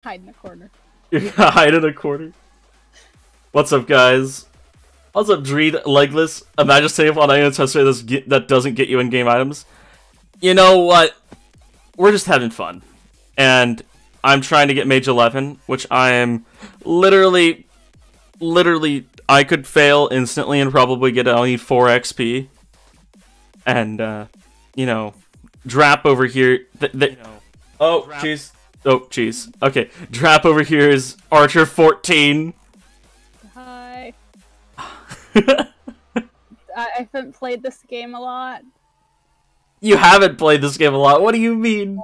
Hide in a corner. You're gonna hide in a corner? What's up, guys? What's up, Dreed, Legless? Imagine saying on any tester that doesn't get you in-game items. You know what? We're just having fun. And I'm trying to get Mage 11, which I am literally, I could fail instantly and probably get only 4 XP. And, you know, Drap over here, oh, jeez. Oh, jeez. Okay, Drap over here is Archer 14. Hi. I haven't played this game a lot. You haven't played this game a lot? What do you mean?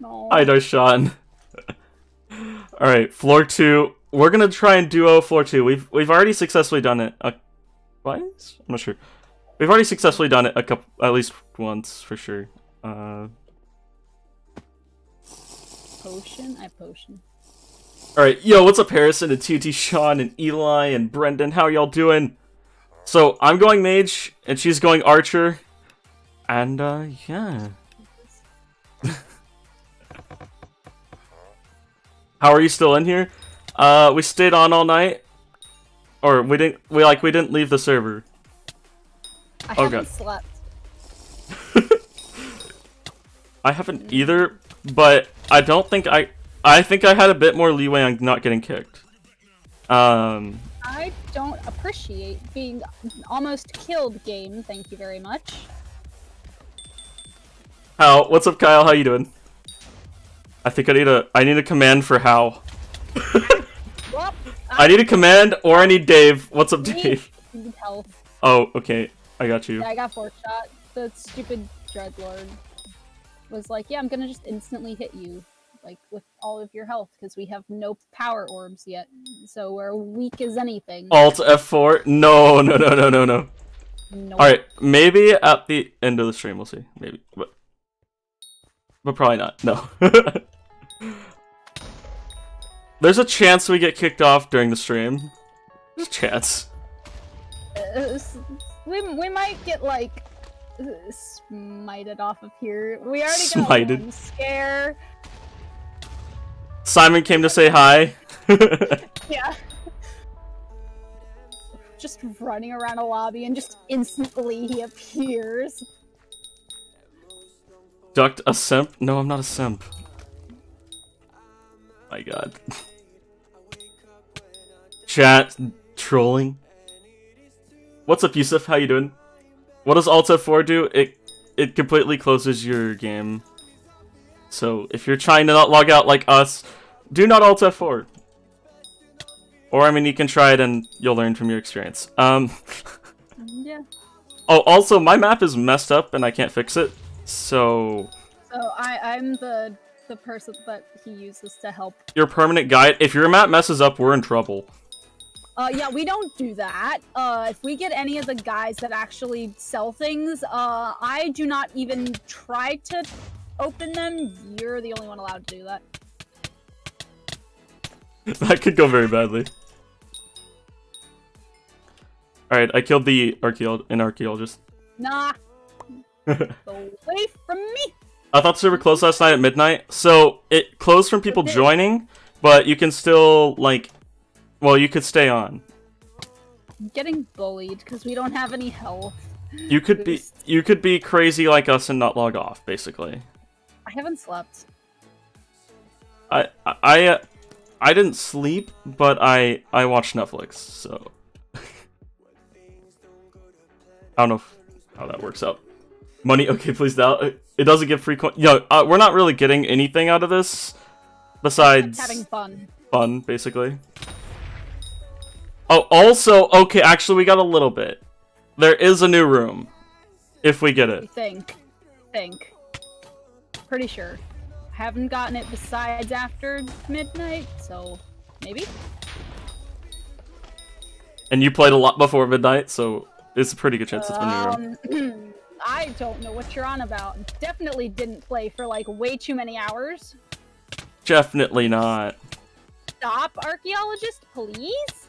No. I know, Sean. Alright, floor 2. We're gonna try and duo floor 2. We've already successfully done it twice? I'm not sure. We've already successfully done it at least once, for sure. Potion? I have potion. Alright, yo, what's up, Harrison and TT, Sean and Eli and Brendan? How are y'all doing? So, I'm going Mage, and she's going Archer. And, yeah. How are you still in here? We stayed on all night. Or, we didn't leave the server. I haven't slept. I haven't either, but I don't think I think I had a bit more leeway on not getting kicked. I don't appreciate being almost killed game, thank you very much. How? What's up, Kyle? How you doing? I think I need a command for How. Well, I need a command, or I need Dave. What's up, Dave? Need health. Oh, okay. I got you. Yeah, I got 4 shot. The stupid Dreadlord was like, yeah, I'm gonna just instantly hit you, like, with all of your health, because we have no power orbs yet, so we're weak as anything. Alt F4? No. Nope. Alright, maybe at the end of the stream, we'll see. Maybe. But probably not. No. There's a chance we get kicked off during the stream. There's a chance. We might get, like, smited off of here. We already got one scare. Simon came to say hi. Yeah. Just running around a lobby and just instantly he appears. Ducked a simp? No, I'm not a simp. My god. Chat trolling. What's up, Yusuf? How you doing? What does Alt F4 do? It completely closes your game. So if you're trying to not log out like us, do not Alt F4. Or I mean, you can try it and you'll learn from your experience. Yeah. Oh, also my map is messed up and I can't fix it. So I'm the person that he uses to help. Your permanent guide. If your map messes up, we're in trouble. Yeah, we don't do that. If we get any of the guys that actually sell things, I do not even try to open them. You're the only one allowed to do that. That could go very badly. Alright, I killed the archaeologist. Nah. Go away from me! I thought the server closed last night at midnight. So, it closed from people joining, but you can still, like... Well, you could stay on. I'm getting bullied because we don't have any health. You could be crazy like us and not log off, basically. I haven't slept. I didn't sleep, but I watched Netflix, so I don't know how that works out. Money, okay, please. It doesn't give free coin. Yo, we're not really getting anything out of this besides having fun. Fun, basically. Oh, also, okay, actually, we got a little bit. There is a new room, if we get it. Think. Pretty sure. Haven't gotten it besides after midnight, so maybe. And you played a lot before midnight, so it's a pretty good chance it's been new room. I don't know what you're on about. Definitely didn't play for like way too many hours. Definitely not. Stop, archaeologist, please.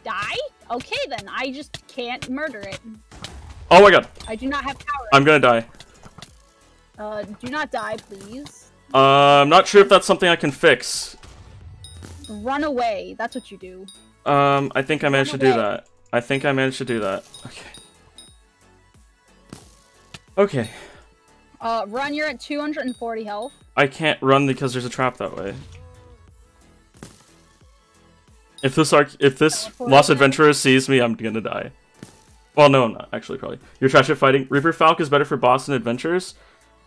Die? Okay then, I just can't murder it. Oh my god. I do not have power. I'm gonna die. Do not die, please. I'm not sure if that's something I can fix. Run away. That's what you do. I think I managed to do that. I think I managed to do that. Okay. Okay. Run, you're at 240 health. I can't run because there's a trap that way. If this Lost Adventurer sees me, I'm gonna die. Well, no, I'm not, actually, probably. You're trash at fighting. Reaper Falc is better for boss and adventures.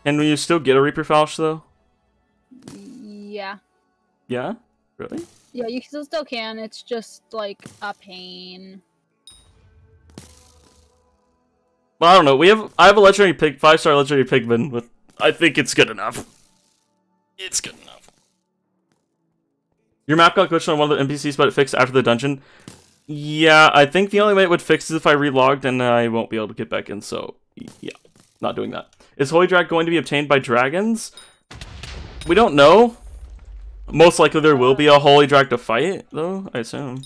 And will you still get a Reaper Falc, though? Yeah. Yeah? Really? Yeah, you still can. It's just, like, a pain. Well, I don't know. I have a legendary 5-star legendary pigman with. I think it's good enough. It's good enough. Your map got glitched on one of the NPCs, but it fixed after the dungeon. Yeah, I think the only way it would fix is if I relogged, and I won't be able to get back in. So yeah, not doing that. Is Holy Drag going to be obtained by dragons? We don't know. Most likely there will be a Holy Drag to fight, though. I assume.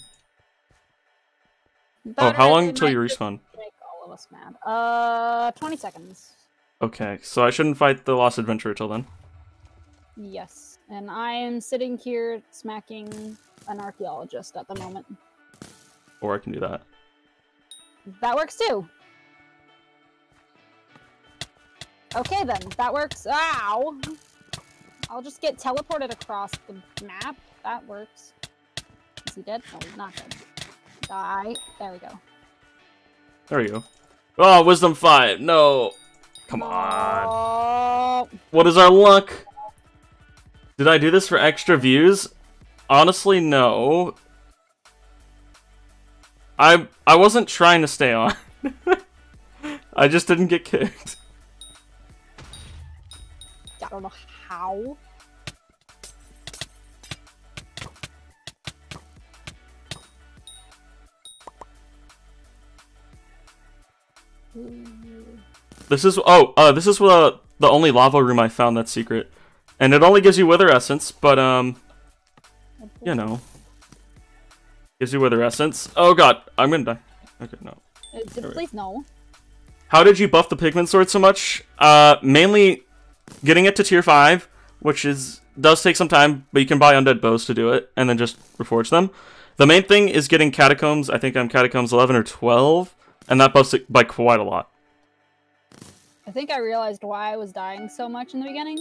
Oh, how long until you respawn? All of us mad. 20 seconds. Okay, so I shouldn't fight the Lost Adventurer till then. Yes, and I am sitting here smacking an archaeologist at the moment. Or I can do that. That works too. Okay then, that works. Ow! I'll just get teleported across the map. That works. Is he dead? No, he's not dead. Die. There we go. There we go. Oh, Wisdom 5. No. Come on. Oh. What is our luck? Did I do this for extra views? Honestly, no. I wasn't trying to stay on. I just didn't get kicked. I don't know how. This is the only lava room I found that's secret, and it only gives you Wither Essence, but you know, gives you Wither Essence. Oh god, I'm gonna die. Okay, no. Please no. How did you buff the Pigment Sword so much? Mainly getting it to tier 5, which does take some time, but you can buy undead bows to do it, and then just reforge them. The main thing is getting Catacombs. I think I'm Catacombs 11 or 12, and that buffs it by quite a lot. I think I realized why I was dying so much in the beginning.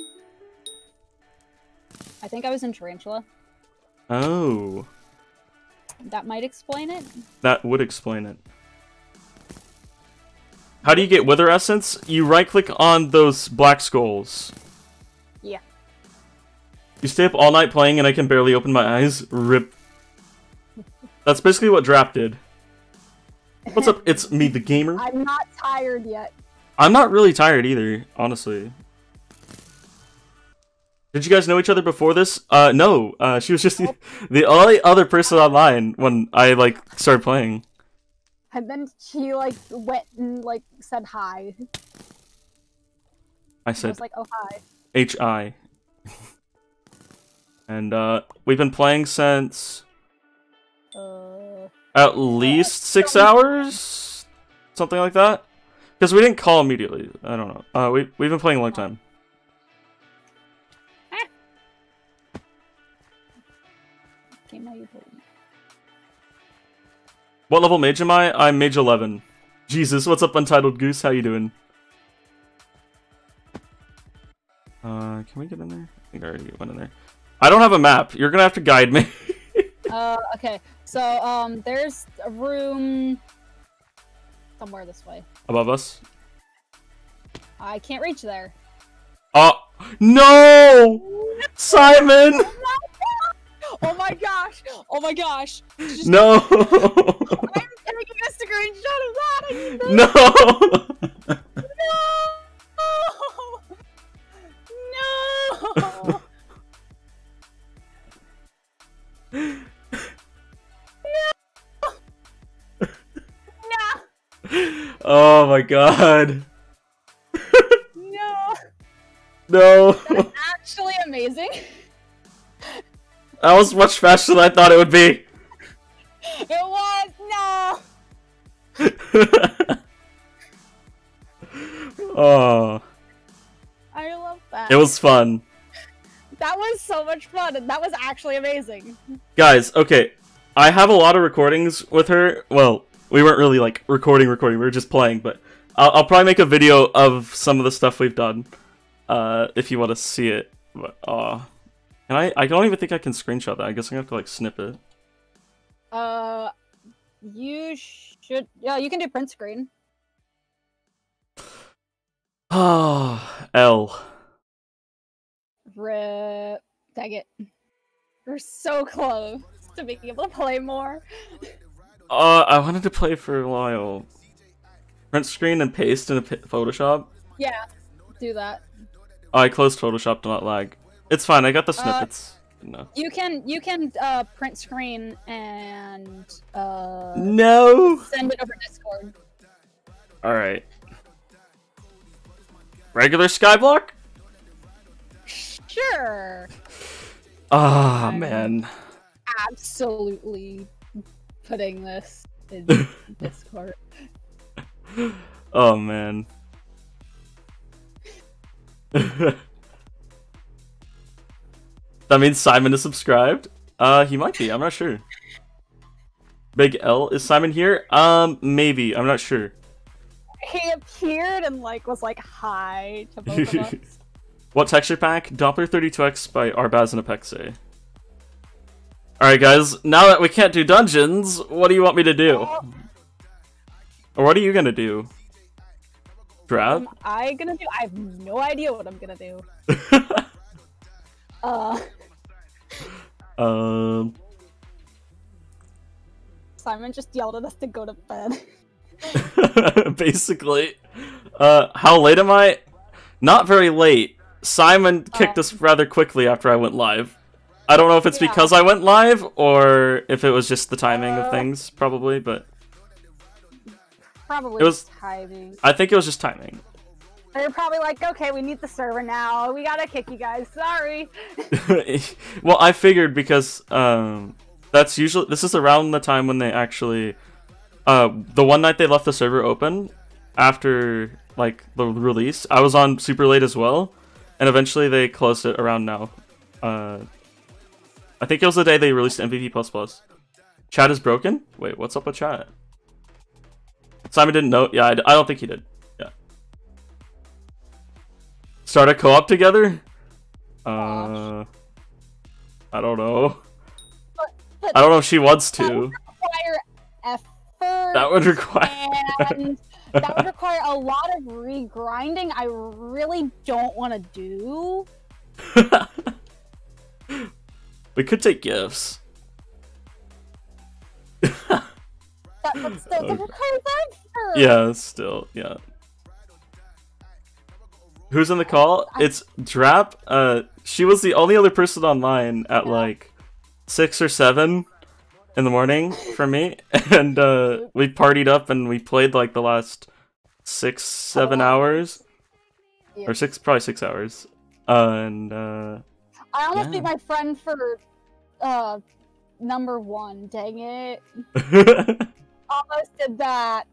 I think I was in Tarantula. Oh. That might explain it. That would explain it. How do you get Wither Essence? You right-click on those black skulls. Yeah. You stay up all night playing and I can barely open my eyes. RIP. That's basically what Drap did. What's up? It's me, the gamer. I'm not tired yet. I'm not really tired either, honestly. Did you guys know each other before this? No. She was just the only other person online when I, like, started playing. And then she, like, went and, like, said hi. I said, I was like, oh, hi. H-I. And, we've been playing since... at least 6 hours? Something like that? Because we didn't call immediately. I don't know. We've been playing a long time. What level mage am I? I'm mage 11. Jesus, what's up, Untitled Goose? How you doing? Can we get in there? I think I already went in there. I don't have a map. You're gonna have to guide me. Okay. So, there's a room somewhere this way. Above us? I can't reach there. No! Simon! Oh my gosh! Oh my gosh! Just... No! I'm taking a screenshot of that! I need this. No! No! No! Oh my god. No! No! That's actually amazing. That was much faster than I thought it would be. It was! No! Oh. I love that. It was fun. That was so much fun, and that was actually amazing. Guys, okay. I have a lot of recordings with her. Well, we weren't really, like, recording. We were just playing, but I'll probably make a video of some of the stuff we've done. If you want to see it. But, and I don't even think I can screenshot that. I guess I'm gonna have to, like, snip it. You should... Yeah, you can do print screen. Ah, L. Rip. Dang it. We're so close to being able to play more. I wanted to play for a while. Print screen and paste in a Photoshop. Yeah, do that. Oh, I closed Photoshop to not lag. It's fine, I got the snippets. No. You can print screen and no! Send it over Discord. Alright. Regular Skyblock? Sure. Ah, man. Absolutely putting this in Discord. Oh, man. That means Simon is subscribed? He might be, I'm not sure. Big L, is Simon here? Maybe, I'm not sure. He appeared and was like hi to both of us. What texture pack? Doppler 32x by Arbaz and Apexay. Alright guys, now that we can't do dungeons, what do you want me to do? Or what are you gonna do? Drab? I have no idea what I'm gonna do. Simon just yelled at us to go to bed. Basically. How late am I? Not very late. Simon kicked us rather quickly after I went live. I don't know if it's because I went live, or if it was just the timing of things, probably, but... Probably it was timing. I think it was just timing. They're probably like, okay, we need the server now. We gotta kick you guys. Sorry. Well, I figured because that's usually... This is around the time when they actually... the one night they left the server open, after, like, the release, I was on super late as well, and eventually they closed it around now. I think it was the day they released MVP++. Chat is broken? Wait, what's up with chat? Simon didn't know? Yeah, I don't think he did. Yeah. Start a co-op together? I don't know. But I don't know if she wants to. That would require effort. That would require... And that would require a lot of regrinding I really don't want to do. We could take gifts. But still, that requires effort. Yeah, still, yeah. Who's in the call? It's Drap. She was the only other person online at like 6 or 7 in the morning for me, and we partied up and we played like the last 6-7 hours, or probably 6 hours, and I almost beat my friend for number 1. Dang it! Almost did that.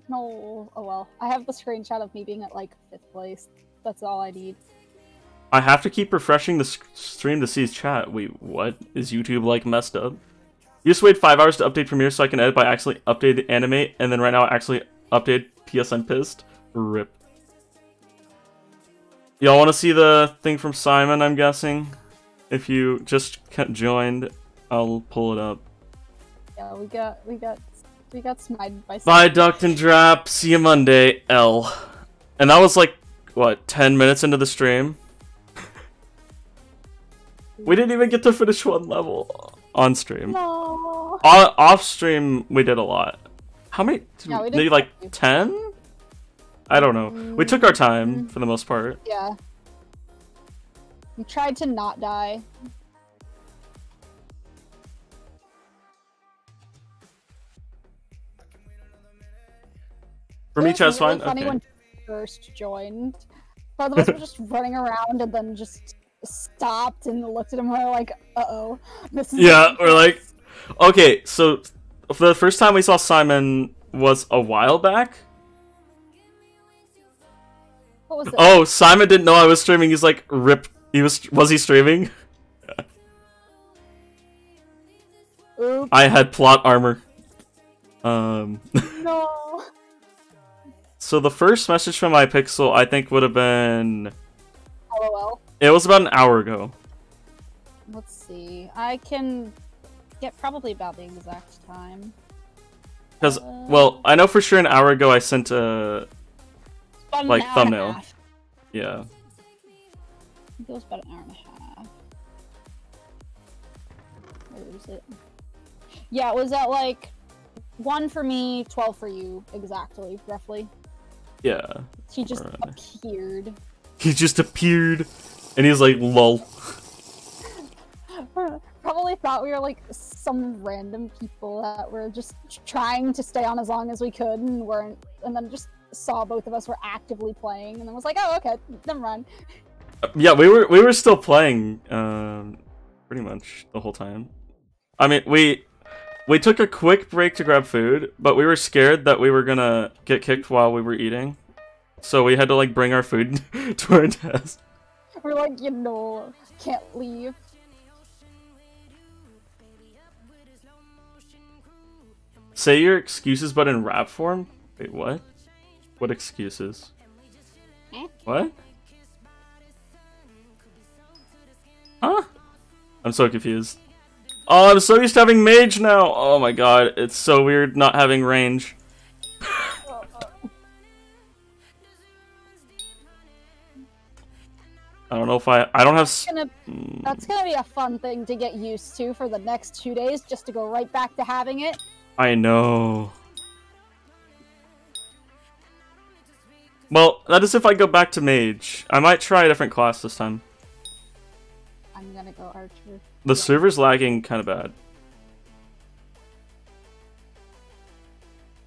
No, oh well. I have the screenshot of me being at like 5th place. That's all I need. I have to keep refreshing the stream to see his chat. Wait, what? Is YouTube like messed up? You just wait 5 hours to update Premiere so I can edit by actually update animate, and then right now I actually update PS I'm pissed. RIP. Y'all want to see the thing from Simon, I'm guessing? If you just joined, I'll pull it up. Yeah, we got smited by Bye, Duct and Drap. See you Monday, L. And that was like, what, 10 minutes into the stream? We didn't even get to finish one level on stream. No. Off stream, we did a lot. How many? Yeah, we did maybe like 10? I don't know. We took our time for the most part. Yeah. We tried to not die. For me, chat's really fine. Funny Okay. when first joined, both of us were just running around and then just stopped and looked at him. And we're like, "Uh-oh, this is." Yeah, we're like, okay. So for the first time we saw Simon was a while back. What was it? Oh, Simon didn't know I was streaming. He's like, "Rip Was he streaming? Oops. I had plot armor. No. So the first message from Hypixel, I think, would have been... LOL. It was about an hour ago. Let's see. I can get probably about the exact time. Because, well, I know for sure an hour ago I sent a... like, thumbnail. Yeah. I think it was about an hour and a half. Where is it? Yeah, it was at like 1 for me, 12 for you, exactly, roughly. Yeah. He just appeared. He just appeared, and he's like, lol. Probably thought we were like some random people that were just trying to stay on as long as we could and weren't, and then just saw both of us were actively playing, and then was like, oh, okay, never mind. Yeah, we were still playing, pretty much the whole time. I mean, we took a quick break to grab food, but we were scared that we were gonna get kicked while we were eating, so we had to like bring our food to our desk. We're like, you know, can't leave. Say your excuses, but in rap form? Wait, what? What excuses? What? Huh? I'm so confused. Oh, I'm so used to having mage now! Oh my god, it's so weird not having range. I don't know if I don't have... That's gonna be a fun thing to get used to for the next 2 days, just to go right back to having it. I know. Well, that is if I go back to mage. I might try a different class this time. I'm gonna go archer. The server's lagging kind of bad.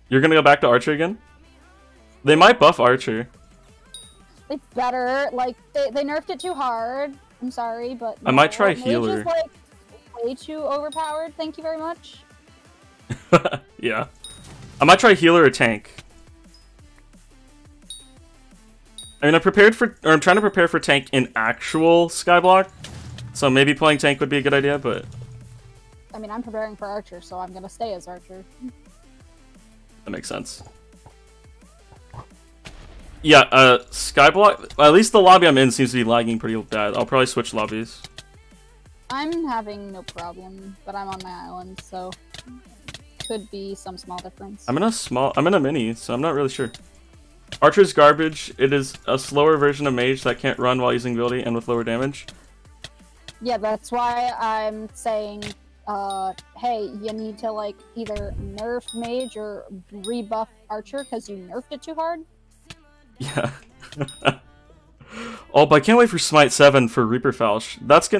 You're gonna go back to archer again? They might buff archer. They better. Like, they nerfed it too hard. I'm sorry, but I might try mage healer. is, like, way too overpowered. Thank you very much. Yeah. I might try healer or tank. I mean, I'm trying to prepare for tank in actual Skyblock. So maybe playing tank would be a good idea, but... I mean, I'm preparing for archer, so I'm gonna stay as archer. That makes sense. Yeah, Skyblock, at least the lobby I'm in seems to be lagging pretty bad. I'll probably switch lobbies. I'm having no problem, but I'm on my island, so... could be some small difference. I'm in a mini, so I'm not really sure. Archer's garbage. It is a slower version of mage that can't run while using ability and with lower damage. Yeah, that's why I'm saying, hey, you need to, like, either nerf mage or rebuff archer because you nerfed it too hard. Yeah. Oh, but I can't wait for Smite 7 for Reaper Falch.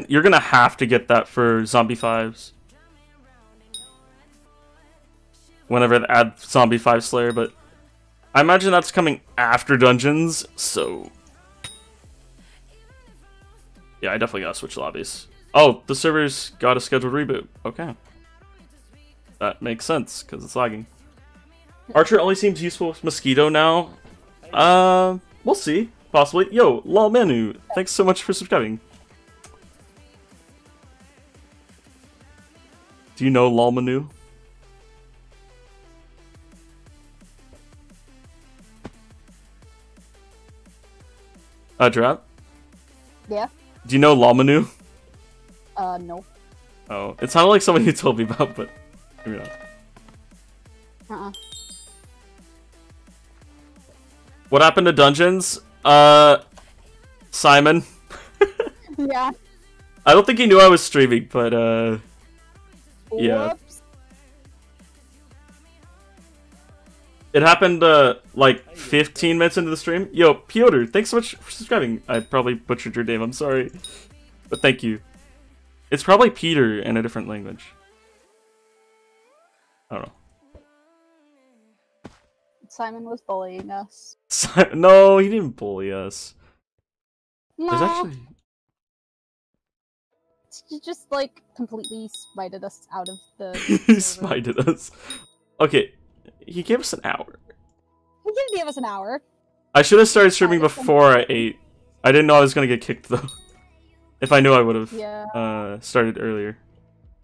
You're gonna have to get that for Zombie 5s. Whenever they add Zombie 5 Slayer, but I imagine that's coming after Dungeons, so... Yeah, I definitely gotta switch lobbies. Oh, the server's got a scheduled reboot. Okay. That makes sense, because it's lagging. Archer only seems useful with Mosquito now. We'll see. Possibly. Yo, lol menu, thanks so much for subscribing. Do you know lol menu? Drop? Yeah. Do you know Lamanu? No. Oh, it sounded like somebody you told me about, but maybe not. What happened to Dungeons? Simon. Yeah. I don't think he knew I was streaming, but yeah. Whoops. It happened, like, 15 minutes into the stream. Yo, Piotr, thanks so much for subscribing. I probably butchered your name, I'm sorry. But thank you. It's probably Peter in a different language. I don't know. Simon was bullying us. No, he didn't bully us. No. There's actually... He just, like, completely spited us out of the... He spited us. Okay. He gave us an hour. He did give us an hour. I should have started streaming before I ate. I didn't know I was gonna get kicked though. If I knew, I would have started earlier.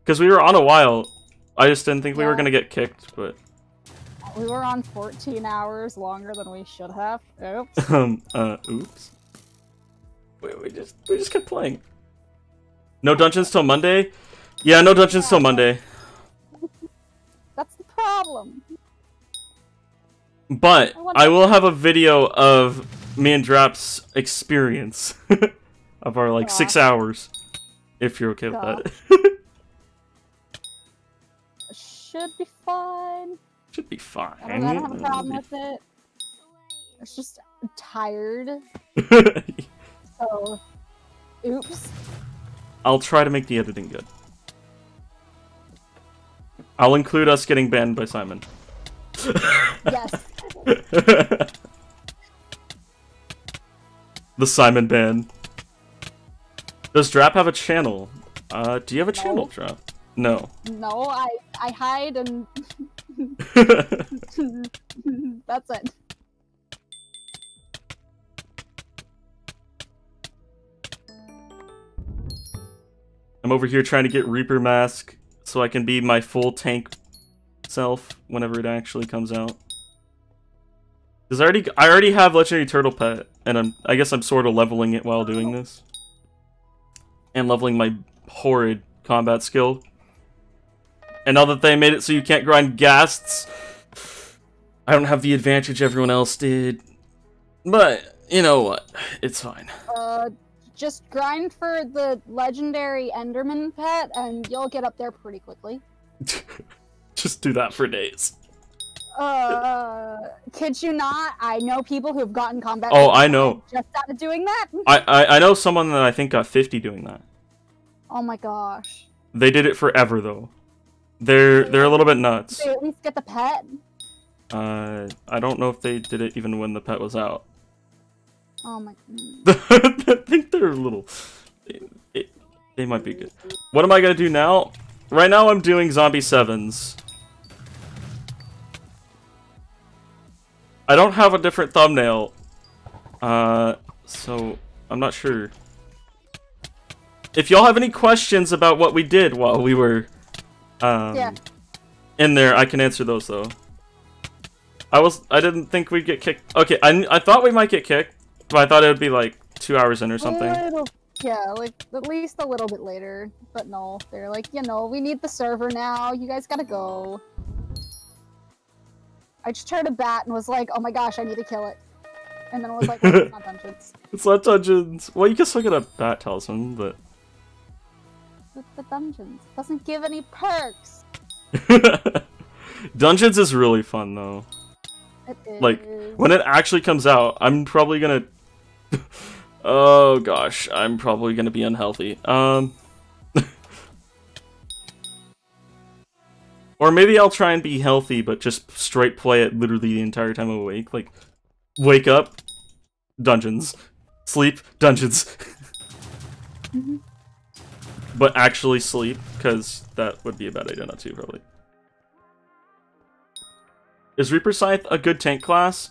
Because we were on a while. I just didn't think we were gonna get kicked, but... We were on 14 hours longer than we should have. Oops. Oops. We just kept playing. No dungeons till Monday? Yeah, no dungeons till Monday. That's the problem. But I will have a video of me and Drap's experience of our like 6 hours, if you're okay with that. Should be fine. Should be fine. I don't have a problem with it. It's just tired. So, oops. I'll try to make the editing good. I'll include us getting banned by Simon. Yes. The Simon ban. Does Drap have a channel? Do you have a channel, Drap? No. No, I hide and... That's it. I'm over here trying to get Reaper Mask so I can be my full tank self whenever it actually comes out. Cause I already have Legendary Turtle Pet, and I guess I'm sort of leveling it while doing this. And leveling my horrid combat skill. And now that they made it so you can't grind ghasts, I don't have the advantage everyone else did. But, you know what? It's fine. Just grind for the legendary Enderman pet, and you'll get up there pretty quickly. Just do that for days. Kid you not, I know people who've gotten combat. Oh, I know. Just out of doing that. I know someone that I think got 50 doing that. Oh my gosh. They did it forever though. They're a little bit nuts. Did they at least get the pet? I don't know if they did it even when the pet was out. Oh my. I think they're a little. They might be good. What am I gonna do now? Right now I'm doing zombie 7s. I don't have a different thumbnail. So I'm not sure. If y'all have any questions about what we did while we were in there, I can answer those though. I didn't think we'd get kicked. Okay, I thought we might get kicked, but I thought it would be like 2 hours in or something. Yeah, like at least a little bit later. But no, they're like, you know, we need the server now. You guys gotta go. I just heard a bat and was like, oh my gosh, I need to kill it. And then I was like, well, it's not dungeons. It's not dungeons. Well, you can still get a bat talisman, but... The dungeons. Doesn't give any perks. Dungeons is really fun, though. It is. Like, when it actually comes out, I'm probably gonna... Oh gosh, I'm probably gonna be unhealthy. Or maybe I'll try and be healthy, but just straight play it literally the entire time I'm awake. Like, wake up, dungeons. Sleep, dungeons. But actually sleep, because that would be a bad idea not to, probably. Is Reaper Scythe a good tank class?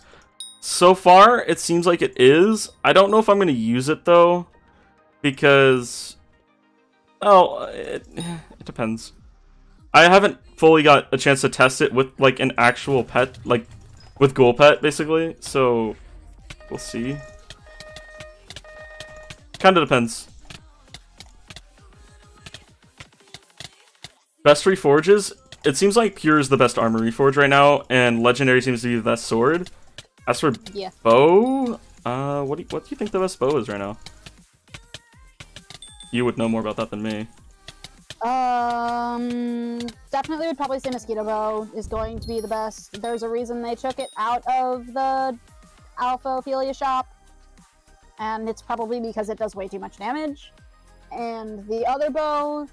So far, it seems like it is. I don't know if I'm going to use it, though. Because... Oh, it depends. I haven't fully got a chance to test it with, like, an actual pet. Like, with Ghoul Pet, basically. So, we'll see. Kinda depends. Best reforges? It seems like Pure is the best armor reforge right now, and Legendary seems to be the best sword. As for bow, what do you think the best bow is right now? You would know more about that than me. Definitely would probably say Mosquito Bow is going to be the best. There's a reason they took it out of the Alpha-Ophelia shop, and it's probably because it does way too much damage. And the other bow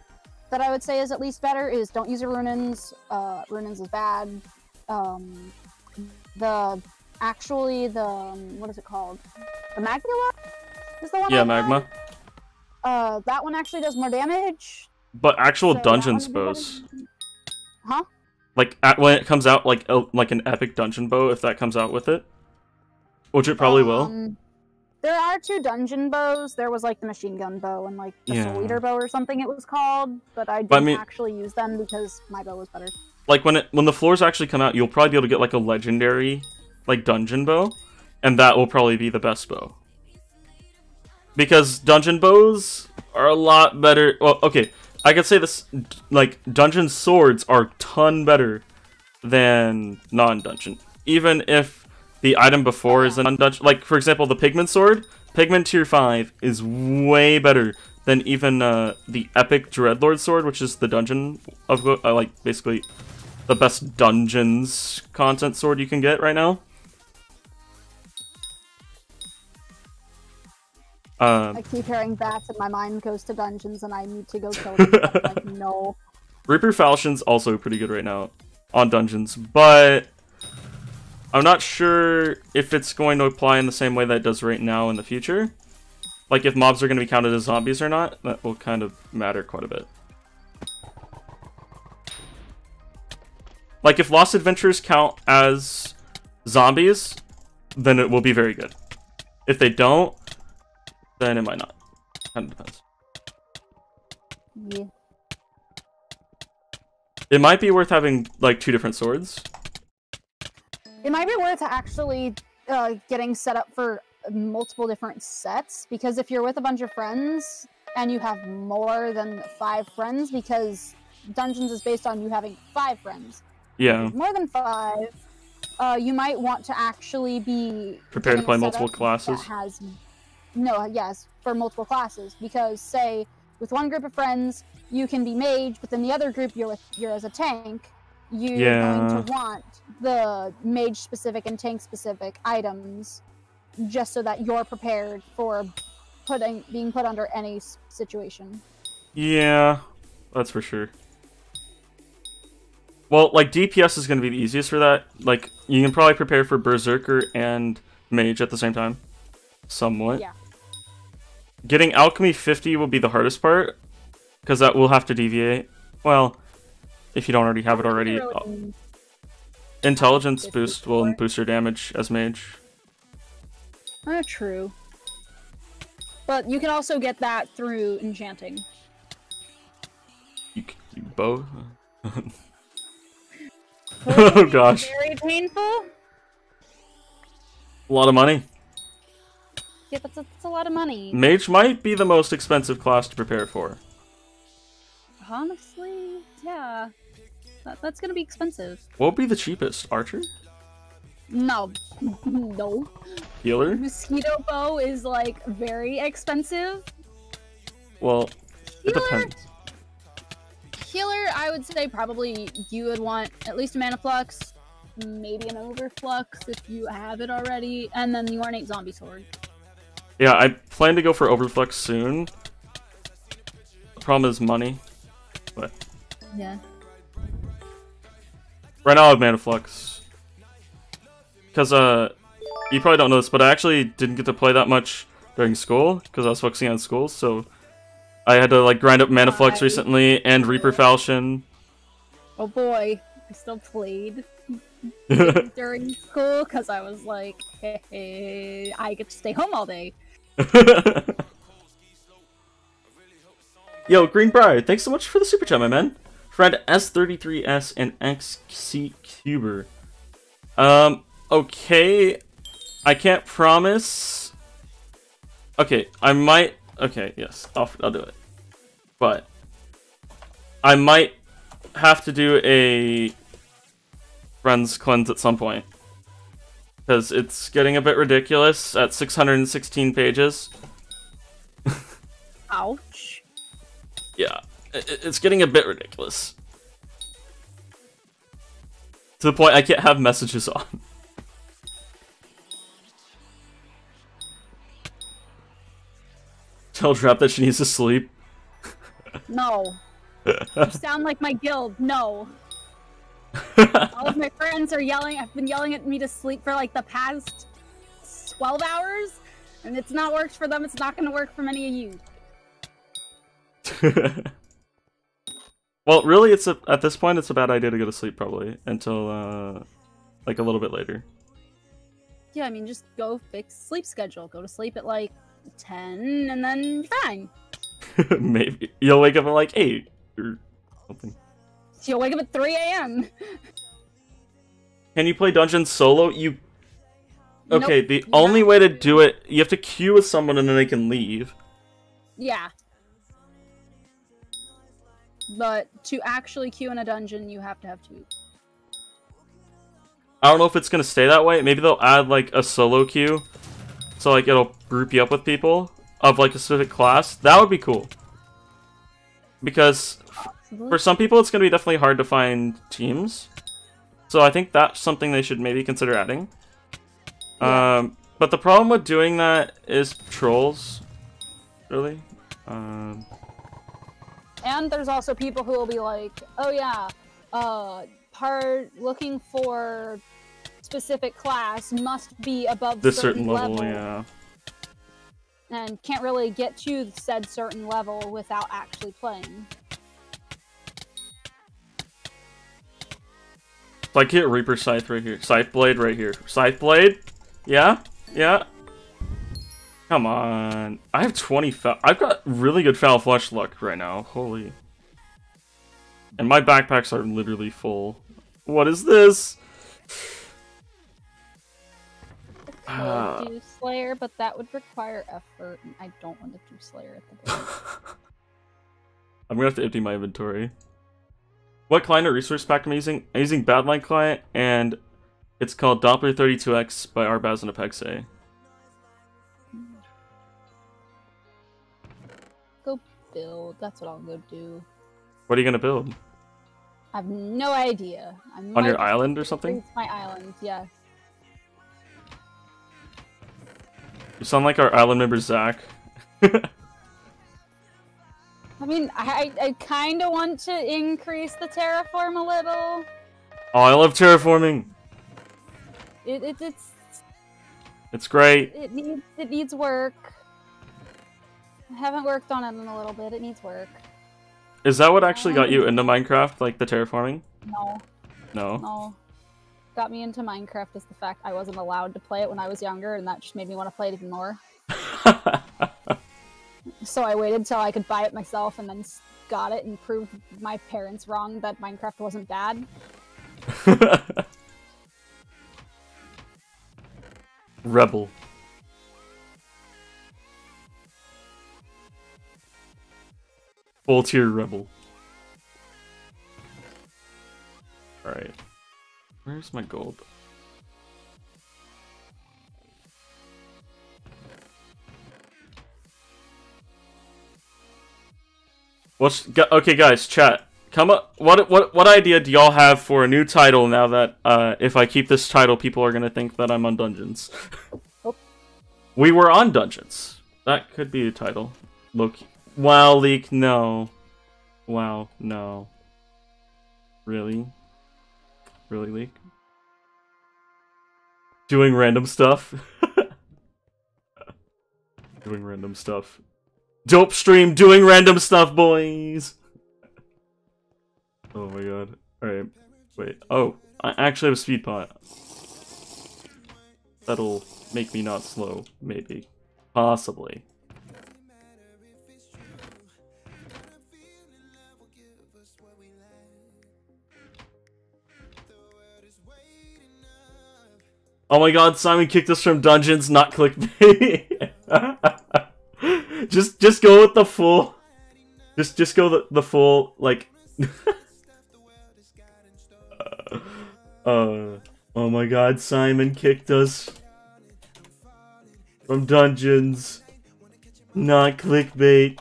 that I would say is at least better is don't use your Runins. Runins is bad. What is it called? The Magma is the one. Yeah, Magma. That one actually does more damage. But actual dungeons bows. Huh? Like when it comes out, like an epic dungeon bow, if that comes out with it, which it probably will. There are 2 dungeon bows. There was like the machine gun bow and like the Soul Eater bow or something it was called, but I didn't actually use them because my bow was better. Like when the floors actually come out, you'll probably be able to get like a legendary like dungeon bow, and that will probably be the best bow. Because dungeon bows are a lot better. Well, okay, I could say this, like dungeon swords are a ton better than non-dungeon. Even if the item before is a non-dungeon, like for example, the Pigment sword, Pigment tier 5 is way better than even the Epic Dreadlord sword, which is the dungeon of like basically the best dungeons content sword you can get right now. I keep hearing bats and my mind goes to dungeons and I need to go kill them. Like, no. Reaper Falchion's also pretty good right now on dungeons, but I'm not sure if it's going to apply in the same way that it does right now in the future. Like if mobs are going to be counted as zombies or not, that will kind of matter quite a bit. Like if Lost Adventures count as zombies, then it will be very good. If they don't, then it might not. Kind of depends. Yeah. It might be worth having like 2 different swords. It might be worth actually getting set up for multiple different sets, because if you're with a bunch of friends and you have more than 5 friends, because Dungeons is based on you having 5 friends. Yeah. More than 5, you might want to actually be prepared to play multiple classes. Yes, for multiple classes, because say with one group of friends you can be mage, but then the other group you're as a tank. You're going to want the mage specific and tank specific items, just so that you're prepared for being put under any situation. Yeah, that's for sure. Well, like DPS is going to be the easiest for that. Like you can probably prepare for Berserker and Mage at the same time, somewhat. Yeah. Getting Alchemy 50 will be the hardest part, because that will have to deviate. Well, if you don't already have it already. Intelligence boost will boost your damage as Mage. True. But you can also get that through enchanting. You bow? Oh gosh. Very painful. A lot of money. Yeah, that's a lot of money. Mage might be the most expensive class to prepare for. Honestly, yeah. That's gonna be expensive. What would be the cheapest? Archer? No. No. Healer? Mosquito bow is like very expensive. Well, it depends. Healer, I would say probably you would want at least a mana flux, maybe an overflux if you have it already, and then the ornate zombie sword. Yeah, I plan to go for overflux soon. The problem is money, but yeah. Right now I have mana flux. Because you probably don't know this, but I actually didn't get to play that much during school because I was focusing on school, so I had to like grind up mana flux recently and Reaper Falchion. Oh boy, I still played during school because I was like, hey, I get to stay home all day. Yo, Green Briar, thanks so much for the super chat, my man. Fred S33S and XCCuber. Okay, I can't promise. Okay, I might. Okay, yes, I'll do it. But I might have to do a friends cleanse at some point, because it's getting a bit ridiculous at 616 pages. Ouch. Yeah, it's getting a bit ridiculous. To the point I can't have messages on. Tell Drap that she needs to sleep. No. You sound like my guild. No. All of my friends are yelling. I've been yelling at me to sleep for like the past 12 hours, and it's not worked for them. It's not going to work for many of you. Well, really, at this point, it's a bad idea to go to sleep probably until like a little bit later. Yeah, I mean, just go fix sleep schedule. Go to sleep at like 10, and then you're fine. Maybe you'll wake up at like 8 or something. You'll wake up at 3 a.m. Can you play dungeons solo? You okay? Nope. The only way to do it, you have to queue with someone and then they can leave. Yeah. But to actually queue in a dungeon, you have to have 2. I don't know if it's gonna stay that way. Maybe they'll add like a solo queue, so like it'll group you up with people of like a specific class. That would be cool. Because for some people, it's gonna be definitely hard to find teams. So I think that's something they should maybe consider adding. Yeah. But the problem with doing that is trolls, really. And there's also people who will be like, oh yeah, looking for specific class must be above this certain level, yeah. And can't really get to said certain level without actually playing. Like hit Reaper Scythe right here. Scythe Blade right here. Scythe Blade? Yeah? Yeah? Come on. I have 20 foul. I've got really good foul flesh luck right now. Holy. And my backpacks are literally full. What is this? I could do Slayer, but that would require effort, and I don't want to do Slayer at the moment. I'm gonna have to empty my inventory. What client or resource pack am I using? I'm using Badline client, and it's called Doppler 32X by Arbaz and Apexay. Go build. That's what I'll go do. What are you gonna build? I have no idea. On your island or something? It's my island, yeah. You sound like our island member, Zach. I mean, I kind of want to increase the terraform a little. Oh, I love terraforming. It's great. It needs work. I haven't worked on it in a little bit. It needs work. Is that what actually got you into Minecraft, like the terraforming? No. No? No. Got me into Minecraft is the fact I wasn't allowed to play it when I was younger, and that just made me want to play it even more. So I waited till I could buy it myself, and then got it and proved my parents wrong that Minecraft wasn't bad. Rebel. Full tier rebel. Alright. Where's my gold? Okay, guys, chat. Come up. What idea do y'all have for a new title now that if I keep this title, people are gonna think that I'm on Dungeons? Oh. We were on Dungeons. That could be a title. Loki. Wow, Leak. No. Wow. No. Really? Really, Leak? Doing random stuff? Doing random stuff. Dope stream doing random stuff, boys! Oh my god. Alright. Wait. Oh, I actually have a speed pot. That'll make me not slow. Maybe. Possibly. Oh my god, Simon kicked us from dungeons, not clickbait. just go with the full. Just go the full, like. Oh my god, Simon kicked us from dungeons, not clickbait.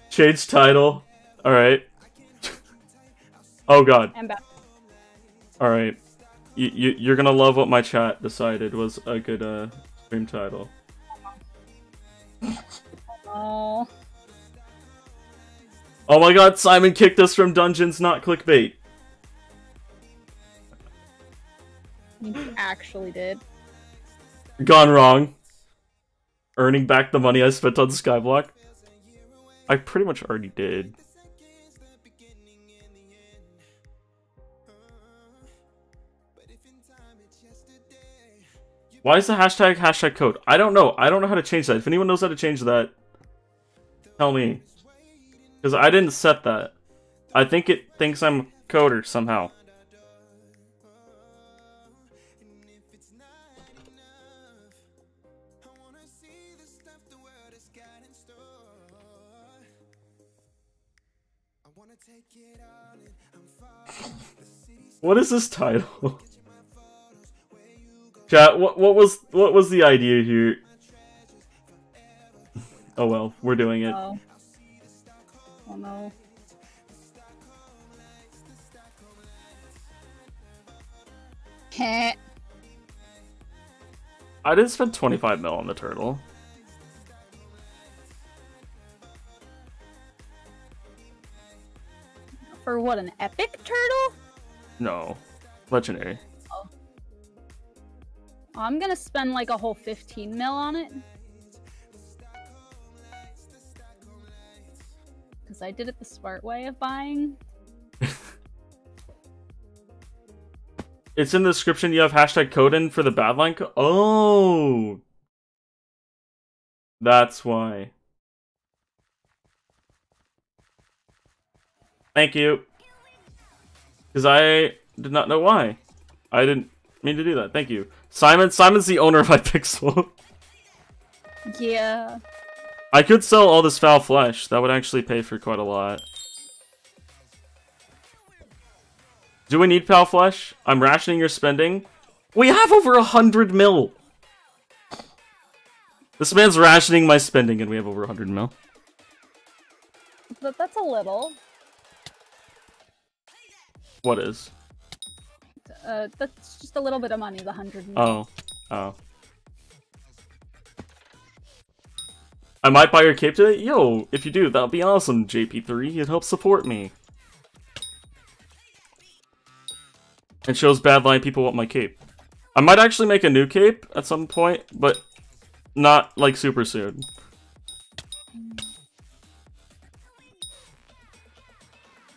Change title. Alright. Oh god. I'm back. Alright. You're gonna love what my chat decided was a good stream title. Oh. Oh my god, Simon kicked us from dungeons, not clickbait. You actually did. Gone wrong. Earning back the money I spent on Skyblock. I pretty much already did. Why is the hashtag code? I don't know. I don't know how to change that. If anyone knows how to change that, tell me. Because I didn't set that. I think it thinks I'm a coder somehow. What is this title? Chat, what was the idea here? Oh well, we're doing it. Oh, oh no. Heh. I didn't spend 25 mil on the turtle. For what, an epic turtle? No. Legendary. Oh. I'm gonna spend like a whole 15 mil on it. Because I did it the smart way of buying. It's in the description. You have hashtag code in for the badline code. Oh! That's why. Thank you. Because I did not know why. I didn't mean to do that. Thank you. Simon's the owner of Hypixel. Yeah. I could sell all this foul flesh. That would actually pay for quite a lot. Do we need foul flesh? I'm rationing your spending. We have over 100 mil. This man's rationing my spending and we have over 100 mil. But that's a little. What is? That's just a little bit of money, the 100 mil. Oh. Oh. I might buy your cape today? Yo, if you do, that'll be awesome, JP3. It helps support me. It shows badline people want my cape. I might actually make a new cape at some point, but not, like, super soon.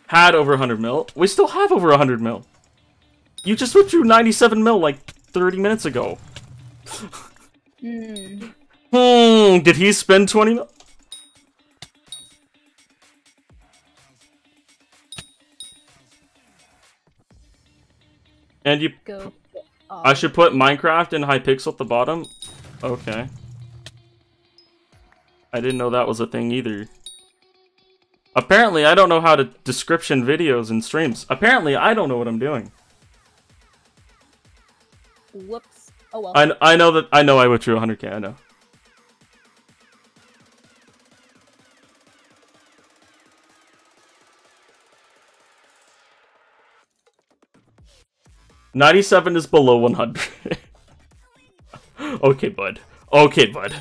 Had over 100 mil. We still have over 100 mil. You just withdrew 97 mil, like, 30 minutes ago. Did he spend 20 mil? And you... Go. I should put Minecraft and Hypixel at the bottom? Okay. I didn't know that was a thing either. Apparently, I don't know how to description videos and streams. Apparently, I don't know what I'm doing. Whoops. Oh well. I know I withdrew 100k, I know. $97 is below 100. Okay, bud. Okay, bud.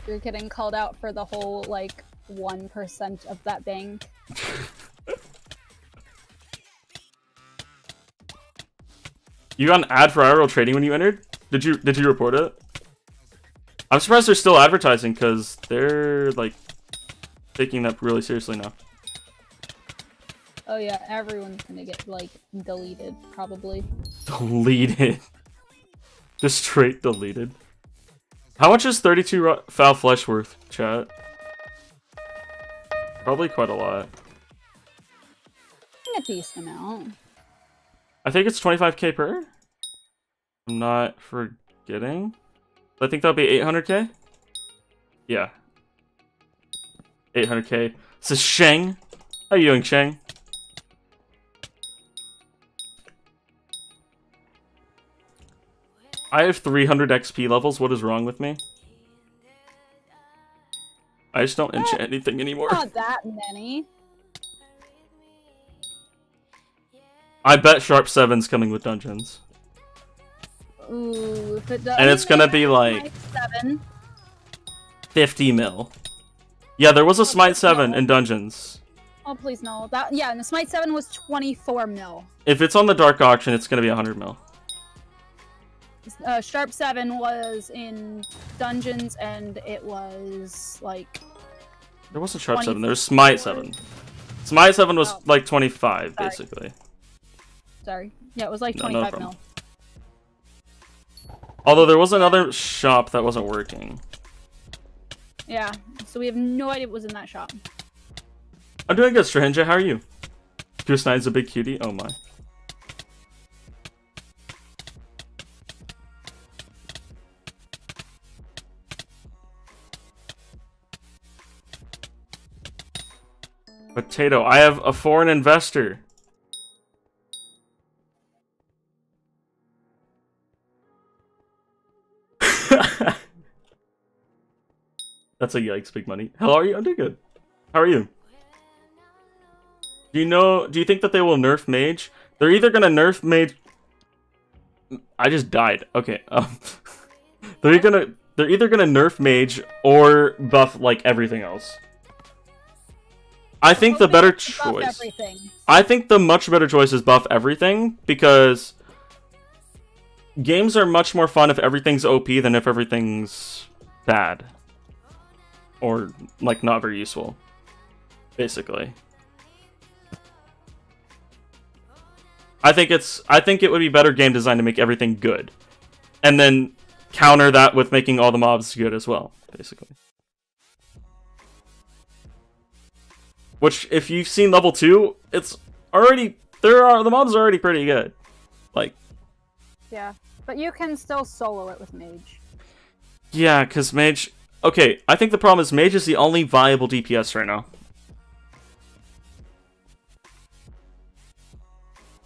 You're getting called out for the whole, like, 1% of that bank. You got an ad for IRL trading when you entered? Did you report it? I'm surprised they're still advertising, because they're, like, taking that really seriously now. Oh yeah, everyone's gonna get, like, deleted, probably. Deleted. Just straight deleted. How much is 32 foul flesh worth, chat? Probably quite a lot. A decent amount. I think it's 25k per? I'm not forgetting. I think that'll be 800k? Yeah. 800k. This is Sheng. How you doing, Sheng? I have 300 XP levels. What is wrong with me? I just don't enchant anything anymore. Not that many. I bet Sharp 7's coming with dungeons. Ooh, if it does. And it's gonna be like 7. 50 mil. Yeah, there was a Smite 7 in dungeons. Oh, please no. That, yeah, and the Smite 7 was 24 mil. If it's on the Dark Auction, it's gonna be 100 mil. Sharp 7 was in dungeons, and it was like... There wasn't Sharp 7, there was Smite 7. Smite 7 was like 25, Sorry. basically. Sorry. Yeah, it was like 25 no mil. Although there was another shop that wasn't working. Yeah, so we have no idea what was in that shop. I'm doing good, Stranger. How are you? Goose Knight's a big cutie. Oh my. Potato. I have a foreign investor. That's a yikes, big money. How are you? I'm doing good. How are you? Do you think that they will nerf mage? They're either gonna nerf mage. I just died. Okay. They're either gonna nerf mage or buff like everything else. I think the better choice. I think the much better choice is buff everything, because games are much more fun if everything's OP than if everything's bad. Or, like, not very useful. Basically. I think it would be better game design to make everything good. And then counter that with making all the mobs good as well, basically. Which, if you've seen level 2, it's already... the mobs are already pretty good. Like... Yeah, but you can still solo it with mage. Yeah, because mage... Okay, I think the problem is mage is the only viable DPS right now.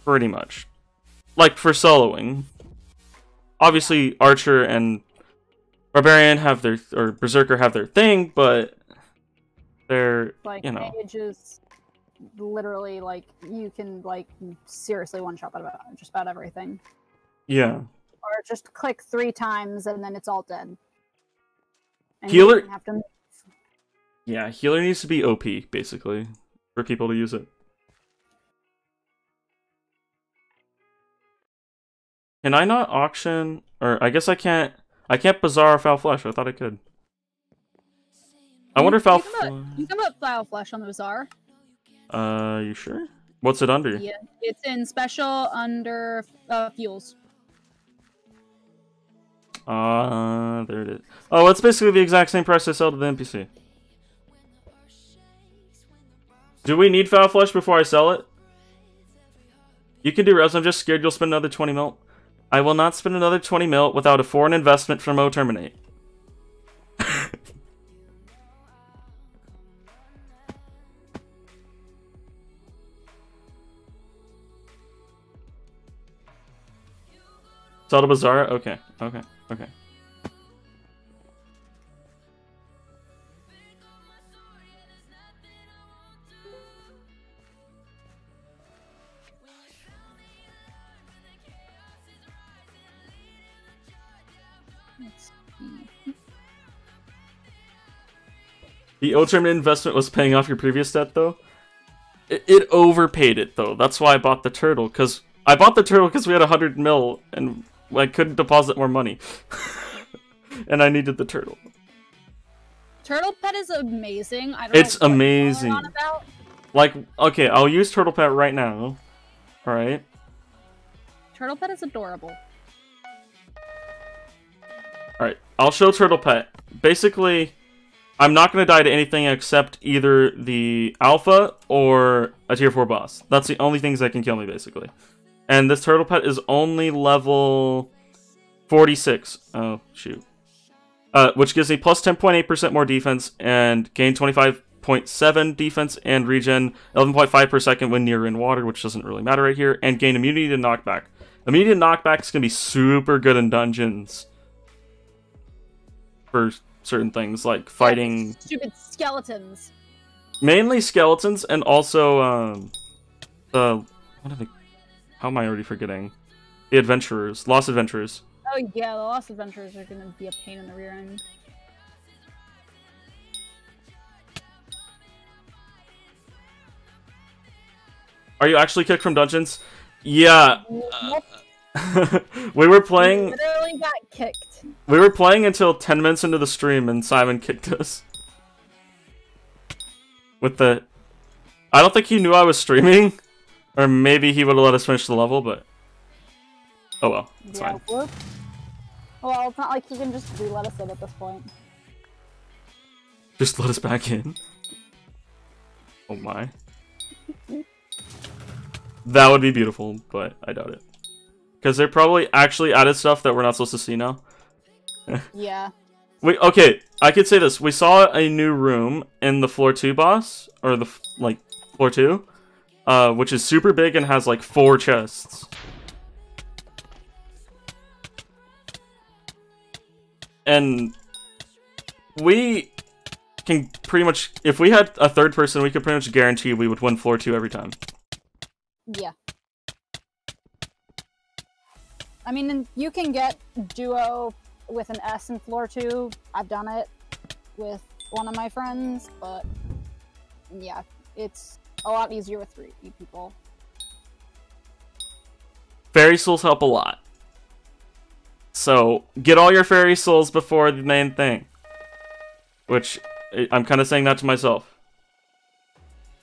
Pretty much. Like, for soloing. Obviously, Archer and Barbarian have their... or Berserker have their thing, but... they're, like, you know... mage is literally, like, you can, like, seriously one-shot just about everything. Yeah. Or just click 3 times and then it's all dead. And Healer... you have to... Yeah, healer needs to be OP, basically, for people to use it. Can I not auction... or, I guess I can't... I can't Bazaar Foul Flesh. I thought I could. I wonder if Foul Flesh... You can put Foul Flesh on the Bazaar. You sure? What's it under? Yeah, it's in special under fuels. There it is. Oh, it's basically the exact same price I sell to the NPC. Do we need Foul Flesh before I sell it? You can do Revs, I'm just scared you'll spend another 20 mil. I will not spend another 20 mil without a foreign investment from O Terminate. Sell to Bazaar? Okay, okay, okay. The O-Terminate investment was paying off your previous debt, though? It overpaid it, though. That's why I bought the turtle, because... I bought the turtle because we had 100 mil, and I couldn't deposit more money. And I needed the turtle. Turtle Pet is amazing. I don't it's know what amazing. you're on about. Like, okay, I'll use Turtle Pet right now. Alright. Turtle Pet is adorable. Alright, I'll show Turtle Pet. Basically... I'm not going to die to anything except either the alpha or a tier 4 boss. That's the only things that can kill me, basically. And this turtle pet is only level 46. Oh, shoot. Which gives me plus 10.8% more defense and gain 25.7 defense and regen 11.5 per second when near in water, which doesn't really matter right here. And gain immunity to knockback. Immunity to knockback is going to be super good in dungeons. For certain things, like fighting... Yeah, stupid skeletons. Mainly skeletons, and also, what are they... How am I already forgetting? The adventurers. Lost adventurers. Oh yeah, the Lost Adventurers are gonna be a pain in the rear end. Are you actually kicked from dungeons? Yeah. We were playing... We literally got kicked. We were playing until 10 minutes into the stream and Simon kicked us. With the... I don't think he knew I was streaming. Or maybe he would have let us finish the level, but... Oh well, it's fine. Well, it's not like you can just re-let us in at this point. Just let us back in. Oh my. That would be beautiful, but I doubt it. Because they're probably actually added stuff that we're not supposed to see now. Yeah. Okay, I could say this. We saw a new room in the floor 2 boss, or the, like, floor 2, which is super big and has, like, 4 chests. And we can pretty much, if we had a third person, we could pretty much guarantee we would win floor 2 every time. Yeah. I mean, you can get duo with an S in floor 2. I've done it with one of my friends, but yeah, it's a lot easier with 3 people. Fairy souls help a lot. So, get all your fairy souls before the main thing. Which, I'm kind of saying that to myself.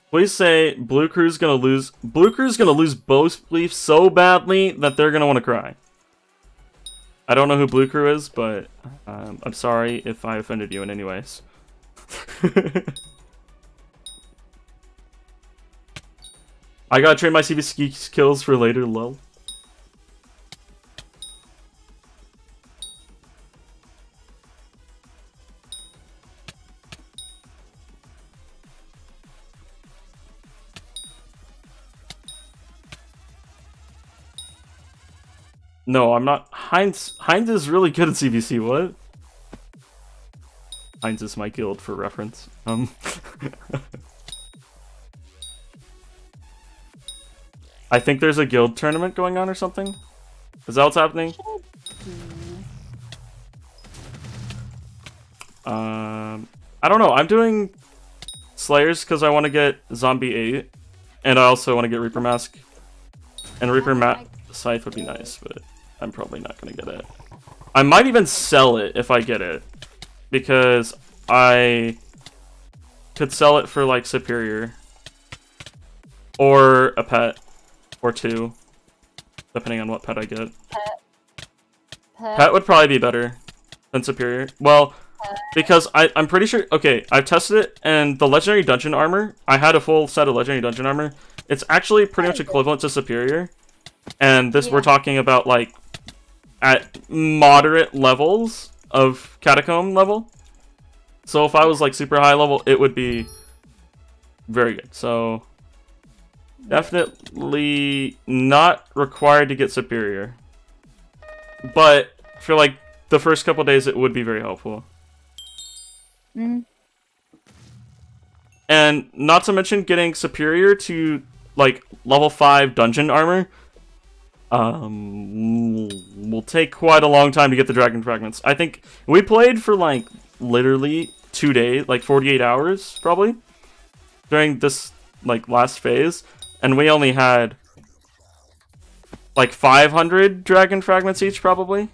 Please say Blue Crew's gonna lose. Blue Crew's gonna lose both beliefs so badly that they're gonna want to cry. I don't know who Blue Crew is, but I'm sorry if I offended you in any ways. I gotta trade my CVC skills for later, lol. No, I'm not. Heinz is really good at CVC, what? Heinz is my guild for reference. I think there's a guild tournament going on or something. Is that what's happening? I don't know. I'm doing Slayers because I want to get Zombie 8. And I also want to get Reaper Mask. And Reaper Scythe would be nice, but I'm probably not going to get it. I might even sell it if I get it. Because I could sell it for, like, Superior. Or a pet. Or 2. Depending on what pet I get. Pet would probably be better than Superior. Well, because I'm pretty sure... Okay, I've tested it, and the Legendary Dungeon Armor... I had a full set of Legendary Dungeon Armor. It's actually pretty much equivalent to Superior. And this, we're talking about, like, at moderate levels of Catacomb level. So if I was, like, super high level, it would be very good. So, definitely not required to get Superior. But for, like, the first couple days, it would be very helpful. Mm. And not to mention getting Superior to, like, level 5 dungeon armor will take quite a long time to get the Dragon Fragments. I think we played for, like, literally 2 days, like 48 hours, probably, during this, like, last phase, and we only had, like, 500 Dragon Fragments each, probably.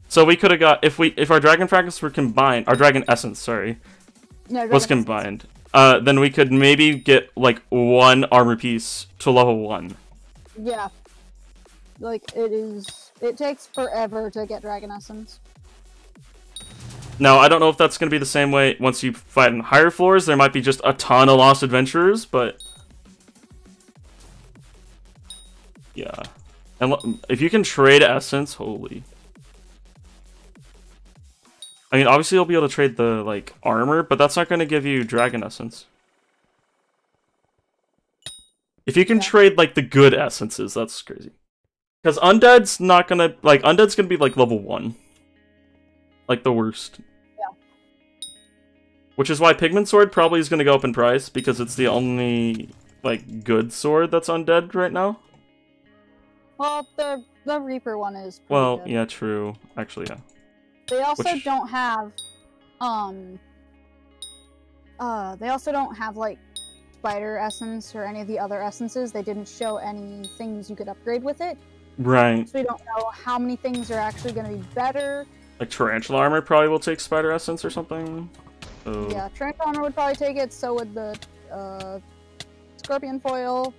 So we could have got, if our Dragon Fragments were combined, our Dragon Essence, sorry, was combined, then we could maybe get, like, 1 armor piece to level 1. Yeah. Like, it takes forever to get Dragon Essence. Now, I don't know if that's going to be the same way once you fight in higher floors. There might be just a ton of Lost Adventurers, but... yeah. And if you can trade Essence, holy... I mean, obviously you'll be able to trade the, like, armor, but that's not going to give you Dragon Essence. If you can trade, like, the good essences, that's crazy. Because Undead's not gonna, like, Undead's gonna be, like, level 1. Like, the worst. Yeah. Which is why Pigment Sword probably is gonna go up in price, because it's the only, like, good sword that's Undead right now. Well, the Reaper one is pretty well, good. Yeah, true. Actually, yeah. They also don't have, they also don't have, like, Spider Essence or any of the other essences. They didn't show any things you could upgrade with it. Right. So we don't know how many things are actually going to be better. Like, Tarantula Armor probably will take Spider Essence or something. So... yeah, Tarantula Armor would probably take it, so would the, Scorpion Foil.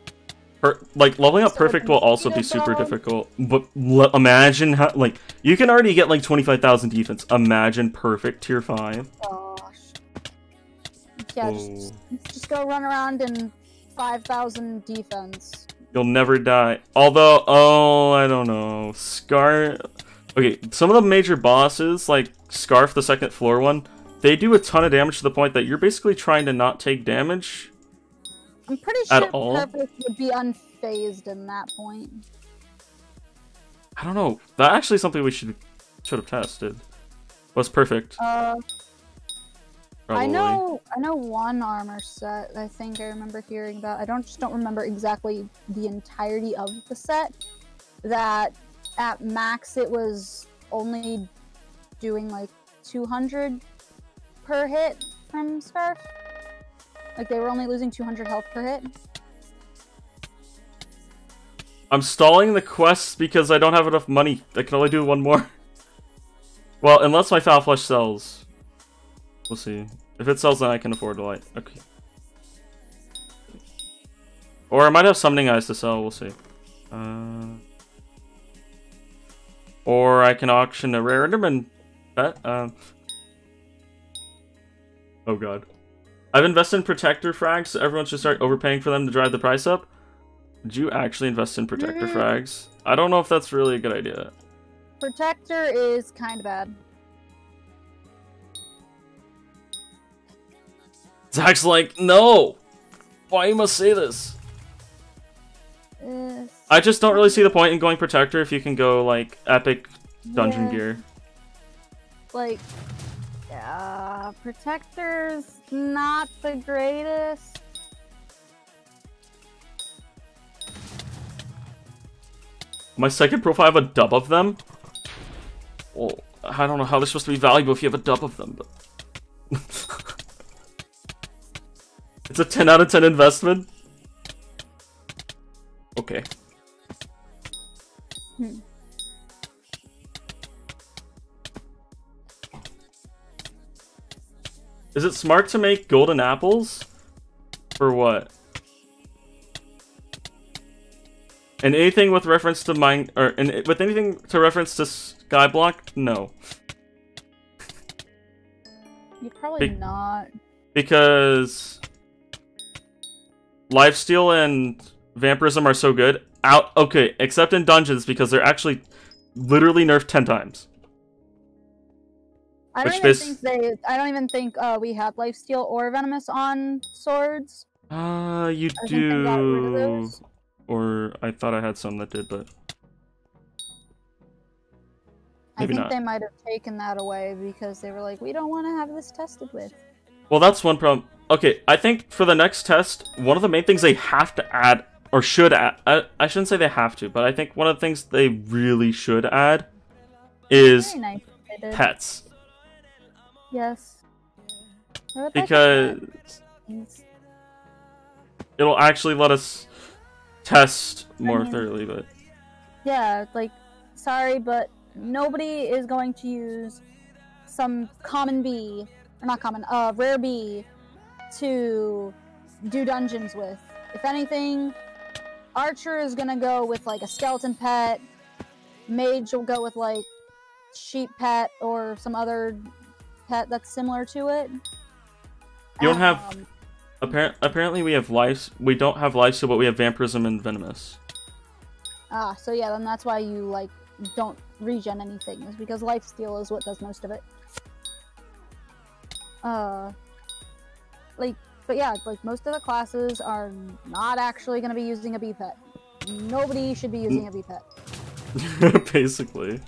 like leveling up So perfect will also be super difficult. But imagine how, like, you can already get like 25,000 defense. Imagine perfect tier 5. Gosh. Yeah, just go run around in 5,000 defense. You'll never die. Although, oh, I don't know. Okay, some of the major bosses, like Scarf, the second floor one, they do a ton of damage to the point that you're basically trying to not take damage. I'm pretty sure Perfect would be unfazed in that point. I don't know. That's actually something we should have tested. What's Perfect? I know one armor set I think I remember hearing about. I don't remember exactly the entirety of the set. That at max it was only doing like 200 per hit from Scarf. Like they were only losing 200 health per hit. I'm stalling the quests because I don't have enough money. I can only do one more. Well, unless my Foul Flesh sells. We'll see. If it sells, then I can afford to light. Okay. Or I might have Summoning Eyes to sell. We'll see. Or I can auction a rare Enderman pet. Oh god. I've invested in Protector frags, so everyone should start overpaying for them to drive the price up. Did you actually invest in Protector frags? I don't know if that's really a good idea. Protector is kind of bad. Zach's like, no! Why you must say this? I just don't really see the point in going Protector if you can go, like, epic dungeon gear. Like, Protector's not the greatest. My second profile, I have a dub of them? Well, I don't know how they're supposed to be valuable if you have a dub of them, but... It's a 10 out of 10 investment? Okay. Is it smart to make golden apples? For what? And anything with reference to with anything to reference to Skyblock? No. You're probably not. Because Lifesteal and Vampirism are so good. Okay, except in dungeons because they're actually literally nerfed 10 times. I don't even think we had Lifesteal or Venomous on swords. You do. Or I thought I had some that did, but maybe not. I think they might have taken that away because they were like, we don't want to have this tested with. Well, that's one problem. Okay, I think for the next test, one of the main things they have to add, or should add, I shouldn't say they have to, but I think one of the things they really should add is pets. Yes. Because it'll actually let us test more thoroughly, but... Yeah, like, sorry, but nobody is going to use some common bee, or not common, rare bee, to do dungeons with. If anything, Archer is gonna go with, like, a skeleton pet, Mage will go with, like, sheep pet, or some other pet that's similar to it. You don't have... Apparently we have life. We don't have lifesteal, but we have vampirism and venomous. Ah, so yeah, then that's why you like don't regen anything, is because lifesteal is what does most of it. But yeah, like most of the classes are not actually going to be using a bee pet. Nobody should be using a bee pet. Basically.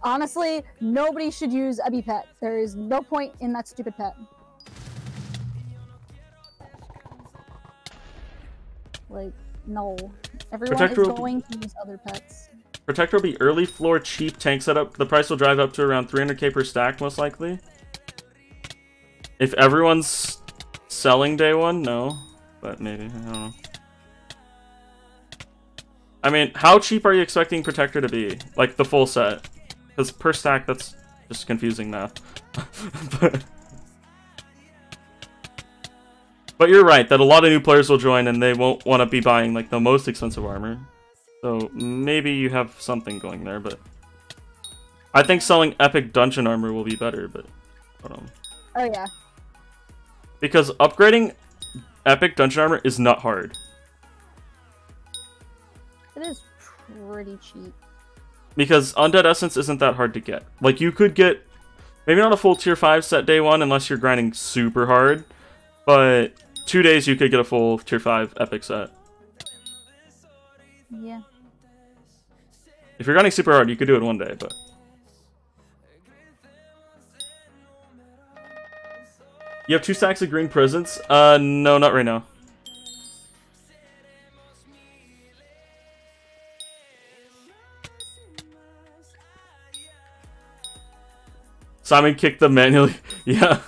Honestly, nobody should use a bee pet. There is no point in that stupid pet. Like, no. Everyone is going to use other pets. Protector will be early floor cheap tank setup. The price will drive up to around 300k per stack, most likely. If everyone's selling day one, no. But maybe, I don't know. I mean, how cheap are you expecting Protector to be? Like, the full set. Because per stack, that's just confusing math. But... But you're right, that a lot of new players will join and they won't want to be buying, like, the most expensive armor. So, maybe you have something going there, but... I think selling epic dungeon armor will be better, but... Hold on. Oh, yeah. Because upgrading epic dungeon armor is not hard. It is pretty cheap. Because Undead Essence isn't that hard to get. Like, you could get... Maybe not a full tier 5 set day 1 unless you're grinding super hard. But 2 days you could get a full tier 5 epic set. Yeah. If you're grinding super hard, you could do it 1 day, but... You have 2 stacks of green presents? No, not right now. Simon kicked them manually. Yeah.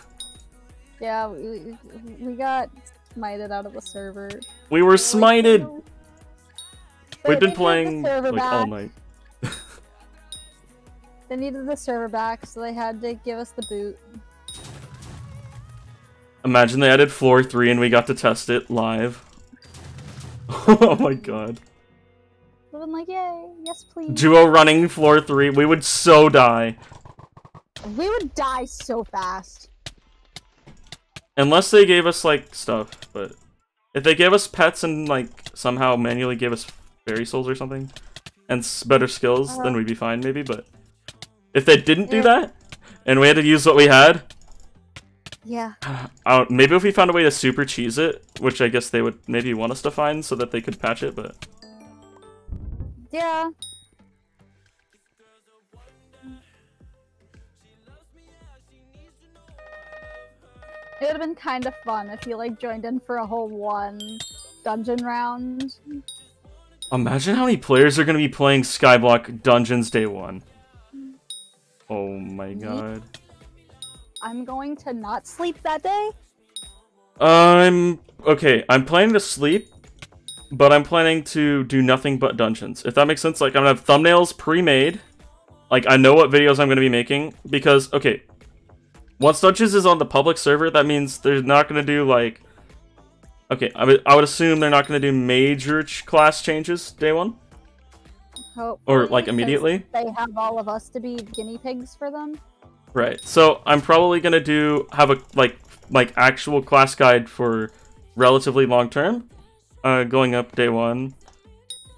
Yeah, we got smited out of the server. We were smited! We've been They playing needed the like server all back. night. They needed the server back, so they had to give us the boot. Imagine they added floor 3 and we got to test it live. Oh my god. We've been like, yay, yes please. Duo running floor 3, we would so die. We would die so fast. Unless they gave us, like, stuff, but... If they gave us pets and, like, somehow manually gave us fairy souls or something, and better skills, then we'd be fine, maybe, but... If they didn't do that, and we had to use what we had... Yeah. Maybe if we found a way to super cheese it, which I guess they would maybe want us to find so that they could patch it, but... Yeah. It would have been kind of fun if you, like, joined in for a whole 1 dungeon round. Imagine how many players are going to be playing Skyblock Dungeons Day 1. Oh my god. I'm going to not sleep that day. Okay, I'm planning to sleep, but I'm planning to do nothing but dungeons. If that makes sense, like, I'm gonna have thumbnails pre-made. Like, I know what videos I'm gonna be making, because, okay, once Dungeons is on the public server, that means they're not gonna do, like... Okay, I would assume they're not gonna do major class changes day 1. Hopefully, or, like, immediately. They have all of us to be guinea pigs for them. Right, so I'm probably gonna have a, like actual class guide for relatively long term, going up day 1,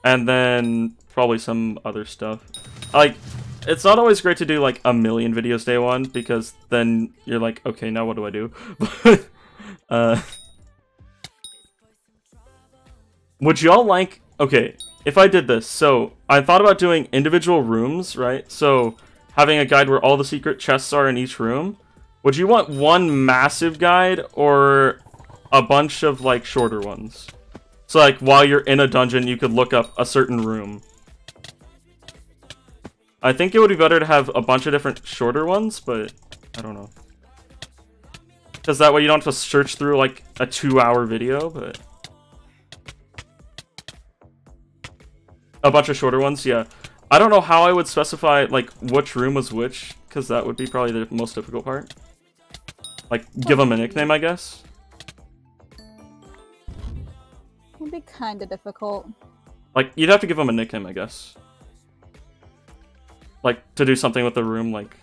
and then probably some other stuff. Like, it's not always great to do like a million videos day 1, because then you're like, okay, now what do I do? Would y'all like, okay, if I did this, so I thought about doing individual rooms, right? So having a guide where all the secret chests are in each room. Would you want one massive guide or a bunch of, like, shorter ones? So, like, while you're in a dungeon, you could look up a certain room. I think it would be better to have a bunch of different shorter ones, but I don't know. Because that way you don't have to search through, like, a 2-hour video, but... A bunch of shorter ones, yeah. I don't know how I would specify, like, which room was which, because that would be probably the most difficult part. Like, give them a nickname, I guess. It'd be kind of difficult. Like, you'd have to give them a nickname, I guess. Like, to do something with the room, like...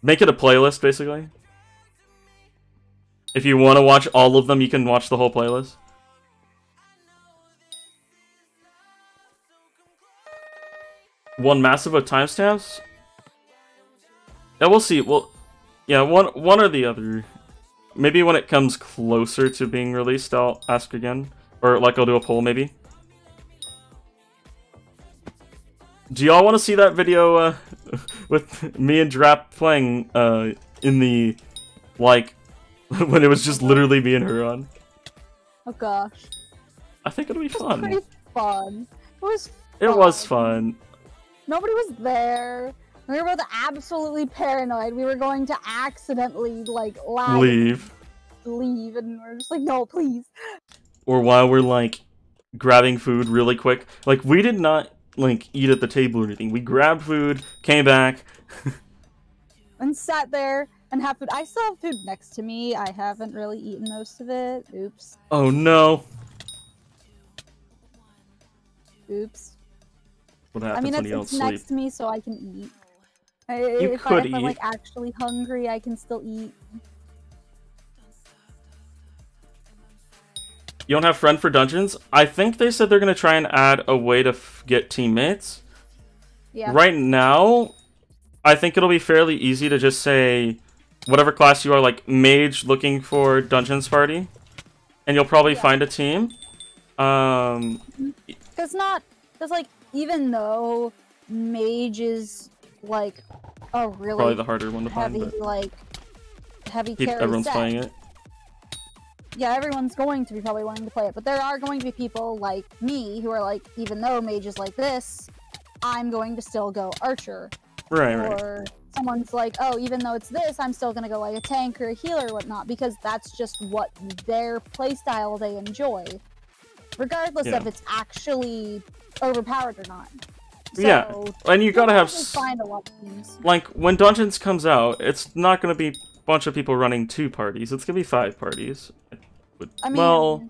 Make it a playlist, basically. If you want to watch all of them, you can watch the whole playlist. One massive of timestamps? Yeah, we'll see. Well, yeah, one or the other. Maybe when it comes closer to being released, I'll ask again. Or, like, I'll do a poll, maybe. Do y'all want to see that video, with me and Drap playing, in the, like, when it was just literally me and her on? Oh gosh. I think it'll be It was fun. pretty fun. It was fun. Nobody was there. We were both absolutely paranoid. We were going to accidentally, like, Leave. leave, and we're just like, no, please. Or while we're, like, grabbing food really quick. Like, we did not, like, eat at the table or anything. We grabbed food, came back. And sat there and have food. I still have food next to me. I haven't really eaten most of it. Oops. Oh no. Oops. What happens I mean, when you don't it's sleep? next to me, so I can eat. If I'm like actually hungry, I can still eat. You don't have friend for dungeons? I think they said they're gonna try and add a way to get teammates. Yeah. Right now, I think it'll be fairly easy to just say whatever class you are, like mage looking for dungeons party, and you'll probably find a team. Because like even though mage is like a really probably the harder one to heavy find. like heavy carry Everyone's set. playing it. Yeah, everyone's going to be probably wanting to play it, but there are going to be people like me who are like, even though mage is like this, I'm going to still go archer. Right, or someone's like, oh, even though it's this, I'm still gonna go like a tank or a healer or whatnot, because that's just what their playstyle they enjoy. Regardless of it's actually overpowered or not. So, yeah, and you gotta have find a lot of things. Like when Dungeons comes out, it's not gonna be a bunch of people running 2 parties. It's gonna be 5 parties. I mean, well,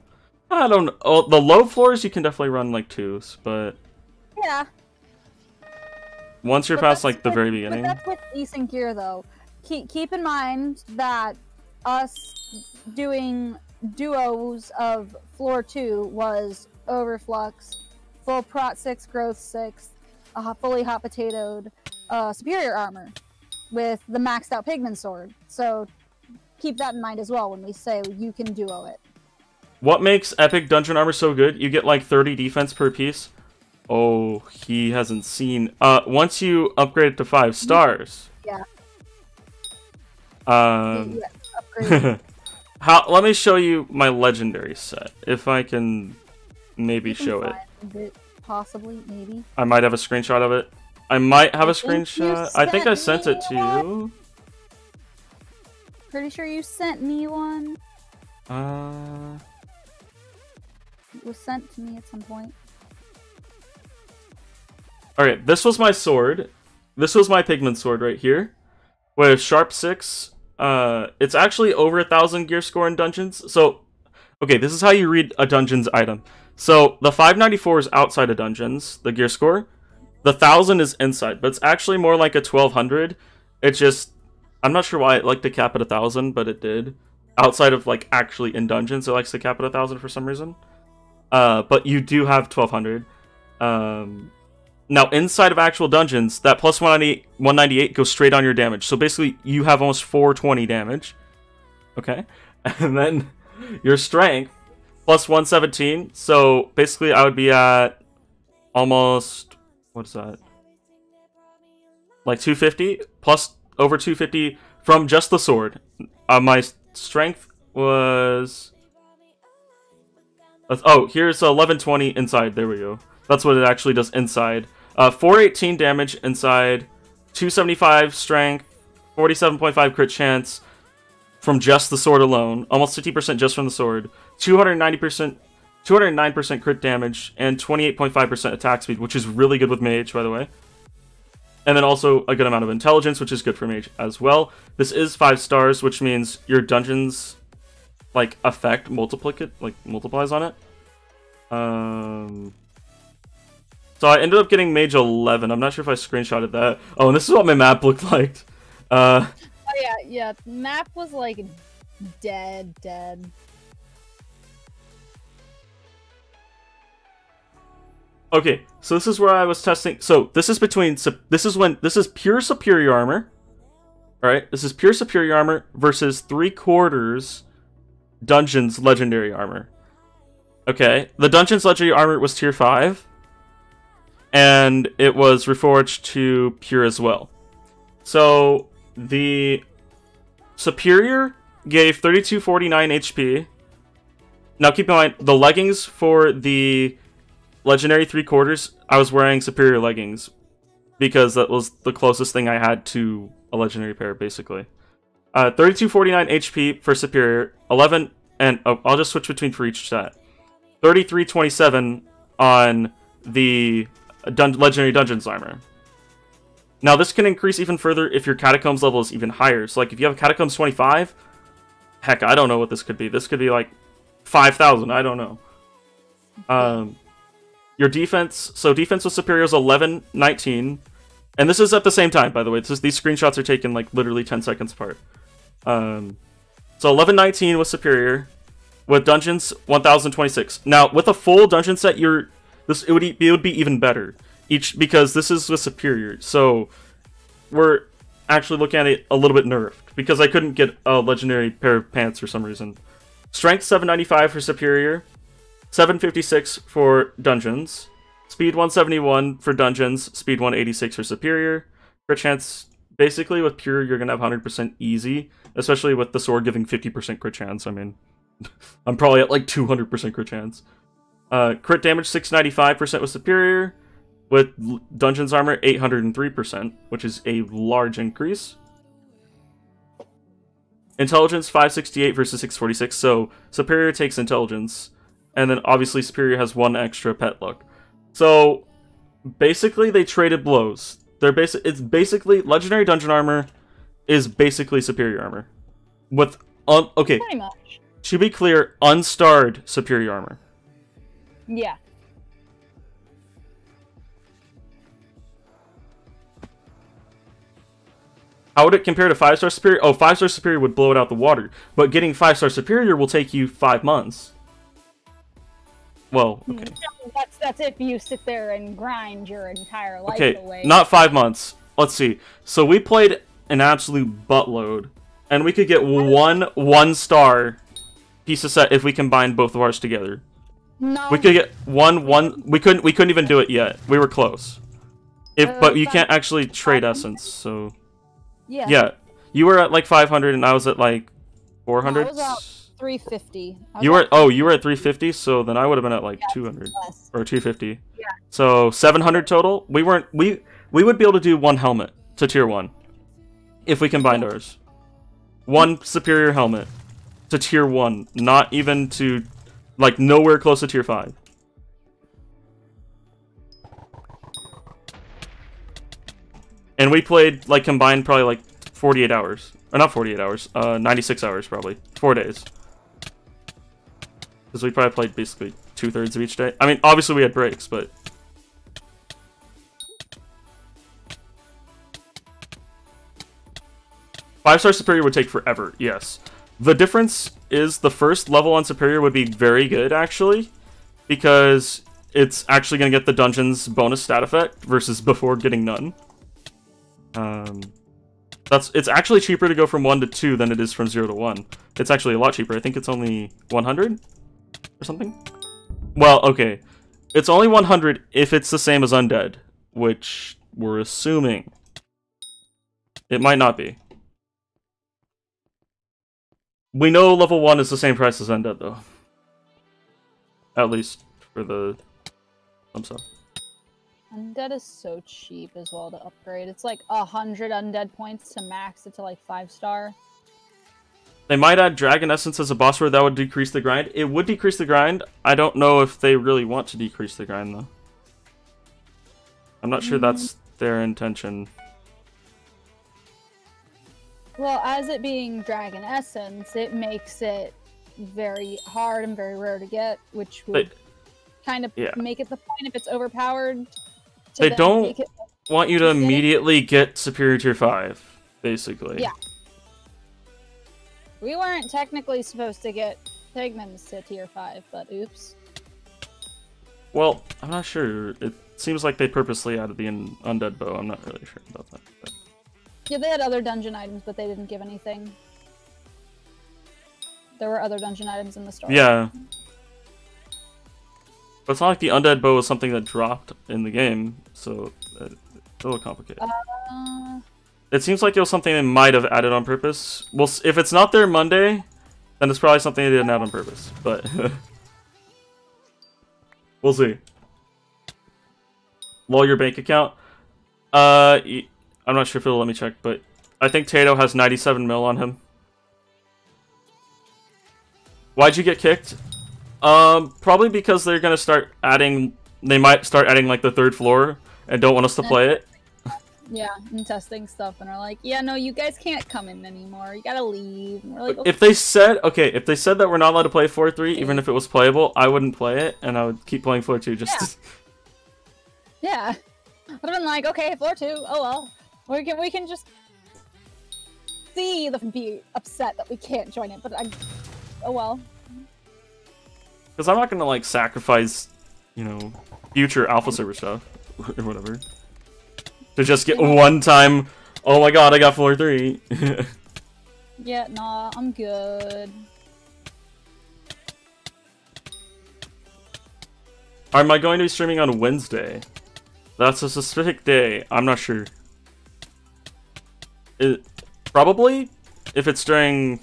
I don't know. Oh, the low floors you can definitely run like 2s, but yeah. Once you're past like the very beginning. But that's with decent gear, though. Keep in mind that us doing duos of floor 2 was overflux, full prot 6, growth 6, fully hot potatoed, superior armor with the maxed out pigman sword. So keep that in mind as well when we say you can duo it. What makes epic dungeon armor so good? You get like 30 defense per piece. Oh, he hasn't seen. Once you upgrade it to 5 stars. Yeah. Upgrade. Let me show you my legendary set, if I can maybe show it. Possibly, maybe. I might have a screenshot of it. I might have a screenshot. I think I sent it to you. Pretty sure you sent me one. It was sent to me at some point. Alright, this was my sword. This was my pigment sword right here. With sharp 6. It's actually over 1,000 gear score in dungeons. So, okay, this is how you read a dungeon's item. So, the 594 is outside of dungeons, the gear score. The 1,000 is inside, but it's actually more like a 1,200. It's just, I'm not sure why it liked to cap at 1,000, but it did. Outside of, like, actually in dungeons, it likes to cap at 1,000 for some reason. But you do have 1,200. Now, inside of actual dungeons, that plus 198 goes straight on your damage. So basically, you have almost 420 damage. Okay? And then your strength, plus 117. So basically, I would be at almost... What's that? Like 250? Plus over 250 from just the sword. My strength was... Oh, here's 1120 inside. There we go. That's what it actually does inside. 418 damage inside, 275 strength, 47.5 crit chance from just the sword alone, almost 50% just from the sword, 209% crit damage, and 28.5% attack speed, which is really good with mage, by the way. And then also a good amount of intelligence, which is good for mage as well. This is 5 stars, which means your dungeons like effect multiplies on it. So I ended up getting mage 11. I'm not sure if I screenshotted that. Oh, and this is what my map looked like. Oh yeah. Map was like dead. Okay, so this is where I was testing. So this is this is pure superior armor. All right, this is pure superior armor versus 3/4 dungeons legendary armor. Okay, the dungeons legendary armor was tier 5. And it was reforged to pure as well. So the superior gave 3249 HP. Now keep in mind, the leggings for the legendary 3/4, I was wearing superior leggings because that was the closest thing I had to a legendary pair, basically. 3249 HP for superior, 11, and I'll just switch between for each set. 3327 on the legendary dungeons armor. Now, this can increase even further if your Catacombs level is even higher. So, like, if you have Catacombs 25, heck, I don't know what this could be. This could be, like, 5,000. I don't know. Your defense... So, defense with superior is 11, 19. And this is at the same time, by the way. These screenshots are taken, like, literally 10 seconds apart. So, 11, 19 with superior. With dungeons, 1,026. Now, with a full dungeon set, it would be even better. Because this is with superior. So, we're actually looking at it a little bit nerfed. Because I couldn't get a legendary pair of pants for some reason. Strength 795 for superior. 756 for dungeons. Speed 171 for dungeons. Speed 186 for superior. Crit chance, basically with pure, you're going to have 100% easy. Especially with the sword giving 50% crit chance. I mean, I'm probably at like 200% crit chance. Crit damage 695% with superior. With dungeons armor 803%, which is a large increase. Intelligence 568 versus 646, so superior takes intelligence. And then obviously superior has 1 extra pet luck. So basically they traded blows. It's basically legendary dungeon armor is basically superior armor. With okay. Pretty much. To be clear, unstarred superior armor. Yeah. How would it compare to 5-star superior? Oh, 5-star superior would blow it out the water. But getting 5-star superior will take you 5 months. Well, okay. That's if you sit there and grind your entire life away. Okay, not 5 months. Let's see. So we played an absolute buttload. And we could get one star piece of set if we combined both of ours together. No. We could get one. We couldn't even do it yet. We were close. But you can't actually trade essence, so... Yeah. Yeah. You were at like 500 and I was at like 400. No, I was at 350. You were at 350, so then I would have been at like 200 or 250. Yeah. So 700 total. We would be able to do 1 helmet to tier 1 if we combined ours. 1 superior helmet to tier 1, not even to like nowhere close to tier 5. And we played, like, combined probably, like, 48 hours. Or not 48 hours. 96 hours, probably. 4 days. Because we probably played basically 2/3 of each day. I mean, obviously we had breaks, but... 5-star superior would take forever, yes. The difference is the first level on superior would be very good, actually. Because it's actually going to get the dungeon's bonus stat effect versus before getting none. It's actually cheaper to go from 1 to 2 than it is from 0 to 1. It's actually a lot cheaper. I think it's only 100 or something. Well, okay. It's only 100 if it's the same as undead, which we're assuming. It might not be. We know level 1 is the same price as undead, though. At least for the stuff. Undead is so cheap as well to upgrade. It's like 100 undead points to max it to like 5-star. They might add Dragon Essence as a boss word that would decrease the grind. It would decrease the grind. I don't know if they really want to decrease the grind, though. I'm not sure that's their intention. Well, as it being Dragon Essence, it makes it very hard and very rare to get, which would kind of make it the point if it's overpowered. They don't want you to immediately get Superior Tier 5, basically. Yeah. We weren't technically supposed to get Pigments to Tier 5, but oops. Well, I'm not sure. It seems like they purposely added the Undead Bow. I'm not really sure about that. But... Yeah, they had other dungeon items, but they didn't give anything. There were other dungeon items in the story. Yeah. But it's not like the Undead Bow was something that dropped in the game, so it's a little complicated. It seems like it was something they might have added on purpose. Well, if it's not there Monday, then it's probably something they didn't add on purpose. But we'll see. Lol, your bank account. I'm not sure if it'll let me check, but I think Tato has 97 mil on him. Why'd you get kicked? Probably because they're gonna start adding. They might start adding like the 3rd floor and don't want us to play it. Yeah, and testing stuff, and are like, yeah, no, you guys can't come in anymore. You gotta leave. And we're like, okay. If they said that we're not allowed to play floor 3, even if it was playable, I wouldn't play it, and I would keep playing floor 2 just. Yeah. I'd have been like, okay, floor 2. Oh well, we can just see them be upset that we can't join it, but oh well. Because I'm not gonna like sacrifice, future alpha server stuff or whatever. To just get one time, oh my god, I got floor 3. Yeah, nah, I'm good. Am I going to be streaming on Wednesday? That's a specific day. I'm not sure. Probably, if it's during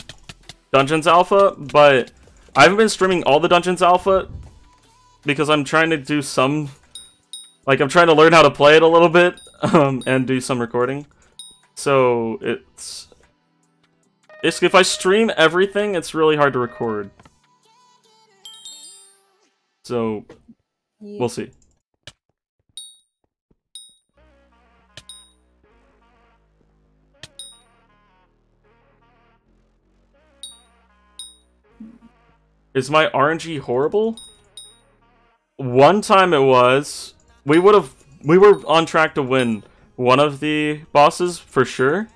Dungeons Alpha, but I haven't been streaming all the Dungeons Alpha because I'm trying to do some... Like, I'm trying to learn how to play it a little bit, and do some recording. So, it's if I stream everything, it's really hard to record. So, Yeah. we'll see. Is my RNG horrible? One time it was. We were on track to win one of the bosses for sure.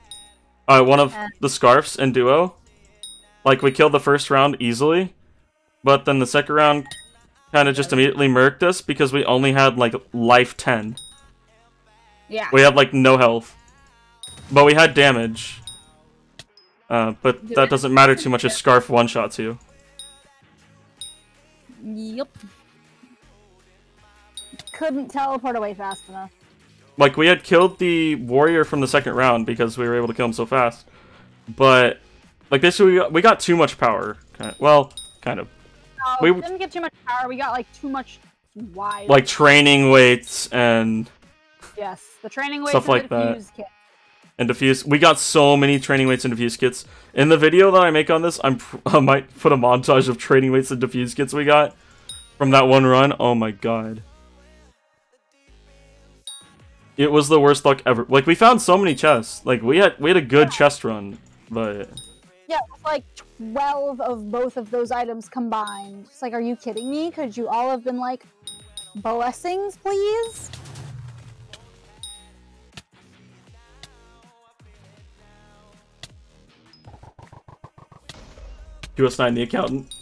One of the Scarfs in duo. Like, we killed the first round easily, but then the second round kind of just immediately murked us because we only had like life 10. Yeah. We had like no health, but we had damage. But that doesn't matter too much if Scarf one-shots you. Yep. Couldn't teleport away fast enough. Like, we had killed the warrior from the second round because we were able to kill him so fast. But, like, basically, we got too much power. Well, kind of. No, we didn't get too much power. We got, like, too much wide. Like, training weights and... Yes, the training weights stuff and like the diffuse kit. And diffuse. We got so many training weights and diffuse kits. In the video that I make on this, I might put a montage of training weights and diffuse kits we got from that one run. Oh my god. It was the worst luck ever. Like, we found so many chests. Like, we had a good chest run, but... Yeah, it was like 12 of both of those items combined. It's like, are you kidding me? Could you all have been like, blessings, please? US9, the accountant.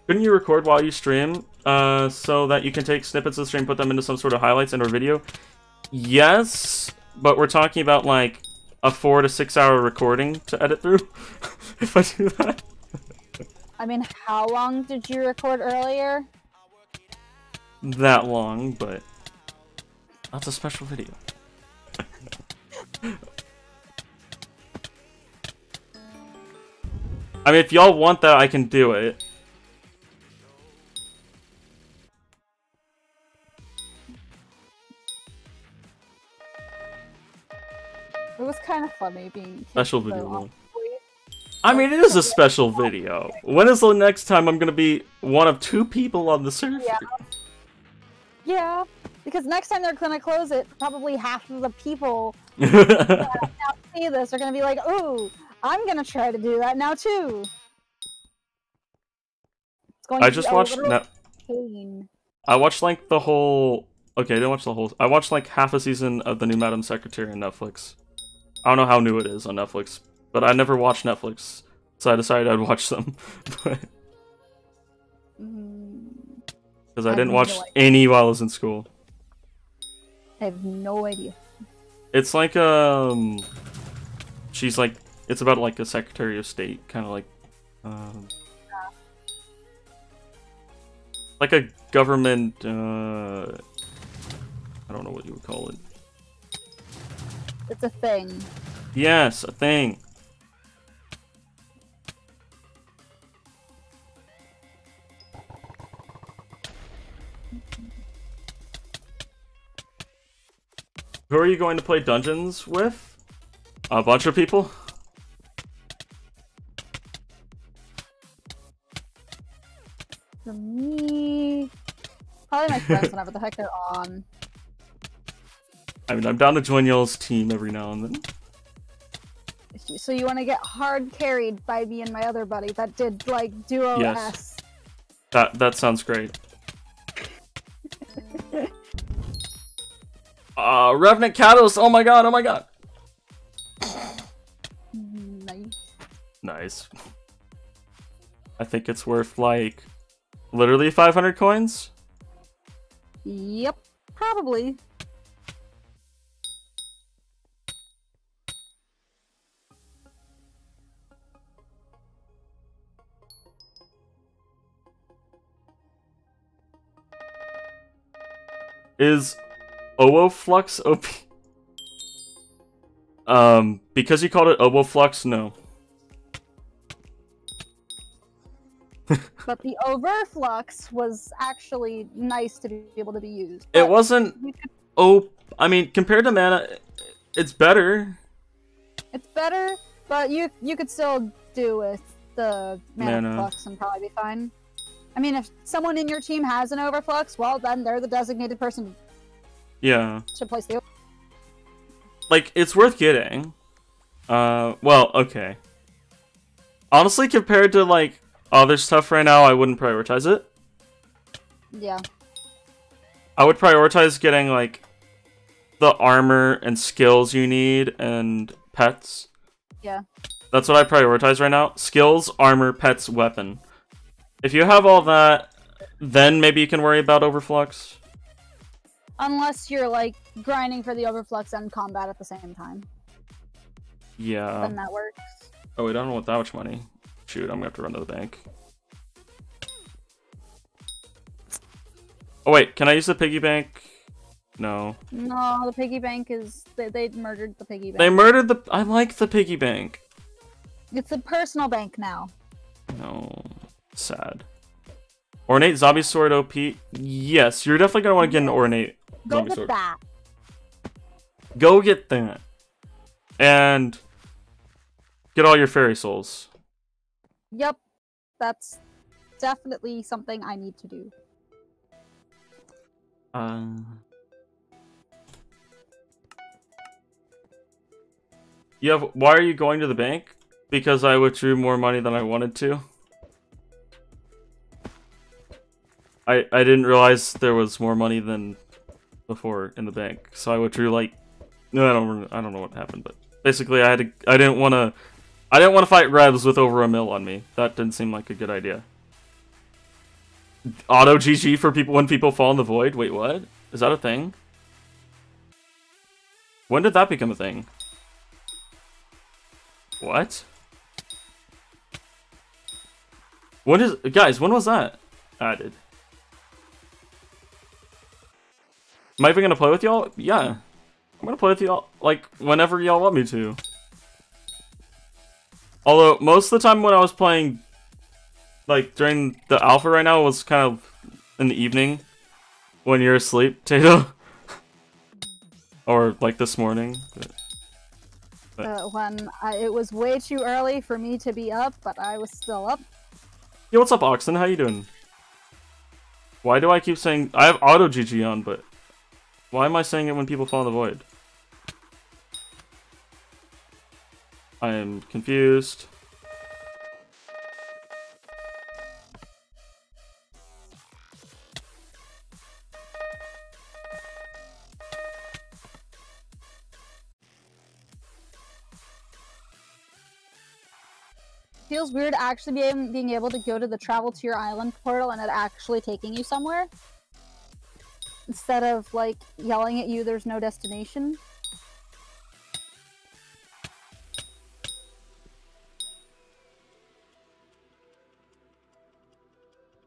Couldn't you record while you stream, so that you can take snippets of the stream, put them into some sort of highlights and or video? Yes, but we're talking about like a 4 to 6 hour recording to edit through. If I do that. I mean, how long did you record earlier? That long, but that's a special video. I mean, if y'all want that, I can do it. It was kind of funny being special video. I mean, it is a special video. When is the next time I'm gonna be one of 2 people on the server? Yeah. Yeah, because next time they're gonna close it, probably half of the people that now see this are gonna be like, "Ooh, I'm gonna try to do that now too." It's going I to just be watched. pain. I watched like the whole. Okay, I didn't watch the whole. I watched like half a season of the new Madam Secretary on Netflix. I don't know how new it is on Netflix, but I never watched Netflix, so I decided I'd watch them. Because I didn't watch any while I was in school. I have no idea. It's like she's like, it's about like a Secretary of State, kind of like a government. I don't know what you would call it. It's a thing. Yes, a thing. Who are you going to play dungeons with? A bunch of people? For me, probably my friends whenever the heck they're on. I mean, I'm down to join y'all's team every now and then. So you want to get hard carried by me and my other buddy that did, like, Duo Yes. S. That sounds great. Revenant Catalyst, oh my god, oh my god! Nice. Nice. I think it's worth, like, literally 500 coins? Yep, probably. Is Flux OP? Because you called it Flux, no. But the Overflux was actually nice to be able to be used. It wasn't... I mean, compared to mana, it's better. It's better, but you could still do with the mana flux and probably be fine. I mean, if someone in your team has an Overflux, well, then they're the designated person. Yeah. To place the. Like, it's worth getting. Well, okay. Honestly, compared to, like, other stuff right now, I wouldn't prioritize it. Yeah. I would prioritize getting, like, the armor and skills you need and pets. Yeah. That's what I prioritize right now. Skills, armor, pets, weapon. If you have all that, then maybe you can worry about Overflux. Unless you're, like, grinding for the Overflux and combat at the same time. Yeah. Then that works. Oh, wait, I don't want that much money. Shoot, I'm gonna have to run to the bank. Oh, wait, can I use the piggy bank? No. No, the piggy bank is... They murdered the piggy bank. They murdered the... I like the piggy bank. It's a personal bank now. No. Sad. Ornate zombie sword OP. Yes, you're definitely gonna want to get an ornate zombie sword. Go get that. Go get that. And get all your fairy souls. Yep. That's definitely something I need to do. Why are you going to the bank? Because I withdrew more money than I wanted to. I didn't realize there was more money than before in the bank, so I withdrew like no, I don't know what happened, but basically I didn't want to fight Revs with over 1 mil on me. That didn't seem like a good idea. Auto GG for people when people fall in the void. Wait, what? Is that a thing? When did that become a thing? What? Guys, when was that added? Am I even gonna play with y'all? Yeah. I'm gonna play with y'all, like, whenever y'all want me to. Although, most of the time when I was playing, like, during the alpha right now, was kind of in the evening. When you're asleep, Tato. Or, like, this morning. When it was way too early for me to be up, but I was still up. Yo, what's up, Oxen? How you doing? Why do I keep saying... I have auto GG on, but... Why am I saying it when people fall in the void? I am confused. Feels weird actually being able to go to the travel to your island portal and it actually taking you somewhere. Instead of, like, yelling at you there's no destination.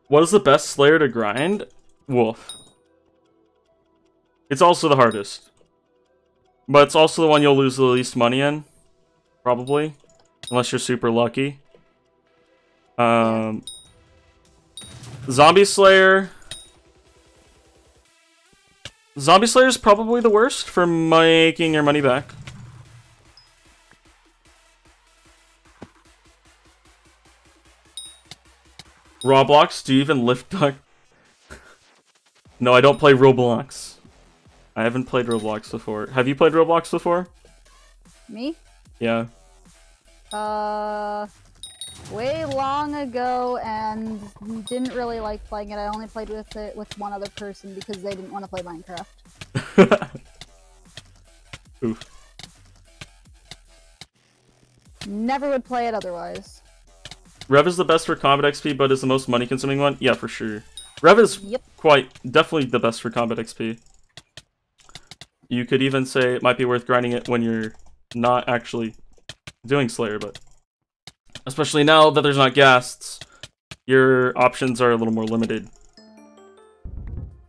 What is the best Slayer to grind? Wolf. It's also the hardest. But it's also the one you'll lose the least money in. Probably. Unless you're super lucky. Zombie Slayer... Zombie Slayer is probably the worst for making your money back. Roblox, do you even lift duck? No, I don't play Roblox. I haven't played Roblox before. Have you played Roblox before? Me? Yeah. Way long ago, and didn't really like playing it. I only played with it with one other person because they didn't want to play Minecraft. Oof. Never would play it otherwise. Rev is the best for combat XP, but is the most money-consuming one? Yeah, for sure. Rev is definitely the best for combat XP. You could even say it might be worth grinding it when you're not actually doing Slayer, but... Especially now that there's not ghasts, your options are a little more limited.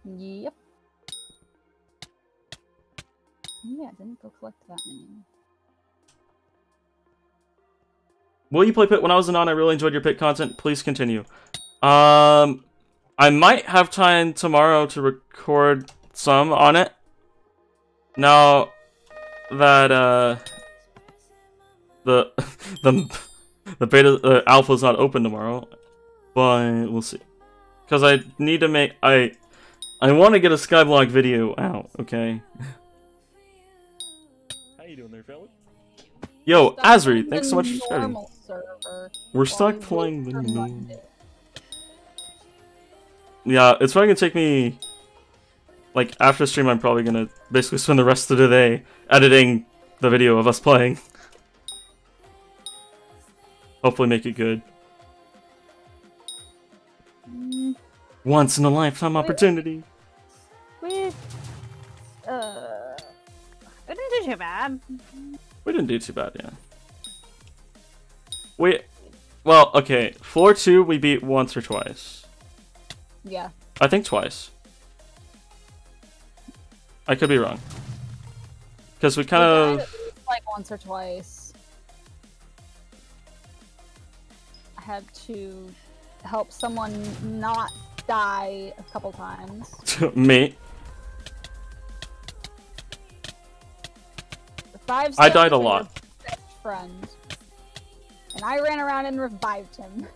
Yep. Yeah, I didn't go collect that minion. Will you play Pit? When I was on, I really enjoyed your Pit content. Please continue. I might have time tomorrow to record some on it. Now that the beta alpha's not open tomorrow, but we'll see. Cause I need to make I want to get a Skyblock video out. Okay. How you doing there, fella? Yo, Azri, thanks so much for sharing. We're stuck playing the normal. Yeah, it's probably gonna take me, like, after the stream I'm probably gonna basically spend the rest of the day editing the video of us playing. Hopefully make it good. Once in a lifetime opportunity. We didn't do too bad. We didn't do too bad, yeah. Well, okay, floor 2 we beat once or twice. Yeah. I think twice. I could be wrong. Because we kind of... like once or twice. I had to help someone not die a couple times. Me. I died a lot. Friend. And I ran around and revived him.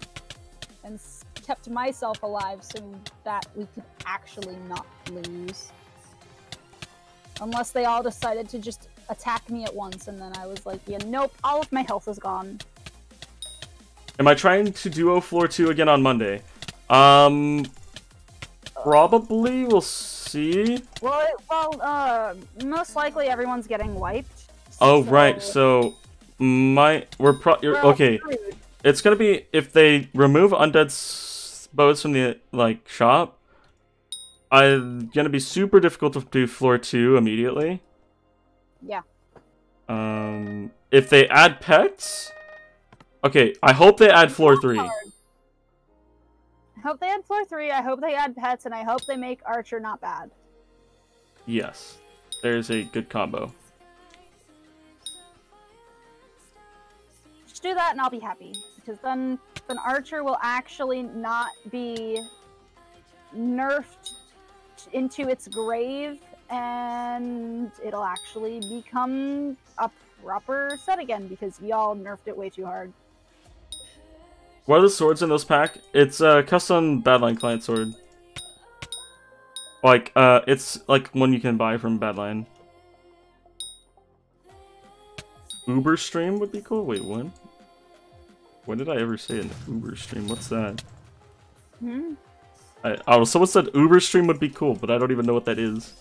And kept myself alive so that we could actually not lose. Unless they all decided to just attack me at once, and then I was like, yeah, nope, all of my health is gone. Am I trying to duo floor 2 again on Monday? Probably, we'll see. Well, most likely everyone's getting wiped. Oh, right, so... okay. Screwed. It's gonna be, if they remove undead bows from the, like, shop, I'm gonna be super difficult to do floor 2 immediately. Yeah. If they add pets... Okay, I hope they add floor 3. I hope they add floor 3, I hope they add pets, and I hope they make Archer not bad. Yes. There's a good combo. Just do that and I'll be happy. Because then Archer will actually not be nerfed into its grave, and it'll actually become a proper set again, because y'all nerfed it way too hard. What are the swords in this pack? It's a custom Badline client sword. Like, it's like one you can buy from Badline. Uber stream would be cool? Wait, what? When did I ever say an Uber stream? What's that? Hmm? Someone said Uber stream would be cool, but I don't even know what that is.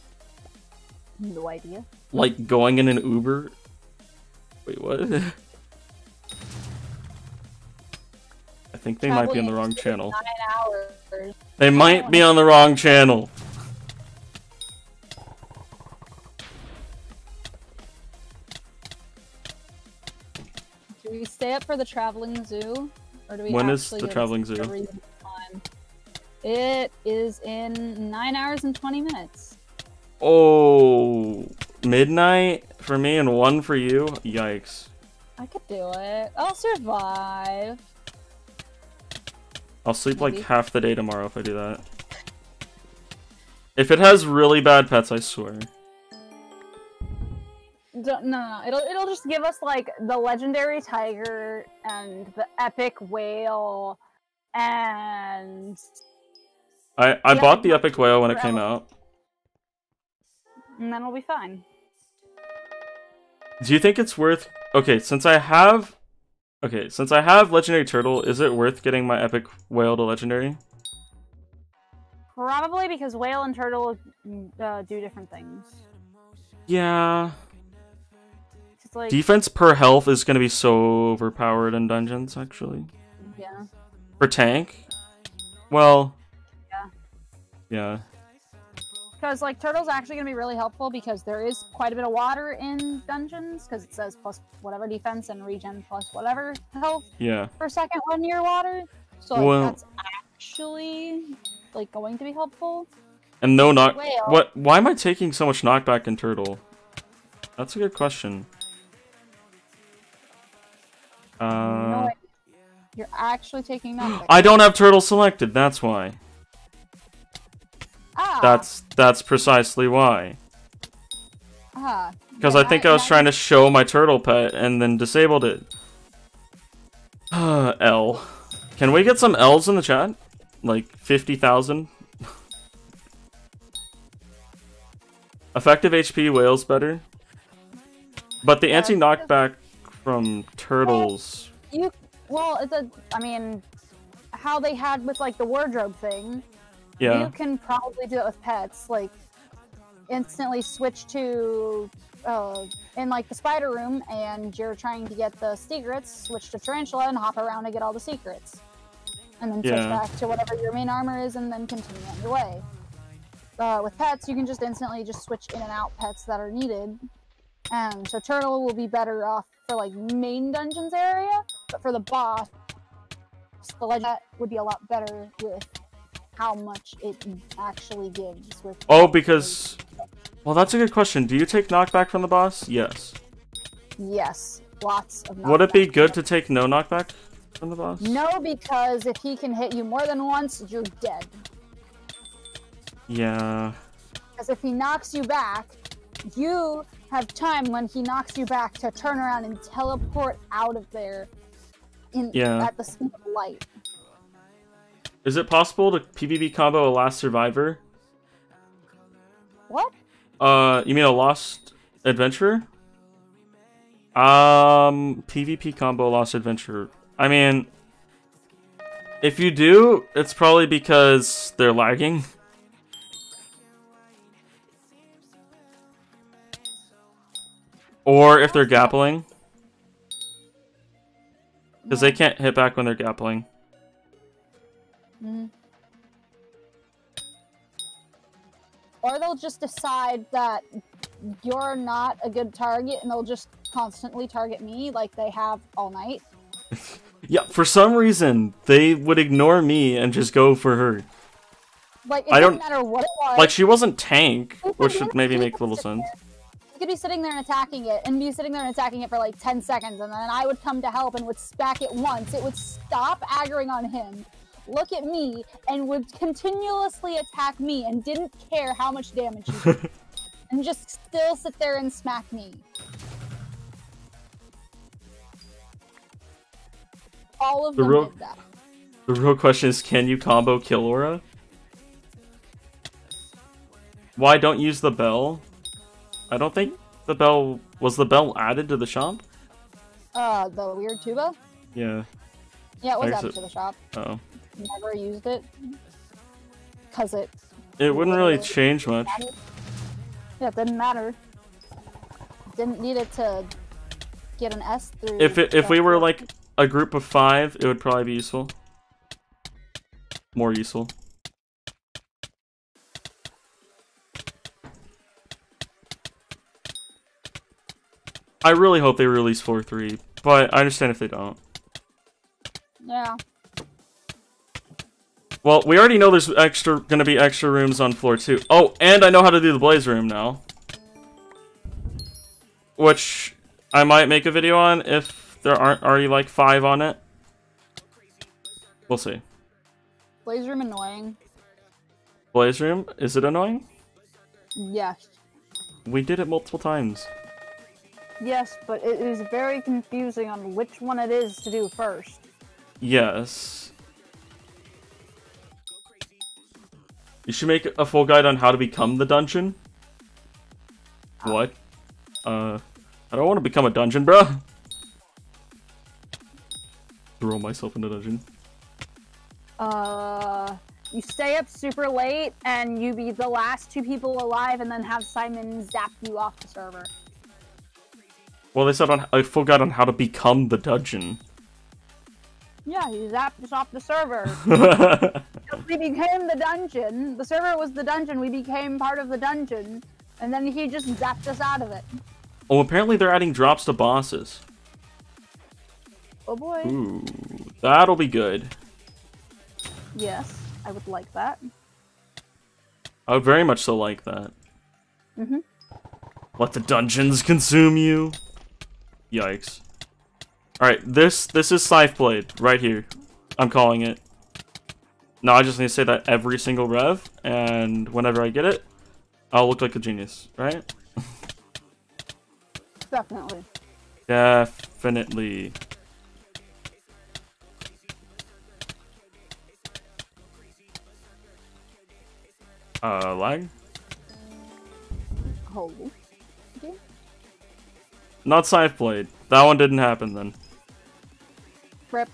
No idea. Like going in an Uber? Wait, what? I think they might be on the wrong channel. 9 hours. They might be on the wrong channel. Do we stay up for the traveling zoo? Or do we When is the traveling zoo? Time? It is in 9 hours and 20 minutes. Oh, midnight for me and 1 for you? Yikes. I could do it. I'll survive. I'll sleep like half the day tomorrow if I do that. If it has really bad pets, I swear. No, it'll just give us like the legendary tiger and the epic whale, and I bought the epic whale when it came out. And then we'll be fine. Do you think it's worth... Okay, since I have Legendary Turtle, is it worth getting my Epic Whale to Legendary? Probably, because Whale and Turtle do different things. Yeah. It's like... Defense per health is going to be so overpowered in dungeons, actually. Yeah. For tank? Well... Yeah. Yeah. Because, like, Turtle's actually going to be really helpful because there is quite a bit of water in dungeons, because it says plus whatever defense and regen plus whatever health per second when near water. So, like, that's actually, like, going to be helpful. And no knock... What? Why am I taking so much knockback in Turtle? That's a good question. No, you're actually taking knockback. I don't have Turtle selected, that's why. That's precisely why. Because I think I was trying to show my turtle pet and then disabled it. L. Can we get some L's in the chat? Like 50,000? Effective HP whale's better. But the anti-knockback from turtles... I mean, how they had with, like, the wardrobe thing... Yeah. You can probably do it with pets, like, instantly switch to, in, like, the spider room, and you're trying to get the secrets, switch to Tarantula, and hop around to get all the secrets. And then switch back to whatever your main armor is, and then continue on your way. With pets, you can just instantly just switch in and out pets that are needed. And so Turtle will be better off for, like, main dungeons area, but for the boss, the legend would be a lot better with how much it actually gives with... Oh, because... Well, that's a good question. Do you take knockback from the boss? Yes. Yes. Lots of knockback. Would it be good to take no knockback from the boss? No, because if he can hit you more than once, you're dead. Yeah. Because if he knocks you back, you have time when he knocks you back to turn around and teleport out of there at the speed of light. Is it possible to PvP combo a Last Survivor? What? You mean a Lost Adventurer? PvP combo Lost Adventurer. I mean, if you do, it's probably because they're lagging. Or if they're gappling. Because they can't hit back when they're gappling. Or they'll just decide that you're not a good target and they'll just constantly target me like they have all night. Yeah, for some reason, they would ignore me and just go for her. Like, it doesn't matter what it was. Like, she wasn't tank, which should maybe make a little sense. You could be sitting there and attacking it, and be sitting there and attacking it for like 10 seconds, and then I would come to help and would spack it once. It would stop aggroing on him, look at me, and would continuously attack me, and didn't care how much damage he did. And just still sit there and smack me. All of them did that. The real question is, can you combo kill aura? Why don't use the bell? I don't think the bell... Was the bell added to the shop? The weird tuba? Yeah. Yeah, it was added to the shop. Oh. Never used it. Because it wouldn't really change much. Yeah, it didn't matter. Didn't need it to get an S through... If we were like a group of 5, it would probably be useful. More useful. I really hope they release 4.3, but I understand if they don't. Yeah. Well, we already know there's gonna be extra rooms on floor 2. Oh, and I know how to do the blaze room now. Which I might make a video on if there aren't already like 5 on it. We'll see. Blaze room annoying. Blaze room? Is it annoying? Yes. We did it multiple times. Yes, but it is very confusing on which one it is to do first. Yes. You should make a full guide on how to become the dungeon. What? I don't want to become a dungeon, bruh. Throw myself in the dungeon. You stay up super late, and you be the last 2 people alive, and then have Simon zap you off the server. Well, they said I forgot on how to become the dungeon. Yeah, he zapped us off the server. We became the dungeon. The server was the dungeon. We became part of the dungeon, and then he just zapped us out of it. Oh, apparently they're adding drops to bosses. Oh boy. Ooh, that'll be good. Yes, I would like that. I would very much so like that. Mm-hmm. Let the dungeons consume you. Yikes. Alright, this is Scythe Blade, right here. I'm calling it. Now I just need to say that every single rev, and whenever I get it, I'll look like a genius, right? Definitely. Definitely. Lag? Oh. Okay. Not Scythe Blade. That one didn't happen then. Rip.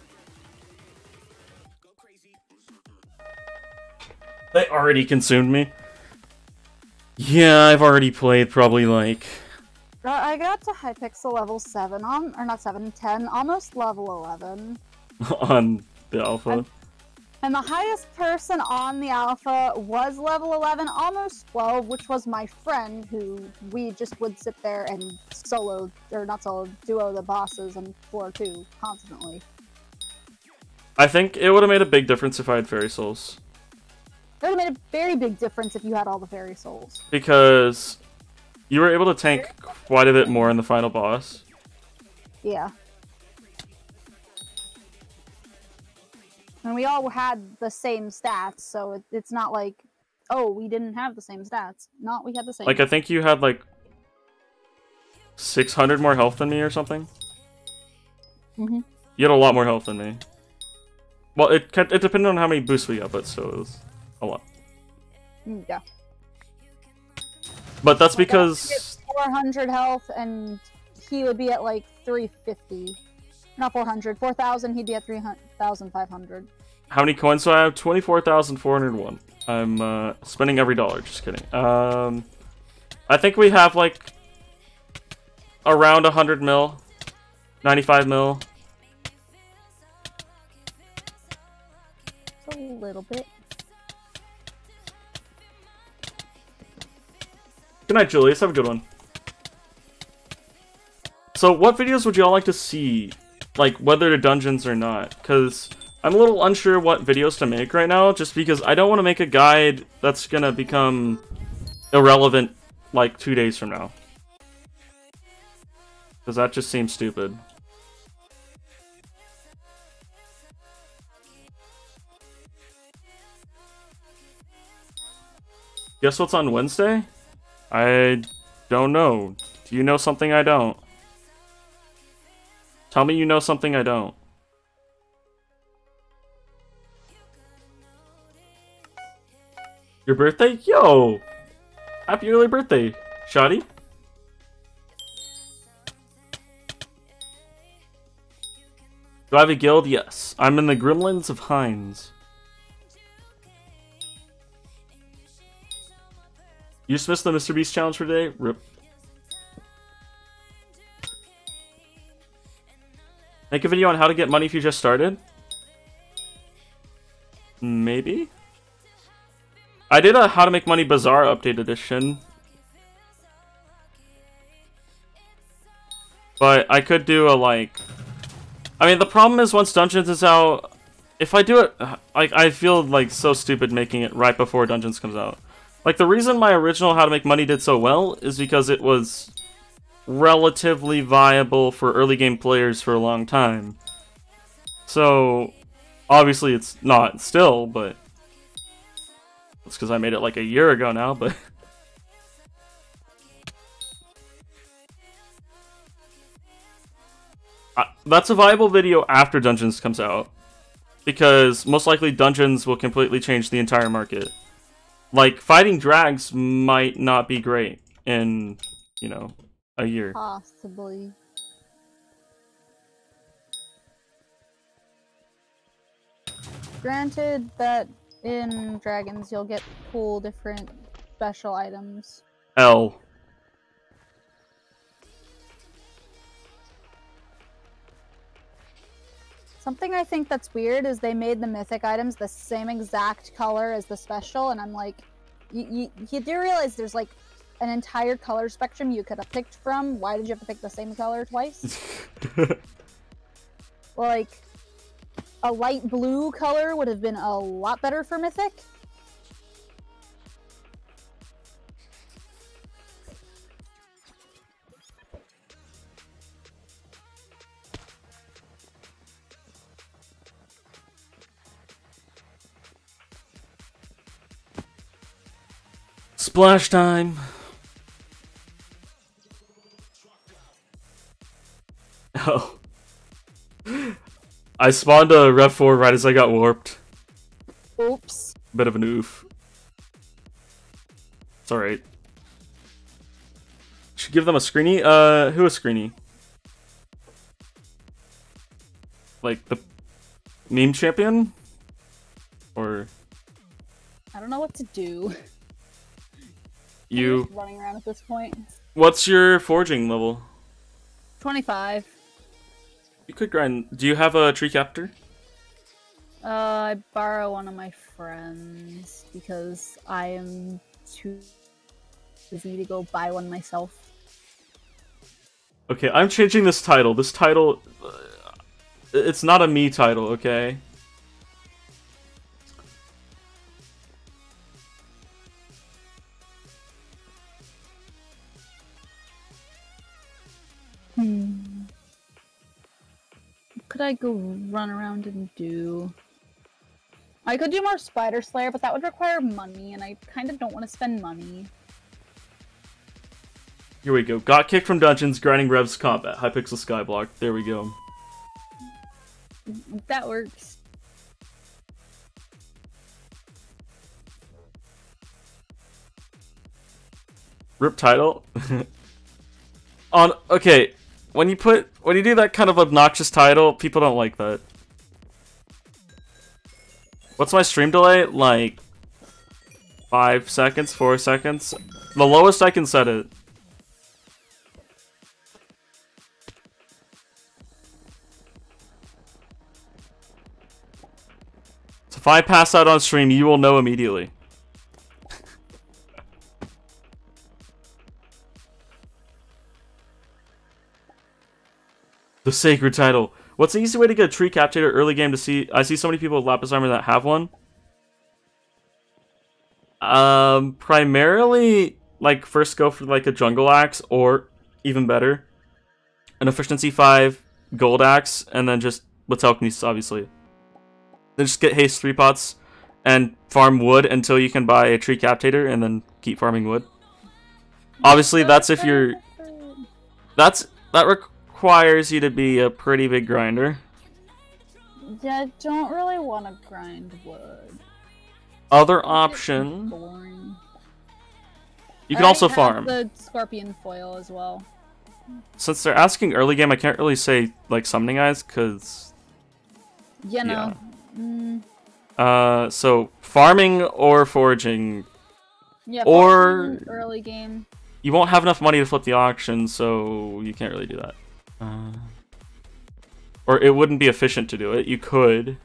They already consumed me. Yeah, I've already played probably like... I got to Hypixel level 7 on, or not 7, 10, almost level 11. on the alpha. And the highest person on the alpha was level 11, almost 12, which was my friend, who we just would sit there and solo, or not solo, duo the bosses on floor 2 constantly. I think it would have made a big difference if I had Fairy Souls. It would have made a very big difference if you had all the Fairy Souls. Because you were able to tank quite a bit more in the final boss. Yeah. And we all had the same stats, so it's not like, oh, we didn't have the same stats. No, we had the same. Like, I think you had, like, 600 more health than me or something? Mm-hmm. You had a lot more health than me. Well, it depended on how many boosts we got, but still, it was a lot. Yeah. But that's because... 400 health, and he would be at, like, 350. Not 400. 4,000, he'd be at 3,500. How many coins do I have? 24,401. I'm spending every dollar. Just kidding. I think we have like around 100 mil, 95 mil. Just a little bit. Good night, Julius. Have a good one. So, what videos would y'all like to see? Like, whether to dungeons or not? Because I'm a little unsure what videos to make right now, just because I don't want to make a guide that's gonna become irrelevant, like, 2 days from now. Because that just seems stupid. Guess what's on Wednesday? I don't know. Do you know something I don't? Tell me you know something I don't. Your birthday? Yo! Happy early birthday, Shoddy. Do I have a guild? Yes. I'm in the Gremlins of Hines. You just missed the Mr. Beast challenge for today? Rip. Make a video on how to get money if you just started? Maybe? I did a How to Make Money Bazaar update edition. But I could do a, like... I mean, the problem is once Dungeons is out... If I do it... Like, I feel, like, so stupid making it right before Dungeons comes out. Like, the reason my original How to Make Money did so well is because it was relatively viable for early game players for a long time. So, obviously it's not still, but... It's because I made it like a year ago now, but... That's a viable video after Dungeons comes out. Because most likely Dungeons will completely change the entire market. Like, fighting drags might not be great in you know, a year. Possibly. Granted that in Dragons you'll get cool different special items. L. Something I think that's weird is they made the mythic items the same exact color as the special, and I'm like, you do realize there's like an entire color spectrum you could have picked from. Why did you have to pick the same color twice? Like, a light blue color would have been a lot better for mythic. Splash time. Oh. I spawned a Rev 4 right as I got warped. Oops. Bit of an oof. It's alright. Should give them a screeny? Who a screeny? Like the meme champion? Or I don't know what to do. you? I'm just running around at this point. What's your forging level? 25. You could grind. Do you have a tree captor? I borrow one of my friends because I am too busy to go buy one myself. Okay, I'm changing this title. This title, it's not a me title, okay? What could I go run around and do? I could do more Spider Slayer, but that would require money, and I kind of don't want to spend money. Here we go. Got kicked from dungeons, grinding Revs combat. Hypixel Skyblock. There we go. That works. Rip title? Okay, when you do that kind of obnoxious title, people don't like that. What's my stream delay? Like 5 seconds, 4 seconds? The lowest I can set it. So if I pass out on stream, you will know immediately. The sacred title. What's an easy way to get a tree captator early game to see? I see so many people with lapis armor that have one. Primarily, like, first go for like a jungle axe, or even better, an efficiency 5 gold axe, and then just with telekinesis, obviously. Then just get haste 3 pots and farm wood until you can buy a tree captator, and then keep farming wood. Obviously, that's if you're. That requires you to be a pretty big grinder. Yeah, I don't really want to grind wood. Other option. Boring. You can also have farm. The scorpion foil as well. Since they're asking early game, I can't really say like summoning eyes, cause. You know. So farming or foraging. Yeah. Or early game. You won't have enough money to flip the auction, so you can't really do that. Or it wouldn't be efficient to do it. You could.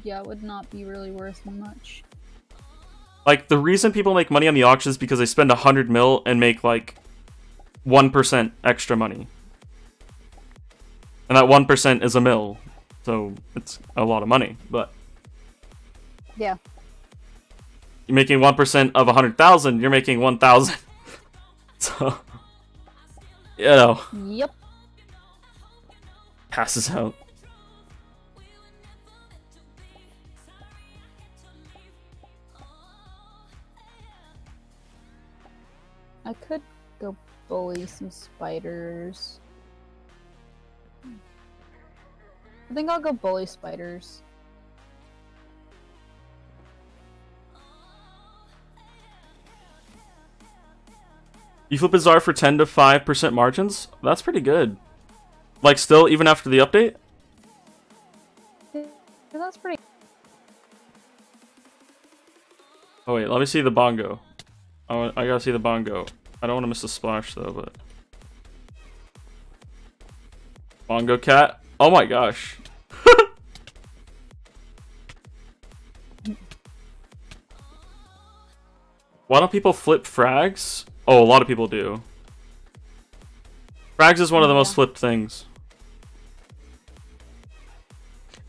Yeah, it would not be really worth much. Like, the reason people make money on the auction is because they spend 100 mil and make, like, 1% extra money. And that 1% is a mil. So, it's a lot of money, but... Yeah. You're making 1% of 100,000, you're making 1,000. So... You know. Yep. Passes out. I could go bully some spiders. I think I'll go bully spiders. You flip Bizarre for 10 to 5% margins? That's pretty good. Like, still, even after the update? That's pretty... Oh wait, let me see the bongo. I gotta see the bongo. I don't want to miss the splash though, but... Bongo cat? Oh my gosh. Why don't people flip frags? Oh, a lot of people do. Frags is one of the most flipped things.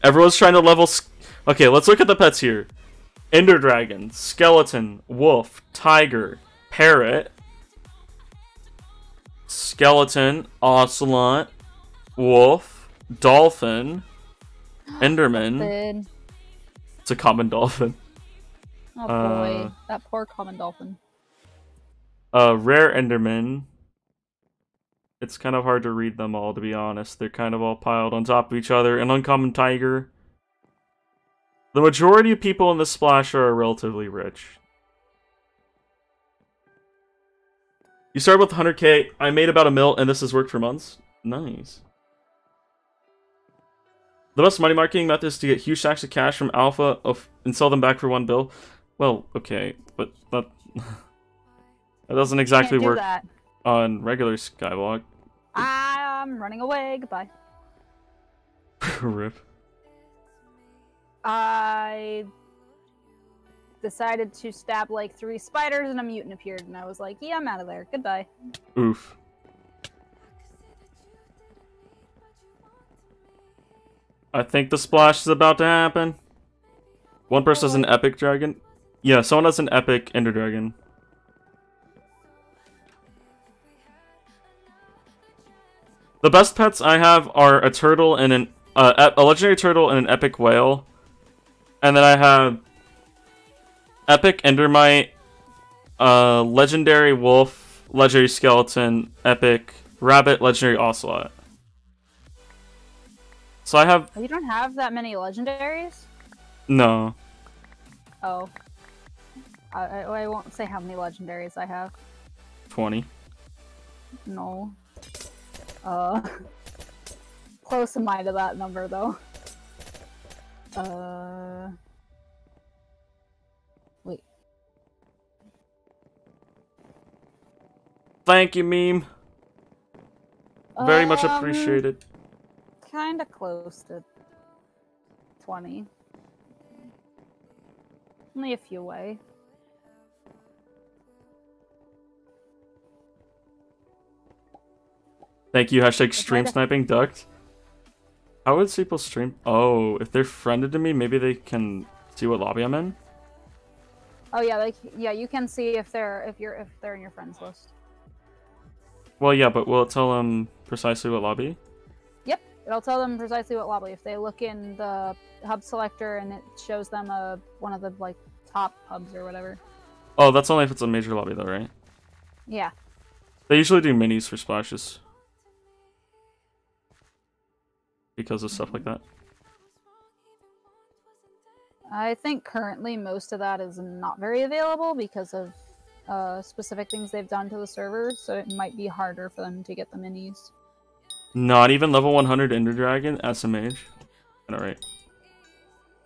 Everyone's trying to level... Okay, let's look at the pets here. Ender Dragon, Skeleton, Wolf, Tiger, Parrot, Skeleton, Ocelot, Wolf, Dolphin, Enderman. It's a common dolphin. Oh boy, that poor common dolphin. Rare Enderman. It's kind of hard to read them all, to be honest. They're kind of all piled on top of each other. An uncommon tiger. The majority of people in this splash are relatively rich. You started with 100k. I made about $1 million, and this has worked for months. Nice. The best money marketing method is to get huge stacks of cash from Alpha and sell them back for $1 bill. Well, okay, but that doesn't exactly work on regular Skyblock. I'm running away. Goodbye. Rip. I decided to stab like 3 spiders and a mutant appeared, and I was like, yeah, I'm out of there. Goodbye. Oof. I think the splash is about to happen. One person has an epic dragon. Yeah, someone has an epic ender dragon. The best pets I have are a turtle and a legendary turtle and an epic whale. And then I have epic endermite, legendary wolf, legendary skeleton, epic rabbit, legendary ocelot. So I have... Oh, you don't have that many legendaries? No. Oh. I won't say how many legendaries I have. 20. No. Close am I to that number, though. Wait. Thank you, meme. Very much appreciated. Kinda close to 20. Only a few away. Thank you, hashtag stream sniping ducked. How would people stream? Oh, if they're friended to me, maybe they can see what lobby I'm in? Oh yeah, yeah, you can see if they're in your friends list. Well, yeah, but will it tell them precisely what lobby? Yep, it'll tell them precisely what lobby. If they look in the hub selector and it shows them one of the like top hubs or whatever. Oh, that's only if it's a major lobby though, right? Yeah. They usually do minis for splashes. Because of stuff like that. I think currently most of that is not very available because of specific things they've done to the server, so it might be harder for them to get the minis. Not even level 100 Ender Dragon SMH. Alright.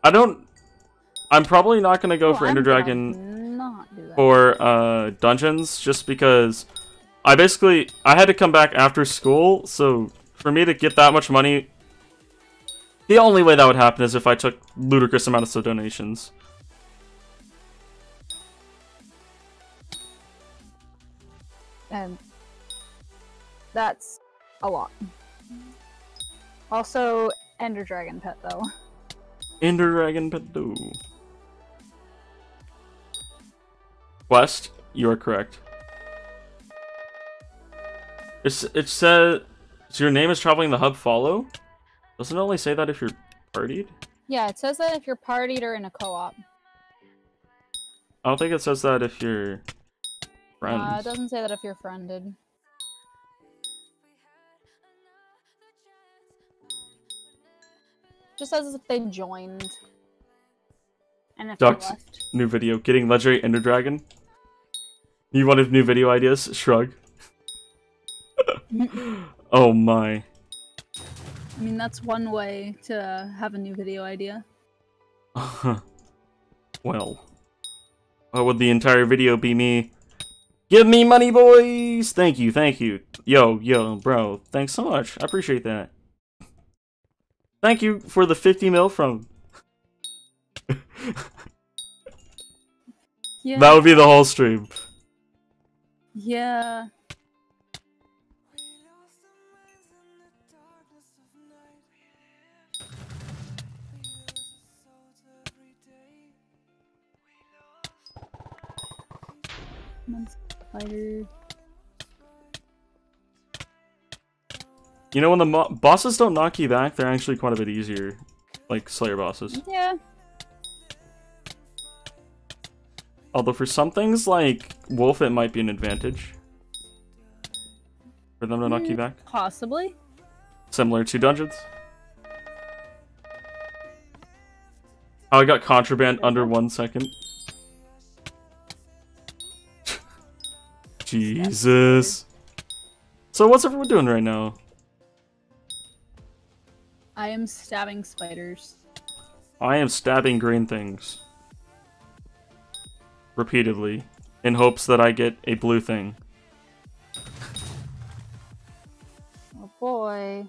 I'm probably not gonna go for Ender Dragon for dungeons, just because I had to come back after school, so for me to get that much money, the only way that would happen is if I took ludicrous amounts of donations. And that's a lot. Also, Ender Dragon pet, though. Ender Dragon pet, though. Quest, you are correct. It says your name is traveling the hub follow? Doesn't it only say that if you're partied? Yeah, it says that if you're partied or in a co-op. I don't think it says that if you're friends. It doesn't say that if you're friended. Just says if they joined. And if Ducks, they left. new video. Getting legendary Ender Dragon. You wanted new video ideas? Shrug. Oh my. I mean, that's one way to have a new video idea. Well. Would the entire video be me? Give me money, boys! Thank you, thank you. Yo, bro. Thanks so much. I appreciate that. Thank you for the 50 mil from... Yeah. That would be the whole stream. Yeah. Spider. You know, when the bosses don't knock you back, they're actually quite a bit easier. Like, Slayer bosses. Yeah. Although for some things, like Wolf, it might be an advantage. For them to knock you back. Possibly. Similar to dungeons. How I got contraband under 1 second. Jesus. So what's everyone doing right now? I am stabbing spiders. I am stabbing green things. Repeatedly. In hopes that I get a blue thing. Oh boy.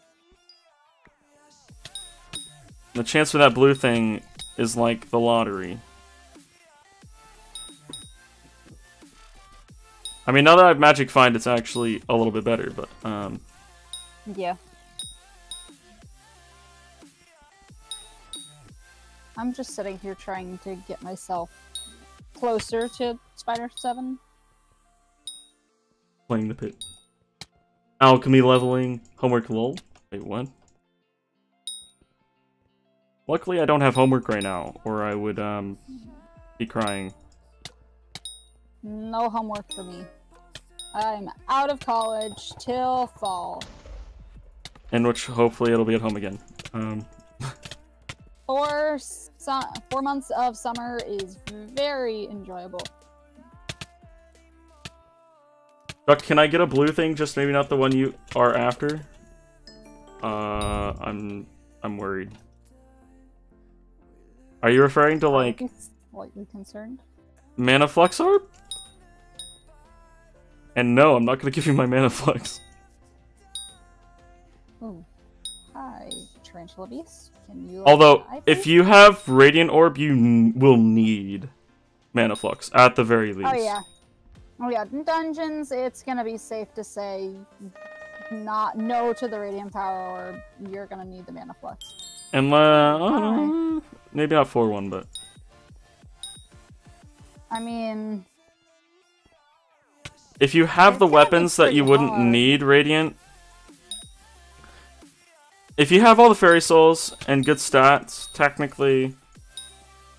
The chance for that blue thing is like the lottery. I mean, now that I have Magic Find, it's actually a little bit better, but, Yeah. I'm just sitting here trying to get myself closer to Spider 7. Playing the pit. Alchemy leveling. Homework lol. Wait, what? Luckily, I don't have homework right now, or I would, be crying. No homework for me. I'm out of college till fall. In which, hopefully, it'll be at home again. 4 months of summer is very enjoyable. Duck, can I get a blue thing? Just maybe not the one you are after? I'm worried. Are you referring to, like... Slightly concerned? Mana Flux Orb? And no, I'm not gonna give you my Mana Flux. Oh. Hi, Tarantula Beast. Can you... Although, if you have Radiant Orb, you will need Mana Flux, at the very least. Oh yeah. Oh yeah, in dungeons, it's gonna be safe to say no to the Radiant Power Orb. You're gonna need the Mana Flux. And, maybe not 4-1, but... I mean... If you have the weapons that you wouldn't need Radiant... If you have all the Fairy Souls and good stats, technically,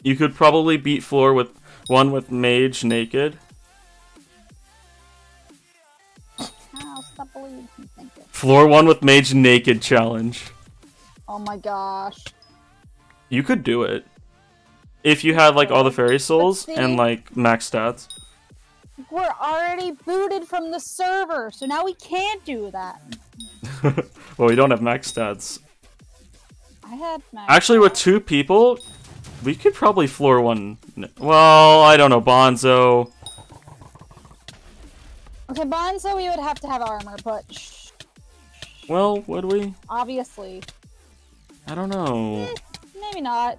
you could probably beat Floor with one with Mage Naked. Ow, stop believing. Thank you. Floor 1 with Mage Naked challenge. Oh my gosh. You could do it. If you had, like, all the Fairy Souls and, like, max stats. We're already booted from the server, so now we can't do that. Well, we don't have max stats. I had max Actually, with 2 people, we could probably floor 1. Well, I don't know, Bonzo. Okay, Bonzo, we would have to have armor, but... Well, would we? Obviously. I don't know. Maybe not.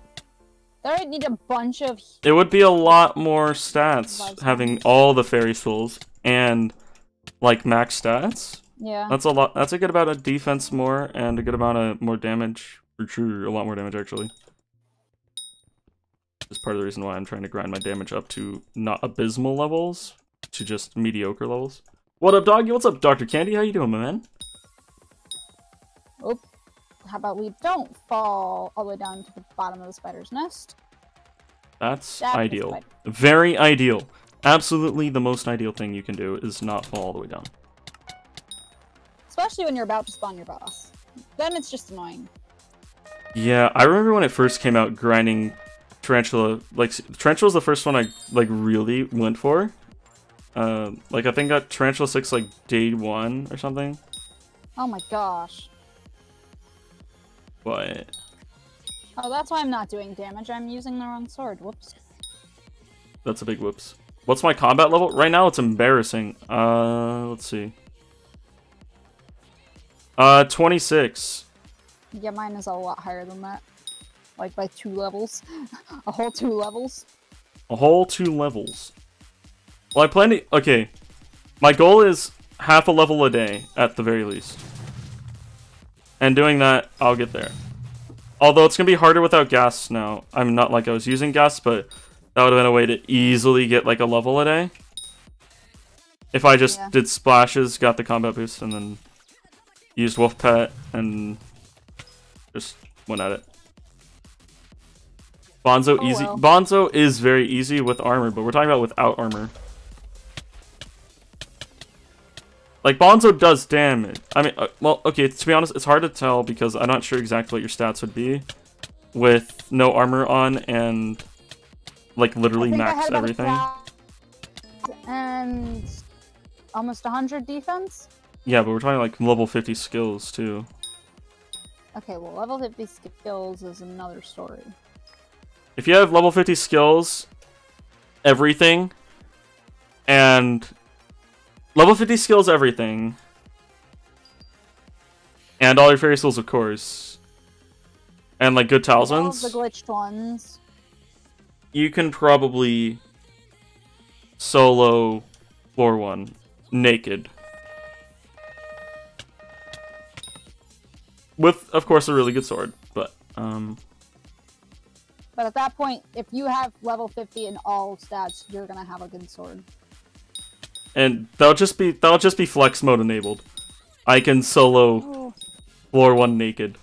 There would need a bunch of... It would be a lot more stats, having all the Fairy Souls and, like, max stats. Yeah. That's a lot. That's a good amount of defense more, and a good amount of more damage. For sure, a lot more damage, actually. That's part of the reason why I'm trying to grind my damage up to not abysmal levels, to just mediocre levels. What up, doggy? What's up, Dr. Candy? How you doing, my man? Oh. How about we don't fall all the way down to the bottom of the spider's nest? That's ideal. Very ideal. Absolutely the most ideal thing you can do is not fall all the way down. Especially when you're about to spawn your boss. Then it's just annoying. Yeah, I remember when it first came out, grinding Tarantula. Like, Tarantula's the first one I, like, really went for. Like, I think I got Tarantula 6, like, day 1 or something. Oh my gosh. But Oh, that's why I'm not doing damage. I'm using the wrong sword. Whoops. that's a big whoops. What's my combat level? Right now it's embarrassing. Let's see. 26. Yeah, mine is a lot higher than that. Like by 2 levels. A whole 2 levels. A whole 2 levels. Well, I plan to... Okay. My goal is half a level a day, at the very least. And doing that, I'll get there. Although it's going to be harder without gas now. I'm not like I was using gas, but that would have been a way to easily get like a level a day. If I just did splashes, got the combat boost, and then used Wolf Pet, and just went at it. Bonzo easy. Well. Bonzo is very easy with armor, but we're talking about without armor. Like, Bonzo does damage. I mean, well, okay, to be honest, it's hard to tell because I'm not sure exactly what your stats would be with no armor on and, like, literally max everything. And almost 100 defense? Yeah, but we're talking, like, level 50 skills, too. Okay, well, level 50 skills is another story. If you have level 50 skills, everything, and... Level 50 skills, everything. And all your fairy skills, of course. And, like, good talismans. All the glitched ones. You can probably solo floor 1 naked. With, of course, a really good sword, but, But at that point, if you have level 50 in all stats, you're gonna have a good sword. And that'll just be flex mode enabled. I can solo floor 1 naked.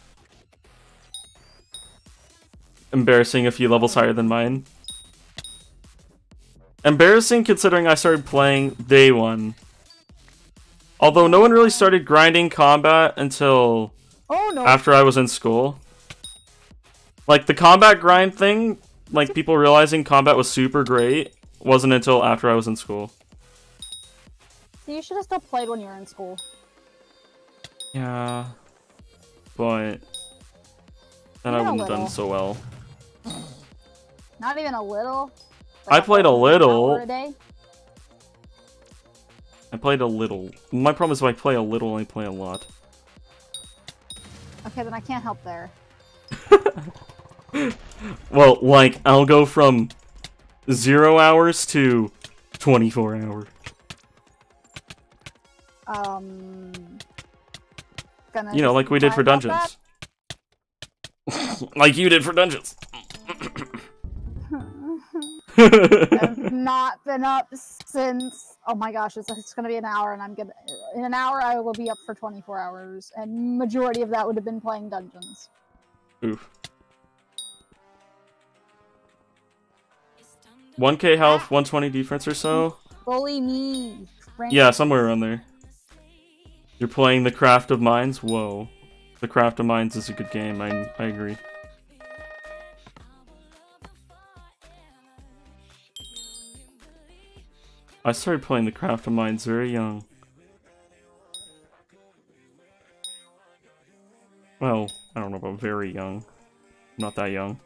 Embarrassing a few levels higher than mine. Embarrassing considering I started playing day 1. Although no one really started grinding combat until after I was in school. Like, the combat grind thing, like, people realizing combat was super great, wasn't until after I was in school. So you should have still played when you were in school. Yeah. But then I wouldn't have done so well. Not even a little? I played a little. Hour a day? I played a little. My problem is if I play a little, I play a lot. Okay, then I can't help there. Well, like, I'll go from 0 hours to 24 hours. You know, like we did for dungeons. Like you did for dungeons. I've not been up since... Oh my gosh, it's gonna be an hour, and in an hour I will be up for 24 hours, and majority of that would have been playing dungeons. Oof. 1k health, 120 defense or so? Bully me! Yeah, somewhere around there. You're playing the Craft of Mines? Whoa. The Craft of Mines is a good game, I agree. I started playing the Craft of Mines very young. Well, I don't know about very young. Not that young.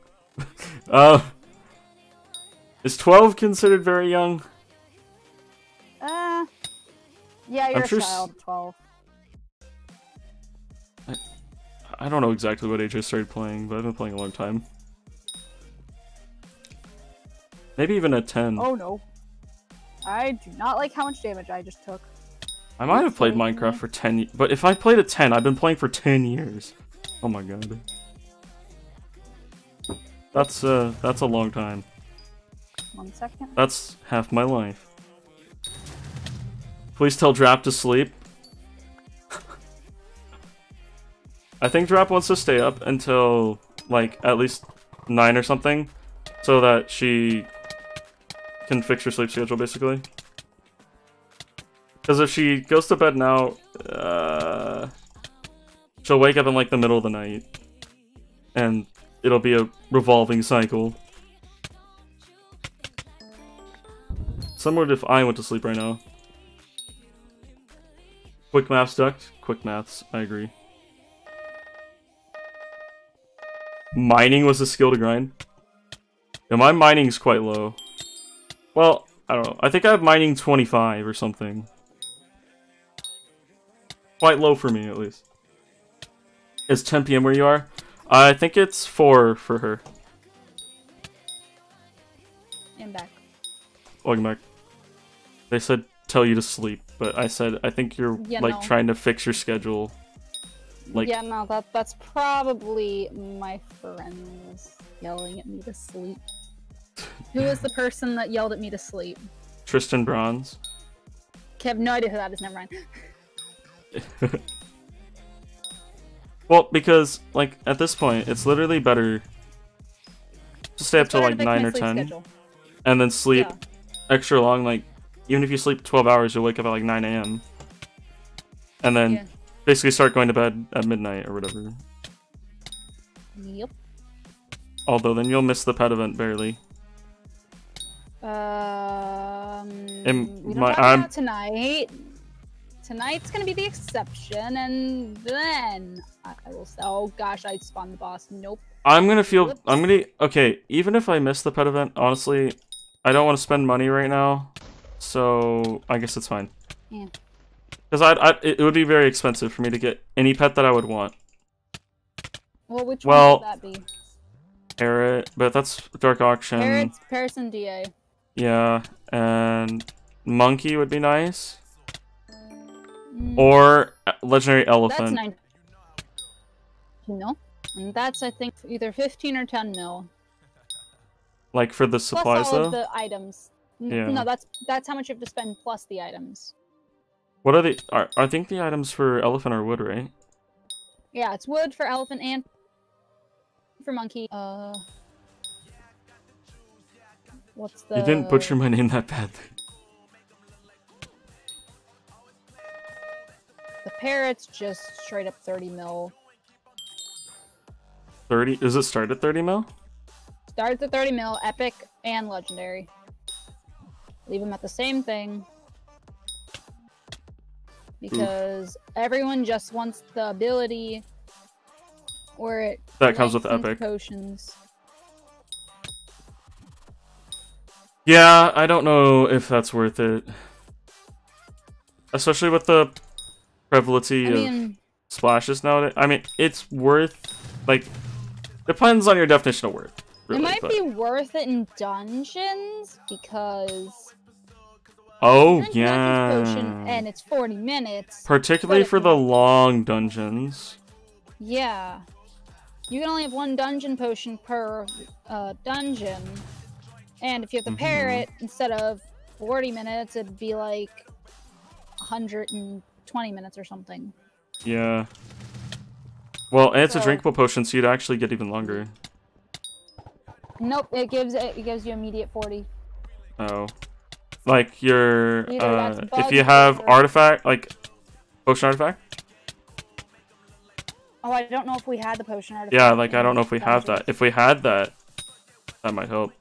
Is 12 considered very young? Yeah, you're a child, 12. I don't know exactly what age I started playing, but I've been playing a long time. Maybe even at 10. Oh no. I do not like how much damage I just took. I might have played Minecraft for 10 years, but if I played at 10, I've been playing for 10 years. Oh my god. That's a long time. 1 second. That's half my life. Please tell Drap to sleep. I think Drap wants to stay up until, like, at least 9 or something, so that she can fix her sleep schedule, basically. Because if she goes to bed now, she'll wake up in, like, the middle of the night. And it'll be a revolving cycle. Similar to if I went to sleep right now. Quick maths, Duct. Quick maths. I agree. Mining was a skill to grind. Yeah, my mining's quite low. Well, I don't know. I think I have mining 25 or something. Quite low for me, at least. Is 10 PM where you are? I think it's 4 for her. And back. Welcome back. They said tell you to sleep, but I said I think you're trying to fix your schedule. Like, yeah, no, that's probably my friends yelling at me to sleep. Who was the person that yelled at me to sleep? Tristan Bronze. Okay, I have no idea who that is. Never mind. Well, because like at this point, it's literally better to stay up till like 9 or 10, schedule. And then sleep extra long. Like even if you sleep 12 hours, you'll wake up at like 9 AM, and then basically start going to bed at midnight or whatever. Yep. Although then you'll miss the pet event barely. We don't talk about tonight. Tonight's gonna be the exception, and then I will say, oh gosh, I spawned the boss. Nope. I'm gonna okay, even if I miss the pet event, honestly, I don't want to spend money right now, so I guess it's fine. Yeah. Because it would be very expensive for me to get any pet that I would want. Well, which one would that be? Parrot, but that's Dark Auction. Parrots and DA. Yeah, and Monkey would be nice. Or Legendary Elephant. That's 9 mil. And that's, I think, either 15 or 10 mil. Like for the supplies, plus all though? Of the items. Yeah. No, that's how much you have to spend plus the items. What are the... I think the items for Elephant are wood, right? Yeah, it's wood for Elephant and for Monkey. What's the... You didn't butcher my name that badly. The Parrot's just straight up 30 mil. 30? Does it start at 30 mil? Starts at 30 mil, epic and legendary. Leave them at the same thing. Because everyone just wants the ability where it that comes with epic potions. Yeah, I don't know if that's worth it. Especially with the prevalency of splashes nowadays. I mean, it's worth, like, depends on your definition of worth. Really, it might be worth it in dungeons because. Oh yeah. Potion, and it's 40 minutes. Particularly for the long dungeons. Yeah, you can only have one dungeon potion per dungeon, and if you have the parrot instead of 40 minutes, it'd be like 120 minutes or something. Yeah. Well, and it's a drinkable potion, so you'd actually get even longer. Nope, it gives you immediate 40. Oh. Like your if you have artifact, like potion artifact? Oh, I don't know if we had the potion artifact. Yeah, like I don't know if we have that. If we had that, that might help.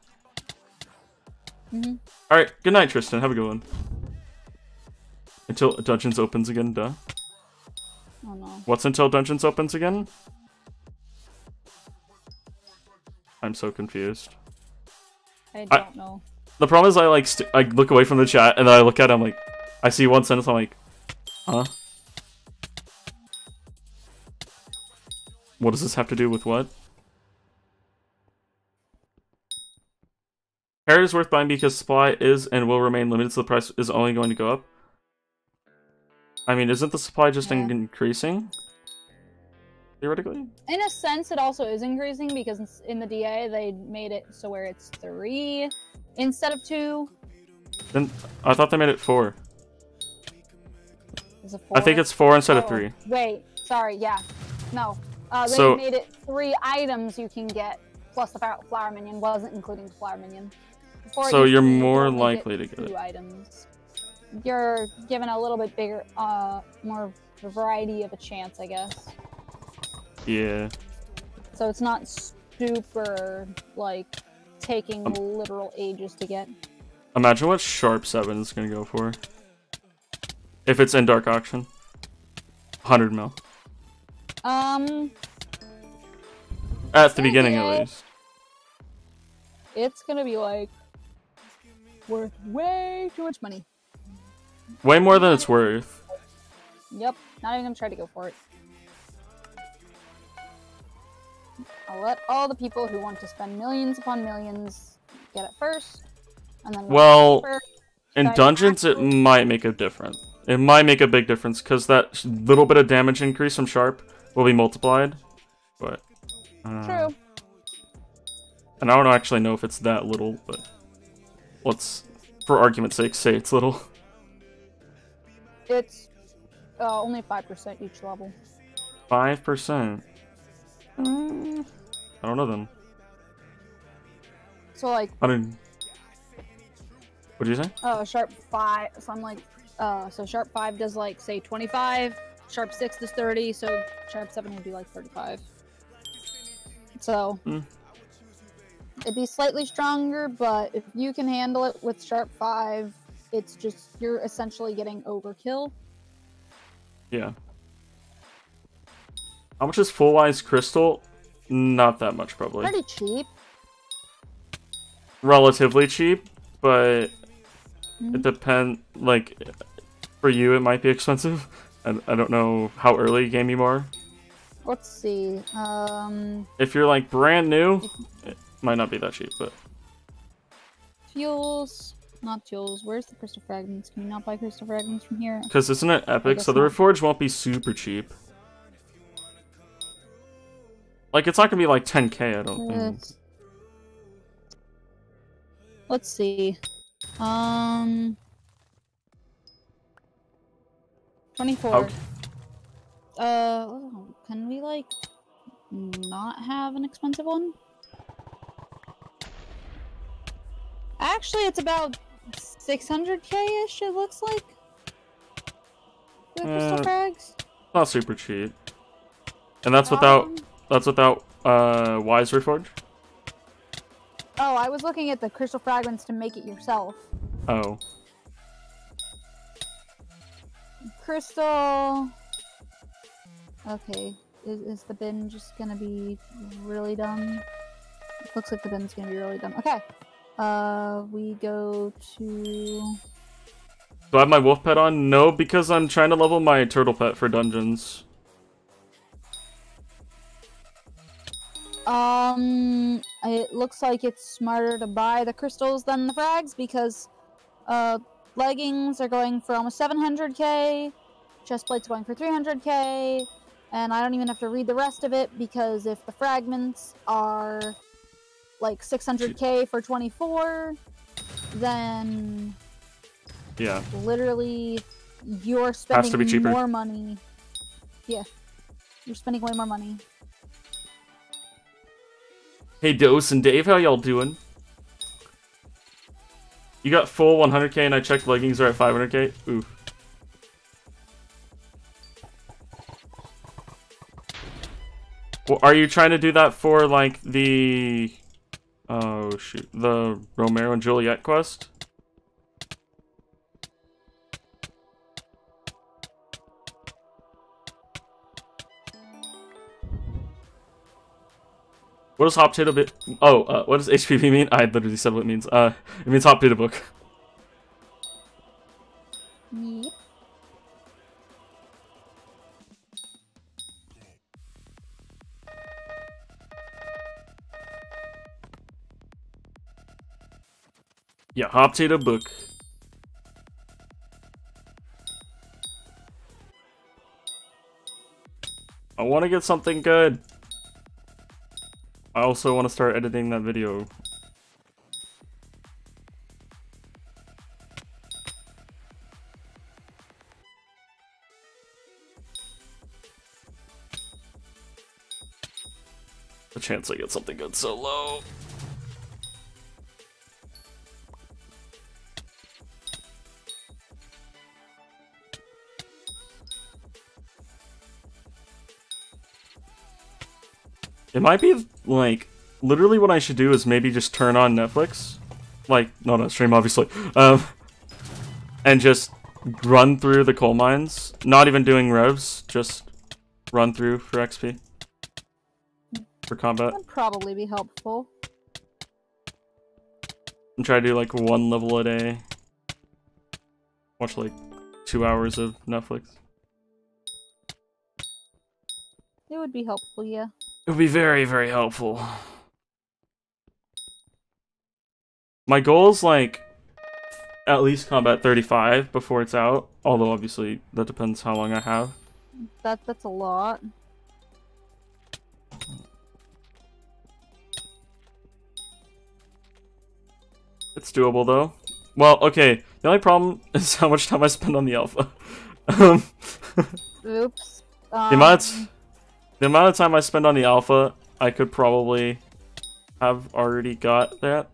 Alright, good night, Tristan. Have a good one. Until Dungeons opens again, duh. Oh no. What's until Dungeons opens again? I'm so confused. I don't know. The problem is I look away from the chat and then I look at it, I'm like, I see one sentence, I'm like, huh? What does this have to do with what? Parrot is worth buying because supply is and will remain limited, so the price is only going to go up. I mean, isn't the supply just increasing? Theoretically? In a sense, it also is increasing because in the DA, they made it so where it's 3 instead of 2. Then I thought they made it 4. Is it 4? I think it's 4 instead of 3. Wait, sorry, yeah. No. They made it 3 items you can get, plus the flower minion wasn't including the flower minion. Before so you're more likely to get 2 items. You're given a little bit bigger, more variety of a chance, I guess. Yeah. So it's not super, like, taking literal ages to get. Imagine what Sharp 7 is gonna go for. If it's in Dark Auction. 100 mil. At the beginning, at least. It's gonna be like worth way too much money. Way more than it's worth. Yep, not even gonna try to go for it. I'll let all the people who want to spend millions upon millions get it first, and then well, in dungeons it might make a difference. It might make a big difference because that little bit of damage increase from sharp will be multiplied. But true. And I don't actually know if it's that little, but let's, for argument's sake, say it's little. It's only 5% each level. 5%. I don't know then. So like. I didn't. What did you say? Sharp 5. So I'm like, so sharp 5 does like say 25. Sharp 6 does 30. So sharp 7 would be like 35. So it'd be slightly stronger, but if you can handle it with sharp 5, it's just you're essentially getting overkill. Yeah. How much is full wise crystal? Not that much, probably. Pretty cheap. Relatively cheap, but it depends. Like, for you, it might be expensive. I don't know how early game you are. Let's see. If you're like brand new, it might not be that cheap, but. Fuels, not fuels. Where's the crystal fragments? Can you not buy crystal fragments from here? Because isn't it epic? So the reforge won't be super cheap. Like, it's not gonna be like 10k, I don't think. Let's see. 24. Okay. Can we, like, not have an expensive one? Actually, it's about 600k-ish, it looks like. The crystal frags. Not super cheap. And that's without Wise Reforge? Oh, I was looking at the crystal fragments to make it yourself. Oh. Crystal... Okay. Is the bin just gonna be really dumb? It looks like the bin's gonna be really dumb. Okay. We go to... Do I have my wolf pet on? No, because I'm trying to level my turtle pet for dungeons. It looks like it's smarter to buy the crystals than the frags because, leggings are going for almost 700k, chestplate's going for 300k, and I don't even have to read the rest of it because if the fragments are like 600k for 24, then yeah, literally you're spending has to be cheaper. More money. Yeah, you're spending way more money. Hey Dose and Dave, how y'all doing? You got full 100k and I checked leggings are at 500k? Oof. Well, are you trying to do that for, like, the... Oh, shoot. The Romeo and Juliet quest? What does hot potato bit? Oh, what does HPV mean? I literally said what it means. It means hot potato book. Yep. Yeah, hot potato book. I want to get something good. I also want to start editing that video. The chance I get something good so low. It might be, like, literally what I should do is maybe just turn on Netflix. Like, not on stream, obviously. And just run through the coal mines. Not even doing revs, just run through for XP. For combat. That'd probably be helpful. And try to do like 1 level a day. Watch like 2 hours of Netflix. It would be helpful, yeah. It would be very, very helpful. My goal is like at least combat 35 before it's out. Although obviously that depends how long I have. That's a lot. It's doable though. Well, okay. The only problem is how much time I spend on the alpha. Oops. The amount of time I spend on the alpha, I could probably have already got that.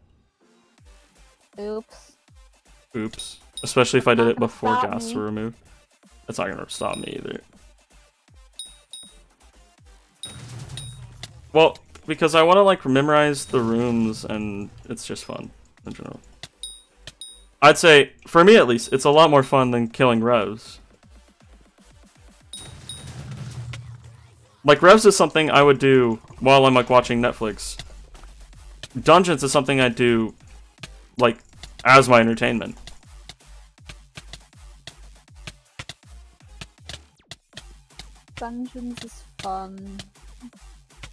Oops. Oops. Especially if I did it before Stop gas me. were removed. That's not gonna stop me either. Well, because I want to like memorize the rooms and it's just fun in general. I'd say, for me at least, it's a lot more fun than killing Revs. Like, Revs is something I would do while I'm, like, watching Netflix. Dungeons is something I do, like, as my entertainment. Dungeons is fun.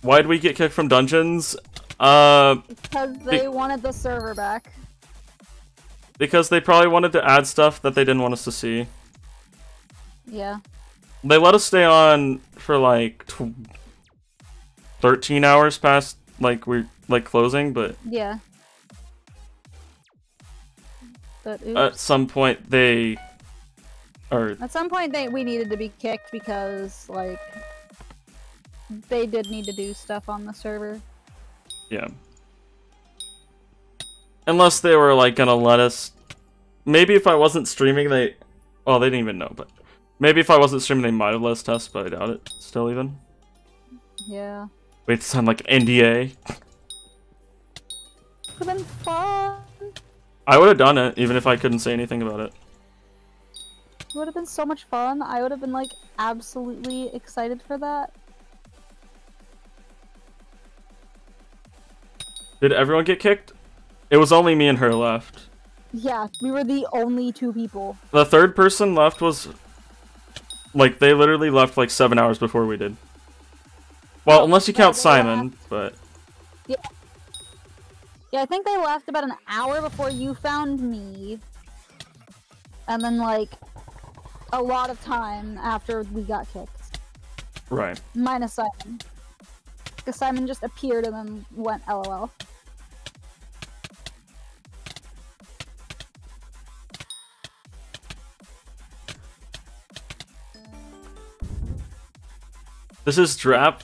Why did we get kicked from Dungeons? Because they wanted the server back. Because they probably wanted to add stuff that they didn't want us to see. Yeah. They let us stay on for like 13 hours past like we're like closing, but Yeah. But oops. at some point we needed to be kicked because like they did need to do stuff on the server. yeah. Unless they were like gonna let us. Maybe if I wasn't streaming, they didn't even know, but maybe if I wasn't streaming, they might have let us test, but I doubt it. Still, even. Yeah. Wait, to sound like NDA. Could've been fun. I would have done it, even if I couldn't say anything about it. It would have been so much fun. I would have been like absolutely excited for that. Did everyone get kicked? It was only me and her left. Yeah, we were the only 2 people. The third person left was... Like, they literally left like 7 hours before we did. Well, unless you count Simon, but... Yeah. Yeah, I think they left about an hour before you found me. And then, like, a lot of time after we got kicked. Right. Minus Simon. Because Simon just appeared and then went LOL. This is Drap.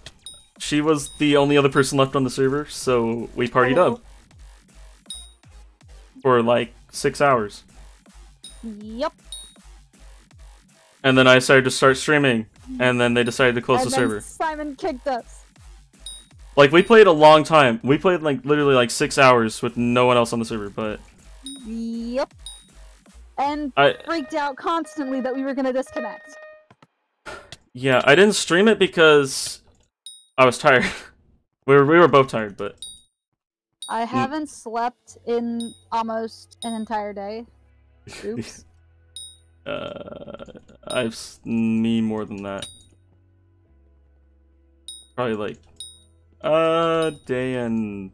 She was the only other person left on the server, so we partied up. For like 6 hours. Yep. And then I decided to start streaming, and then they decided to close the server. Simon kicked us. Like, we played a long time. We played like literally like 6 hours with no one else on the server, but... Yep. And freaked out constantly that we were gonna disconnect. Yeah, I didn't stream it because I was tired. we were both tired, but... I haven't slept in almost an entire day. Oops. Me more than that. Probably like a day and...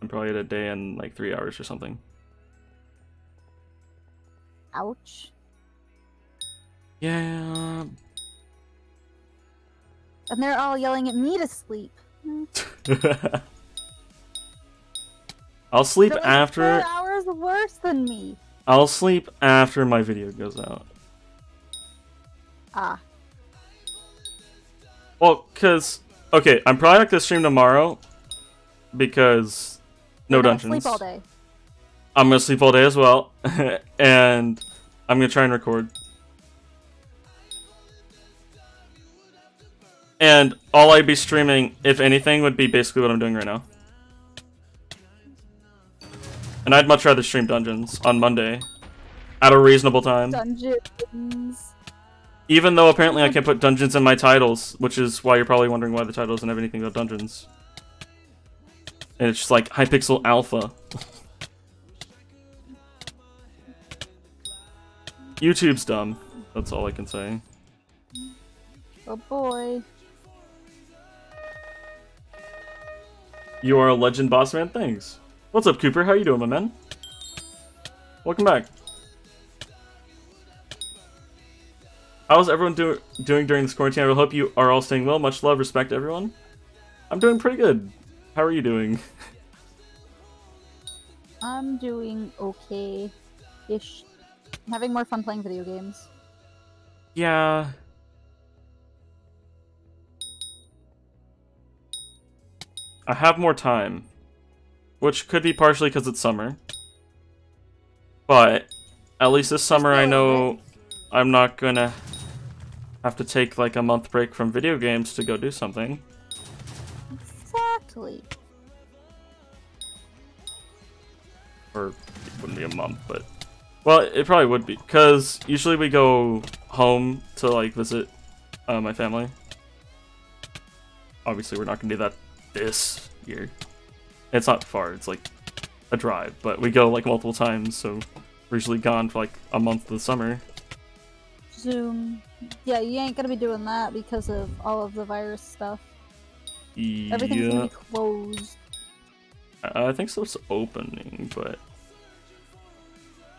I'm probably at a day and like 3 hours or something. Ouch. Yeah. And they're all yelling at me to sleep. I'll sleep They're like after... 4 hours worse than me. I'll sleep after my video goes out. Ah. Well, because... Okay, I'm probably not going to stream tomorrow. Because... No dungeons. Sleep all day. I'm going to sleep all day as well. And... I'm going to try and record. And all I'd be streaming, if anything, would be basically what I'm doing right now. And I'd much rather stream dungeons on Monday. at a reasonable time. Dungeons. Even though apparently I can't put dungeons in my titles, which is why you're probably wondering why the title doesn't have anything about dungeons. And it's just like Hypixel Alpha. YouTube's dumb. That's all I can say. Oh boy. You are a legend, boss man. Thanks. What's up, Cooper? How you doing, my man? Welcome back. How's everyone doing during this quarantine? I hope you are all staying well. Much love, respect, everyone. I'm doing pretty good. How are you doing? I'm doing okay-ish. Having more fun playing video games. Yeah. I have more time. Which could be partially because it's summer. But at least this summer I know I'm not gonna have to take like a month break from video games to go do something. Exactly. Or it wouldn't be a month, but... Well, it probably would be, because usually we go home to like visit my family. Obviously we're not gonna do that this year. It's not far, it's like a drive, but we go like multiple times, so we're usually gone for like a month of the summer. Zoom. Yeah, you ain't gonna be doing that because of all of the virus stuff. Yeah. Everything's gonna be closed. I think so, it's opening, but...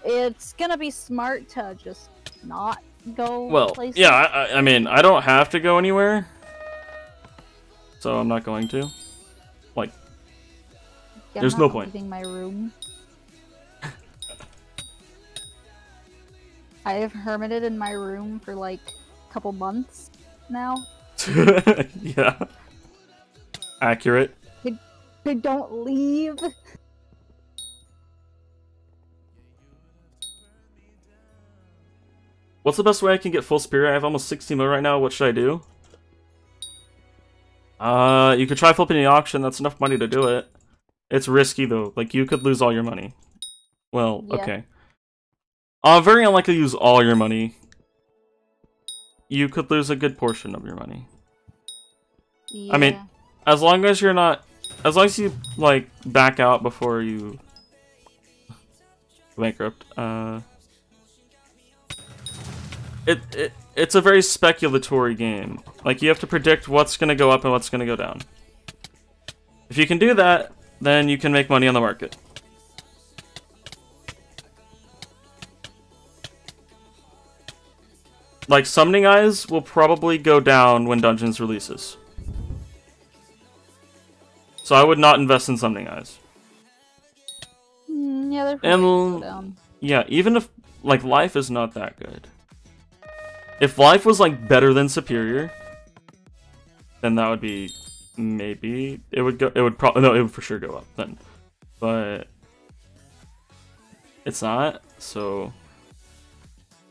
It's gonna be smart to just not go Well, places. yeah, I mean, I don't have to go anywhere. So I'm not going to. Like, Yeah, there's I'm no not point. leaving my room. I have hermited in my room for like a couple months now. Yeah. Accurate. I don't leave. What's the best way I can get full spirit? I have almost 60 mil right now. What should I do? You could try flipping the auction. That's enough money to do it. It's risky though. Like, you could lose all your money. Well, Yeah. okay. Very unlikely to use all your money. You could lose a good portion of your money. Yeah. I mean, as long as you're not... As long as you, like, back out before you... bankrupt, It's a very speculatory game. Like, you have to predict what's gonna go up and what's gonna go down. If you can do that, then you can make money on the market. Like, Summoning Eyes will probably go down when Dungeons releases. So I would not invest in Summoning Eyes. Yeah, they're probably gonna go down. Yeah, even if, like, Life is not that good. If Life was, like, better than Superior, then that would be, maybe, it would for sure go up then. But, it's not, so,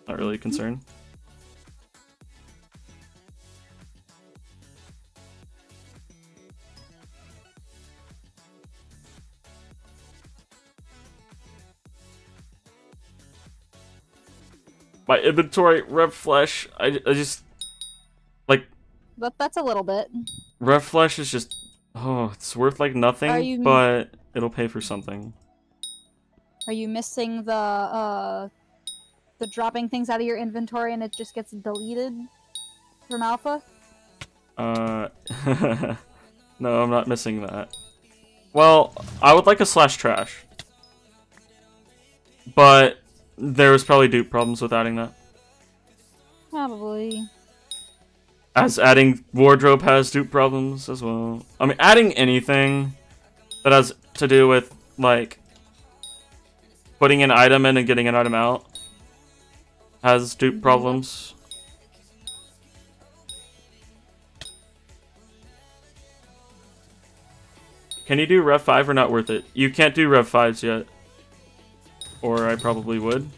not really a concern. My inventory, Rev Flesh, I just, like... That's a little bit. Rev Flesh is just, oh, it's worth like nothing, but it'll pay for something. Are you missing the dropping things out of your inventory and it just gets deleted from Alpha? No, I'm not missing that. Well, I would like a slash trash. But there was probably dupe problems with adding that. Probably. As adding wardrobe has dupe problems as well. I mean, adding anything that has to do with, like, putting an item in and getting an item out has dupe problems. Can you do Rev 5 or not worth it? You can't do Rev 5s yet. Or I probably would.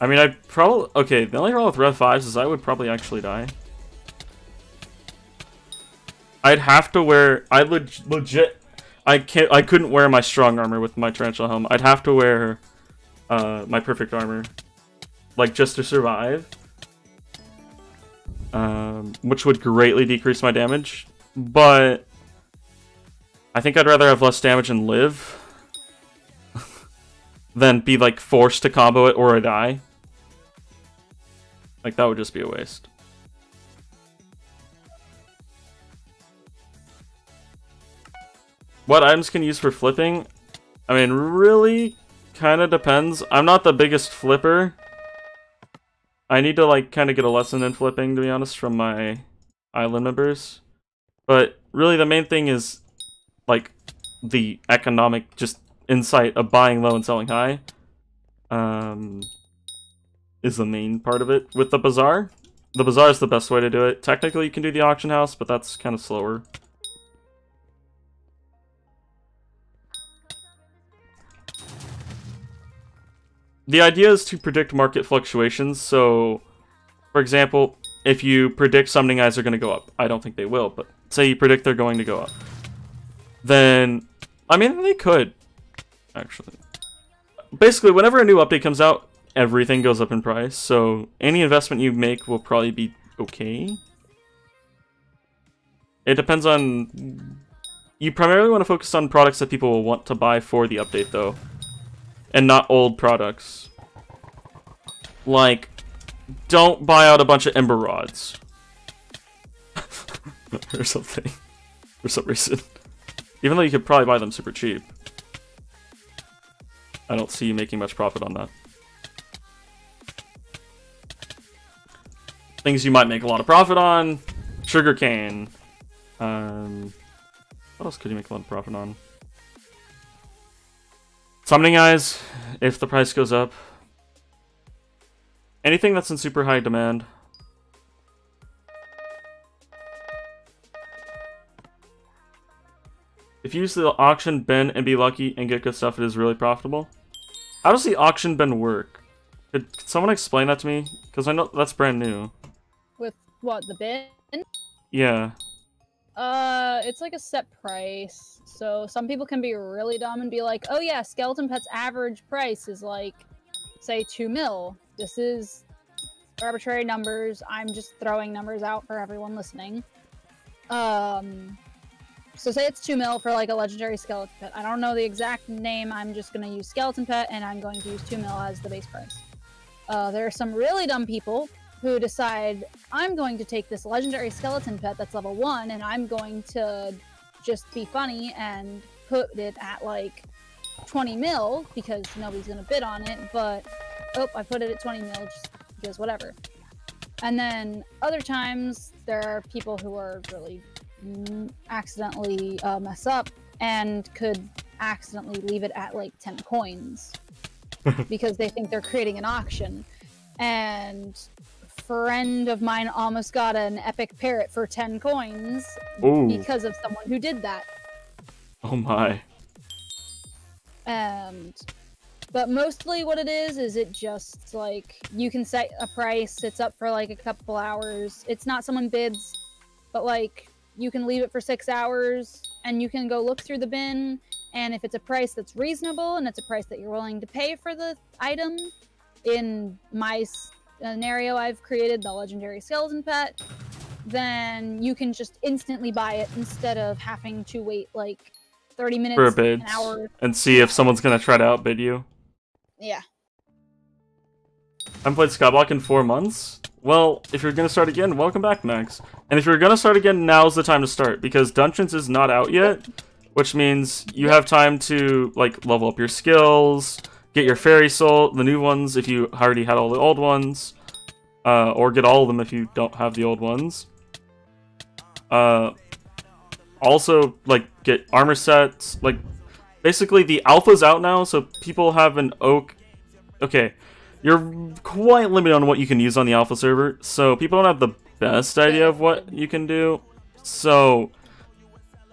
I mean, I'd probably... Okay, the only problem with Rev 5s is I would probably actually die. I'd have to wear... I legit... I couldn't wear my strong armor with my tarantula helm. I'd have to wear my perfect armor. Like, just to survive. Which would greatly decrease my damage. But I think I'd rather have less damage and live than be, like, forced to combo it or I die. Like, that would just be a waste. What items can you use for flipping? I mean, really kind of depends. I'm not the biggest flipper. I need to, like, kind of get a lesson in flipping, to be honest, from my island members. But really the main thing is, like, the economic just insight of buying low and selling high. Is the main part of it. With the bazaar, the bazaar is the best way to do it. Technically you can do the auction house, but that's kind of slower. The idea is to predict market fluctuations, so, for example, if you predict summoning eyes are going to go up, I don't think they will, but say you predict they're going to go up, then, I mean, they could, actually. Basically, whenever a new update comes out, everything goes up in price, so any investment you make will probably be okay. It depends on... You primarily want to focus on products that people will want to buy for the update, though. And not old products. Like, don't buy out a bunch of ember rods. Or something. For some reason. Even though you could probably buy them super cheap. I don't see you making much profit on that. Things you might make a lot of profit on. Sugarcane. What else could you make a lot of profit on? Summoning eyes, if the price goes up. Anything that's in super high demand. If you use the auction bin and be lucky and get good stuff, it is really profitable. How does the auction bin work? Could someone explain that to me? Because I know that's brand new. With what, the bin? Yeah. It's like a set price. So some people can be really dumb and be like, oh yeah, Skeleton Pet's average price is like, say, 2 mil. This is arbitrary numbers. I'm just throwing numbers out for everyone listening. So say it's 2 mil for like a legendary Skeleton Pet. I don't know the exact name. I'm just going to use Skeleton Pet and I'm going to use 2 mil as the base price. There are some really dumb people who decide, I'm going to take this legendary Skeleton Pet that's level 1 and I'm going to just be funny and put it at like 20 mil because nobody's going to bid on it, but oh, I put it at 20 mil just because whatever. And then other times there are people who are really accidentally mess up and could accidentally leave it at like 10 coins because they think they're creating an auction. And friend of mine almost got an epic parrot for 10 coins. Ooh. Because of someone who did that. Oh my. But mostly what it is it just like you can set a price, it's up for like a couple hours. It's not someone bids, but like you can leave it for 6 hours and you can go look through the bin, and if it's a price that's reasonable and it's a price that you're willing to pay for the item, in my scenario I've created, the legendary Skeleton Pet, then you can just instantly buy it instead of having to wait like 30 minutes, for a bid, an hour. And see if someone's gonna try to outbid you. Yeah. I haven't played Skyblock in 4 months? Well, if you're gonna start again, welcome back, Max. And if you're gonna start again, now's the time to start, because Dungeons is not out yet, which means you have time to, like, level up your skills, get your Fairy Soul, the new ones if you already had all the old ones, or get all of them if you don't have the old ones. Also, like, get armor sets, like, basically the alpha's out now, so people have an oak. Okay, you're quite limited on what you can use on the alpha server, so people don't have the best idea of what you can do. So,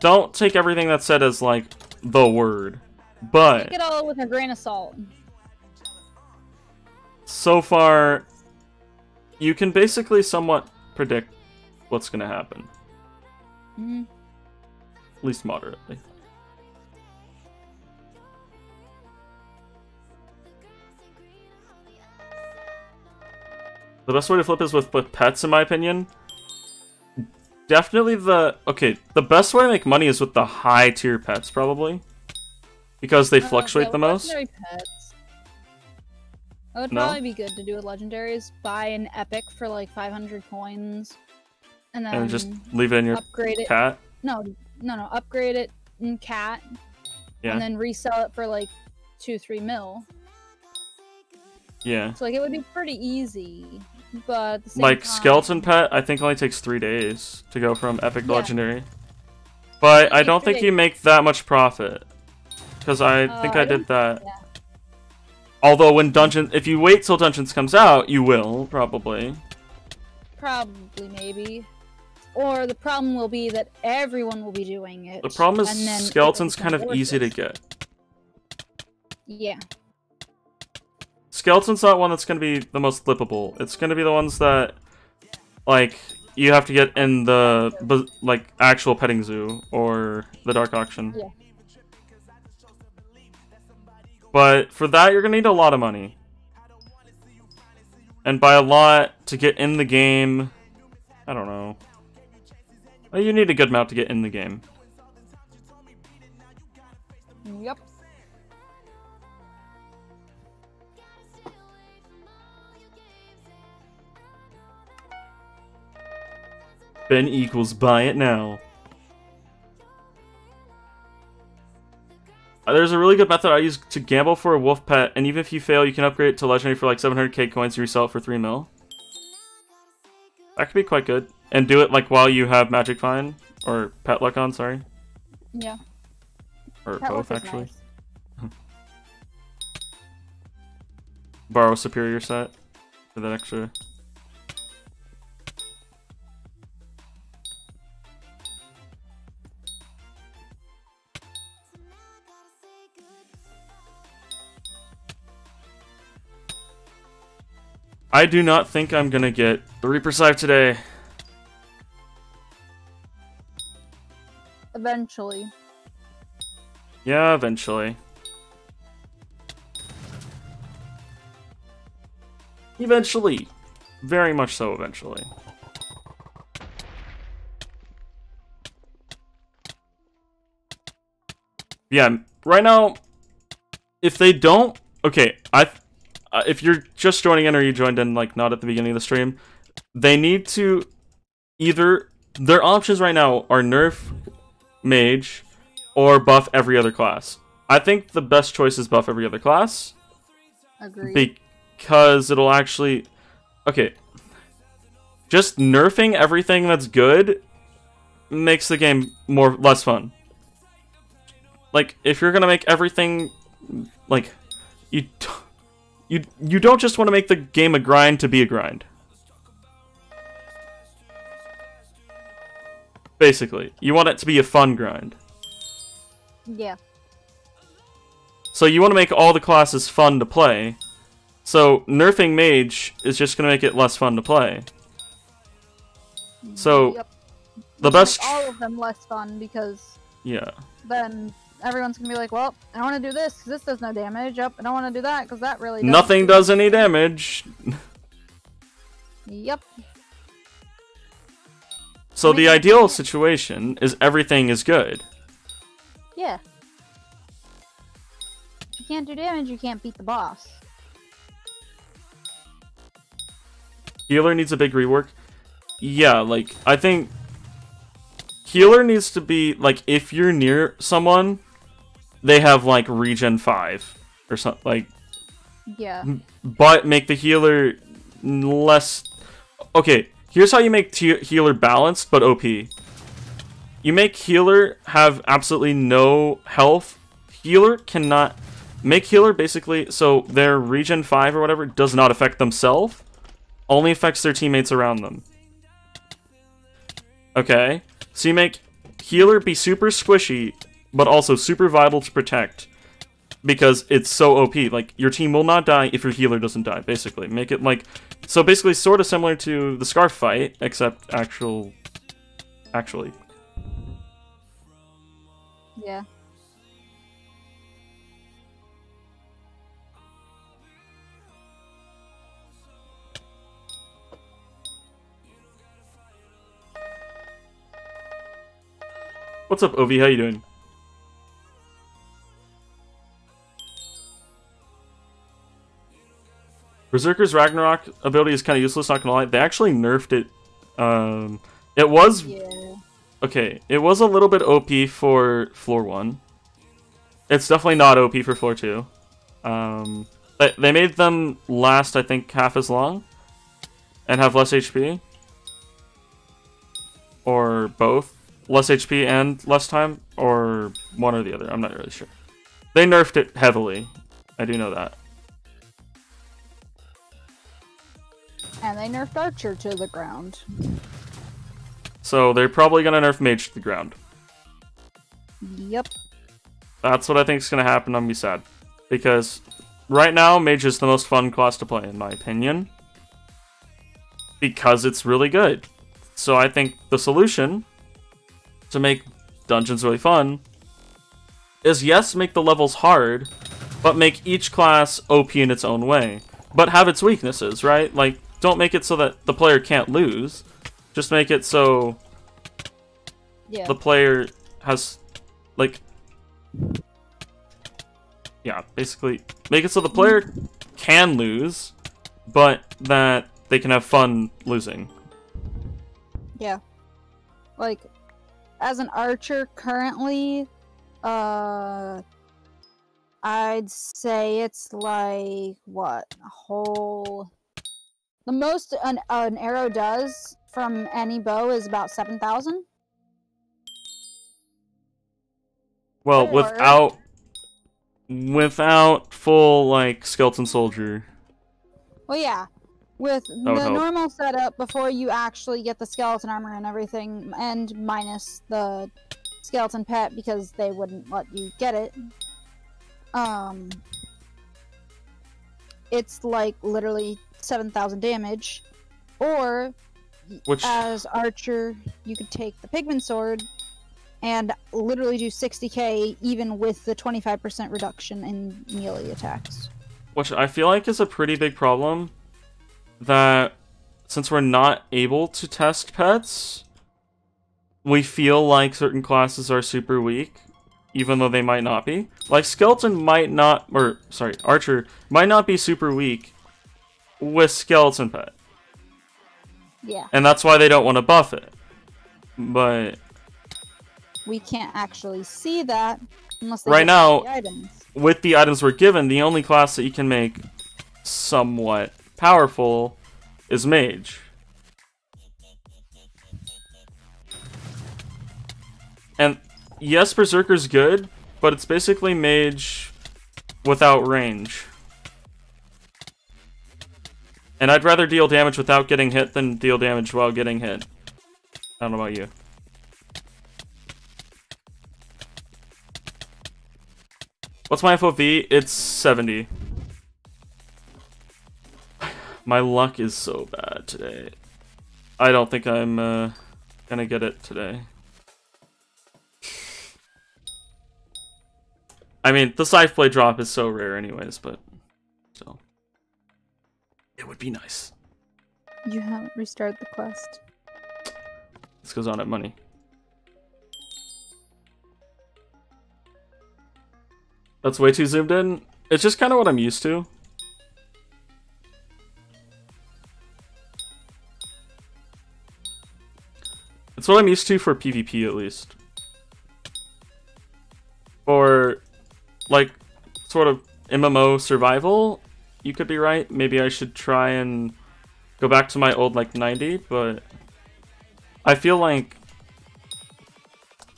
don't take everything that's said as, like, the word. But take it all with a grain of salt. So far, you can basically somewhat predict what's going to happen. Mm-hmm. At least moderately. The best way to flip is with pets, in my opinion. Definitely the best way to make money is with the high tier pets, probably, because they fluctuate the most. Legendary pets. It would No? probably be good to do with legendaries. Buy an epic for like 500 coins, and then And just leave it in your upgrade it. cat. No, upgrade it in cat, Yeah. and then resell it for like 2-3 mil. Yeah. So like it would be pretty easy, but at the same Like time, skeleton pet, I think only takes 3 days to go from epic to Yeah. legendary. But I don't Three think you make that much profit, because I think I did that. Yeah. Although if you wait till Dungeons comes out, you will probably. Probably, maybe. Or the problem will be that everyone will be doing it. The problem and then is it skeleton's will kind of become easy to worthless. get. Yeah. Skeleton's not one that's going to be the most flippable. It's going to be the ones that, like, you have to get in the, like, actual petting zoo or the dark auction. Yeah. But for that, you're going to need a lot of money. And by a lot, to get in the game, I don't know. Well, you need a good amount to get in the game. Yep. Ben equals buy it now. There's a really good method I use to gamble for a wolf pet, and even if you fail, you can upgrade it to legendary for like 700k coins and resell it for 3 mil. That could be quite good. And do it like while you have magic find, or pet luck on, sorry. Yeah. Or Pet both, luck is actually. nice. Borrow superior set for that extra. I do not think I'm gonna get the Reaper Scythe today. Eventually. Yeah, eventually. Eventually. Very much so, eventually. Yeah, right now, if they don't... Okay, if you're just joining in or you joined in, like, not at the beginning of the stream, they need to either... Their options right now are nerf mage or buff every other class. I think the best choice is buff every other class. Agreed. Because it'll actually... Okay. Just nerfing everything that's good makes the game less fun. Like, if you're gonna make everything... Like, you don't just want to make the game a grind to be a grind. Basically. You want it to be a fun grind. Yeah. So you want to make all the classes fun to play. So nerfing mage is just going to make it less fun to play. So Yep. the best... Make all of them less fun because... Yeah. Then everyone's going to be like, well, I want to do this because this does no damage. Yep, I don't want to do that because that really does. Nothing does any damage. Yep. So the ideal situation is everything is good. Yeah. If you can't do damage, you can't beat the boss. Healer needs a big rework. Yeah, like, I think healer needs to be, like, if you're near someone, they have, like, regen 5 or something, like... Yeah. But make the healer less... Okay, here's how you make healer balanced, but OP. You make healer have absolutely no health. Healer cannot... Make healer basically, so their regen 5 or whatever does not affect themselves. Only affects their teammates around them. Okay? So you make healer be super squishy, but also super vital to protect. Because it's so OP. Like, your team will not die if your healer doesn't die, basically. Make it like... So basically sort of similar to the Scarf fight, except actually. Yeah. What's up, Ovi? How you doing? Berserker's Ragnarok ability is kind of useless, not gonna lie. They actually nerfed it. It was... Yeah. Okay, it was a little bit OP for floor 1. It's definitely not OP for floor 2. They made them last, I think, half as long. And have less HP. Or both. Less HP and less time. Or one or the other, I'm not really sure. They nerfed it heavily. I do know that. And they nerfed Archer to the ground. So they're probably gonna nerf Mage to the ground. Yep. That's what I think is gonna happen. I'm gonna be sad. Because right now, Mage is the most fun class to play, in my opinion. Because it's really good. So I think the solution to make dungeons really fun is, yes, make the levels hard, but make each class OP in its own way. But have its weaknesses, right? Like, don't make it so that the player can't lose. Just make it so the player has, like... Yeah, basically, make it so the player can lose, but that they can have fun losing. Yeah. Like, as an archer currently, I'd say it's like, what, a whole... The most an arrow does from any bow is about 7,000. Well, without full, like, skeleton soldier. Well, yeah. With the normal setup before you actually get the skeleton armor and everything, and minus the skeleton pet because they wouldn't let you get it. It's like literally 7,000 damage. Or, as archer, you could take the pigment sword and literally do 60k even with the 25% reduction in melee attacks. Which I feel like is a pretty big problem. That since we're not able to test pets, we feel like certain classes are super weak, even though they might not be. Like, Skeleton might not, or, sorry, Archer might not be super weak with Skeleton Pet. Yeah. And that's why they don't want to buff it. But... we can't actually see that unless they right now, the items. With the items we're given, the only class that you can make somewhat powerful is Mage. And yes, Berserker's good, but it's basically Mage without range. And I'd rather deal damage without getting hit than deal damage while getting hit. I don't know about you. What's my FOV? It's 70. My luck is so bad today. I don't think I'm gonna get it today. I mean, the scythe blade drop is so rare anyways, but so it would be nice. You haven't restarted the quest. This goes on at money. That's way too zoomed in. It's just kind of what I'm used to. It's what I'm used to for PvP, at least. For, like, sort of MMO survival, you could be right. Maybe I should try and go back to my old, like, 90, but I feel like...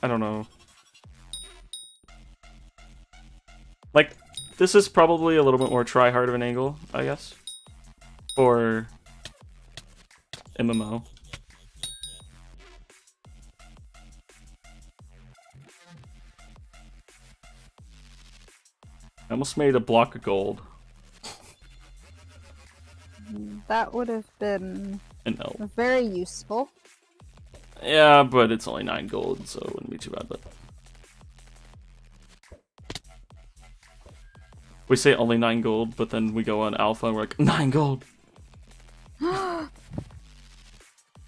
I don't know. Like, this is probably a little bit more try-hard of an angle, I guess, for MMO. I almost made a block of gold. That would have been No. very useful. Yeah, but it's only 9 gold, so it wouldn't be too bad, but... We say only 9 gold, but then we go on alpha and we're like, 9 gold!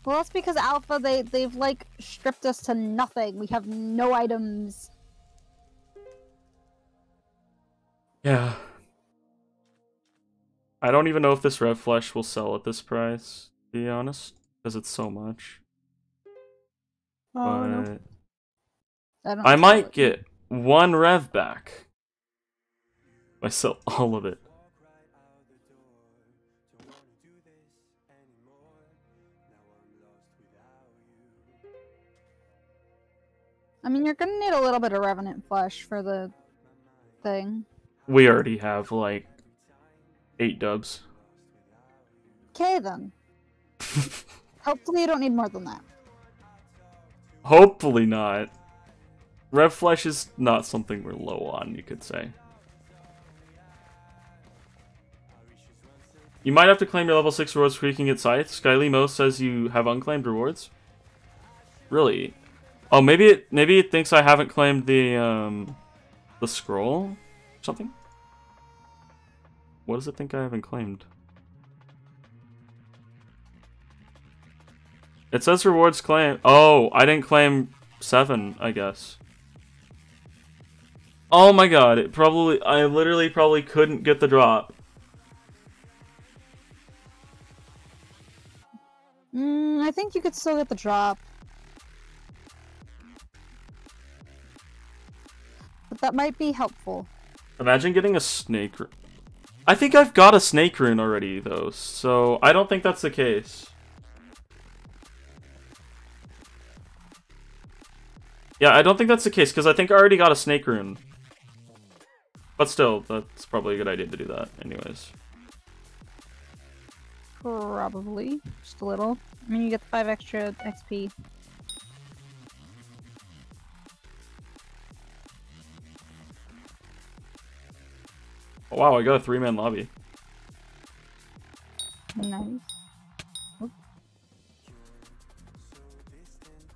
Well, that's because Alpha, they've like stripped us to nothing. We have no items. Yeah. I don't even know if this Rev Flesh will sell at this price, to be honest, because it's so much. Oh, but no. I might get 1 Rev back. I sell all of it. I mean, you're gonna need a little bit of Revenant Flesh for the thing. We already have, like, 8 dubs. Okay, then. Hopefully you don't need more than that. Hopefully not. Rev Flesh is not something we're low on, you could say. You might have to claim your level 6 rewards before you can get Scythe. Skyly Mo says you have unclaimed rewards. Really? Oh, maybe it thinks I haven't claimed the scroll or something? What does it think I haven't claimed? It says rewards claim. Oh, I didn't claim 7, I guess. Oh my god, I literally probably couldn't get the drop. I think you could still get the drop. But that might be helpful. Imagine getting a snake rune. I think I've got a snake rune already, though, so I don't think that's the case. Yeah, I don't think that's the case, because I think I already got a snake rune. But still, that's probably a good idea to do that, anyways. Probably. Just a little. I mean, you get the 5 extra XP. Oh, wow, I got a 3-man lobby. Nice. Oop.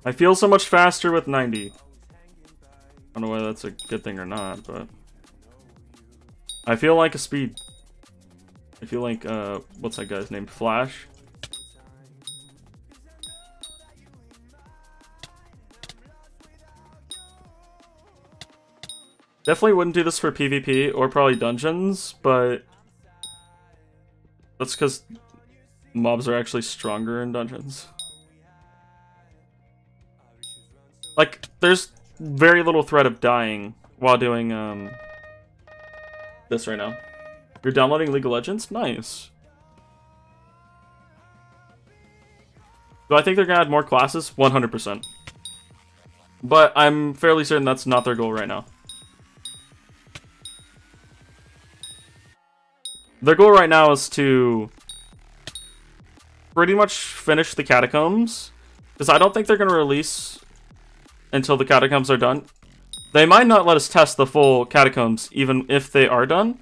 I feel so much faster with 90. I don't know whether that's a good thing or not, but... I feel like a speed. I feel like, what's that guy's name? Flash? Definitely wouldn't do this for PvP or probably dungeons, but that's because mobs are actually stronger in dungeons. Like, there's very little threat of dying while doing this right now. You're downloading League of Legends? Nice. Do I think they're gonna add more classes? 100%. But I'm fairly certain that's not their goal right now. Their goal right now is to pretty much finish the catacombs, because I don't think they're going to release until the catacombs are done. They might not let us test the full catacombs, even if they are done.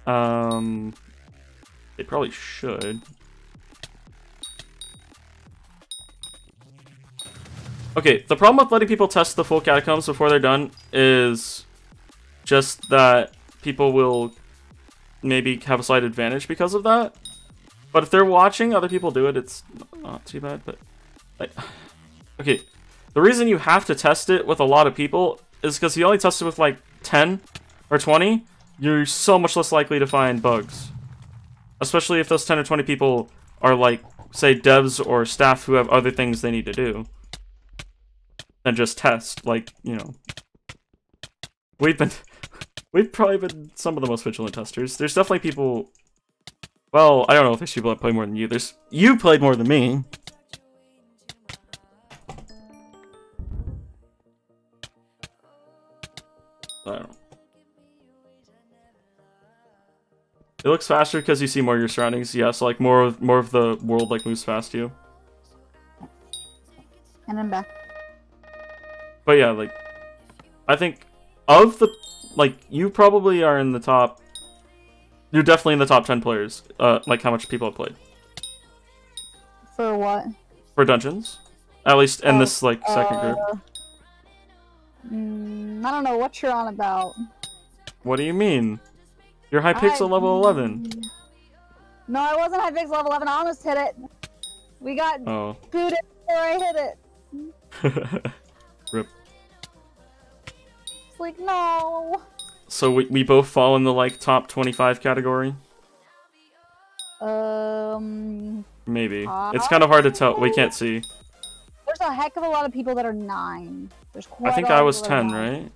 They probably should. Okay, the problem with letting people test the full catacombs before they're done is just that people will maybe have a slight advantage because of that. But if they're watching other people do it, it's not too bad. But like, okay, the reason you have to test it with a lot of people is because if you only test it with like 10 or 20, you're so much less likely to find bugs. Especially if those 10 or 20 people are like, say, devs or staff who have other things they need to do than just test. Like, you know, we've probably been some of the most vigilant testers. There's definitely people... Well, I don't know if there's people that play more than you. You played more than me. I don't know. It looks faster because you see more of your surroundings. Yeah, so like more of the world like moves past you. And I'm back. But yeah, like, I think of the... Like, you probably are in the top... You're definitely in the top 10 players. Like, how much people have played. For what? For dungeons. At least in this, like, second group. I don't know what you're on about. What do you mean? You're Hypixel level 11. No, I wasn't Hypixel level 11. I almost hit it. We got booted before I hit it. Rip. It's like, no. So we both fall in the like top 25 category? Maybe. It's kind of hard to tell. We can't see. There's a heck of a lot of people that are 9. There's quite I think I was 10, right?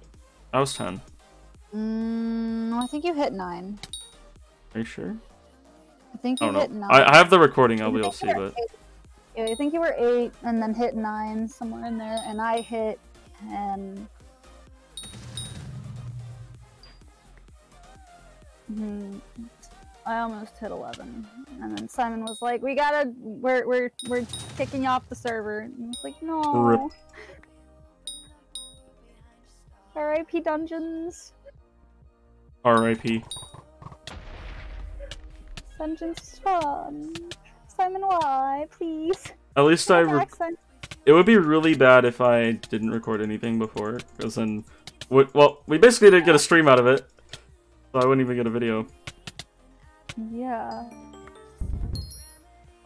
I was 10. I think you hit 9. Are you sure? I think you hit 9. I have the recording, I'll be able to see, but... Yeah, I think you were 8, and then hit 9, somewhere in there, and I hit 10. I almost hit 11, and then Simon was like, we're kicking you off the server, and I was like, no. Rip. R.I.P. Dungeons. R.I.P. Dungeons is fun. Simon, why? Please. At least it would be really bad if I didn't record anything before, because then... Well, we basically didn't get a stream out of it, so I wouldn't even get a video. Yeah.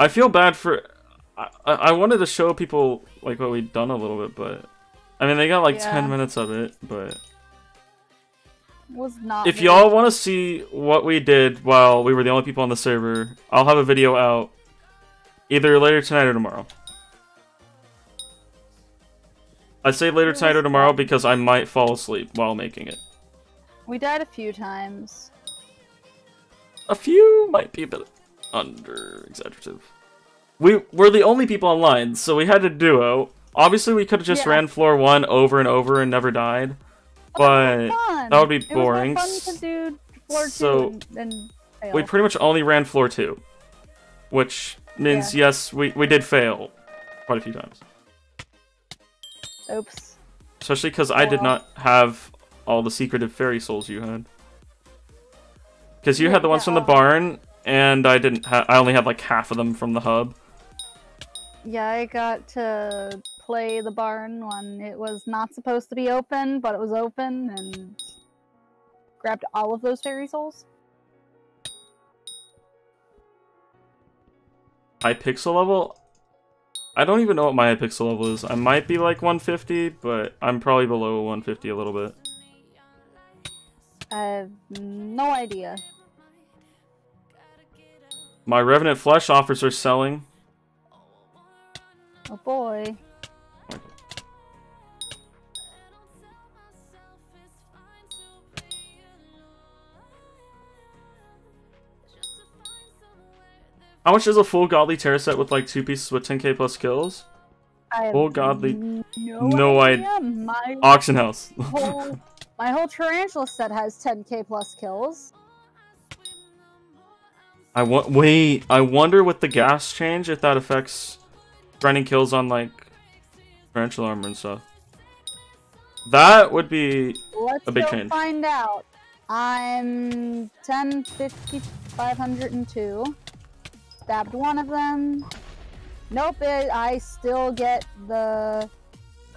I feel bad for... I wanted to show people, like, what we'd done a little bit, but... I mean, they got, like, 10 minutes of it, but... Was not if y'all want to see what we did while we were the only people on the server, I'll have a video out either later tonight or tomorrow. I say later tonight or tomorrow because I might fall asleep while making it. We died a few times. A few might be a bit under-exaggerative. We're the only people online, so we had a duo. Obviously, we could have just ran floor 1 over and over and never died. But that would be boring. It was fun to do floor 2 and fail. We pretty much only ran floor 2. Which means, yes, we did fail quite a few times. Oops. Especially because I did not have all the secretive fairy souls you had. Because you had the ones from the barn, and I didn't. I only had like half of them from the hub. Yeah, I got to play the barn when it was not supposed to be open, but it was open, and grabbed all of those fairy souls. Hypixel level? I don't even know what my Hypixel level is. I might be like 150, but I'm probably below 150 a little bit. I have no idea. My Revenant Flesh offers are selling. Oh boy. How much is a full godly terror set with like 2 pieces with 10k plus kills? Full godly, no idea. Auction house. My whole tarantula set has 10k plus kills. Wait, I wonder with the gas change if that affects grinding kills on like tarantula armor and stuff. That would be a big change. Let's go find out. I'm 10, 50, 502. Stabbed one of them. Nope, I still get the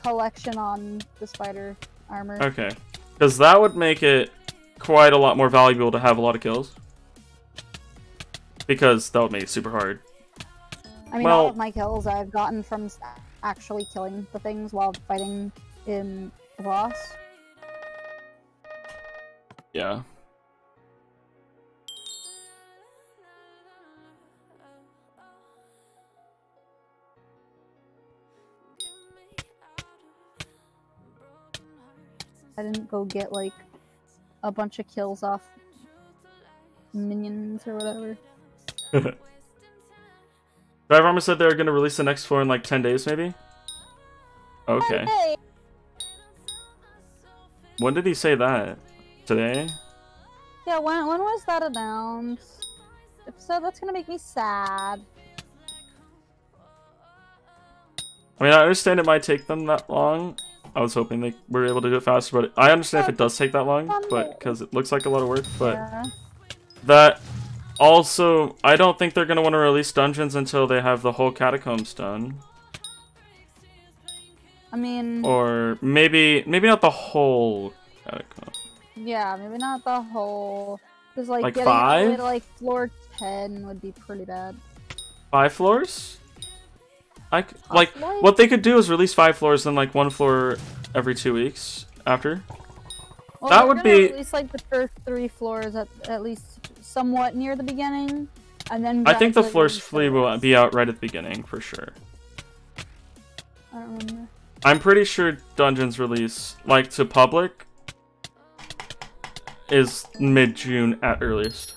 collection on the spider armor. Okay, because that would make it quite a lot more valuable to have a lot of kills. Because that would make it super hard. I mean, all of my kills I've gotten from actually killing the things while fighting in the boss. Yeah. I didn't go get, like, a bunch of kills off minions or whatever. Drive Armor said they're going to release the next floor in, like, 10 days, maybe? Okay. Hey. When did he say that? Today? Yeah, when was that announced? If so, that's going to make me sad. I mean, I understand it might take them that long. I was hoping they were able to do it faster, but I understand if it does take that long, but because it looks like a lot of work. But that also, I don't think they're gonna want to release dungeons until they have the whole catacombs done. I mean, or maybe not the whole catacomb. Yeah, maybe not the whole. Because like getting 5? all the way to like floor 10 would be pretty bad. 5 floors? Like, what they could do is release 5 floors and like 1 floor every 2 weeks after. Well, that would be at least like the first 3 floors at least somewhat near the beginning, and then I think the floors flea will be out right at the beginning for sure. I don't remember. I'm pretty sure Dungeons release like to public is mid-June at earliest.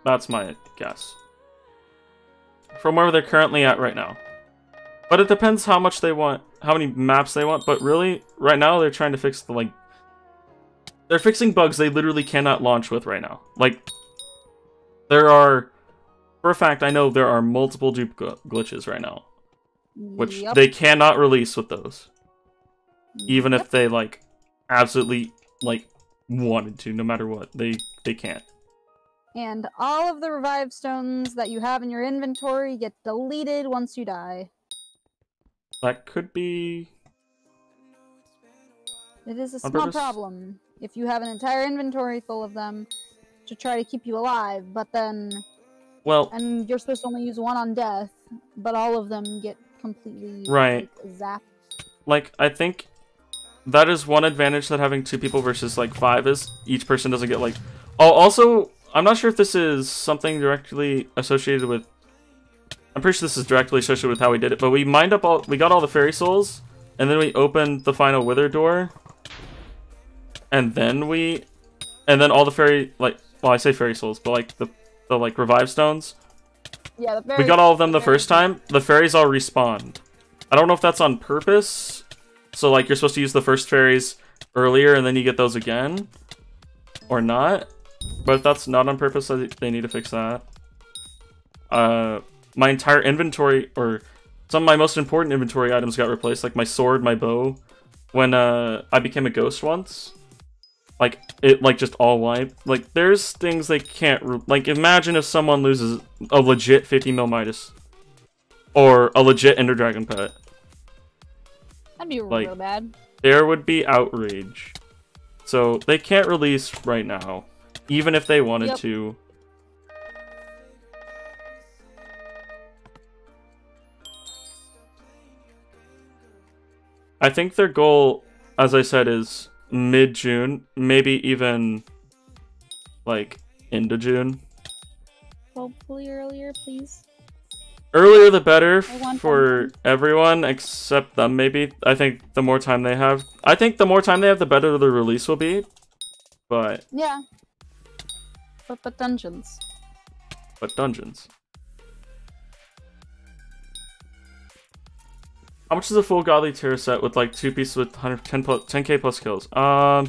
That's my guess. From where they're currently at right now. But it depends how much they want, how many maps they want, but really, right now they're trying to fix the, like... They're fixing bugs they literally cannot launch with right now. Like, there are... For a fact, I know there are multiple dupe glitches right now. Which they cannot release with those. Even if they, like, absolutely, like, wanted to, no matter what. They can't. And all of the revive stones that you have in your inventory get deleted once you die. That could be... It is a small problem if you have an entire inventory full of them to try to keep you alive, but then... Well... And you're supposed to only use 1 on death, but all of them get completely right. like, zapped. Like, I think that is one advantage that having 2 people versus, like, 5 is. Each person doesn't get, like... Oh, also, I'm not sure if this is something directly associated with... I'm pretty sure this is directly associated with how we did it, but we mined up all... We got all the fairy souls, and then we opened the final wither door. And then we... And then all the fairy... Like, well, I say fairy souls, but, like, the like, revive stones. Yeah, the fairies... We got all of them the first time. The fairies all respawned. I don't know if that's on purpose. So, like, you're supposed to use the first fairies earlier, and then you get those again. Or not. But if that's not on purpose, they need to fix that. My entire inventory, or some of my most important inventory items got replaced, like my sword, my bow. When I became a ghost once, like, it, like, just all wiped. Like, there's things they can't, like, imagine if someone loses a legit 50 mil Midas. Or a legit Ender Dragon pet. That'd be like, real bad. There would be outrage. So, they can't release right now. Even if they wanted to. I think their goal, as I said, is mid-June. Maybe even, like, into June. Hopefully earlier, please. Earlier the better for everyone, except them, maybe. I think the more time they have... I think the more time they have, the better the release will be. But... Yeah. But dungeons. But dungeons. How much is a full Godly Terror set with like 2 pieces with 10k plus kills? I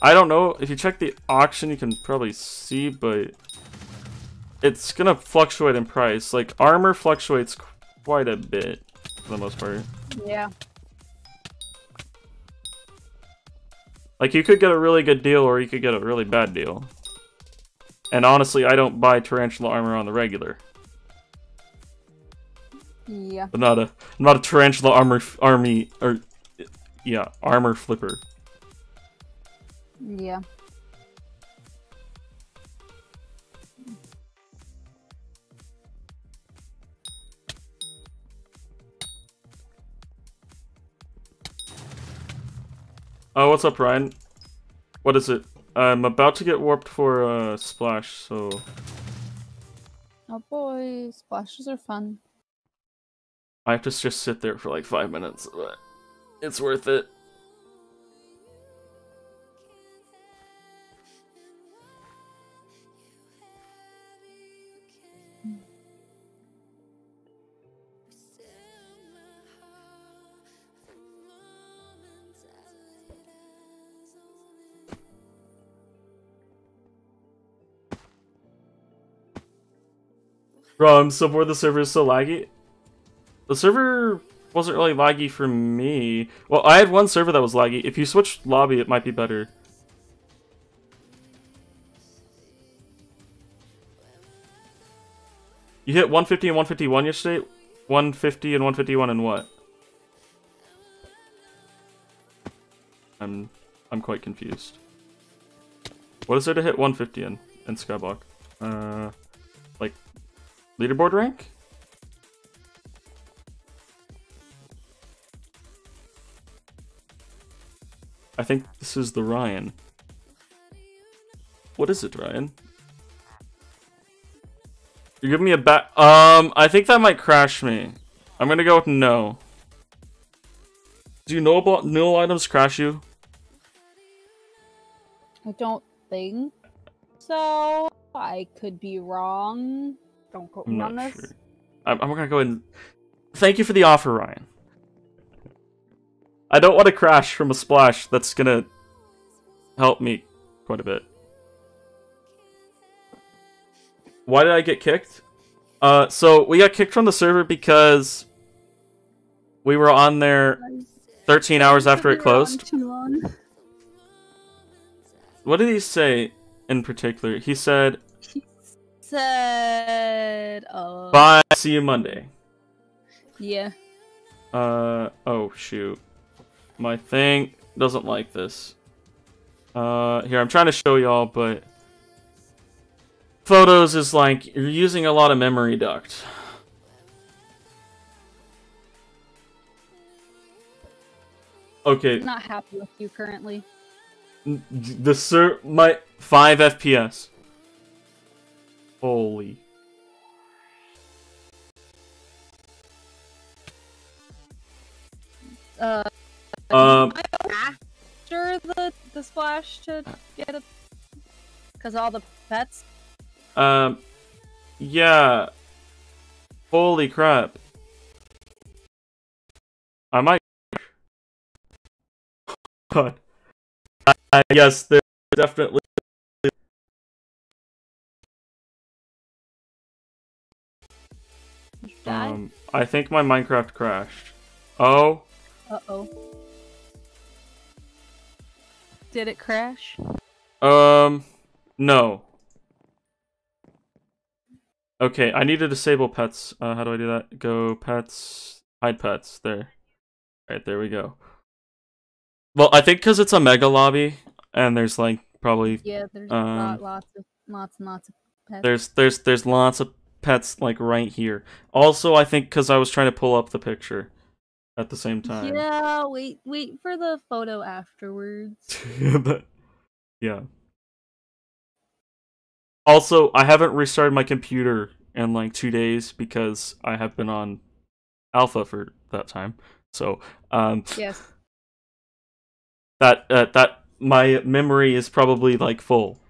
don't know. If you check the auction, you can probably see, but it's gonna fluctuate in price. Like, armor fluctuates quite a bit for the most part. Yeah. Like, you could get a really good deal, or you could get a really bad deal. And honestly, I don't buy tarantula armor on the regular. Yeah. I'm not a tarantula armor armor flipper. Yeah. Oh, what's up, Ryan? What is it? I'm about to get warped for Splash, so... Oh boy, splashes are fun. I have to just sit there for like 5 minutes, but it's worth it. Bro, I'm so bored the server is so laggy. The server wasn't really laggy for me. Well, I had one server that was laggy. If you switch lobby, it might be better. You hit 150 and 151 yesterday? 150 and 151 and what? I'm quite confused. What is there to hit 150 in Skyblock? Like Leaderboard rank? I think this is the Ryan. What is it, Ryan? You're giving me a bat. I think that might crash me. I'm gonna go with no. Do you know about null items crash you? I don't think so. I could be wrong. Don't quote me on this. Sure. I'm gonna go ahead and thank you for the offer, Ryan. I don't want to crash from a splash. That's gonna help me quite a bit. Why did I get kicked? So we got kicked from the server because we were on there 13 hours after it closed. Too long. What did he say in particular? He said, bye, see you Monday. Yeah. Oh shoot. My thing doesn't like this. Here, I'm trying to show y'all, but photos is like, you're using a lot of memory duct. Okay. I'm not happy with you currently. My 5 FPS. Holy. After the splash to get it, because all the pets. Yeah. Holy crap. I might. But I guess there's definitely. I think my Minecraft crashed. Oh. Uh-oh. Did it crash? No. Okay, I need to disable pets. How do I do that? Go pets, hide pets. There. Alright, there we go. Well, I think because it's a mega lobby, and there's like probably there's lots and lots of pets. There's lots of pets like right here. Also, I think because I was trying to pull up the picture at the same time. Yeah, wait for the photo afterwards. Yeah. Also, I haven't restarted my computer in like 2 days because I have been on alpha for that time. So, yes. That my memory is probably like full.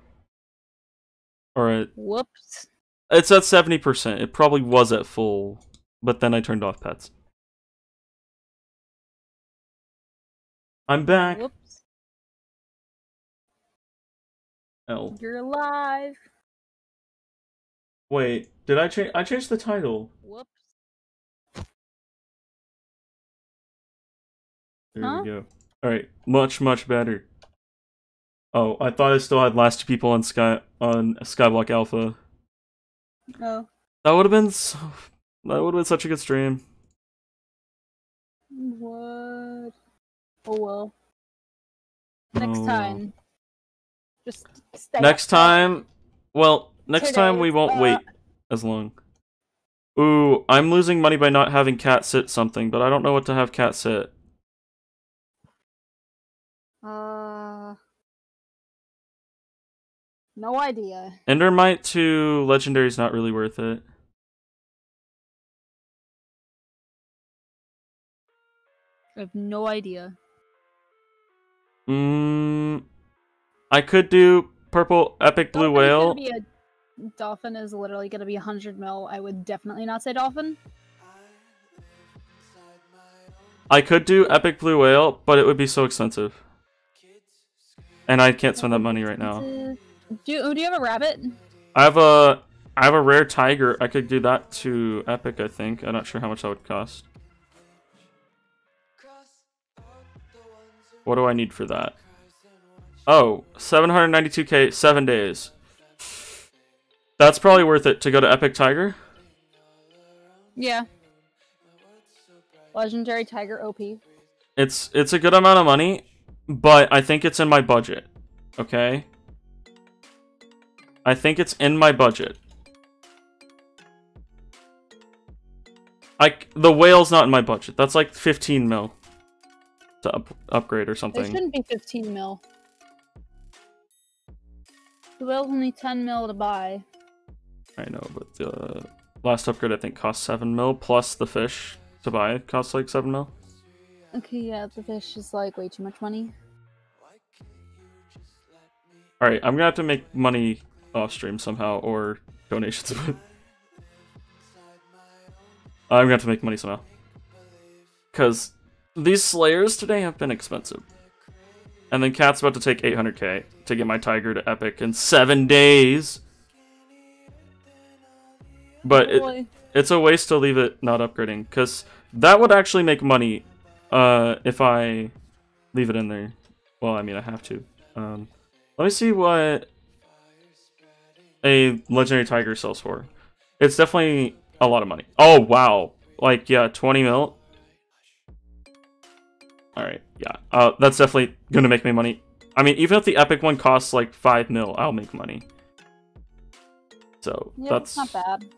Or whoops. It's at 70%. It probably was at full, but then I turned off pets. I'm back. Whoops. L. You're alive. Wait, did I change? I changed the title. Whoops. There we go. Alright, much better. Oh, I thought I still had last 2 people on Skyblock Alpha. Oh. That would have been such a good stream. What? Oh well. Next time. Just stay next time. Well, next Today, time we won't wait as long. Ooh, I'm losing money by not having cat sit something, but I don't know what to have cat sit. No idea. Endermite to legendary is not really worth it. I have no idea. I could do purple epic blue whale. Dolphin is literally gonna be 100 mil. I would definitely not say dolphin. I could do epic blue whale, but it would be so expensive. And I can't spend that money right now. Do you have a rabbit? I have a rare tiger. I could do that to epic, I think. I'm not sure how much that would cost. What do I need for that? Oh, 792k, 7 days. That's probably worth it to go to epic tiger. Yeah. Legendary tiger OP. It's a good amount of money, but I think it's in my budget. Okay? I think it's in my budget. the whale's not in my budget. That's like 15 mil to upgrade or something. It shouldn't be 15 mil. The whale's only 10 mil to buy. I know, but the last upgrade I think cost 7 mil, plus the fish to buy costs like 7 mil. Okay, yeah, the fish is like way too much money. Alright, I'm gonna have to make money off stream somehow, or donations. I'm gonna have to make money somehow. Because these slayers today have been expensive. And then Cat's about to take 800k to get my tiger to epic in 7 days. But it's a waste to leave it not upgrading, because that would actually make money if I leave it in there. Well, I mean, I have to. Let me see what a legendary tiger sells for. It's definitely a lot of money. Oh, wow. Like, yeah, 20 mil. Alright, yeah. That's definitely gonna make me money. I mean, even if the epic one costs like 5 mil, I'll make money. So, yeah, that's not bad.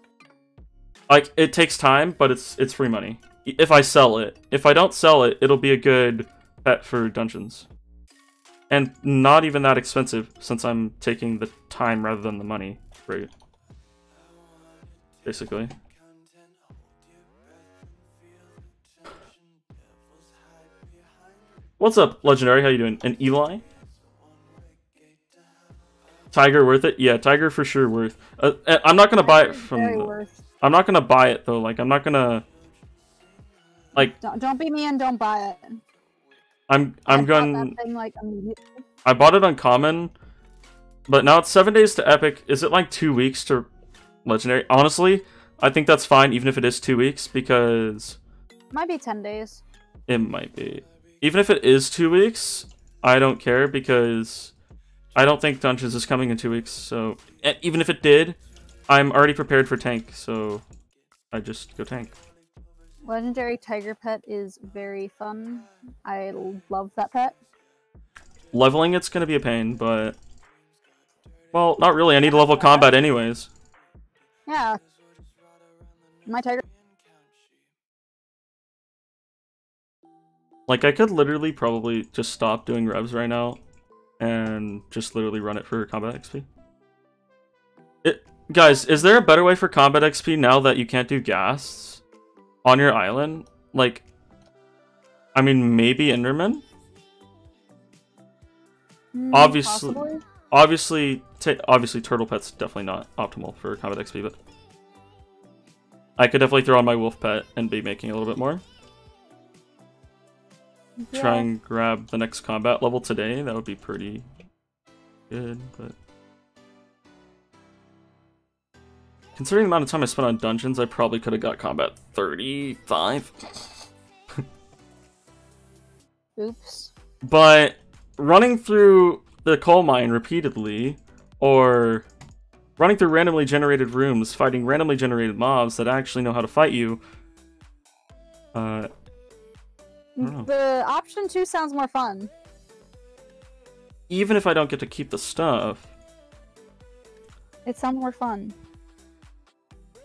Like, it takes time, but it's free money. If I sell it. If I don't sell it, it'll be a good pet for dungeons. And not even that expensive, since I'm taking the time rather than the money for it. Basically. What's up, Legendary? How you doing? And Eli? Tiger worth it? Yeah, Tiger for sure worth. I'm not gonna buy it from. I'm not gonna buy it though. Like, I'm not gonna. Like. Don't be me and don't buy it. I'm going. That thing, like, immediately. I bought it on common, but now it's 7 days to epic. Is it like 2 weeks to legendary? Honestly, I think that's fine, even if it is 2 weeks, because It might be 10 days. It might be. Even if it is 2 weeks, I don't care, because I don't think Dungeons is coming in 2 weeks. So, and even if it did, I'm already prepared for tank, so I just go tank. Legendary tiger pet is very fun. I love that pet. Leveling it's gonna be a pain, but well, not really. I need level combat anyways. Yeah. My tiger. Like, I could literally probably just stop doing revs right now and just literally run it for combat XP. Guys, is there a better way for combat XP now that you can't do gas on your island? Like, I mean, maybe Enderman? Obviously, Turtle Pet's definitely not optimal for combat XP, but I could definitely throw on my wolf pet and be making a little bit more. Yeah. Try and grab the next combat level today. That would be pretty good, but considering the amount of time I spent on dungeons, I probably could have got combat 35. Oops. But running through the coal mine repeatedly, or running through randomly generated rooms, fighting randomly generated mobs that actually know how to fight you, I don't know. The option 2 sounds more fun. Even if I don't get to keep the stuff. It sounds more fun.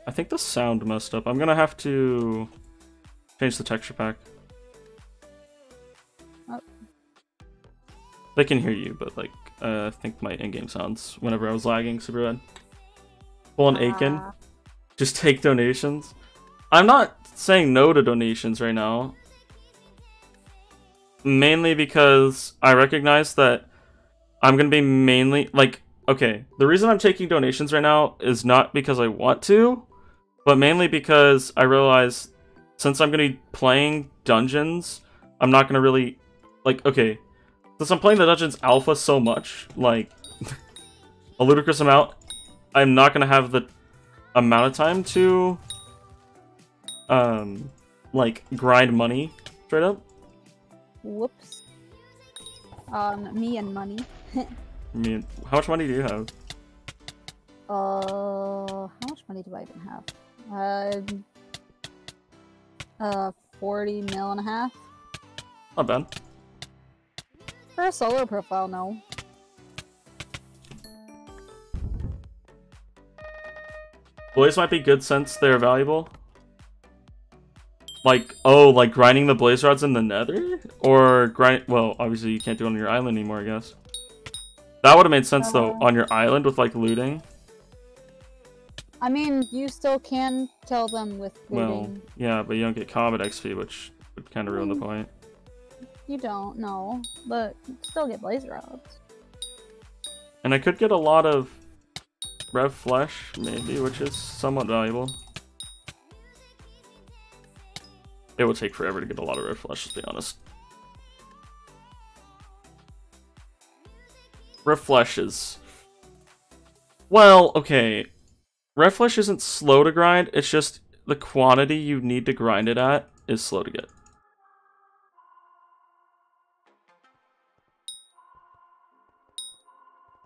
I think the sound messed up. I'm gonna have to change the texture pack. Oh. They can hear you, but like, I think my in-game sounds, whenever I was lagging, super bad. Pull an Aiken. Just take donations. I'm not saying no to donations right now. Mainly because I recognize that I'm gonna be mainly, like, okay, the reason I'm taking donations right now is not because I want to, but mainly because I realize since I'm gonna be playing dungeons, I'm not gonna really, like, okay, since I'm playing the dungeons alpha so much, like, a ludicrous amount, I'm not gonna have the amount of time to, like, grind money straight up. Whoops. Me and money. I mean, how much money do you have? How much money do I even have? 40 mil and a half. Not bad. For a solo profile, no. Boys might be good since they're valuable. Like, oh, like grinding the blaze rods in the nether? Or grind... Well, obviously you can't do it on your island anymore, I guess. That would have made sense, though, on your island with, like, looting. I mean, you still can kill them with looting. Well, yeah, but you don't get combat XP, which would kind of ruin the point. You don't, no. But you still get blaze rods. And I could get a lot of Rev flesh, maybe, which is somewhat valuable. It would take forever to get a lot of Rev flesh, to be honest. Rev flesh is... Well, okay. Rev flesh isn't slow to grind, it's just the quantity you need to grind it at is slow to get.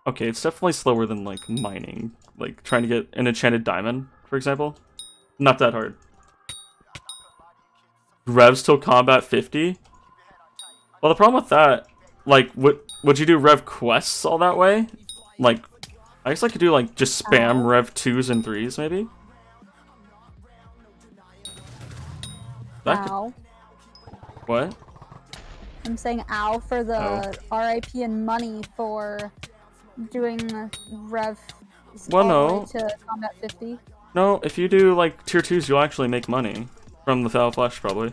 Okay, it's definitely slower than, like, mining. Like, trying to get an enchanted diamond, for example. Not that hard. Revs till combat 50? Well, the problem with that, like, would you do Rev quests all that way? Like, I guess I could do, like, just spam Rev 2s and 3s, maybe? Ow. What? I'm saying ow for the RIP and money for doing Rev well, no. to combat 50. No, if you do, like, tier 2s, you'll actually make money. From the foul flesh, probably.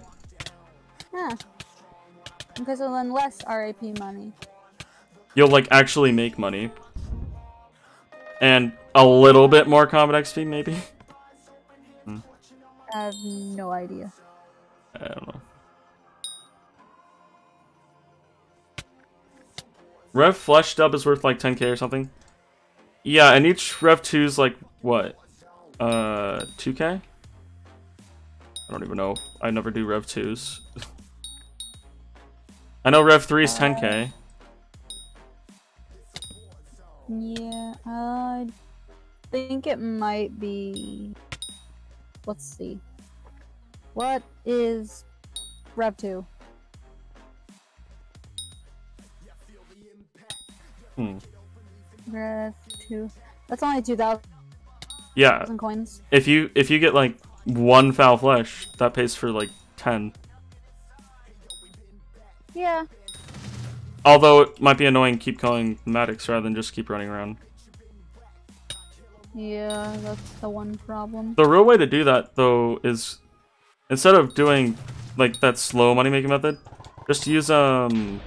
Yeah. Because of then less RIP money. You'll, like, actually make money. And a little bit more combat XP, maybe? I have no idea. I don't know. Rev Flesh dub is worth like 10k or something. Yeah, and each Rev 2 is like, what? 2k? I don't even know. I never do Rev 2s. I know Rev 3 is 10k. Yeah, I think it might be... Let's see. What is Rev 2? Rev 2. That's only 2,000 coins. If you get like one foul flesh, that pays for like 10. Yeah. Although it might be annoying to keep calling Maddox rather than just keep running around. Yeah, that's the one problem. The real way to do that though is instead of doing like that slow money making method, just use the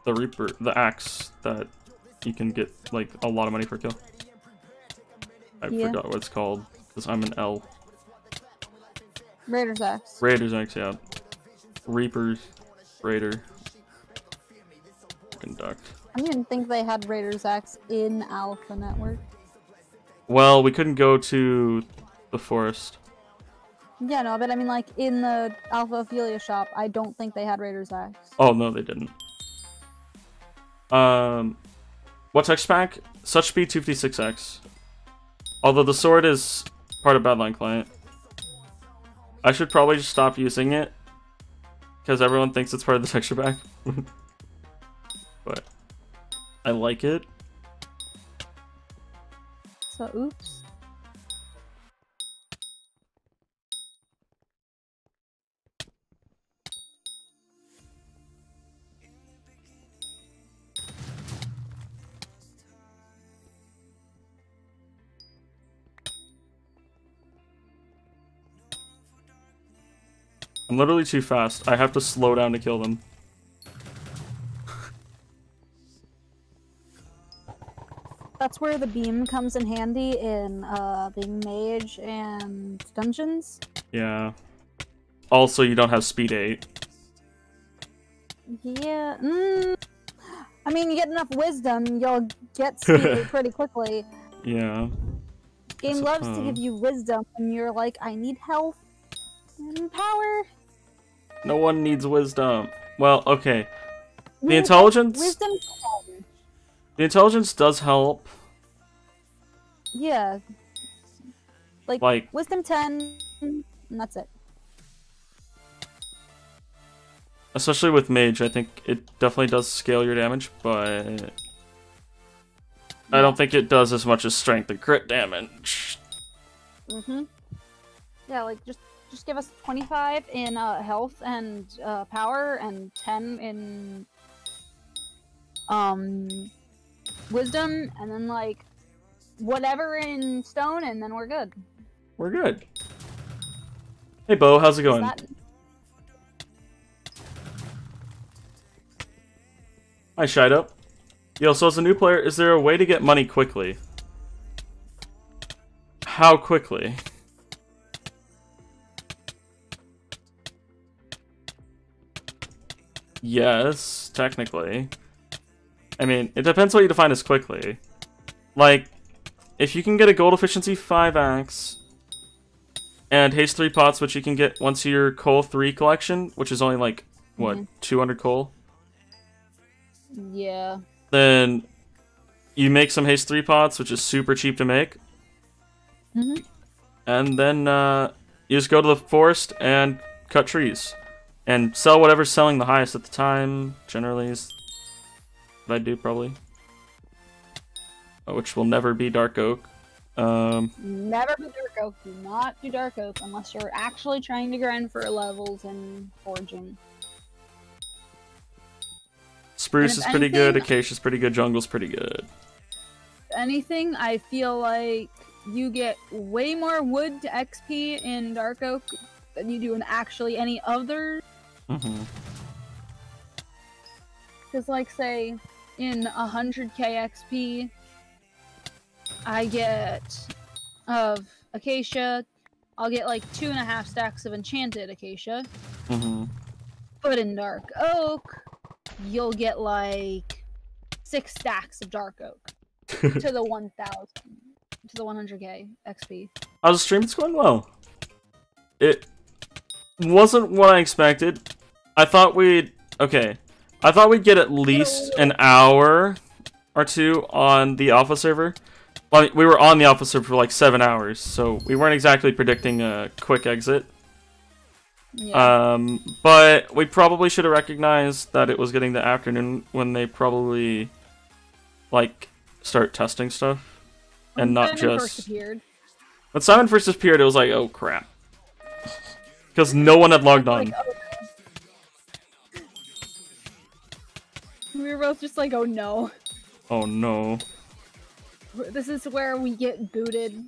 Reaper, the axe that you can get like a lot of money per kill. I forgot what it's called because I'm an L. Raider's axe. Raider's axe, yeah. Reapers, Raider, Conduct. I didn't think they had Raider's axe in Alpha Network. Well, we couldn't go to the forest. Yeah, no, but I mean, like, in the Alpha Ophelia shop, I don't think they had Raider's axe. Oh, no, they didn't. What text pack? Such speed 256x. Although the sword is part of Badline Client. I should probably just stop using it. Because everyone thinks it's part of the texture pack. But I like it. So, oops. I'm literally too fast. I have to slow down to kill them. That's where the beam comes in handy in being mage and dungeons. Yeah. Also, you don't have speed 8. Yeah. I mean, you get enough wisdom, you'll get speed 8 pretty quickly. Yeah. Game loves to give you wisdom, and you're like, I need health and power. No one needs wisdom. Well, okay. The intelligence. Wisdom. The intelligence does help. Yeah. Like wisdom 10, and that's it. Especially with mage, I think it definitely does scale your damage, but I don't think it does as much as strength and crit damage. Yeah, like just give us 25 in health and power, and 10 in wisdom, and then like whatever in stone, and then we're good. We're good. Hey, Bo, how's it going? Hi, Shido. Yo, so as a new player, is there a way to get money quickly? How quickly? Yes, technically. I mean, it depends what you define as quickly. Like, if you can get a gold efficiency 5x and haste 3 pots, which you can get once your coal 3 collection, which is only like, what, 200 coal? Yeah. Then you make some haste 3 pots, which is super cheap to make. And then you just go to the forest and cut trees. And sell whatever's selling the highest at the time, generally is what I do, probably. Which will never be dark oak. Never be dark oak. Do not do dark oak unless you're actually trying to grind for levels and foraging. Spruce is pretty good, acacia's pretty good, jungle's pretty good. If anything, I feel like you get way more wood to XP in dark oak than you do in actually any other. Because, like, say, in 100k XP, I get of acacia, I'll get like 2.5 stacks of enchanted acacia. But in dark oak, you'll get like 6 stacks of dark oak to the 1,000, to the 100k XP. How's the stream? It's going well. It wasn't what I expected. I thought we'd get at least an hour or 2 on the alpha server. Well, we were on the alpha server for like 7 hours, so we weren't exactly predicting a quick exit. Yeah. But we probably should have recognized that it was getting the afternoon when they probably like start testing stuff, and not just. When Simon first appeared, it was like, oh crap, because no one had logged on. We were both just like, oh no. Oh no. This is where we get booted.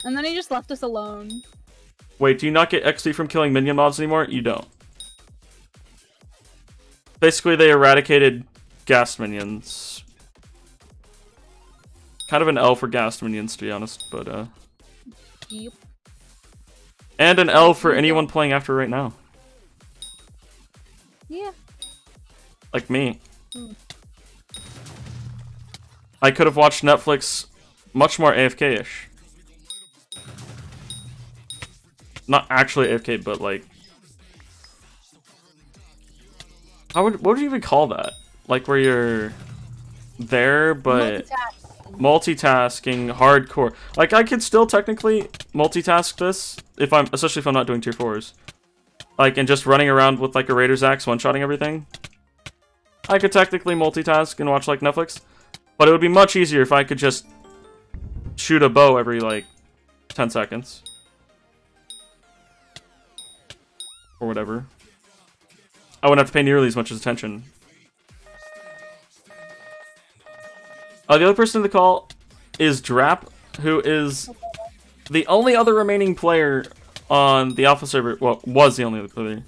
And then he just left us alone. Wait, do you not get XP from killing minion mobs anymore? You don't. Basically, they eradicated ghast minions. Kind of an L for ghast minions, to be honest, but Yep. And an L for anyone playing after right now. Yeah. Like me. I could have watched Netflix much more AFK-ish. Not actually AFK, but like... what would you even call that? Like where you're there, but multitasking hardcore. Like I could still technically multitask this, especially if I'm not doing tier 4s. Like, and just running around with like a Raider's Axe one-shotting everything. I could technically multitask and watch like Netflix. But it would be much easier if I could just shoot a bow every, like, 10 seconds. Or whatever. I wouldn't have to pay nearly as much attention. The other person in the call is Drap, who is the only other remaining player on the alpha server. Well, was the only other player.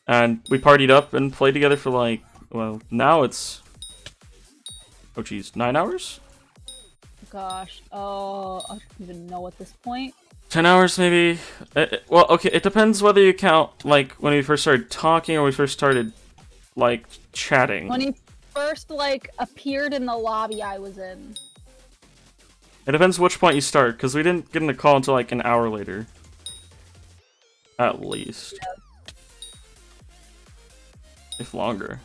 And we partied up and played together for, like, well, now it's... oh geez, 9 hours? Gosh, oh, I don't even know at this point. 10 hours maybe? Well, okay, it depends whether you count, like, when we first started talking or we first started, like, chatting. When he first, like, appeared in the lobby I was in. It depends which point you start, because we didn't get in the call until, like, an hour later. At least. Yeah. If longer.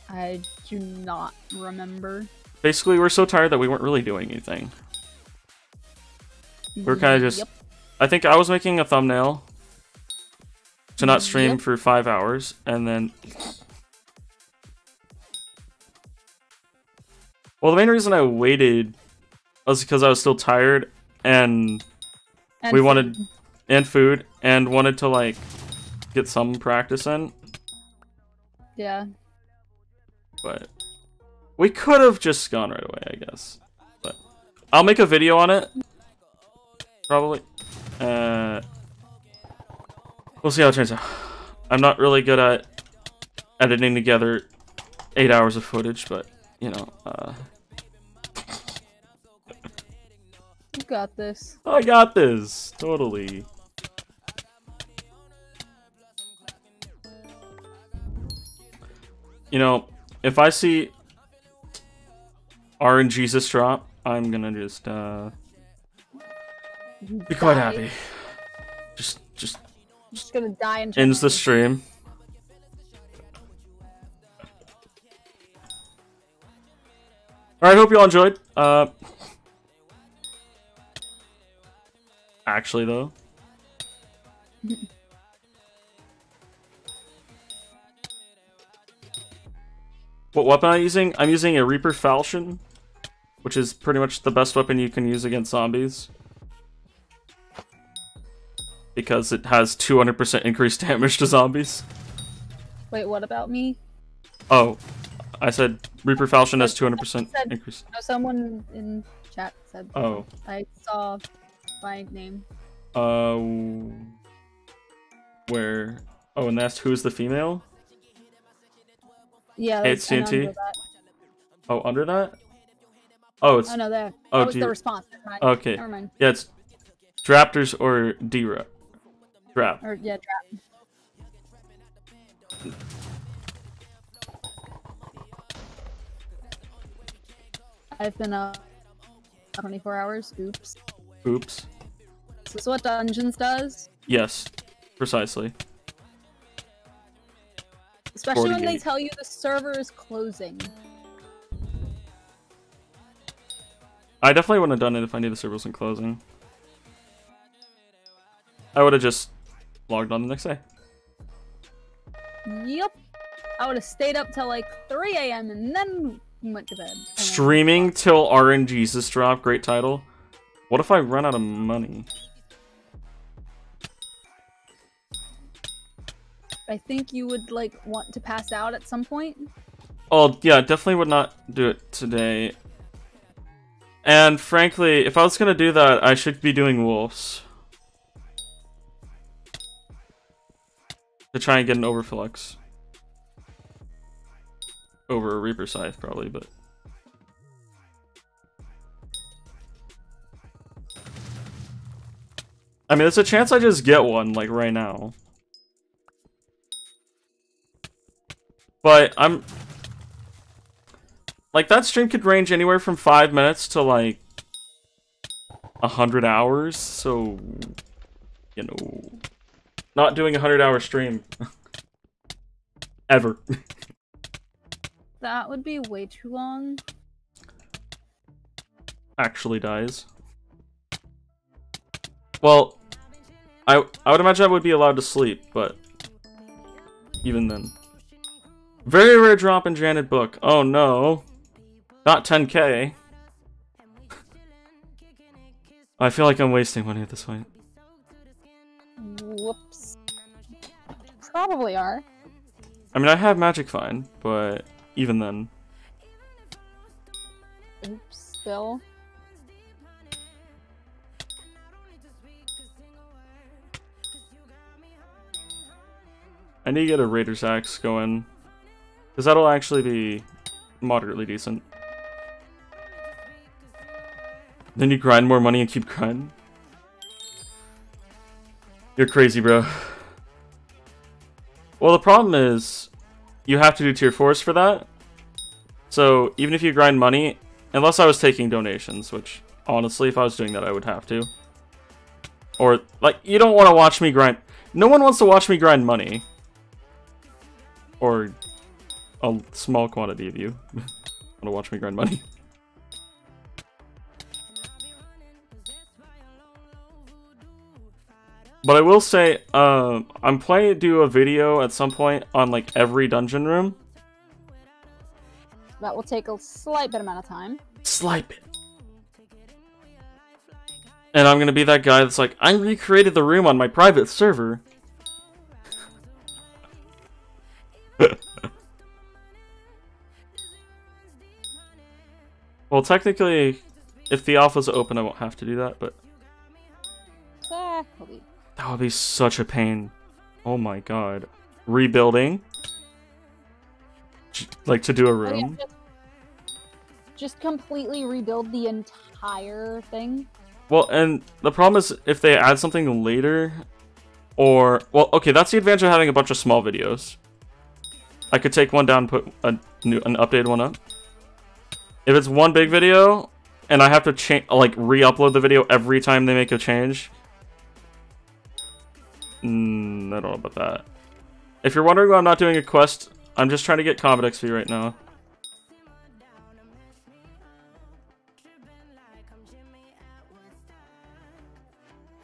I do not remember. Basically, we're so tired that we weren't really doing anything. We're kind of just... Yep. I think I was making a thumbnail to not stream for 5 hours, and then... Well, the main reason I waited was because I was still tired, and we wanted food, and wanted to like get some practice in. Yeah. But we could have just gone right away, I guess. But I'll make a video on it. Probably. We'll see how it turns out. I'm not really good at editing together 8 hours of footage, but, you know, You got this. I got this! Totally. You know, if I see RNGesus drop, I'm gonna just, be quite happy. Just gonna die and ends the stream. Alright, hope you all enjoyed. Actually, though. What weapon am I using? I'm using a Reaper Falchion, which is pretty much the best weapon you can use against zombies. Because it has 200% increased damage to zombies. Wait, what about me? Oh, I said Reaper Falchion has 200% increase. No, someone in chat said. Oh. I saw my name. Where? Oh, and that's who's the female? Yeah, it's that's TNT. Oh, under that? Oh, it's. Oh no, there. Oh, that was the response. Never mind. Okay. Never mind. Yeah, it's Draptors or D-Rap. Drap. Or yeah, Drap. I've been up 24 hours. Oops. Oops. Is this what Dungeons does? Yes, precisely. Especially when 48. they tell you the server is closing. I definitely wouldn't have done it if I knew the server wasn't closing. I would have just logged on the next day. Yep. I would have stayed up till like 3 AM and then went to bed. Streaming till RNGesus drop, great title. What if I run out of money? I think you would like want to pass out at some point. Oh yeah, definitely would not do it today. And frankly, if I was gonna do that, I should be doing wolves. To try and get an overflux. Over a Reaper Scythe, probably, but... I mean, there's a chance I just get one, like, right now. But I'm... Like, that stream could range anywhere from 5 minutes to, like... 100 hours, so... You know... Not doing a 100-hour stream. Ever. That would be way too long. Actually dies. Well, I would imagine I would be allowed to sleep, but even then. Very rare drop enchanted book. Oh no. Not 10k. I feel like I'm wasting money at this point. Whoops. Probably are. I mean, I have Magic Find, but even then. Oops, still. I need to get a Raider's Axe going. Because that'll actually be moderately decent. Then you grind more money and keep grinding. You're crazy, bro. Well, the problem is, you have to do tier 4s for that. So, even if you grind money, unless I was taking donations, which, honestly, if I was doing that, I would have to. Or, like, you don't want to watch me grind... No one wants to watch me grind money. Or a small quantity of you want to watch me grind money. But I will say, I'm planning to do a video at some point on, like, every dungeon room. That will take a slight bit amount of time. Slight bit. And I'm gonna be that guy that's like, I recreated the room on my private server. Well, technically, if the alpha's open, I won't have to do that, but... Exactly. That would be such a pain. Oh my god. Rebuilding? Like, to do a room? Oh, yeah, just completely rebuild the entire thing? Well, and the problem is, if they add something later, or... Well, okay, that's the advantage of having a bunch of small videos. I could take one down and put an updated one up. If it's one big video, and I have to re-upload the video every time they make a change... I don't know about that. If you're wondering why I'm not doing a quest, I'm just trying to get Comet XP right now.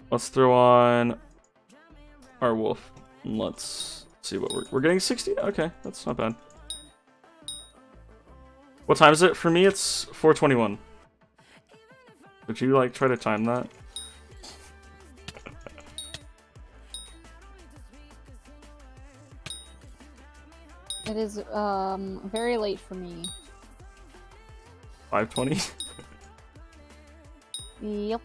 Let's throw on our wolf. Let's see what we're getting 60? Okay, that's not bad. What time is it? For me, it's 4:21. Would you, like, try to time that? It is, very late for me. 5:20? Yep.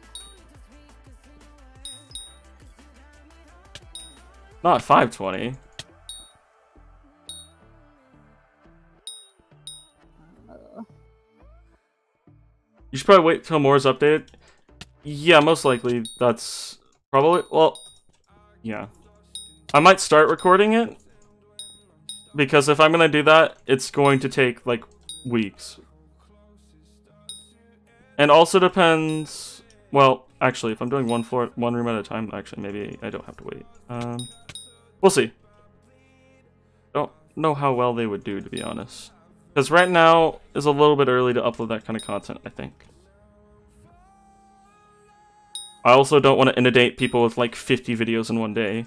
Not 5:20. You should probably wait till more's updated. Yeah, most likely. That's probably... Well, yeah. I might start recording it. Because if I'm gonna do that, it's going to take, like, weeks. And also depends... Well, actually, if I'm doing one room at a time, actually, maybe I don't have to wait. We'll see. Don't know how well they would do, to be honest. Because right now is a little bit early to upload that kind of content, I think. I also don't want to inundate people with, like, 50 videos in one day.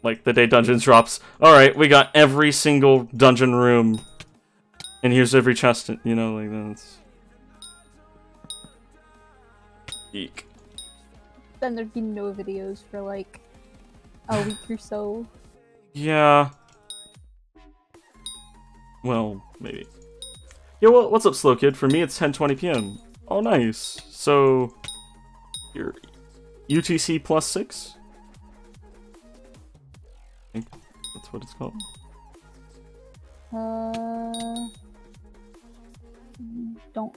Like, the day Dungeons drops. Alright, we got every single dungeon room. And here's every chest, you know, like, that's... Eek. Then there'd be no videos for, like, a week or so. Yeah. Well, maybe. Yeah, well, what's up, Slow Kid? For me, it's 10:20 p.m. Oh, nice. So, you're UTC +6? I think that's what it's called. Don't...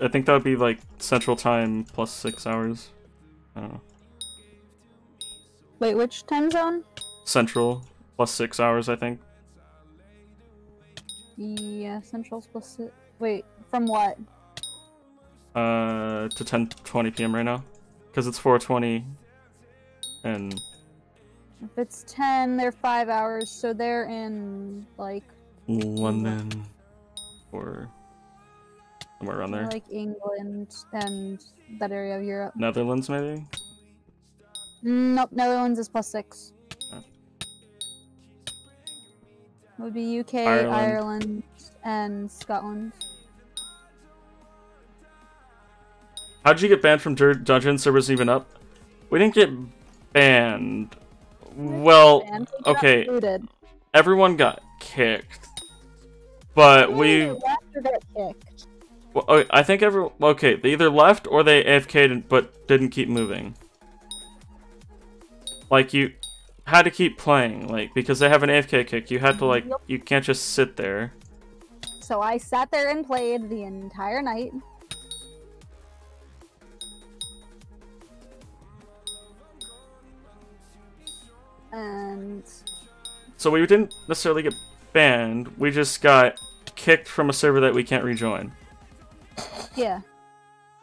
I think that would be, like, Central Time +6 hours. I don't know. Wait, which time zone? Central +6 hours, I think. Yeah, Central's +6. Wait, from what? To 10:20 p.m. right now. Because it's 4:20. And... If it's 10, they're 5 hours, so they're in, like... London. Or... somewhere around there. Like England and that area of Europe. Netherlands, maybe? Nope, Netherlands is +6. Oh. It would be UK, Ireland, and Scotland. How'd you get banned from Dungeon? Servers even up? We didn't get banned. Well, okay. Everyone got kicked. But we... left or got kicked? Well, I think okay, they either left or they AFK'd but didn't keep moving. Like, you had to keep playing, like, because they have an AFK kick. You had to, like, you can't just sit there. So I sat there and played the entire night. And... So we didn't necessarily get banned, we just got kicked from a server that we can't rejoin. Yeah.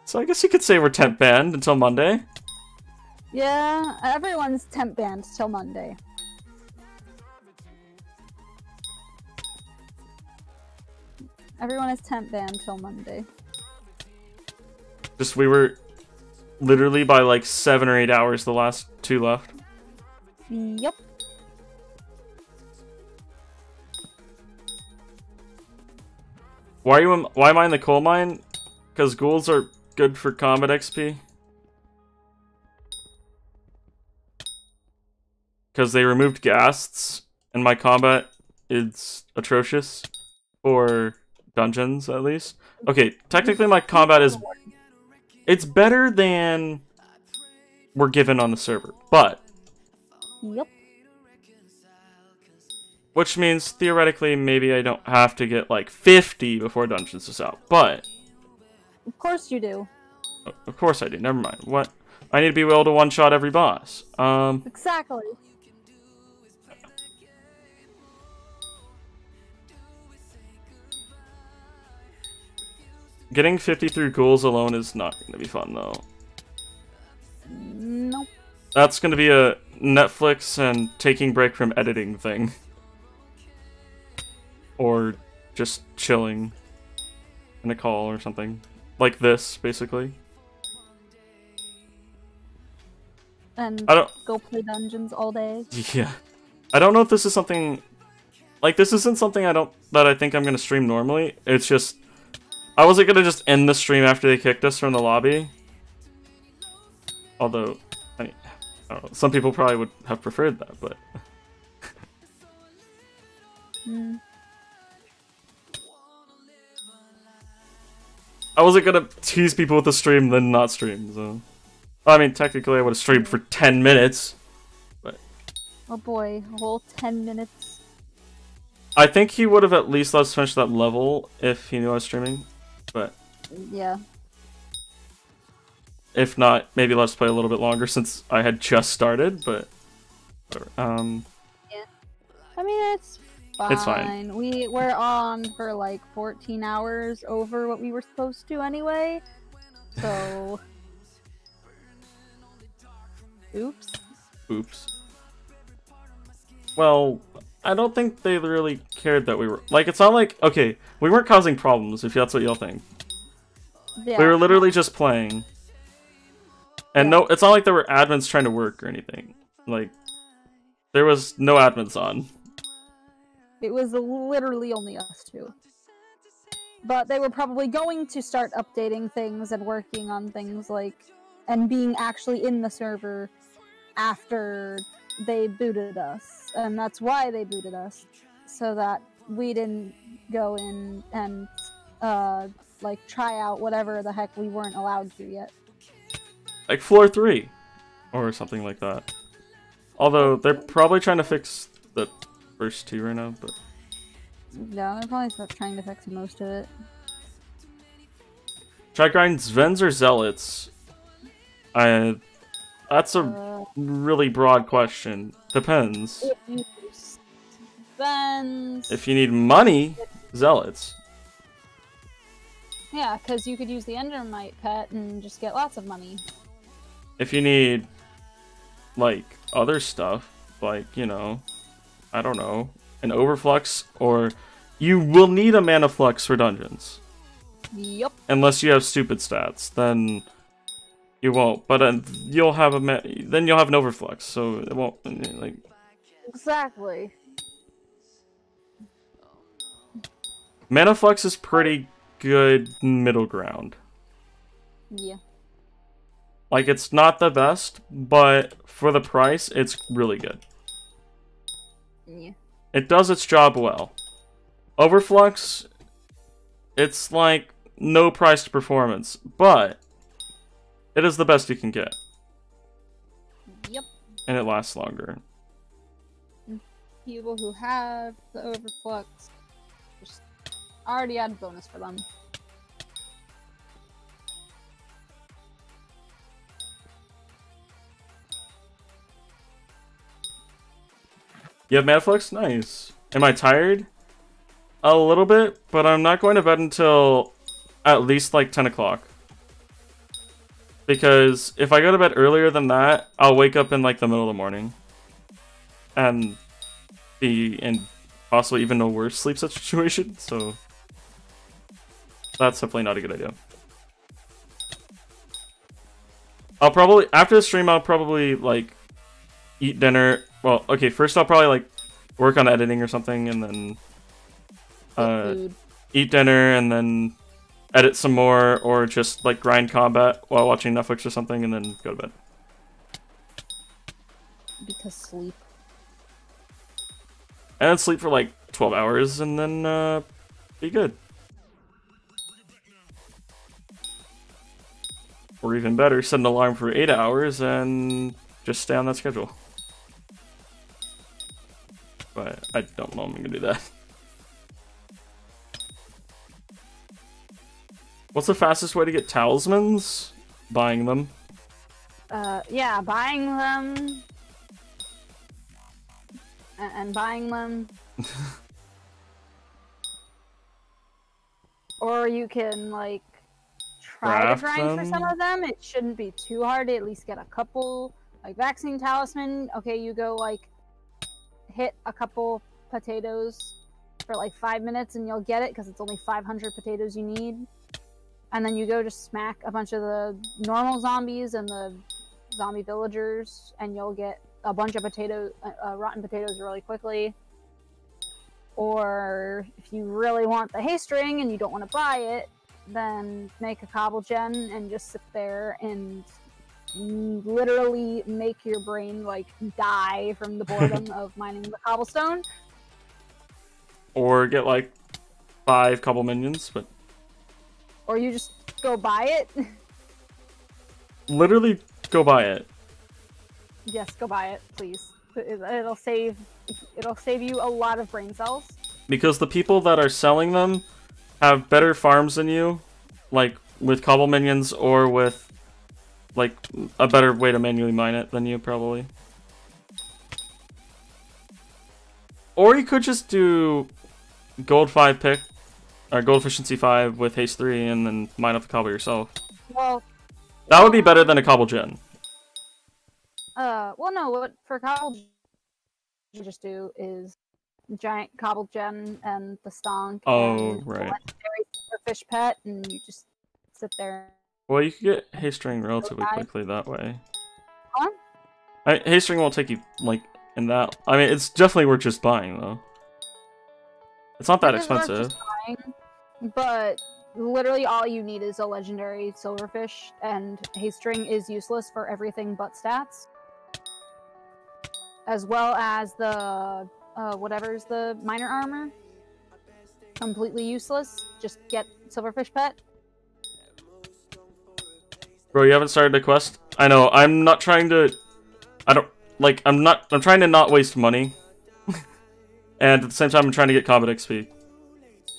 So I guess you could say we're temp banned until Monday. Yeah, everyone's temp banned till Monday. Everyone is temp banned till Monday. Just, we were literally by like 7 or 8 hours the last two left. Yep. Why am I in the coal mine? Because ghouls are good for combat XP. Because they removed ghasts, and my combat is atrocious. For dungeons, at least. Okay, technically my combat is... It's better than we're given on the server, but... Yep. Which means, theoretically, maybe I don't have to get, like, 50 before Dungeons is out, but... Of course you do. Of course I do, never mind. What? I need to be able to one-shot every boss. Exactly. Getting 50 through ghouls alone is not going to be fun, though. Nope. That's going to be a Netflix and taking break from editing thing. Or just chilling in a call or something. Like this, basically. And go play dungeons all day. Yeah. I don't know if this is something... Like, this isn't something that I think I'm going to stream normally. It's just... I wasn't gonna just end the stream after they kicked us from the lobby. Although, I don't know, some people probably would have preferred that, but... I wasn't gonna tease people with the stream, then not stream, so... I mean, technically I would have streamed for 10 minutes, but... Oh boy, a whole 10 minutes. I think he would have at least let us finish that level if he knew I was streaming. But yeah, if not, maybe let's play a little bit longer since I had just started. But yeah, I mean it's fine. It's fine. We're on for like 14 hours over what we were supposed to anyway. So, oops. Well, I don't think they really cared that we were... Like, it's not like... Okay, we weren't causing problems, if that's what y'all think. Yeah. We were literally just playing. And no, it's not like there were admins trying to work or anything. Like, there was no admins on. It was literally only us two. But they were probably going to start updating things and working on things like... And being actually in the server after they booted us. And that's why they booted us. So that we didn't go in and, like, try out whatever the heck we weren't allowed to yet. Like floor 3. Or something like that. Although, they're probably trying to fix the first 2 right now, but... Yeah, they're probably trying to fix most of it. Try grind Zvens or Zealots? That's a really broad question. Depends. If you need money, Zealots. Yeah, because you could use the Endermite pet and just get lots of money. If you need, like, other stuff, like, you know, I don't know, an Overflux, or you will need a Mana Flux for dungeons. Yep. Unless you have stupid stats, then you won't. But you'll have then you'll have an Overflux, so it won't, like... Exactly. Mana Flux is pretty good middle ground. Yeah. Like, it's not the best, but for the price, it's really good. Yeah. It does its job well. Overflux, it's like no price to performance, but it is the best you can get. Yep. And it lasts longer. People who have the Overflux, just already add bonus for them. You have Mana Flux? Nice. Am I tired? A little bit, but I'm not going to bed until at least like 10 o'clock. Because if I go to bed earlier than that, I'll wake up in like the middle of the morning. And be in possibly even a worse sleep situation, so... That's definitely not a good idea. I'll probably, after the stream, I'll probably like eat dinner. Well, okay, first I'll probably like work on editing or something, and then eat dinner, and then edit some more, or just like grind combat while watching Netflix or something, and then go to bed. Because sleep. And then sleep for like 12 hours, and then be good. Or even better, set an alarm for 8 hours and just stay on that schedule. But I don't know if I'm gonna do that. What's the fastest way to get talismans? Buying them. Yeah, buying them. And buying them. Or you can, like, try to grind for some of them. It shouldn't be too hard to at least get a couple. Like, vaccine talisman, okay, you go, like, hit a couple potatoes for, like, 5 minutes and you'll get it, because it's only 500 potatoes you need. And then you go just smack a bunch of the normal zombies and the zombie villagers, and you'll get a bunch of potatoes, rotten potatoes really quickly. Or if you really want the haste ring and you don't want to buy it, then make a cobble gen and just sit there and literally make your brain like die from the boredom of mining the cobblestone. Or get like 5 cobble minions, but or you just go buy it. Literally go buy it. Yes, go buy it, please. It'll save you a lot of brain cells. Because the people that are selling them have better farms than you, like with cobble minions or with like a better way to manually mine it than you probably. Or you could just do gold 5 pick or gold efficiency 5 with haste 3 and then mine up the cobble yourself. Well, that would be better than a cobble gen. Well, no, what for cobble you just do is giant cobble gen and the stonk. Oh, and right. Legendary fish pet, and you just sit there. Well, you could get haste ring relatively quickly that way. Huh? Haste ring won't take you, like, in that... I mean, it's definitely worth just buying, though. It's not that expensive. Buying, but literally all you need is a legendary silverfish, and haste ring is useless for everything but stats. As well as the, whatever's the minor armor. Completely useless. Just get Silverfish Pet. Bro, you haven't started a quest? I know, I'm not trying to... I'm trying to not waste money. And at the same time, I'm trying to get combat XP.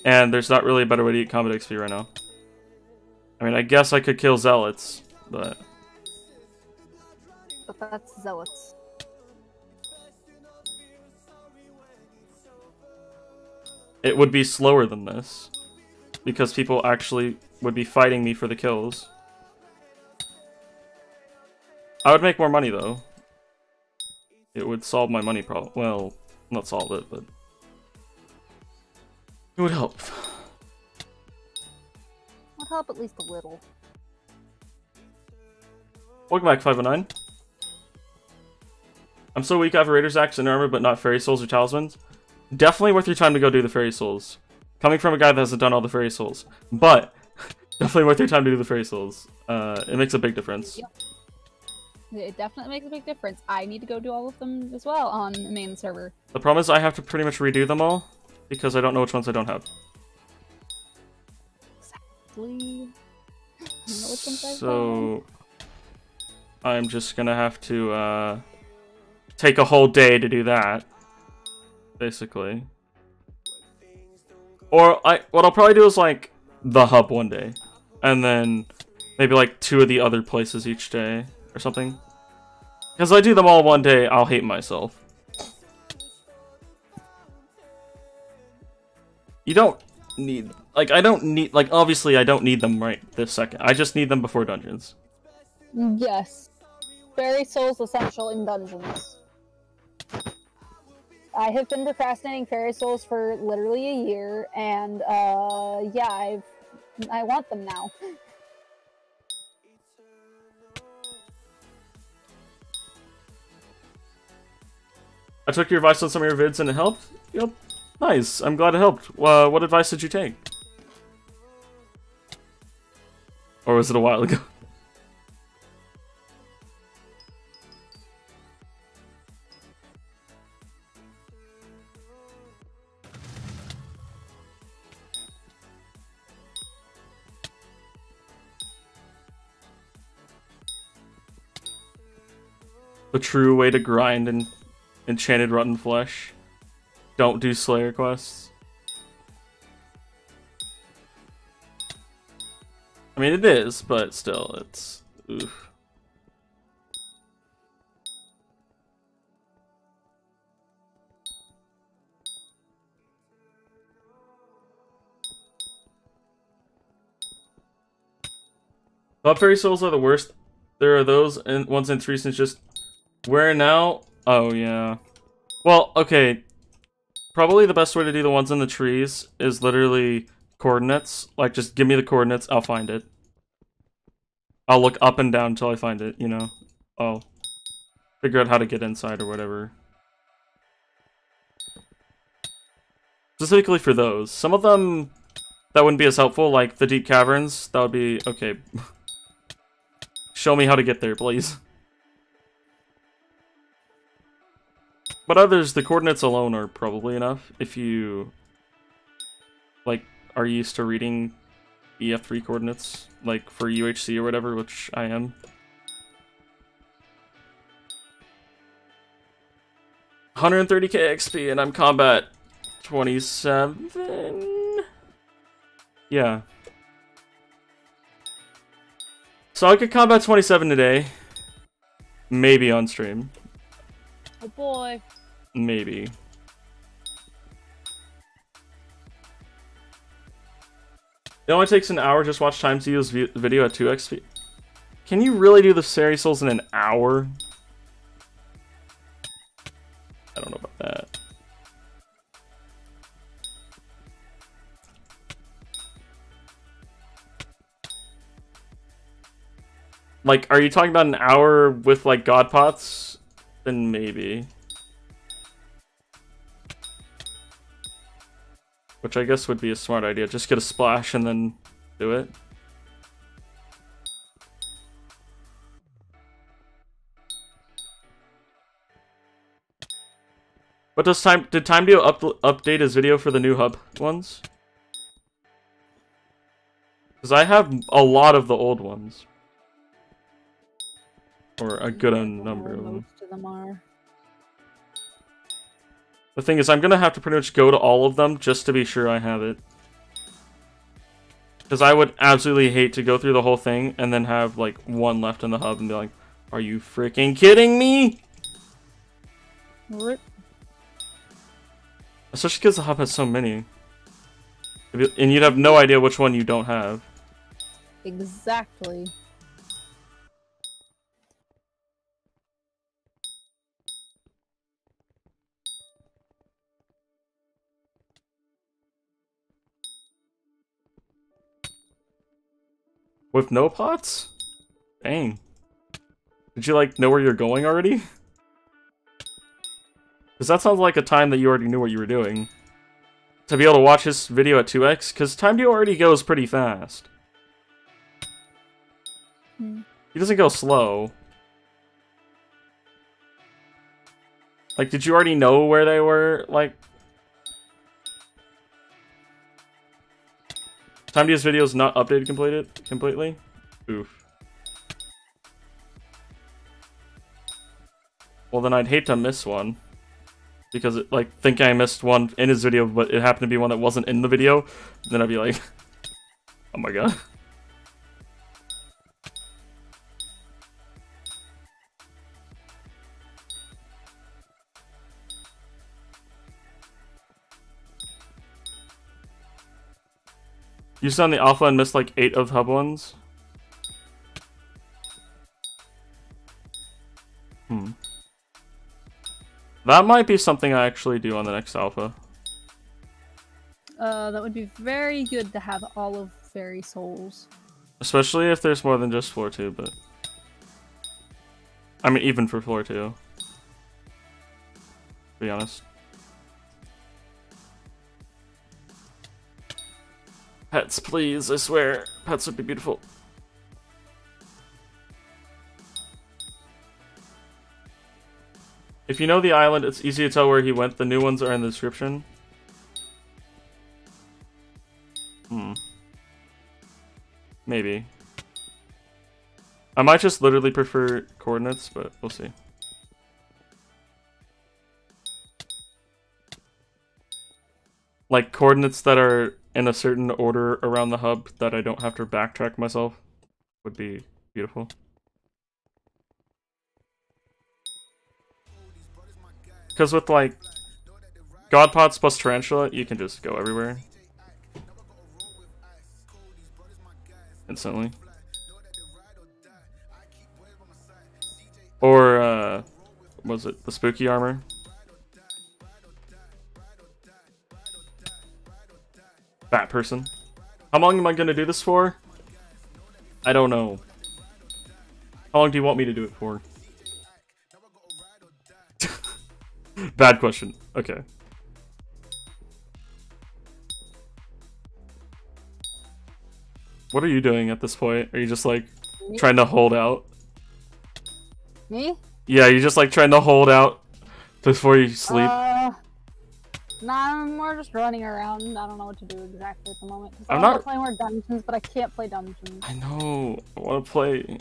And there's not really a better way to get combat XP right now. I mean, I guess I could kill zealots, but... But that's zealots. It would be slower than this. Because people actually would be fighting me for the kills. I would make more money, though. It would solve my money problem. Well, not solve it, but... it would help. Would help at least a little. Welcome back, 509. I'm so weak I have a Raider's Axe and armor, but not Fairy Souls or Talismans. Definitely worth your time to go do the Fairy Souls. Coming from a guy that hasn't done all the Fairy Souls. But, definitely worth your time to do the Fairy Souls. It makes a big difference. Yep. It definitely makes a big difference. I need to go do all of them as well on the main server. The problem is I have to pretty much redo them all, because I don't know which ones I don't have. Exactly. I don't know which ones I so, I'm just gonna have to, take a whole day to do that. Basically. Or, what I'll probably do is, like, the hub one day. And then, maybe, like, 2 of the other places each day. Or something. Because if I do them all one day, I'll hate myself. You don't need... like, I don't need... like, obviously I don't need them right this second. I just need them before dungeons. Yes. Fairy Souls essential in dungeons. I have been procrastinating Fairy Souls for literally a year, and, yeah, I want them now. I took your advice on some of your vids and it helped? Yep. Nice. I'm glad it helped. What advice did you take? was it a while ago? The true way to grind in Enchanted Rotten Flesh. Don't do Slayer quests. I mean, it is, but still, it's... oof. Top Fairy Souls are the worst. There are those ones in 3 since just... Where now? Oh, yeah. Well, okay. Probably the best way to do the ones in the trees is literally coordinates. Like, just give me the coordinates, I'll find it. I'll look up and down until I find it, you know? I'll figure out how to get inside or whatever. Specifically for those. Some of them, that wouldn't be as helpful, like the deep caverns. That would be... okay. Show me how to get there, please. But others, the coordinates alone are probably enough if you, like, are used to reading EF3 coordinates, like for UHC or whatever, which I am. $130k XP and I'm combat 27? Yeah. So I could combat 27 today. Maybe on stream. Oh boy. Maybe. It only takes an hour, just watch time to use video at 2x speed. Can you really do the Fairy Souls in an hour? I don't know about that. Like, are you talking about an hour with, like, God Pots? Then maybe. Which I guess would be a smart idea. Just get a splash and then do it. But did TimeDeo update his video for the new hub ones? Because I have a lot of the old ones. Or a good number of them. Most of them are. The thing is, I'm gonna have to pretty much go to all of them just to be sure I have it. Because I would absolutely hate to go through the whole thing and then have, like, one left in the hub and be like, are you freaking kidding me? Rip. Especially because the hub has so many. And you'd have no idea which one you don't have. Exactly. With no pots? Dang. Did you, like, know where you're going already? Because that sounds like a time that you already knew what you were doing. To be able to watch this video at 2x, because TimeDeo already goes pretty fast. He doesn't go slow. Like, did you already know where they were? Like... TimeDeo's video is not updated completely? Oof. Well, then I'd hate to miss one. Because, like, thinking I missed one in his video, but it happened to be one that wasn't in the video, then I'd be like, oh my god. You saw on the alpha and missed like 8 of hub ones? That might be something I actually do on the next alpha. That would be very good to have all of Fairy Souls. Especially if there's more than just floor 2, but... I mean, even for floor 2. To be honest. Pets, please, I swear. Pets would be beautiful. If you know the island, it's easy to tell where he went. The new ones are in the description. Maybe. I might just literally prefer coordinates, but we'll see. Like coordinates that are in a certain order around the hub that I don't have to backtrack myself would be beautiful. Because with like God Pots plus Tarantula, you can just go everywhere instantly. Or was it the spooky armor? Bat person. How long am I gonna do this for? I don't know. How long do you want me to do it for? Bad question. Okay. What are you doing at this point? Are you just like trying to hold out? Me? Yeah, you're just like trying to hold out before you sleep. Nah, I'm more just running around. I don't know what to do exactly at the moment. I'm I not want to play more dungeons, but I can't play dungeons. I know. I want to play.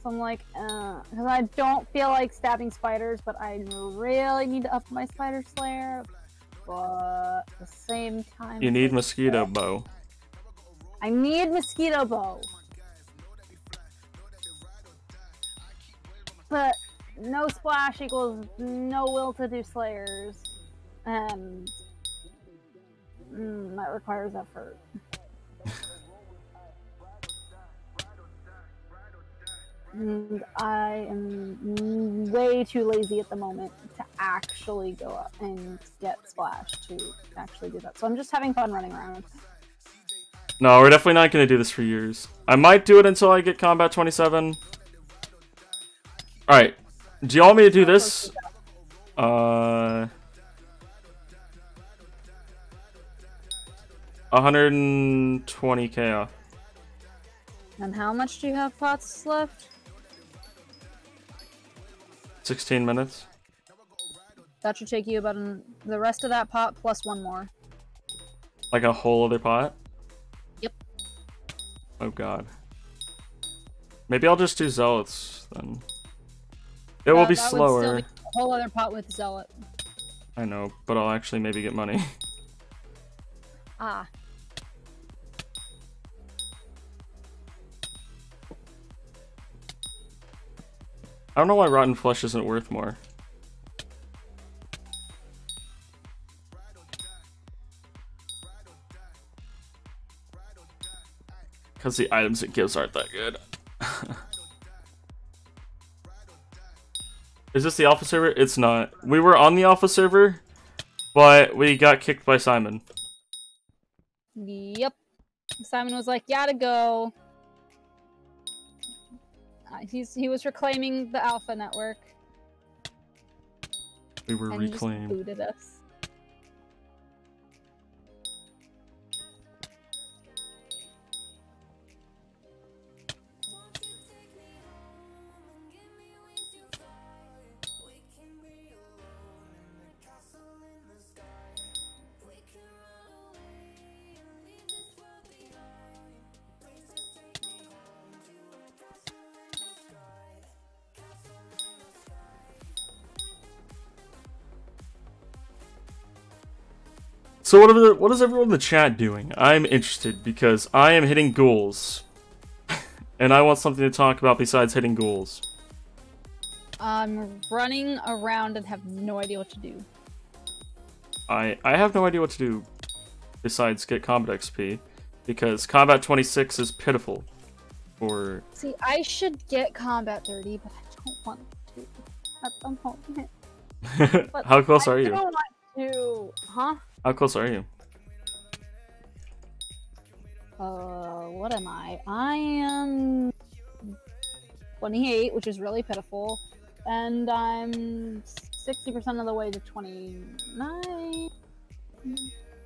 So I'm like, because I don't feel like stabbing spiders, but I really need to up my spider slayer. But at the same time, You need mosquito bow. I need mosquito bow. But no splash equals no will to do slayers. And that requires effort. And I am way too lazy at the moment to actually go up and get splash to actually do that. So I'm just having fun running around. No, we're definitely not going to do this for years. I might do it until I get combat 27. Alright. Do you want me to do this? 120k off. And how much do you have pots left? 16 minutes. That should take you about the rest of that pot plus one more. Like a whole other pot? Yep. Oh god. Maybe I'll just do zealots then. It will be slower. Would still be a whole other pot with zealot. I know, but I'll actually maybe get money. Ah. I don't know why rotten flesh isn't worth more. Because the items it gives aren't that good. Is this the alpha server? It's not. We were on the alpha server, but we got kicked by Simon. Yep. Simon was like, gotta go. He was reclaiming the alpha network. We were reclaimed. He just booted us. So what is everyone in the chat doing? I'm interested because I am hitting ghouls. And I want something to talk about besides hitting ghouls. I'm running around and have no idea what to do. I have no idea what to do besides get combat XP. Because combat 26 is pitiful. For... See, I should get combat 30, but I don't want to. At the moment. How close are you? I don't want to. Huh? How close are you? What am I? I am 28, which is really pitiful, and I'm 60% of the way to 29.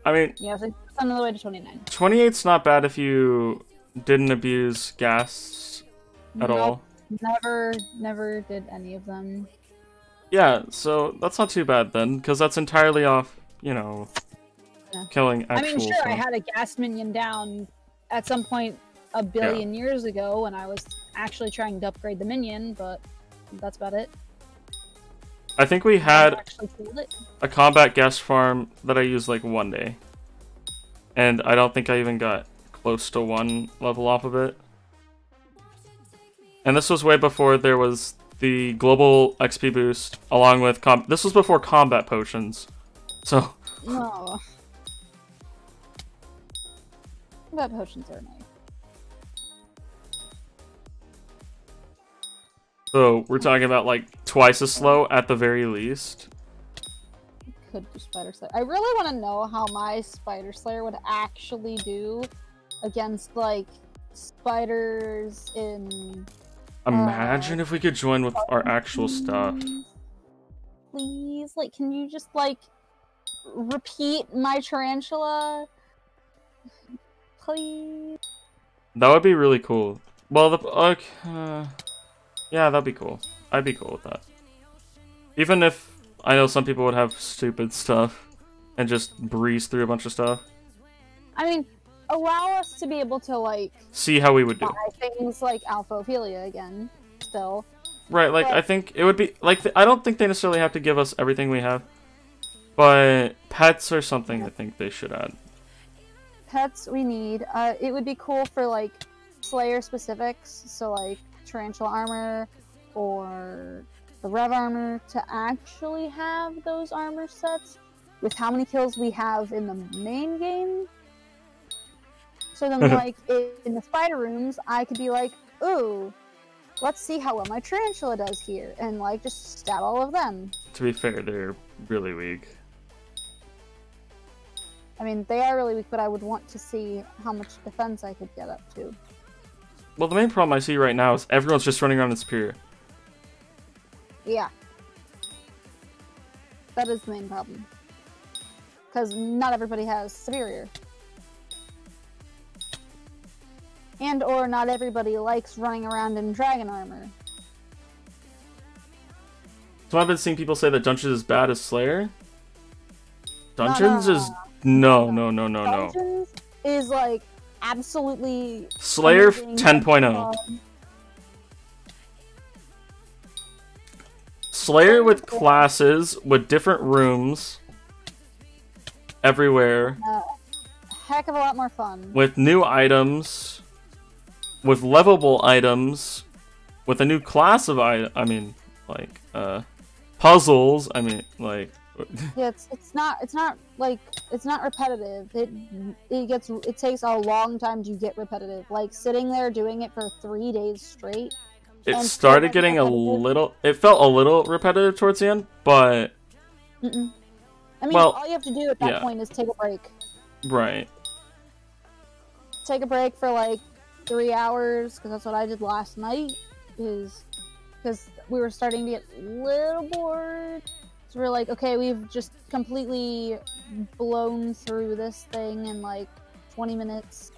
I mean, yeah, 60% of the way to 29. 28's not bad if you didn't abuse gas at all. Never did any of them. Yeah, so that's not too bad then, because that's entirely off, you know, killing actual I mean, sure, stuff. I had a gas minion down at some point a billion years ago when I was actually trying to upgrade the minion, but that's about it. I think we had actually killed it. a combat guest farm that I used like one day. And I don't think I even got close to 1 level off of it. And this was way before there was the global XP boost, along with this was before combat potions. So... No. Combat potions are nice. So we're talking about like twice as slow at the very least. Could do Spider Slayer. I really want to know how my Spider Slayer would actually do against like spiders in... Imagine if we could join with our actual stuff. Please, like, can you just like repeat my tarantula? Please. That would be really cool. Well, yeah, that'd be cool. I'd be cool with that. Even if I know some people would have stupid stuff and just breeze through a bunch of stuff. I mean, allow us to be able to like see how we would do things like Alphophilia again. Still. Right, like, I think it would be like I don't think they necessarily have to give us everything we have, but pets or something. I think they should add. Pets we need. It would be cool for like Slayer specifics, so like tarantula armor or the Rev armor to actually have those armor sets with how many kills we have in the main game. So then, like in the spider rooms, I could be like, ooh, let's see how well my tarantula does here, and like just stat all of them. To be fair, they're really weak. I mean, they are really weak, but I would want to see how much defense I could get up to. Well, the main problem I see right now is everyone's just running around in Superior. Yeah. That is the main problem. Because not everybody has Superior. And or not everybody likes running around in dragon armor. So I've been seeing people say that Dungeons is bad as Slayer. Dungeons is... No. Dungeons is like absolutely Slayer 10.0. Slayer with classes, with different rooms everywhere. Heck of a lot more fun. With new items, with levelable items, with a new class of puzzles. I mean, like. Yeah, it's not repetitive. It takes a long time to get repetitive. Like sitting there doing it for 3 days straight. It started getting a little. It felt a little repetitive towards the end, but. I mean, all you have to do at that point is take a break. Right. Take a break for like 3 hours, because that's what I did last night. Is because we were starting to get a little bored. So we're like, okay, we've just completely blown through this thing in like 20 minutes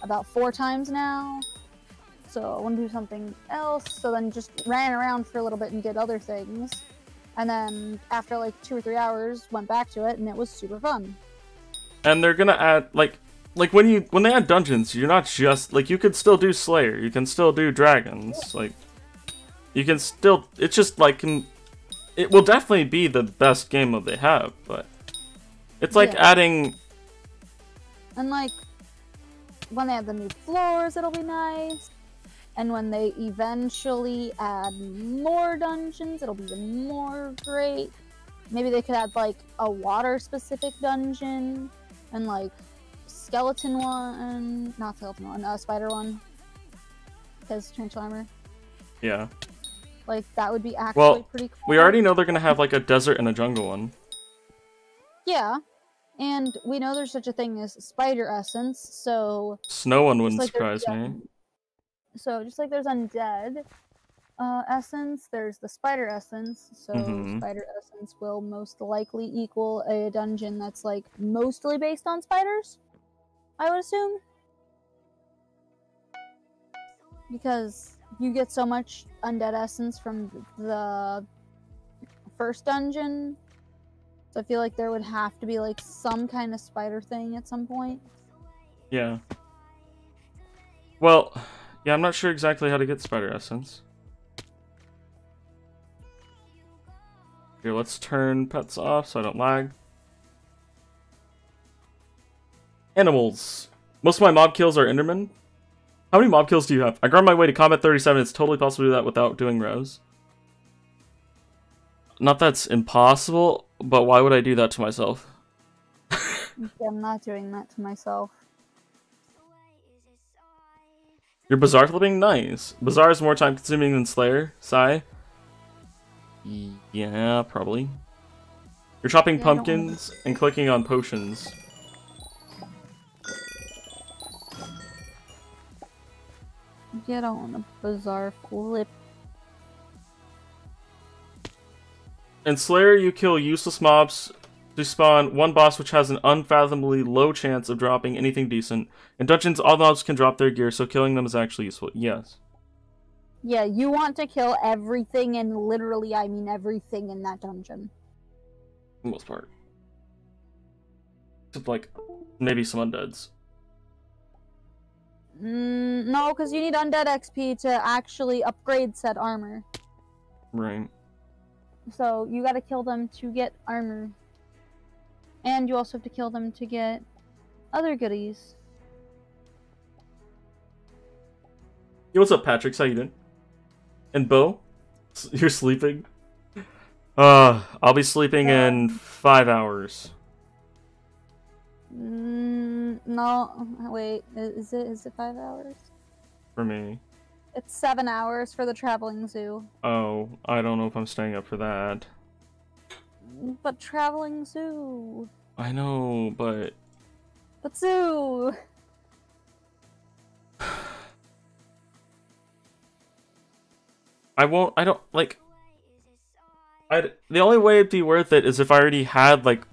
about 4 times now. So I want to do something else. So then just ran around for a little bit and did other things. And then after like 2 or 3 hours, went back to it, and it was super fun. And they're gonna add like when they add dungeons, you're not just like you could still do Slayer, you can still do dragons, like you can still. It's just like it will definitely be the best game that they have, but it's like adding. And like when they have the new floors, it'll be nice. And when they eventually add more dungeons, it'll be even more great. Maybe they could add like a water-specific dungeon and like skeleton one, not skeleton one, spider one, because tarantula armor. Yeah. Like that would be actually pretty cool. We already know they're gonna have like a desert and a jungle one. Yeah, and we know there's such a thing as spider essence, so snow one wouldn't surprise me. So just like there's undead essence, there's the spider essence. So spider essence will most likely equal a dungeon that's like mostly based on spiders, I would assume, because you get so much undead essence from the first dungeon. So I feel like there would have to be like some kind of spider thing at some point. Yeah. Well, yeah, I'm not sure exactly how to get spider essence. Here, let's turn pets off so I don't lag. Animals. Most of my mob kills are Enderman. How many mob kills do you have? I grind my way to combat 37. It's totally possible to do that without doing Revs. Not that's impossible, but why would I do that to myself? Yeah, I'm not doing that to myself. Your Bazaar flipping? Nice. Bazaar is more time consuming than Slayer. Sigh. Yeah, probably. You're chopping pumpkins and clicking on potions. Get on a Bazaar flip. In Slayer, you kill useless mobs to spawn one boss which has an unfathomably low chance of dropping anything decent. In Dungeons, all mobs can drop their gear, so killing them is actually useful. Yes. Yeah, you want to kill everything, and literally I mean everything in that dungeon. For the most part. Except, like, maybe some undeads. No, because you need undead XP to actually upgrade said armor. Right. So you gotta kill them to get armor. And you also have to kill them to get other goodies. Yo, what's up, Patrick? How you doing? And Bo? You're sleeping? I'll be sleeping in 5 hours. No, wait, is it 5 hours? For me. It's 7 hours for the traveling zoo. Oh, I don't know if I'm staying up for that. But traveling zoo. I know, but... But zoo! I don't, like... the only way it'd be worth it is if I already had, like,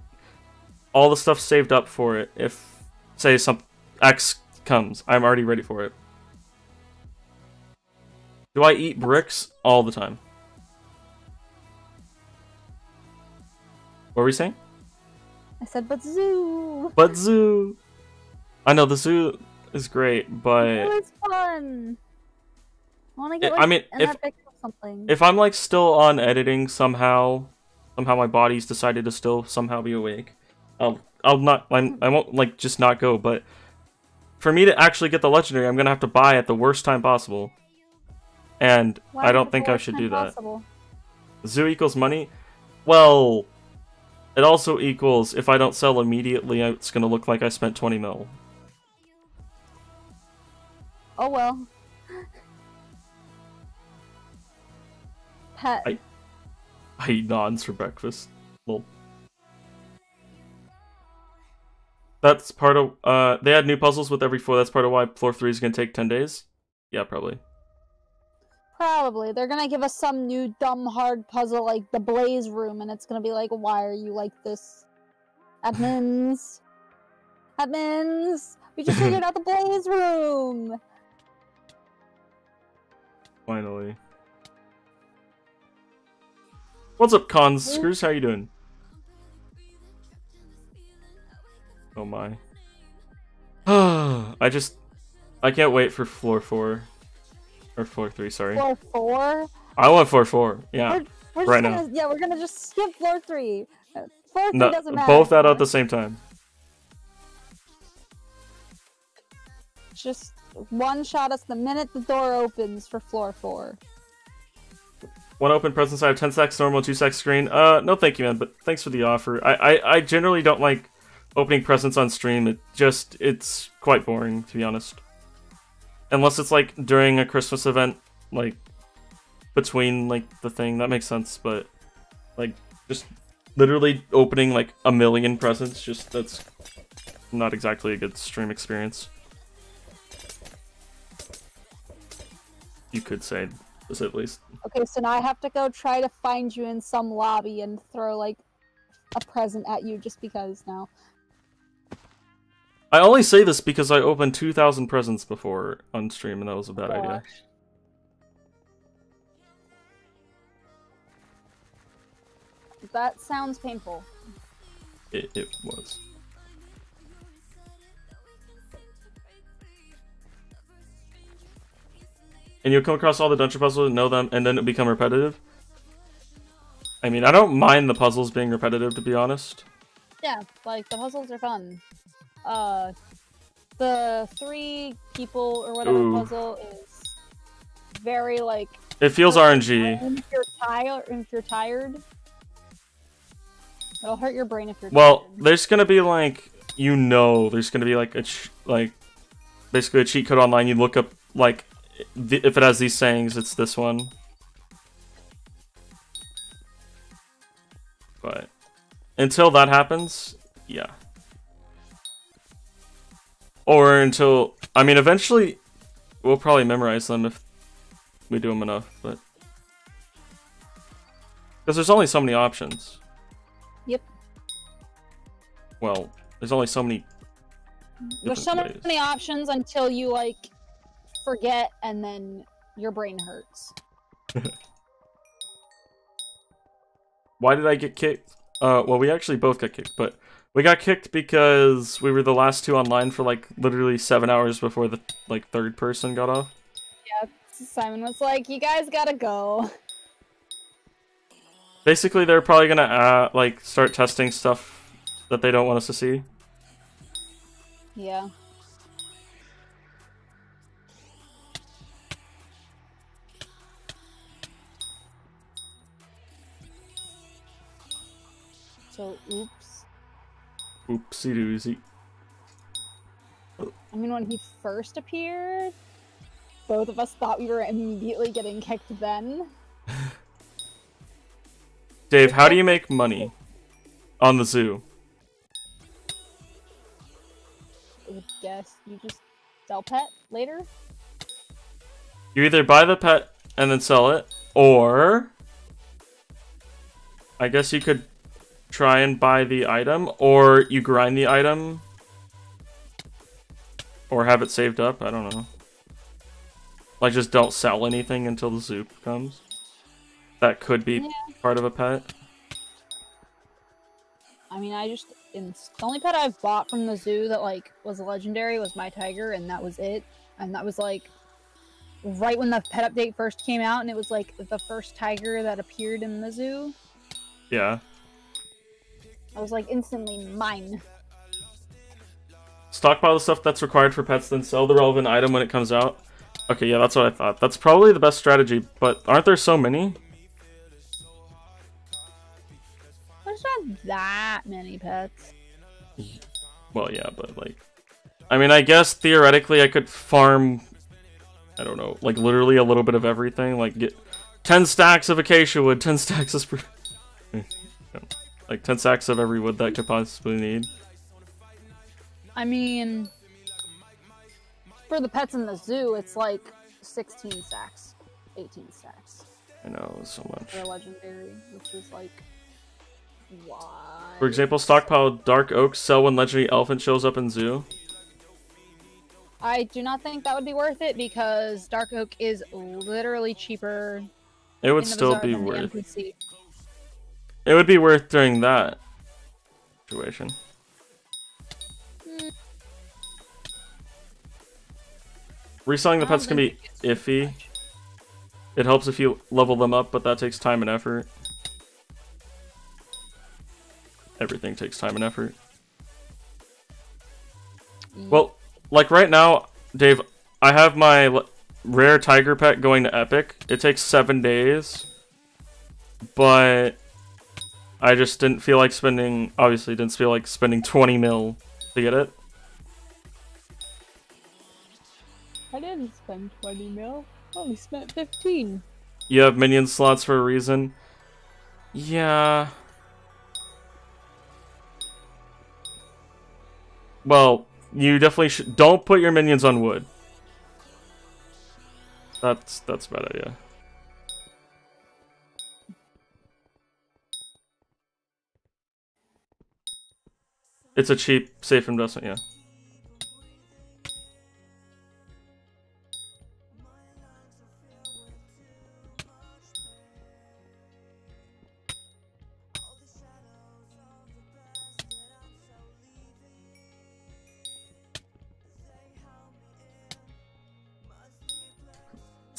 all the stuff saved up for it. If, say, some X comes, I'm already ready for it. Do I eat bricks all the time? What were we saying? I said, but zoo! But zoo! I know, the zoo is great, but... It was fun! I wanna get, like, I mean, an epic or something. If I'm, like, still on editing somehow my body's decided to still somehow be awake, I won't, like, just not go, but for me to actually get the legendary, I'm gonna have to buy at the worst time possible. And I don't think I should do that. Zoo equals money? Well, it also equals if I don't sell immediately, it's gonna look like I spent 20 mil. Oh well. Pet. I eat naans for breakfast. Lol. That's part of, they add new puzzles with every floor. That's part of why floor 3 is gonna take 10 days? Yeah, probably. Probably. They're gonna give us some new dumb hard puzzle like the Blaze Room, and it's gonna be like, why are you like this? Admins! Admins! We just figured out the Blaze Room! Finally. What's up, Cons Screws? How you doing? Oh my. I can't wait for floor 4. Or floor 3, sorry. Floor 4? I want floor 4, yeah. We're right now. Yeah, we're gonna just skip floor 3. Floor 3 doesn't matter. Both out at the same time. Just one shot us the minute the door opens for floor 4. One open presents, I have 10 stacks normal, 2 stacks screen. No thank you, man, but thanks for the offer. I generally don't like opening presents on stream. It's quite boring, to be honest. Unless it's, like, during a Christmas event, like, between, like, the thing. That makes sense, but, like, just literally opening, like, a million presents, that's not exactly a good stream experience. You could say this, at least. Okay, so now I have to go try to find you in some lobby and throw, like, a present at you just because now. I only say this because I opened 2,000 presents before on stream, and that was a bad idea. That sounds painful. It was. And you'll come across all the dungeon puzzles and know them, and then it become repetitive. I mean, I don't mind the puzzles being repetitive, to be honest. Yeah, like, the puzzles are fun. The 3 people or whatever puzzle is very, like... It feels RNG. If you're tired, it'll hurt your brain if you're tired. tired. There's gonna be, like, there's gonna be, like, basically a cheat code online. You look up, like, if it has these sayings, it's this one. But until that happens, yeah. Or until, I mean, eventually we'll probably memorize them if we do them enough, but because there's only so many options. Yep. Well, there's only so many. There's so many options until you, like, forget, and then your brain hurts. Why did I get kicked? Well, we actually both got kicked, but we got kicked because we were the last 2 online for, like, literally 7 hours before the, like, 3rd person got off. Yeah, Simon was like, you guys gotta go. Basically, they're probably gonna, like, start testing stuff that they don't want us to see. Yeah. So, oops. Oopsie doozy. I mean, when he first appeared, both of us thought we were immediately getting kicked then. Dave, how do you make money on the zoo? I would guess you just sell pet later? You either buy the pet and then sell it, or I guess you could try and buy the item, or you grind the item, or have it saved up. I don't know. Like, just don't sell anything until the zoo comes. That could be part of a pet. I mean, the only pet I've bought from the zoo that, like, was legendary was my tiger, and that was it. And that was, like, right when the pet update first came out, and it was, like, the first tiger that appeared in the zoo. Yeah. I was, like, instantly mine. Stockpile the stuff that's required for pets, then sell the relevant item when it comes out. Okay, yeah, that's what I thought. That's probably the best strategy, but aren't there so many? There's not that many pets. Well, yeah, but, like, I mean, I guess theoretically I could farm, I don't know, like, literally a little bit of everything. Like, get 10 stacks of acacia wood, 10 stacks of like 10 stacks of every wood that I could possibly need. I mean, for the pets in the zoo, it's like 16 stacks, 18 stacks. I know, so much. For a legendary, which is like, why? For example, stockpile dark oak, sell when legendary elephant shows up in zoo. I do not think that would be worth it because dark oak is literally cheaper. It would still be worth. It would be worth during that situation. Reselling the pets can be iffy. It helps if you level them up, but that takes time and effort. Everything takes time and effort. Well, like right now, Dave, I have my rare tiger pet going to epic. It takes 7 days, but I just didn't feel like spending, obviously didn't feel like spending 20 mil to get it. I didn't spend 20 mil. I only spent 15. You have minion slots for a reason. Yeah. Well, you definitely should. Don't put your minions on wood. That's a bad idea. It's a cheap, safe investment, yeah.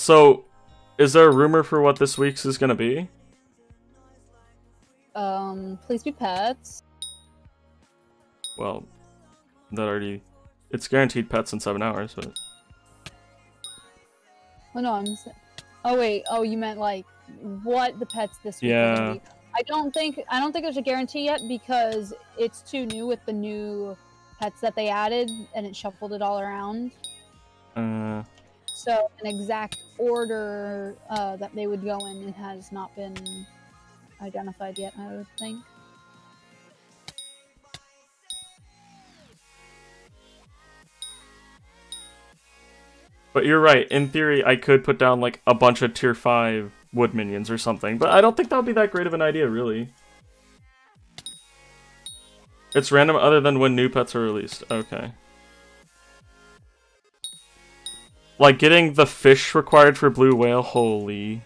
So, is there a rumor for what this week's is gonna be? Please be pets. Well, that already... It's guaranteed pets in 7 hours, but... Oh no, oh wait, oh you meant like, what the pets this week are gonna be. I don't think there's a guarantee yet because it's too new with the new pets that they added and it shuffled it all around. So an exact order that they would go in has not been identified yet, I would think. But you're right, in theory I could put down like a bunch of tier 5 wood minions or something, but I don't think that would be that great of an idea, really. It's random other than when new pets are released. Okay. Like getting the fish required for blue whale, holy.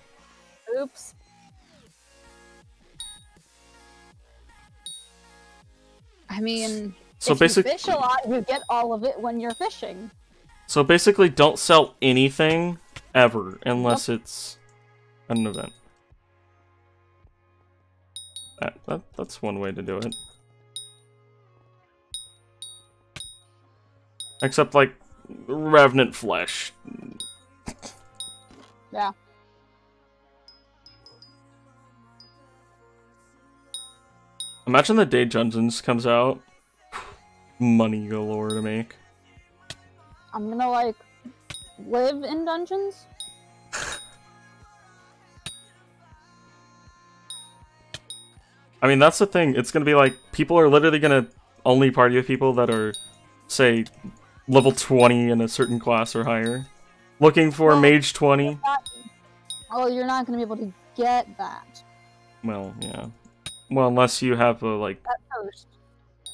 Oops. I mean, so if basically, you fish a lot, you get all of it when you're fishing. So basically, don't sell anything ever unless it's an event. That's one way to do it. Except like revenant flesh. Yeah. Imagine the day Dungeons comes out. Money galore to make. I'm gonna like live in dungeons. I mean, that's the thing. It's gonna be like people are literally gonna only party with people that are, say, level 20 in a certain class or higher, looking for mage 20. You're not gonna be able to get that. Well, yeah. Well, unless you have a like. At first.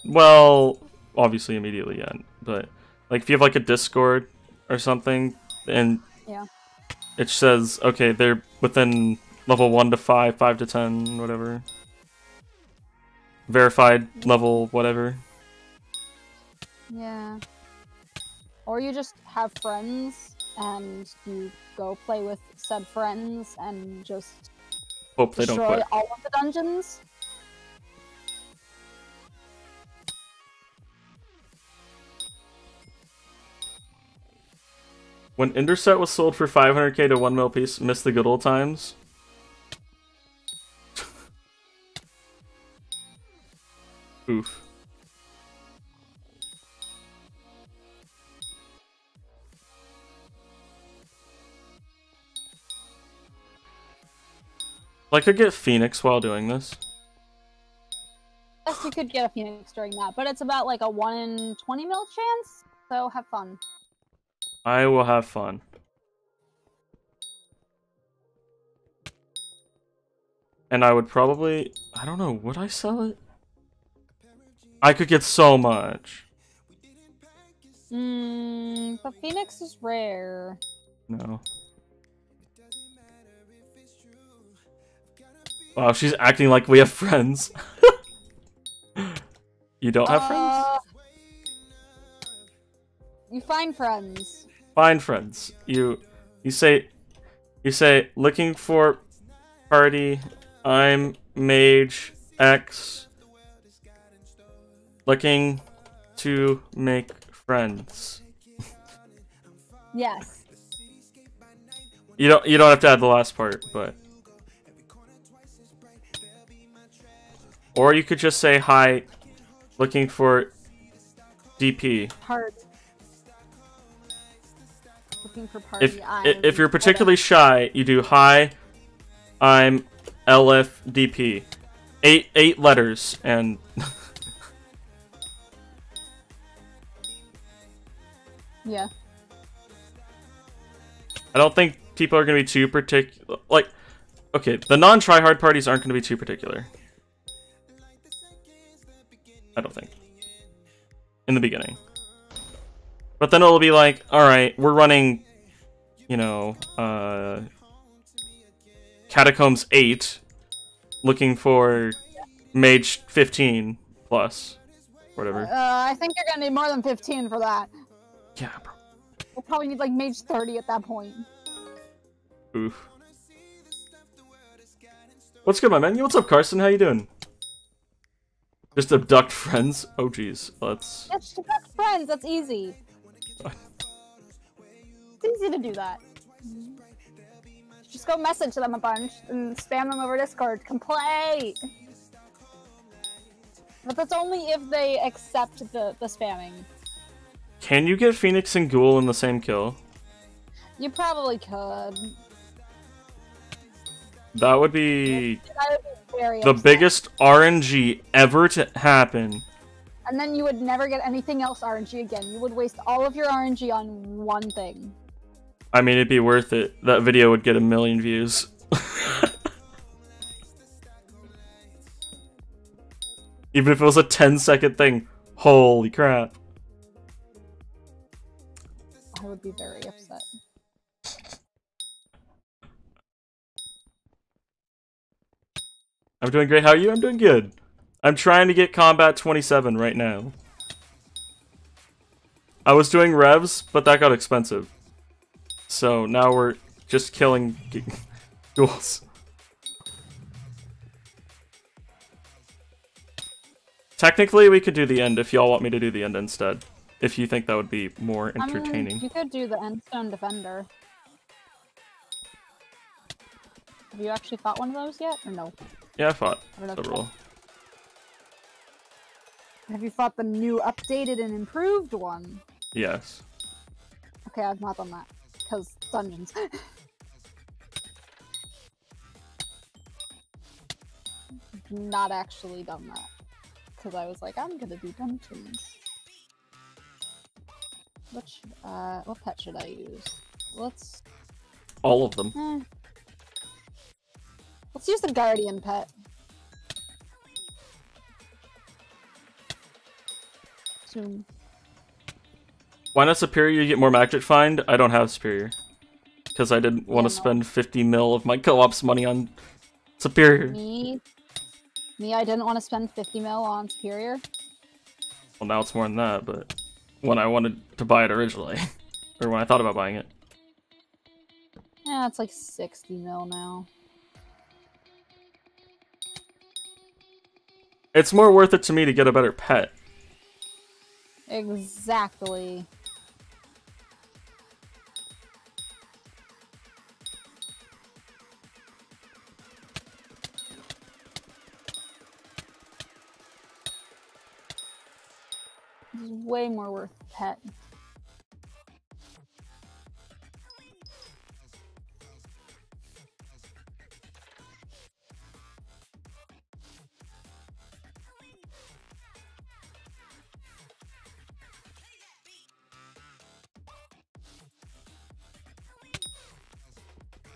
Well, obviously immediately, yeah. But like if you have like a Discord or something, and yeah, it says okay, they're within level 1 to 5, 5 to 10, whatever. Verified level, whatever. Yeah. Or you just have friends and you go play with said friends and just hope they don't destroy quit. all of the dungeons. When Interset was sold for 500k to 1 mil piece, missed the good old times. Oof. I could get Phoenix while doing this. Yes, you could get a Phoenix during that, but it's about like a 1 in 20 mil chance, so have fun. I will have fun. And I would probably... I don't know, would I sell it? I could get so much. But Phoenix is rare. No. Wow, she's acting like we have friends. You don't have friends? You find friends. Find friends. You say looking for party. I'm mage X. Looking to make friends. Yes. You don't have to add the last part, but or you could just say hi, looking for DP. Party. Looking for party. If you're particularly shy, you do hi, I'm LFDP. 8 letters and yeah. I don't think people are going to be too particular. Like, okay, the non-tryhard parties aren't going to be too particular. I don't think. In the beginning. But then it'll be like, alright, we're running, you know, Catacombs 8, looking for Mage 15 plus, whatever. I think you're gonna need more than 15 for that. Yeah, bro. We'll probably need like Mage 30 at that point. Oof. What's good, my man? What's up, Carson? How you doing? Just abduct friends? Oh, jeez. Let's... Yeah, just abduct friends. That's easy. It's easy to do that. Just go message them a bunch and spam them over Discord. Complete! But that's only if they accept the spamming. Can you get Phoenix and Ghoul in the same kill? You probably could. That would be Very the upset. biggest RNG ever to happen. And then you would never get anything else RNG again. You would waste all of your RNG on one thing. I mean, it'd be worth it. That video would get 1 million views. Even if it was a 10-second thing. Holy crap. I would be very upset. I'm doing great. How are you? I'm doing good. I'm trying to get Combat 27 right now. I was doing Revs, but that got expensive. So now we're just killing ghouls. Technically, we could do the end if y'all want me to do the end instead. If you think that would be more entertaining. I mean, you could do the Endstone Defender. Have you actually fought one of those yet, or no? Yeah, I fought I don't know several. Have you fought the new updated and improved one? Yes. Okay, I've not done that. Because dungeons. Not actually done that. Because I was like, I'm gonna do dungeons. What pet should I use? Let's... All of them. Let's use the Guardian pet. Soon. Why not Superior? You get more Magic Find? I don't have Superior. Because I didn't want to spend 50 mil of my co-op's money on Superior. Me, I didn't want to spend 50 mil on Superior. Well, now it's more than that, but when I wanted to buy it originally. Or when I thought about buying it. Yeah, it's like 60 mil now. It's more worth it to me to get a better pet. Exactly. It's way more worth the pet.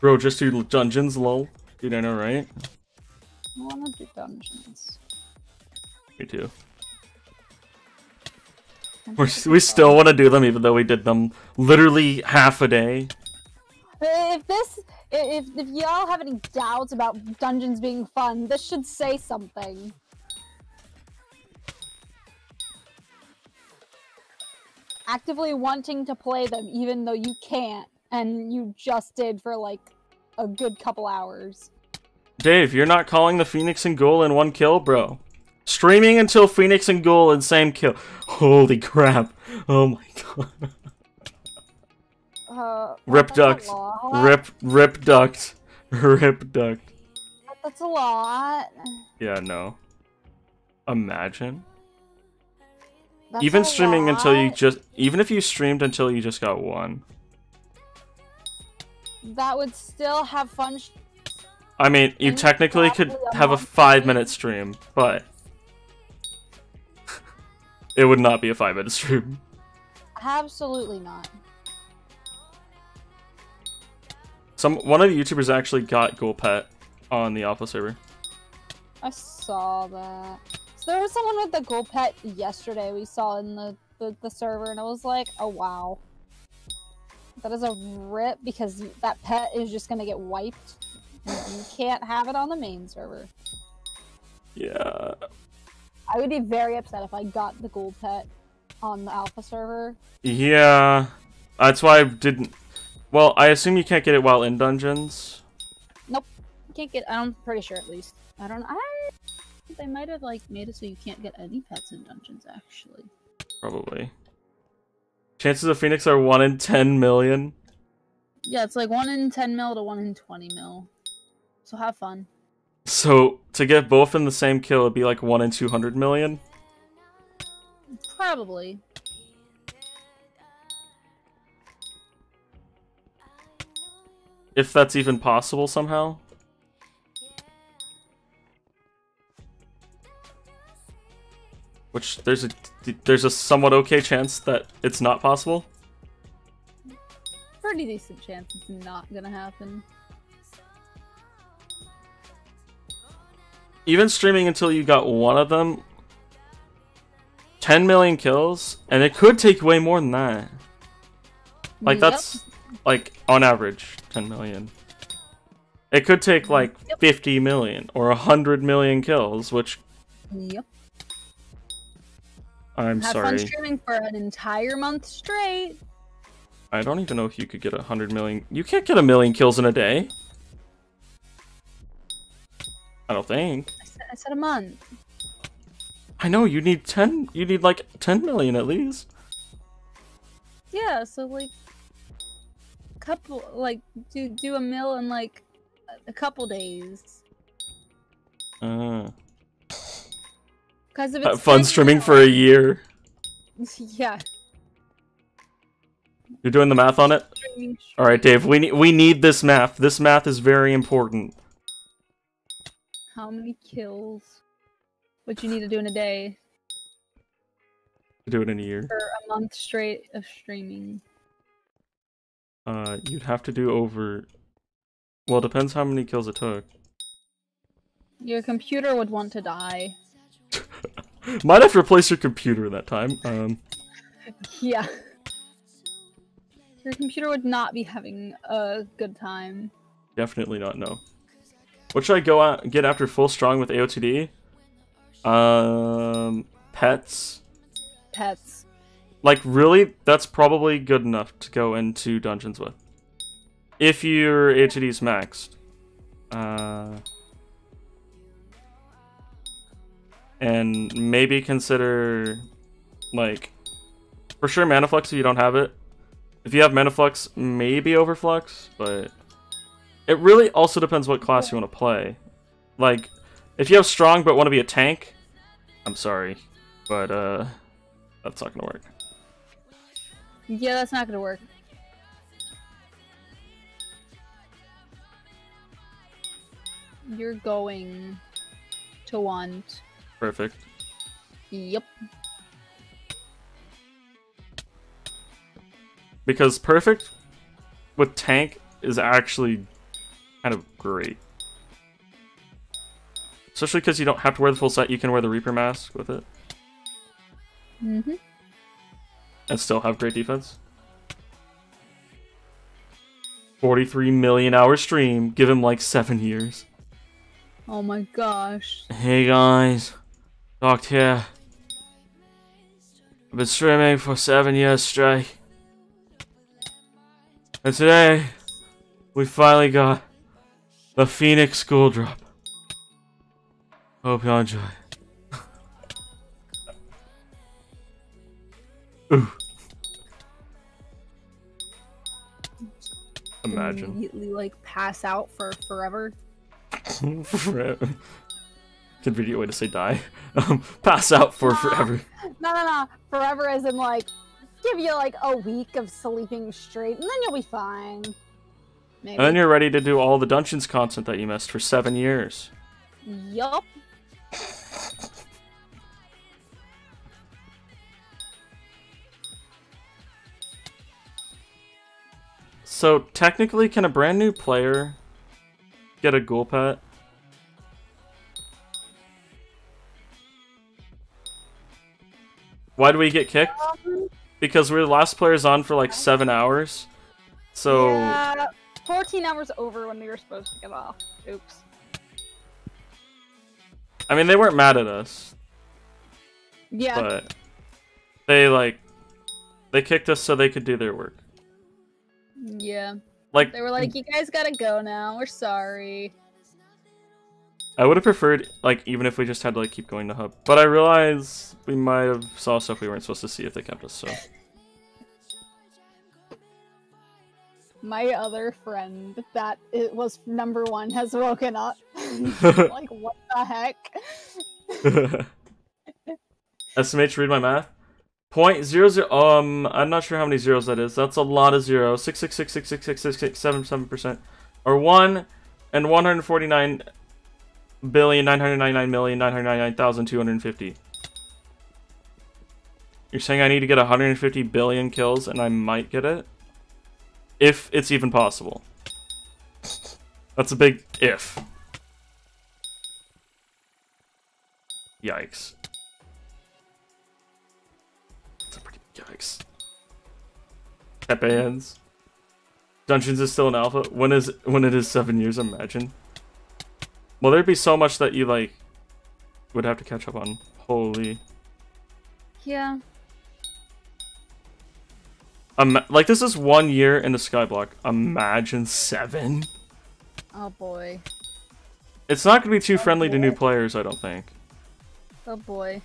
Bro, just do dungeons, lol. Dude, I know, right? I wanna do dungeons. Me too. We still want to do them, even though we did them literally half a day. If y'all have any doubts about dungeons being fun, this should say something. Actively wanting to play them even though you can't, and you just did for like a good couple hours. Dave, you're not calling the Phoenix and Ghoul in one kill, bro. Streaming until Phoenix and Ghoul in same kill. Holy crap. Oh my god. Rip duct. Rip duct. Rip duct. That's a lot. Yeah, no. Imagine. That's Even a streaming lot. until you just... Even if you streamed until you just got one. That would still have fun. I mean, you technically could have a 5-minute stream, but... it would not be a 5-minute stream. Absolutely not. One of the YouTubers actually got Ghoul Pet on the alpha server. I saw that. So there was someone with the Ghoul Pet yesterday we saw in the server, and I was like, oh wow. That is a rip, because that pet is just gonna get wiped. And you can't have it on the main server. Yeah. I would be very upset if I got the Ghoul Pet on the alpha server. Yeah. That's why I didn't... Well, I assume you can't get it while in dungeons. Nope. You can't get. I'm pretty sure, at least. I don't. They might have like made it so you can't get any pets in dungeons. Actually. Probably. Chances of Phoenix are 1 in 10 million. Yeah, it's like 1 in 10 mil to 1 in 20 mil. So have fun. So to get both in the same kill, it'd be like 1 in 200 million. Probably. If that's even possible somehow. Which there's a somewhat okay chance that it's not possible. Pretty decent chance it's not gonna happen. Even streaming until you got one of them, 10 million kills, and it could take way more than that. Like that's like on average 10 million. It could take like 50 million or 100 million kills, which I'm Have sorry. fun streaming for an entire month straight. I don't even know if you could get 100 million. You can't get 1 million kills in a day. I don't think. I said a month. I know you need 10. You need like 10 million at least. Yeah, so like couple like do a mill in like a couple days. Because if it's have fun streaming for a year. Yeah. You're doing the math on it? Alright, Dave, we need this math. This math is very important. How many kills would you need to do in a day? Do it in a year. For a month straight of streaming. You'd have to do over... Well, it depends how many kills it took. Your computer would want to die. Might have to replace your computer in that time. Yeah. Your computer would not be having a good time. Definitely not, no. What should I go out get after full strong with AOTD? Pets. Pets. Like, really, that's probably good enough to go into dungeons with. If your AOTD is maxed. And maybe consider, like, for sure Manaflux if you don't have it. If you have Manaflux, maybe Overflux, but it really also depends what class you want to play. Like, if you have Strong but want to be a tank, I'm sorry, but that's not gonna work. Yeah, that's not gonna work. You're going to want... Perfect. Yep. Because perfect with tank is actually kind of great. Especially because you don't have to wear the full set, you can wear the Reaper mask with it. Mm-hmm. And still have great defense. 43 million hour stream, give him like 7 years. Oh my gosh. Hey guys, Doct here. I've been streaming for 7 years straight. And today, we finally got the Phoenix School Drop. Hope you enjoy. Ooh. Imagine. Immediately, like, pass out for forever. Forever. Convenient way to say die. Pass out for forever. No. Forever as in, like, give you, like, a week of sleeping straight, and then you'll be fine. Maybe. And then you're ready to do all the Dungeons content that you missed for 7 years. Yup. So, technically, can a brand new player get a ghoul pet? Why do we get kicked? Because we're the last players on for like 7 hours. So... Yeah, 14 hours over when we were supposed to get off. Oops. I mean, they weren't mad at us. Yeah. But they, like... They kicked us so they could do their work. Yeah. Like, They were like, you guys gotta go now. We're sorry. I would have preferred, like, even if we just had to, like, keep going to hub. But I realized we might have saw stuff we weren't supposed to see if they kept us, so. My other friend that it was #1 has woken up. Like, what the heck? Estimate to read my math. 0.00. I'm not sure how many zeros that is. That's a lot of zeros. 666666677%, or 1,149,999,999,250. You're saying I need to get 150 billion kills, and I might get it, if it's even possible. That's a big if. Yikes. Yikes. Pepe ends. Dungeons is still in alpha. When it is 7 years, imagine. Well, there'd be so much that you, like, would have to catch up on. Holy. Yeah. Like, this is 1 year in the Skyblock. Imagine 7. Oh boy. It's not gonna be too friendly to new players, I don't think. Oh boy.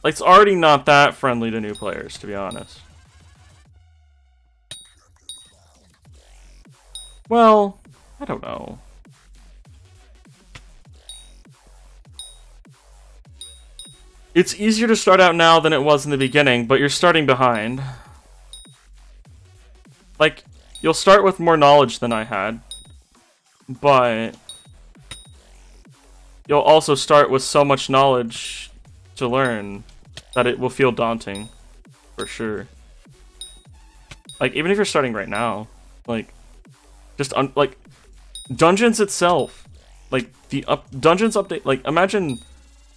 Like, it's already not that friendly to new players, to be honest. Well, I don't know. It's easier to start out now than it was in the beginning, but you're starting behind. Like, you'll start with more knowledge than I had, but you'll also start with so much knowledge to learn that it will feel daunting, for sure. Like, even if you're starting right now, like, just like, Dungeons itself, like, the Dungeons update, like, imagine,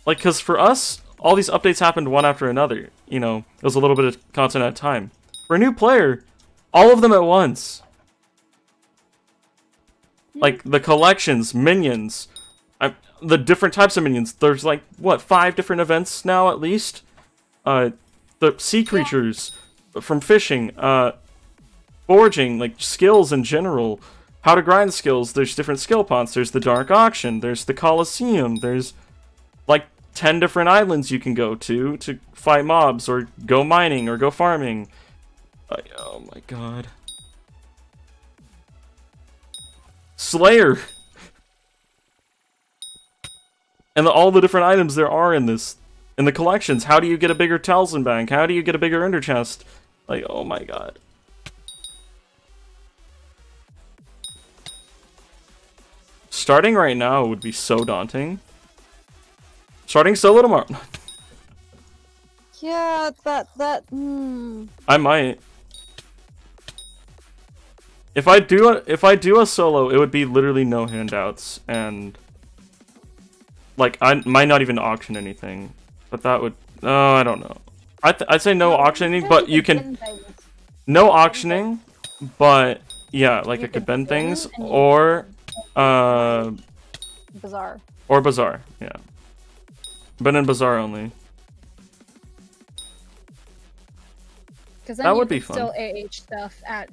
like, because for us, all these updates happened one after another, you know, it was a little bit of content at a time. For a new player, all of them at once. Like, the collections, minions, the different types of minions, there's, like, what, 5 different events now, at least? The sea creatures, from fishing, foraging, like, skills in general, how to grind skills, there's different skill pots, there's the Dark Auction, there's the Colosseum, there's, like, 10 different islands you can go to fight mobs, or go mining, or go farming. Oh my god. Slayer! And all the different items there are in this, in the collections. How do you get a bigger talisman bank? How do you get a bigger ender chest? Like, oh my god. Starting right now would be so daunting. Starting solo tomorrow. Yeah, I might. If I do a solo, it would be literally no handouts, and like, I might not even auction anything, but that would, I don't know. I'd say no auctioning, but you can, no auctioning, but yeah, like I could bend things, or Bazaar. Or Bazaar, yeah. Bend and Bazaar only. Because then that you would be could fun. still AH stuff at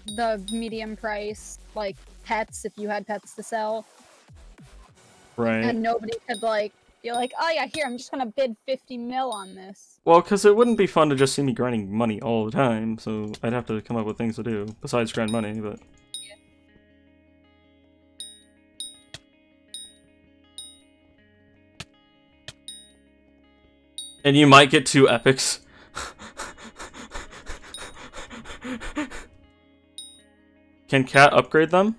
the medium price, like pets, if you had pets to sell. Right. And nobody could, like, be like, oh yeah, here, I'm just gonna bid 50 mil on this. Well, because it wouldn't be fun to just see me grinding money all the time, so I'd have to come up with things to do, besides grind money, but... Yeah. And you might get 2 epics. Can Cat upgrade them?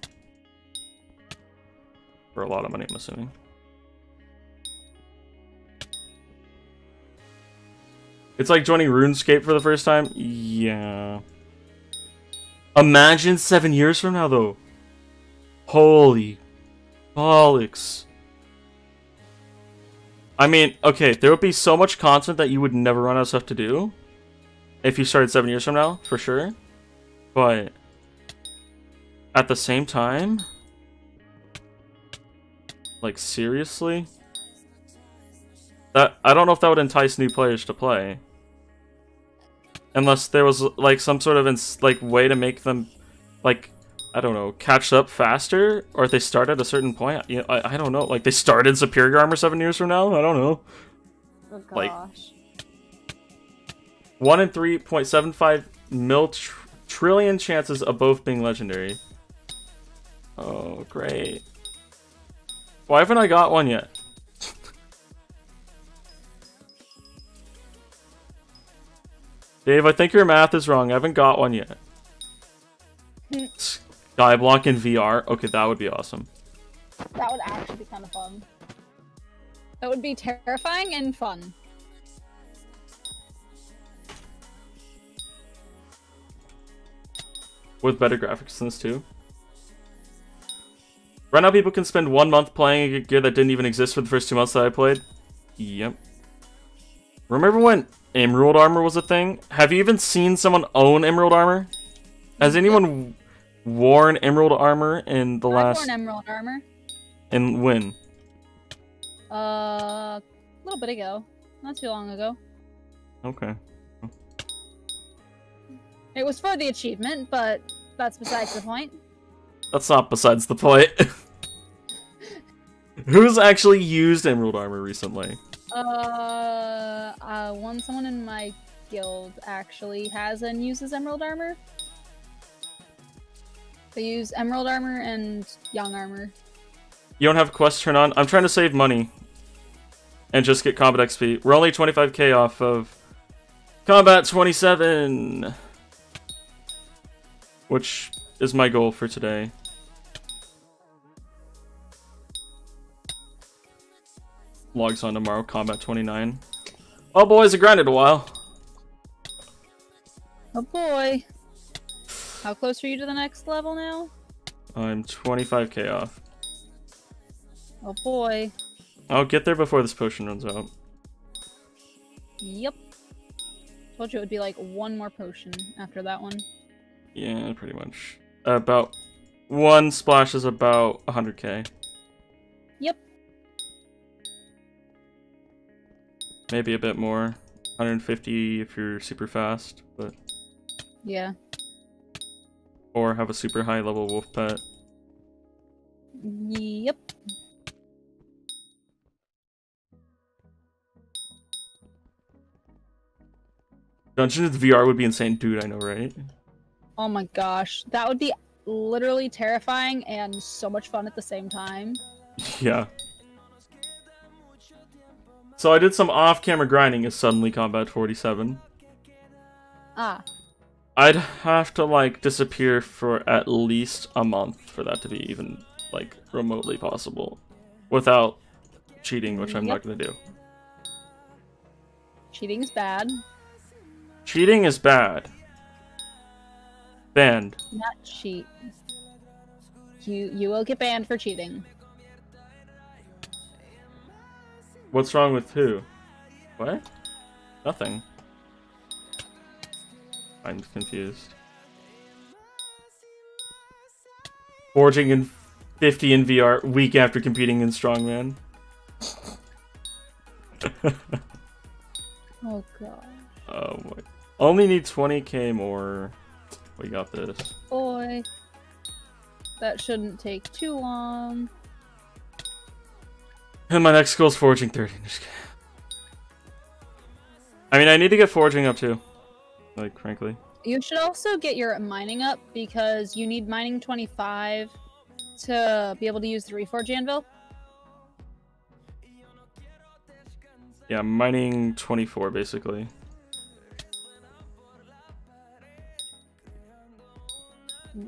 For a lot of money, I'm assuming. It's like joining RuneScape for the first time? Yeah. Imagine 7 years from now, though. Holy bollocks. I mean, okay, there would be so much content that you would never run out of stuff to do. If you started 7 years from now, for sure. But at the same time, like, seriously? I don't know if that would entice new players to play. Unless there was like some sort of like way to make them like, I don't know, catch up faster, or if they start at a certain point. You know, I don't know. Like they started superior armor 7 years from now. I don't know. Oh gosh. Like 1 in 3.75 trillion chances of both being legendary. Oh great. Why haven't I got one yet? Dave, I think your math is wrong. I haven't got one yet. Skyblock in VR. Okay, that would be awesome. That would actually be kind of fun. That would be terrifying and fun. With better graphics than this too. Right now people can spend 1 month playing a gear that didn't even exist for the first 2 months that I played. Yep. Remember when Emerald Armor was a thing? Have you even seen someone own Emerald Armor? Has anyone worn Emerald Armor in the last... I've worn Emerald Armor. And when? A little bit ago. Not too long ago. Okay. It was for the achievement, but that's besides the point. That's not besides the point. Who's actually used Emerald Armor recently? Someone in my guild actually has and uses Emerald Armor. They use Emerald Armor and Young Armor. You don't have quests turned on? I'm trying to save money. And just get combat XP. We're only 25k off of combat 27. Which is my goal for today. Logs on tomorrow, combat 29. Oh boys, I grinded a while. Oh boy. How close are you to the next level now? I'm 25k off. Oh boy. I'll get there before this potion runs out. Yep. Told you it would be like one more potion after that one. Yeah, pretty much. About one splash is about 100k. Yep. Maybe a bit more. 150 if you're super fast, but... Yeah. Or have a super high level wolf pet. Yep. Dungeons VR would be insane. Dude, I know, right? Oh my gosh. That would be literally terrifying and so much fun at the same time. Yeah. So I did some off-camera grinding as suddenly combat 47. Ah. I'd have to, like, disappear for at least a month for that to be even, like, remotely possible. Without cheating, which I'm not gonna do. Cheating's bad. Cheating is bad. Banned. Not cheat. You will get banned for cheating. What's wrong with who? What? Nothing. I'm confused. Forging in 50 in VR week after competing in Strongman. Oh god. Oh boy. Only need 20k more. We got this. Boy. That shouldn't take too long. And my next goal is forging 30. Just kidding. I mean, I need to get forging up too. Like, frankly. You should also get your mining up because you need mining 25 to be able to use the Reforge Anvil. Yeah, mining 24 basically.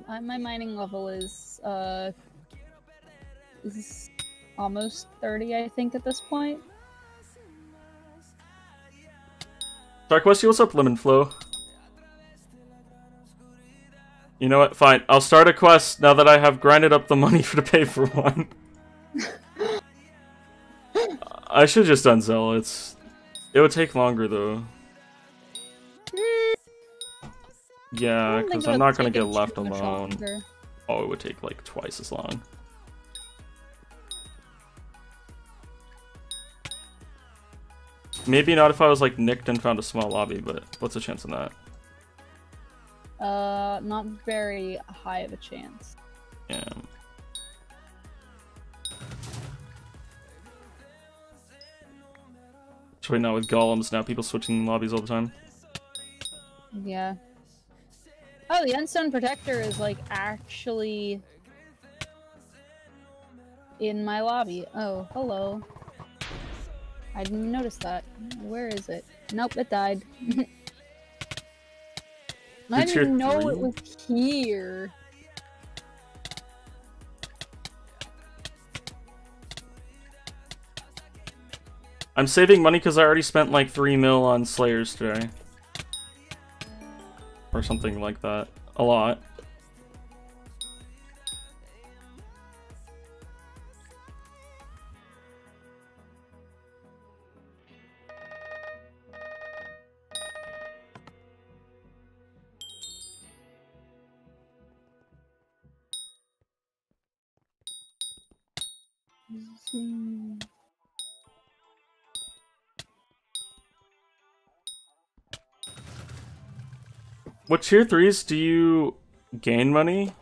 My mining level is almost 30, I think, at this point. Darkwesty, what's up, Lemon Flow? You know what? Fine. I'll start a quest now that I have grinded up the money to pay for one. I should just done Zell. It would take longer though. Yeah, because I'm not gonna get left alone. Oh, it would take like twice as long. Maybe not if I was like nicked and found a small lobby, but what's the chance of that? Not very high of a chance. Yeah. Especially now with golems, now people switching lobbies all the time. Yeah. Oh, the Unstone Protector is, like, actually in my lobby. Oh, hello. I didn't notice that. Where is it? Nope, it died. I didn't even know it was here. I'm saving money because I already spent like 3 mil on Slayers today. Or something like that. A lot. What tier 3s do you gain money?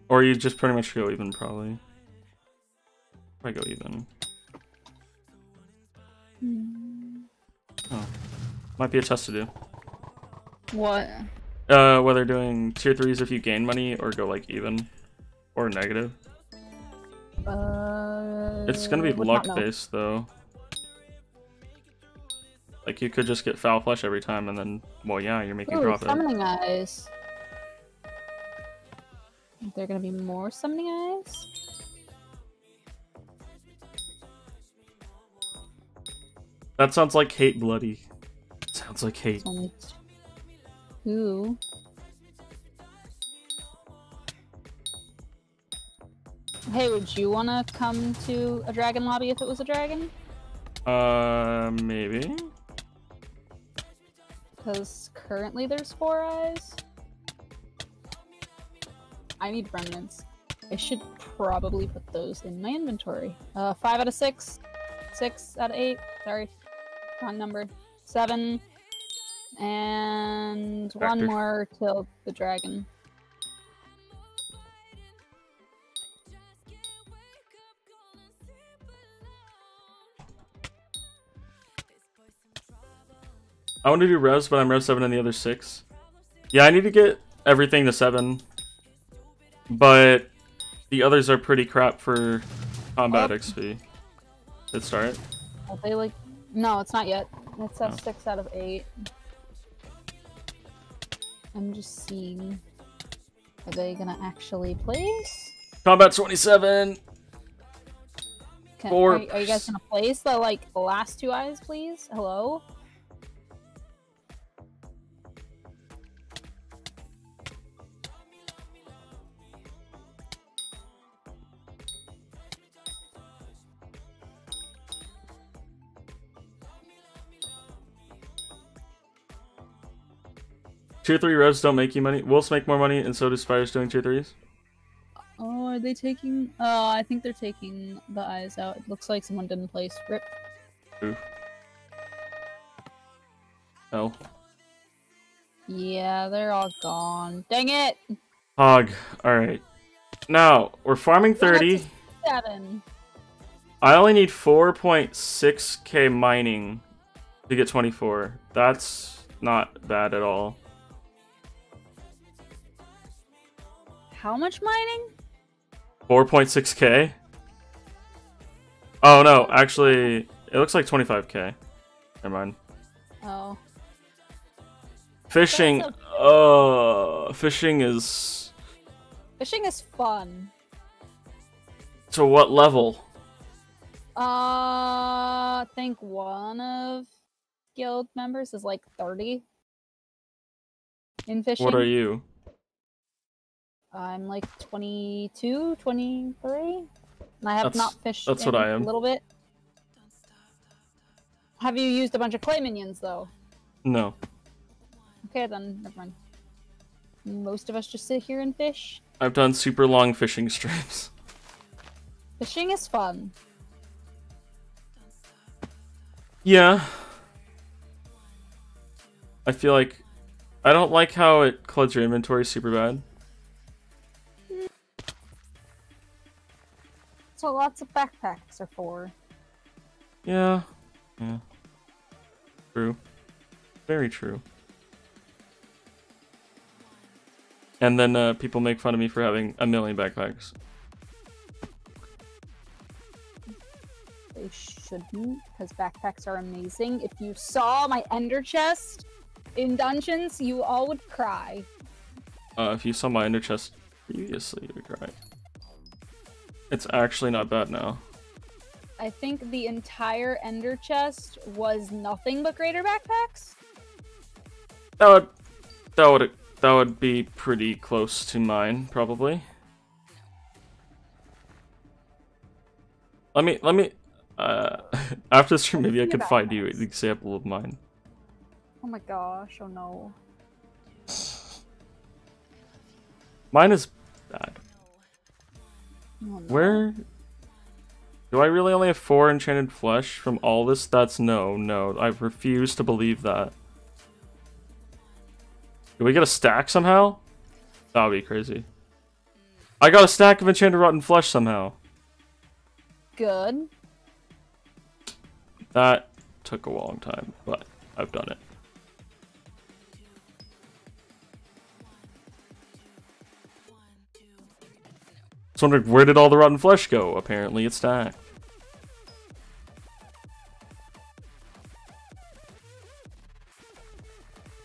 Or you just pretty much go even, probably? I go even. Oh. Might be a test to do. What? Whether doing tier 3s if you gain money or go like even. Or negative. It's gonna be luck based though. Like you could just get foul flesh every time and then, well yeah, you're making profit. Summoning eyes. Are there gonna be more summoning eyes? That sounds like hate bloody. Sounds like hate. Ooh. Hey, would you wanna come to a dragon lobby if it was a dragon? Maybe. Because currently there's 4 eyes. I need remnants. I should probably put those in my inventory. 5 out of 6. 6 out of 8. Sorry. Wrong number. 7. And Vector. 1 more till the dragon. I want to do Revs, but I'm Rev 7 in the other 6. Yeah, I need to get everything to 7. But the others are pretty crap for combat XP. Did it start? Are they like... No, it's not yet. It says 6 out of 8. I'm just seeing... Are they gonna actually place? Combat 27! Are you guys gonna place the, like, the last 2 eyes, please? Hello? Tier 3 revs don't make you money. Wolves make more money, and so do spiders doing tier 3s. Oh, are they taking... Oh, I think they're taking the eyes out. It looks like someone didn't place. Rip. Oof. Oh. Yeah, they're all gone. Dang it! Hog. Alright. Now, we're farming 30. 7. I only need 4.6k mining to get 24. That's not bad at all. How much mining? 4.6k? Oh no, actually, it looks like 25k. Never mind. Oh. Fishing. Fishing is... Fishing is fun. To what level? I think one of guild members is like 30 in fishing. What are you? I'm like 22, 23. And I have not fished that's in what I am. a little bit. Have you used a bunch of clay minions, though? No. Okay, then, never mind. Most of us just sit here and fish. I've done super long fishing streams. Fishing is fun. Yeah. I feel like I don't like how it cluds your inventory super bad. So lots of backpacks are for. Yeah. Yeah. True. Very true. And then people make fun of me for having a million backpacks. They shouldn't, because backpacks are amazing. If you saw my ender chest in dungeons, you all would cry. If you saw my ender chest previously, you would cry. It's actually not bad now. I think the entire ender chest was nothing but greater backpacks. That would be pretty close to mine, probably. Let me after this stream, maybe I could find you an example of mine. Oh my gosh, oh no. Mine is bad. Oh no. Where? Do I really only have 4 enchanted flesh from all this? That's no. I refuse to believe that. Do we get a stack somehow? That would be crazy. I got a stack of enchanted rotten flesh somehow. Good. That took a long time, but I've done it. I was wondering, where did all the rotten flesh go? Apparently it's stacked.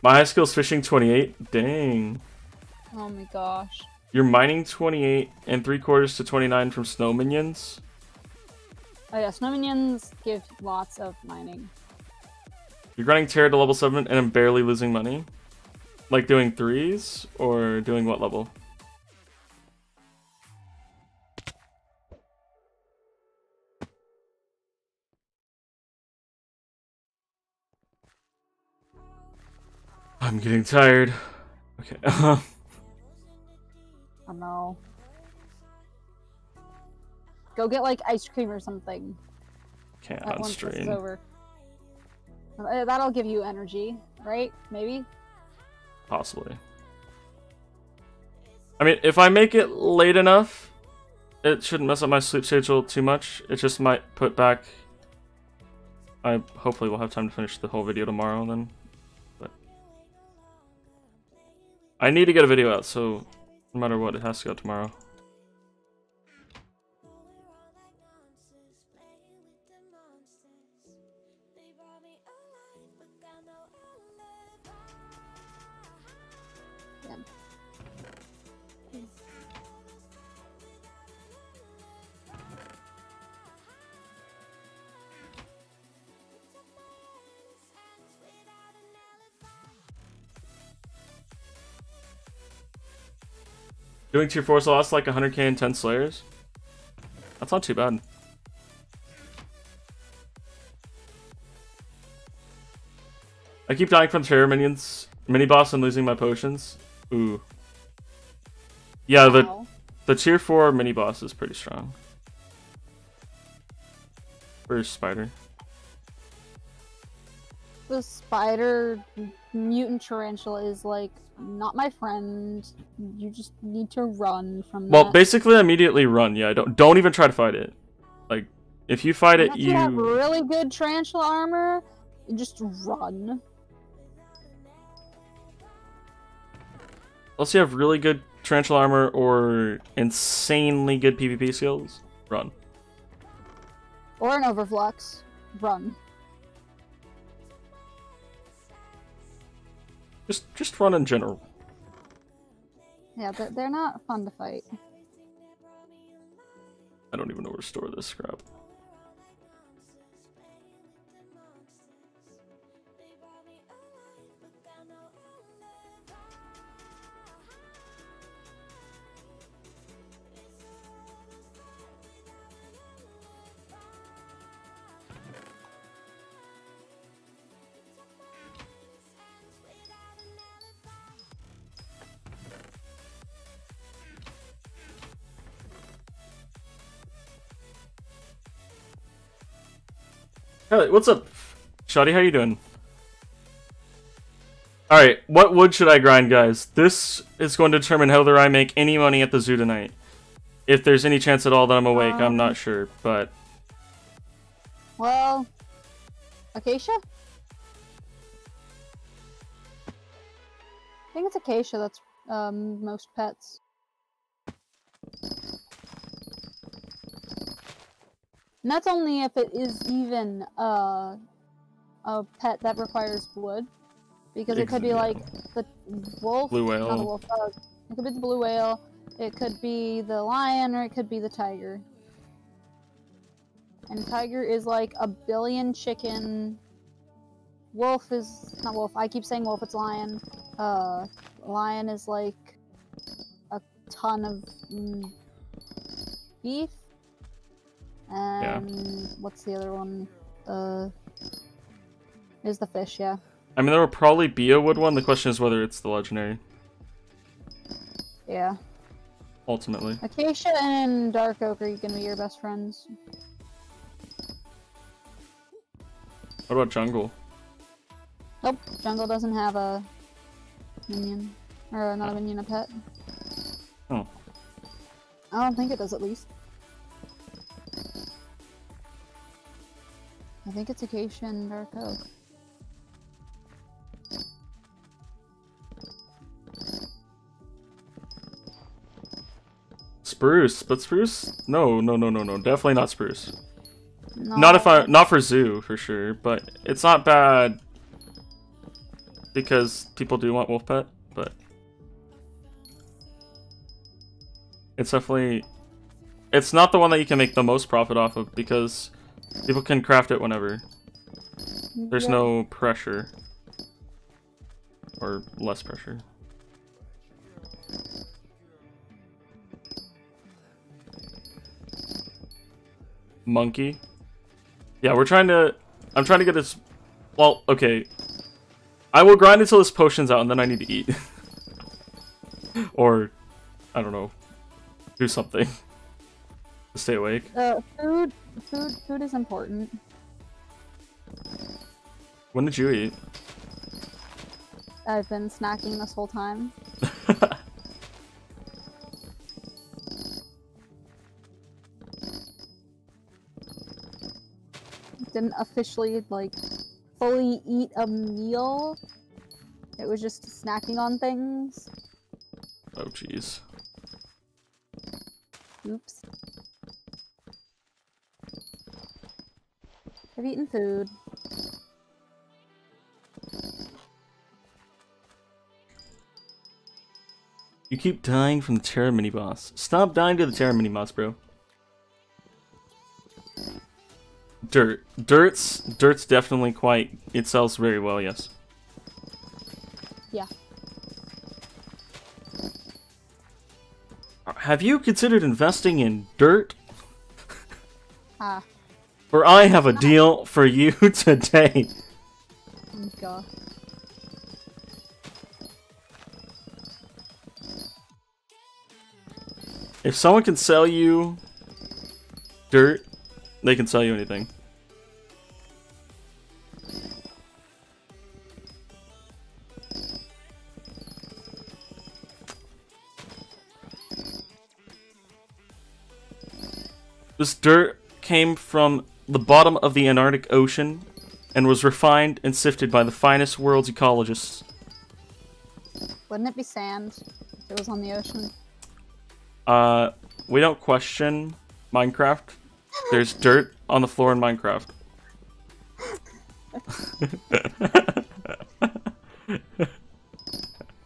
My high skill's fishing 28? Dang. Oh my gosh. You're mining 28 and 3/4 to 29 from snow minions? Oh yeah, snow minions give lots of mining. You're running Terra to level 7 and I'm barely losing money? Like doing 3s? Or doing what level? I'm getting tired. Okay. Oh no. Go get like ice cream or something. Can't Once on this is stream. over. That'll give you energy, right? Maybe? Possibly. I mean, if I make it late enough, it shouldn't mess up my sleep schedule too much. It just might put back... I hopefully will have time to finish the whole video tomorrow then. But I need to get a video out, so no matter what, it has to go tomorrow. Doing tier 4 lost like 100k and 10 slayers? That's not too bad. I keep dying from terror minions, mini boss, and losing my potions. Ooh. Yeah, the tier 4 mini boss is pretty strong. Where's Spider? The spider mutant tarantula is like not my friend. You just need to run from that. Well, basically immediately run. Yeah, don't even try to fight it. Like if you fight it, you have really good tarantula armor. You just run. Unless you have really good tarantula armor or insanely good PvP skills, run. Or an overflux, run. Just run in general. Yeah, they're not fun to fight. I don't even know where to store this scrap. Hey, what's up? Shoddy, how you doing? Alright, what wood should I grind, guys? This is going to determine whether I make any money at the zoo tonight. If there's any chance at all that I'm awake, I'm not sure, but... Well... Acacia? I think it's acacia that's most pets. And that's only if it is even a pet that requires wood. Because it could be like the wolf, blue whale. not the wolf, it could be the blue whale, it could be the lion, or it could be the tiger. And tiger is like a billion chicken. Wolf is not wolf. I keep saying wolf. It's lion. Lion is like a ton of beef. And what's the other one? Is the fish? Yeah. I mean, there will probably be a wood one. The question is whether it's the legendary. Yeah. Ultimately. Acacia and dark oak are gonna be your best friends. What about jungle? Nope, jungle doesn't have a minion. Or not a minion, a pet. Oh. I don't think it does, at least. I think it's acacia and dark oak. Spruce, but spruce? No, definitely not spruce. No. Not for zoo, for sure, but it's not bad because people do want wolf pet, but it's definitely, it's not the one that you can make the most profit off of because people can craft it whenever. There's no pressure. Or less pressure. Monkey. Yeah, I'm trying to get this, well, okay. I will grind until this potion's out and then I need to eat. Or, I don't know, do something to stay awake. Food is important. When did you eat? I've been snacking this whole time. Didn't officially, like, fully eat a meal. It was just snacking on things. Oh, jeez. Oops. I've eaten food. You keep dying from the Terra mini-boss. Stop dying to the Terra mini-boss, bro. Dirt's definitely quite, it sells very well, yes. Yeah. Have you considered investing in dirt? Ah. For I have a deal for you today. Oh god. If someone can sell you dirt, they can sell you anything. This dirt came from the bottom of the Antarctic Ocean and was refined and sifted by the finest world's ecologists. Wouldn't it be sand if it was on the ocean? We don't question Minecraft. There's dirt on the floor in Minecraft.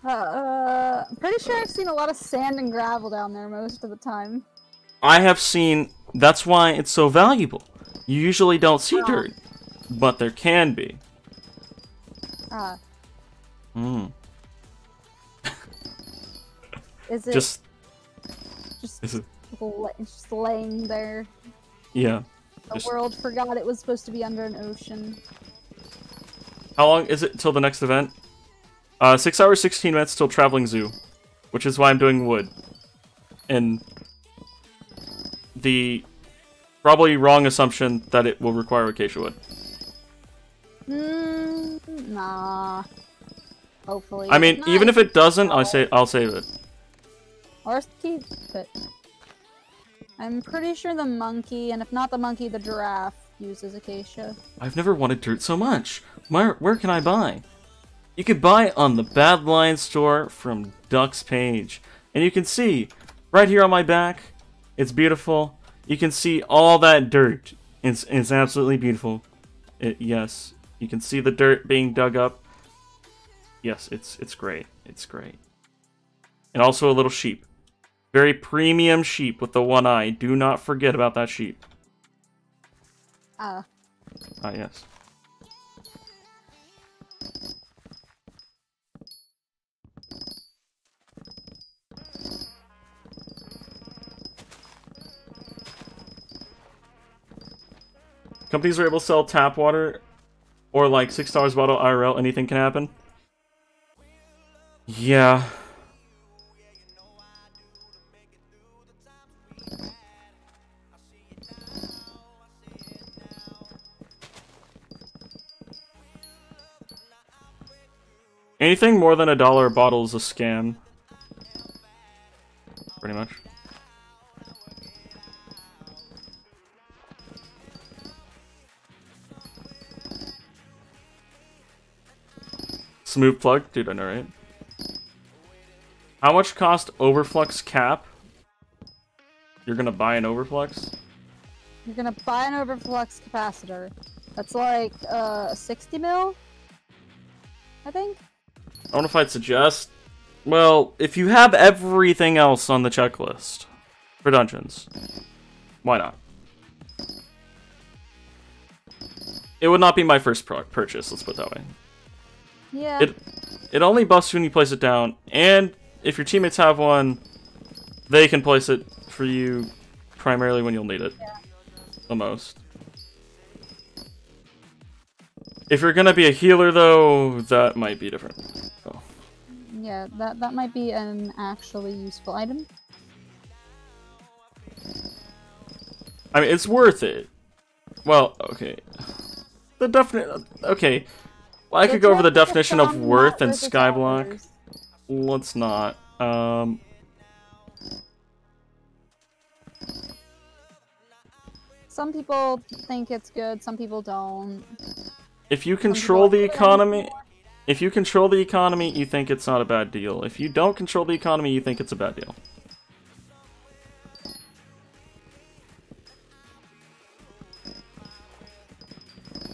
I'm pretty sure I've seen a lot of sand and gravel down there most of the time. I have seen, that's why it's so valuable. You usually don't see dirt, but there can be. Is it just laying there? Yeah. The world forgot it was supposed to be under an ocean. How long is it till the next event? 6 hours, 16 minutes till Traveling Zoo, which is why I'm doing wood. And the probably wrong assumption that it will require acacia wood. Nah. hopefully. I mean, even if it doesn't, I'll save it. Or keep it. I'm pretty sure the monkey, and if not the monkey, the giraffe uses acacia. I've never wanted dirt so much. Where can I buy? You can buy on the Badlion store from Duck's page. And you can see, right here on my back, it's beautiful. You can see all that dirt. It's absolutely beautiful. Yes, you can see the dirt being dug up. Yes, it's great. It's great. And also a little sheep. Very premium sheep with the one eye. Do not forget about that sheep. Ah, yes. Companies are able to sell tap water or like $6 bottle IRL. Anything can happen. Yeah. Anything more than $1 a bottle is a scam. Pretty much. Smooth plug? Dude, I know, right? How much cost overflux cap? You're gonna buy an overflux? You're gonna buy an overflux capacitor. That's like 60 mil, I think. I don't know if I'd suggest. Well, if you have everything else on the checklist for dungeons, why not? It would not be my first purchase, let's put it that way. Yeah. It only busts when you place it down, and if your teammates have one, they can place it for you primarily when you'll need it. Yeah. The most. If you're gonna be a healer, though, that might be different. Oh. Yeah, that might be an actually useful item. I mean, it's worth it. Well, okay. The definite. Okay. Well, I could go over the definition of worth in Skyblock. Let's not. Some people think it's good, some people don't. If you control the economy, you think it's not a bad deal. If you don't control the economy, you think it's a bad deal.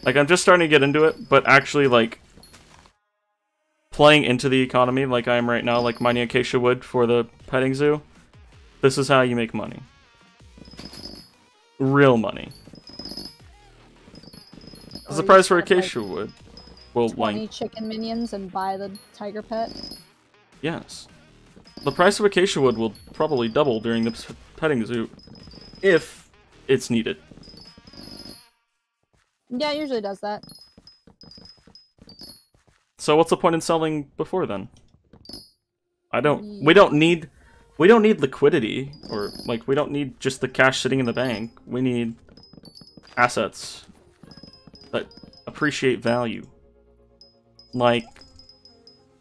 Like, I'm just starting to get into it, but actually, like, playing into the economy like I am right now, like mining acacia wood for the petting zoo, this is how you make money. Real money. Because the price for acacia wood will 20 chicken minions and buy the tiger pet. Yes. The price of acacia wood will probably double during the petting zoo if it's needed. Yeah, it usually does that. So what's the point in selling before then? We don't need liquidity, or like we don't need just the cash sitting in the bank. We need assets that appreciate value. Like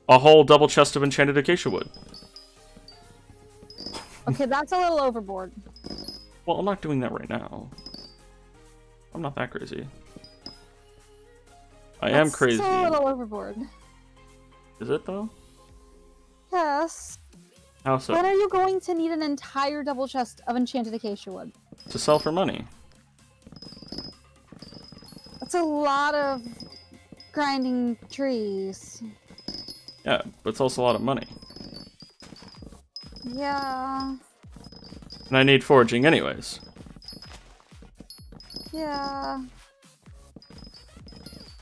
a whole double chest of enchanted acacia wood. Okay, that's a little overboard. Well, I'm not doing that right now. I'm not that crazy. I am crazy. That's a little overboard. Is it though? Yes. How so? When are you going to need an entire double chest of enchanted acacia wood? To sell for money. That's a lot of grinding trees. Yeah, but it's also a lot of money. Yeah. And I need foraging anyways. Yeah.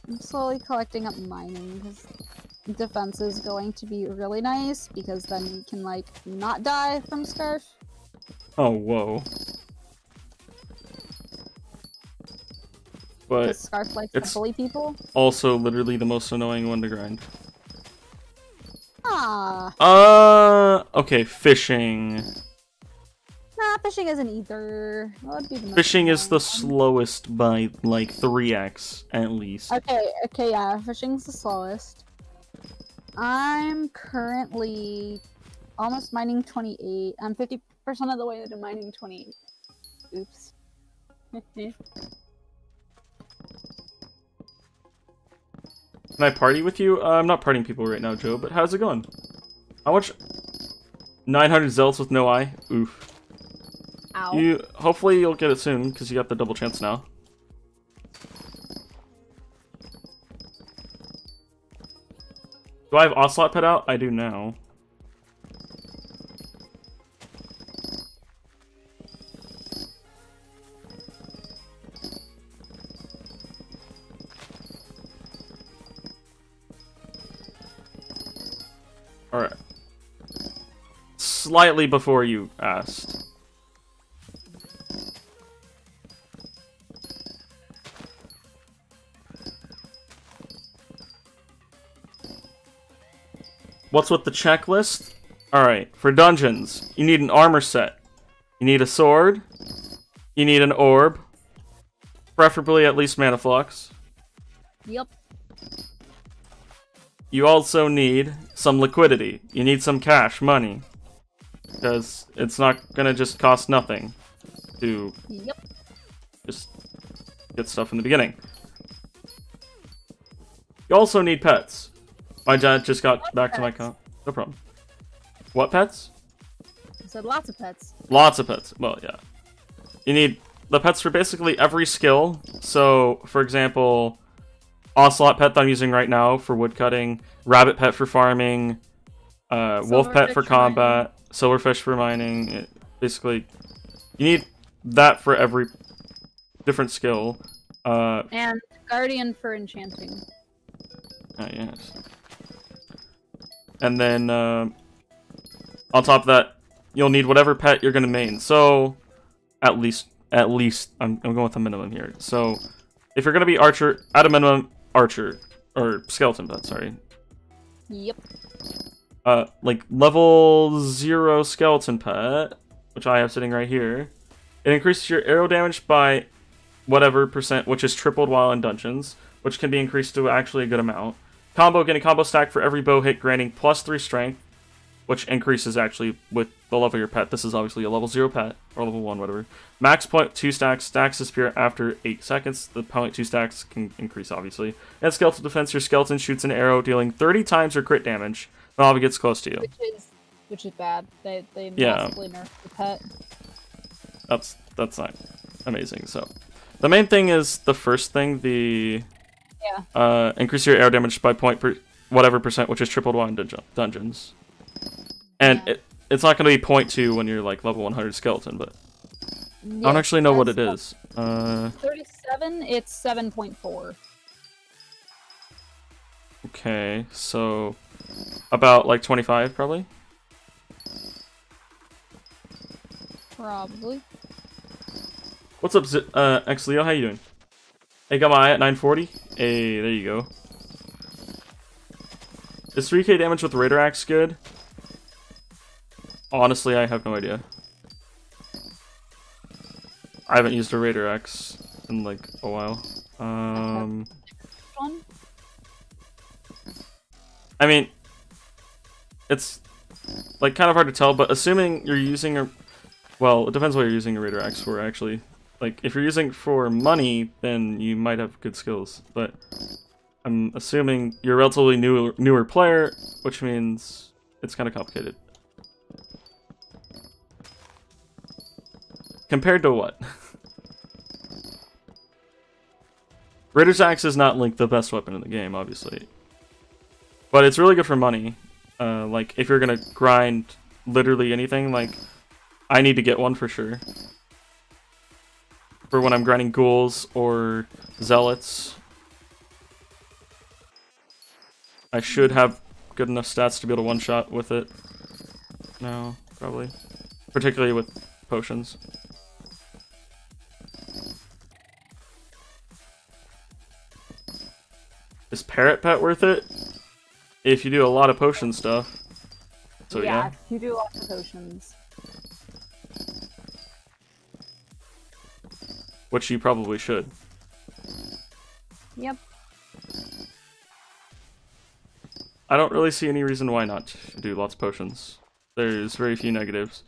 I'm slowly collecting up mining because defense is going to be really nice because then you can like not die from Scarf. Oh, whoa. But Scarf likes to bully people. Also literally the most annoying one to grind. Ah. Okay, fishing. Nah, fishing isn't either. Fishing is the slowest by like 3x at least. Okay, yeah, fishing's the slowest. I'm currently almost mining 28. I'm 50% of the way to mining 28. Oops. Can I party with you? I'm not partying people right now, Joe, but how's it going? How much? 900 zealots with no eye? Oof. Ow. Hopefully you'll get it soon, because you got the double chance now. Do I have Ocelot pet out? I do now. Alright. Slightly before you asked. What's with the checklist? Alright, for dungeons, you need an armor set. You need a sword. You need an orb. Preferably at least mana flux. Yep. You also need some liquidity. You need some cash, money. Because it's not gonna just cost nothing to just get stuff in the beginning. You also need pets. My dad just got back to my comp. No problem. What pets? I said lots of pets. Lots of pets. Well, yeah. You need the pets for basically every skill. So, for example, Ocelot pet that I'm using right now for woodcutting, Rabbit pet for farming, Wolf pet for combat, Silverfish for mining. Basically, you need that for every different skill. And Guardian for enchanting. Oh, yes. And then, on top of that, you'll need whatever pet you're gonna main. So, at least, I'm going with a minimum here. So, if you're gonna be archer, at a minimum, archer. Or skeleton pet, sorry. Yep. Like, level 0 skeleton pet, which I have sitting right here. It increases your arrow damage by whatever percent, which is tripled while in dungeons, which can be increased to actually a good amount. Combo, getting a combo stack for every bow hit, granting +3 strength, which increases actually with the level of your pet. This is obviously a level 0 pet, or level 1, whatever. Max 0.2 stacks, stacks disappear after 8 seconds. The 0.2 stacks can increase, obviously. And skeletal defense, your skeleton shoots an arrow, dealing 30 times your crit damage. When it gets close to you. Which is bad. They Yeah. massively nerfed the pet. That's not amazing, so. The main thing is the first thing, the... Yeah. Increase your arrow damage by whatever percent, which is tripled while in dungeons. And Yeah. it's not going to be 0.2 when you're like level 100 skeleton, but I don't actually know what it is. 37, it's 7.4. Okay, so about like 25 probably? Probably. What's up, X-Leo? How you doing? Hey, got my eye at 940. Hey, there you go. Is 3k damage with Raider Axe good? Honestly, I have no idea. I haven't used a Raider Axe in like a while. I mean, it's like kind of hard to tell, but assuming you're using a... Well, it depends what you're using a Raider Axe for, actually. Like, if you're using for money, then you might have good skills, but I'm assuming you're a relatively newer player, which means it's kind of complicated. Compared to what? Raider's Axe is not, like, the best weapon in the game, obviously. But it's really good for money. Like, if you're gonna grind literally anything, like, I need to get one for sure. For when I'm grinding ghouls or zealots. I should have good enough stats to be able to one-shot with it. No, probably. Particularly with potions. Is Parrot Pet worth it? If you do a lot of potion stuff. So yeah. If you do lots of potions. Which you probably should. I don't really see any reason why not to do lots of potions. There's very few negatives.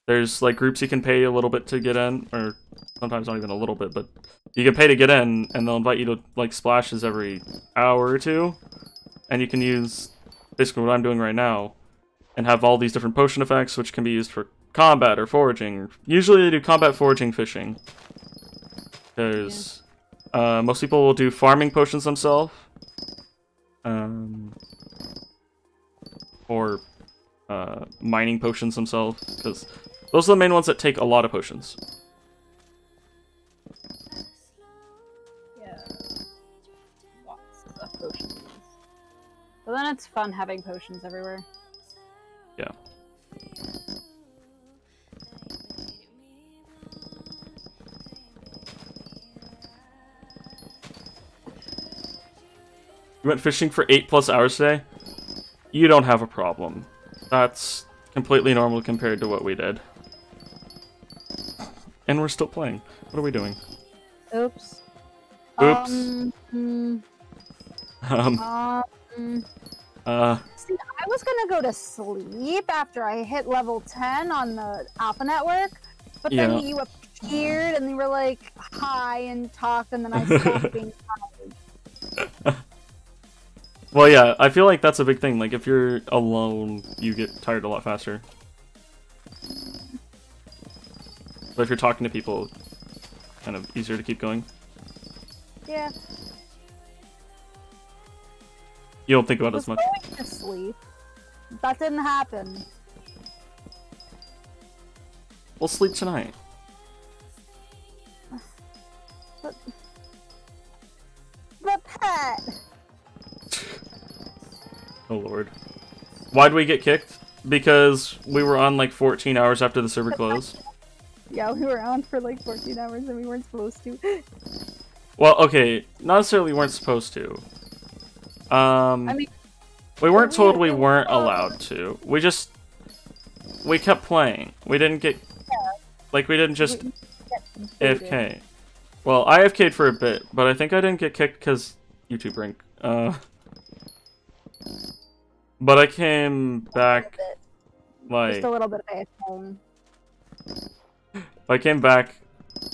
There's like groups you can pay a little bit to get in, or sometimes not even a little bit, but you can pay to get in, and they'll invite you to like splashes every hour or two, and you can use basically what I'm doing right now, and have all these different potion effects, which can be used for combat or foraging. Usually they do combat, foraging, fishing, because most people will do farming potions themselves, or mining potions themselves, because those are the main ones that take a lot of potions. Yeah. Lots of potions. But then it's fun having potions everywhere. Yeah. You went fishing for 8+ hours today? You don't have a problem. That's completely normal compared to what we did. And we're still playing. What are we doing? Oops. Oops. See, I was gonna go to sleep after I hit level 10 on the Alpha Network, but then you appeared and you were like, hi, and talked, and then I stopped being tired. Well, yeah, I feel like that's a big thing. Like, if you're alone, you get tired a lot faster. But if you're talking to people, kind of easier to keep going. Yeah. You don't think about it as much. Going to sleep. That didn't happen. We'll sleep tonight. The pet! Oh lord. Why'd we get kicked? Because we were on like 14 hours after the server closed. Yeah, we were on for like 14 hours and we weren't supposed to. Well, okay, not necessarily weren't supposed to. I mean, we weren't told we weren't allowed to. We kept playing. We didn't get, like, we didn't just AFK. Well, I AFK'd for a bit, but I think I didn't get kicked because YouTube rank. But I came back, like... Just a little bit at home. I came back,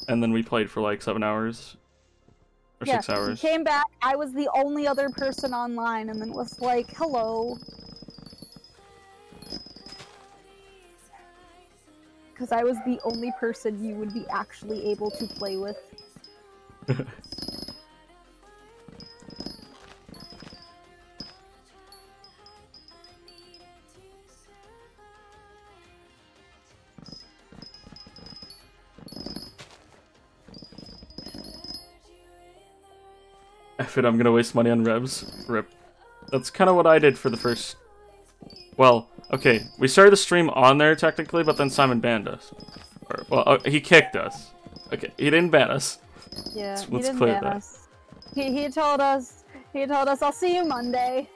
and then we played for like 7 hours. Or 6 hours. You came back, I was the only other person online, and then was like, hello. Because I was the only person you would be actually able to play with. I'm gonna waste money on Revs. Rip. That's kind of what I did for the first... Well, okay, we started the stream on there technically, but then Simon banned us. Well, he kicked us. Okay, he didn't ban us. Yeah, Let's he didn't clear ban that. us. He told us, I'll see you Monday.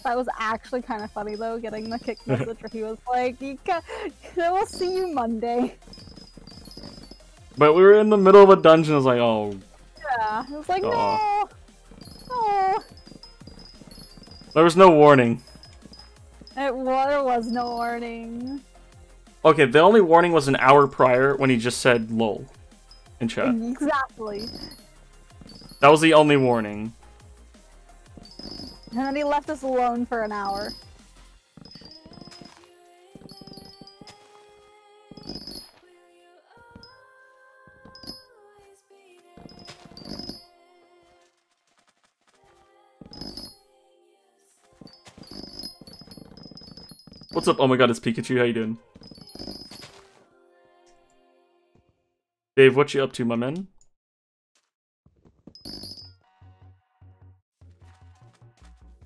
That was actually kind of funny though, getting the kick message where he was like, we'll see you Monday. But we were in the middle of a dungeon, I was like, oh. Yeah, it was like, no! No! There was no warning. There was no warning. Okay, the only warning was an hour prior when he just said lol in chat. Exactly. That was the only warning. And then he left us alone for an hour. What's up? Oh my god, it's Pikachu. How you doing? Dave, what you up to, my man?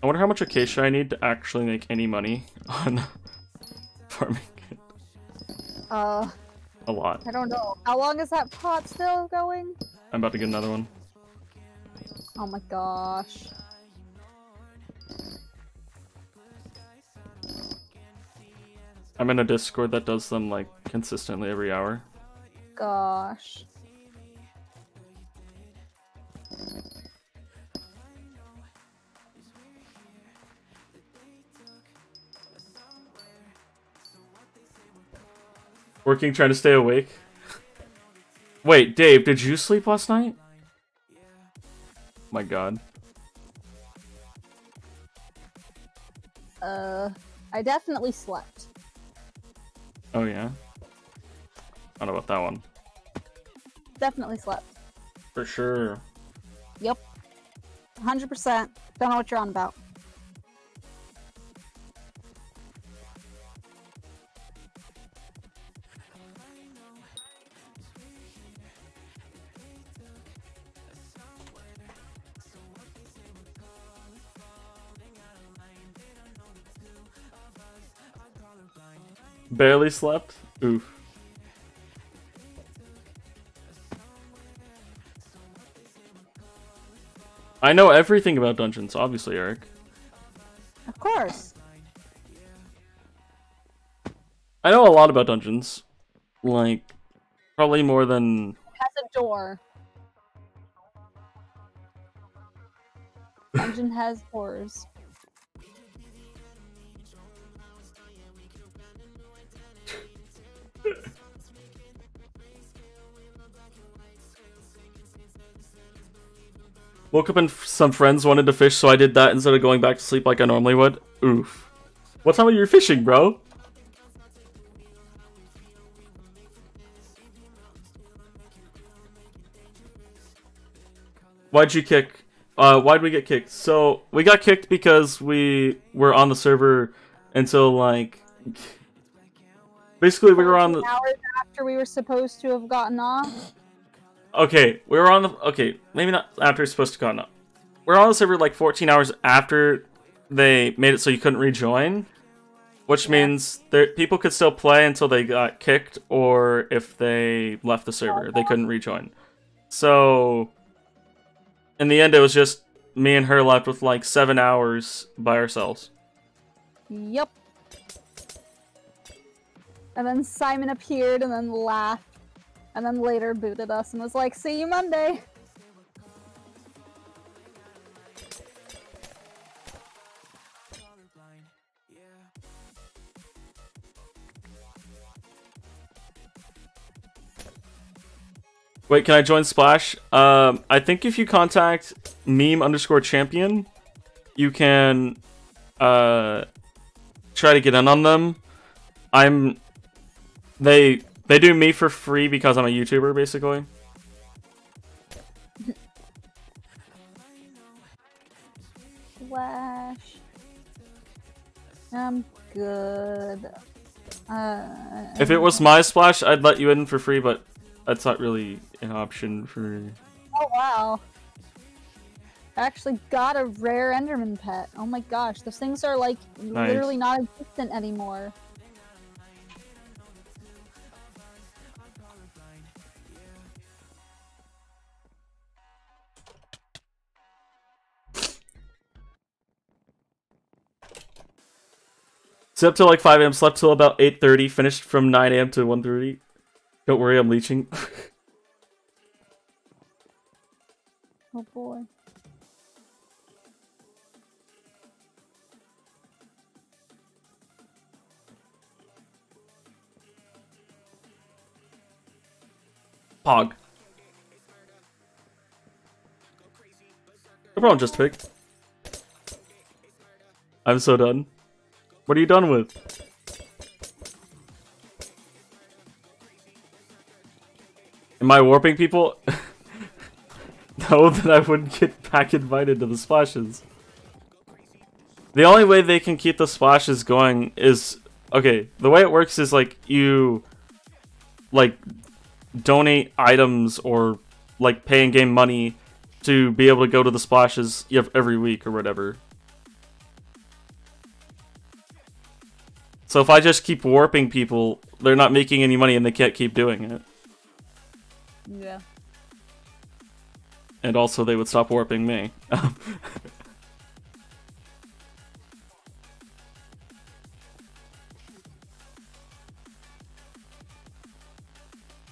I wonder how much acacia I need to actually make any money on farming it. A lot. I don't know. How long is that pot still going? I'm about to get another one. Oh my gosh. I'm in a Discord that does them like consistently every hour. Gosh. Working, trying to stay awake. Wait, Dave, did you sleep last night? My god. I definitely slept. Oh yeah? I don't know about that one. Definitely slept. For sure. Yep. 100%. Don't know what you're on about. Barely slept? Oof. I know everything about dungeons, obviously, Eric. Of course. I know a lot about dungeons. Like, probably more than... It has a door. Dungeon has doors. Woke up and some friends wanted to fish, so I did that instead of going back to sleep like I normally would. Oof. What time are you fishing, bro? Why'd you kick? Why'd we get kicked? So, we got kicked because we were on the server until, like... Basically, we were on the... hours after we were supposed to have gotten off? Okay, we were on the... Okay, maybe not after we're supposed to go on. We're on the server like 14 hours after they made it so you couldn't rejoin. Which means people could still play until they got kicked, or if they left the server, they couldn't rejoin. So, in the end, it was just me and her left with like 7 hours by ourselves. Yep. And then Simon appeared and then laughed. And then later booted us and was like, see you Monday. Wait, can I join Splash? I think if you contact meme_champion, you can try to get in on them. They do me for free because I'm a YouTuber, basically. Flash. I'm good. If it was my Splash, I'd let you in for free, but that's not really an option for... Oh, wow. I actually got a rare Enderman pet. Oh my gosh, those things are like literally not existent anymore. Slept till like 5 AM, slept till about 8:30, finished from 9 AM to 1:30. Don't worry, I'm leeching. Oh boy. Pog. No problem, just picked. I'm so done. What are you done with? Am I warping people? No, then I wouldn't get back invited to the splashes. The only way they can keep the splashes going is... Okay, the way it works is like you... Like, donate items or like pay in-game money to be able to go to the splashes every week or whatever. So if I just keep warping people, they're not making any money and they can't keep doing it. Yeah. And also they would stop warping me.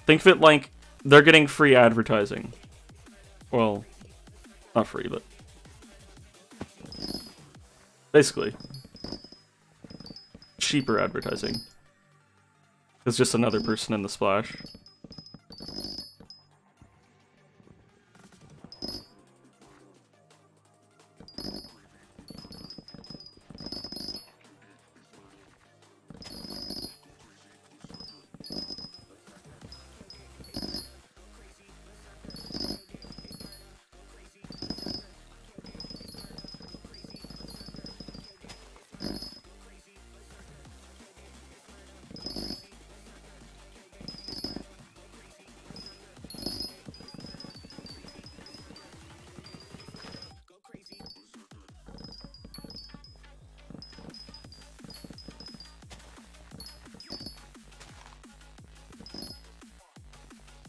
think of it like they're getting free advertising. Well, not free, but basically cheaper advertising. It's just another person in the splash.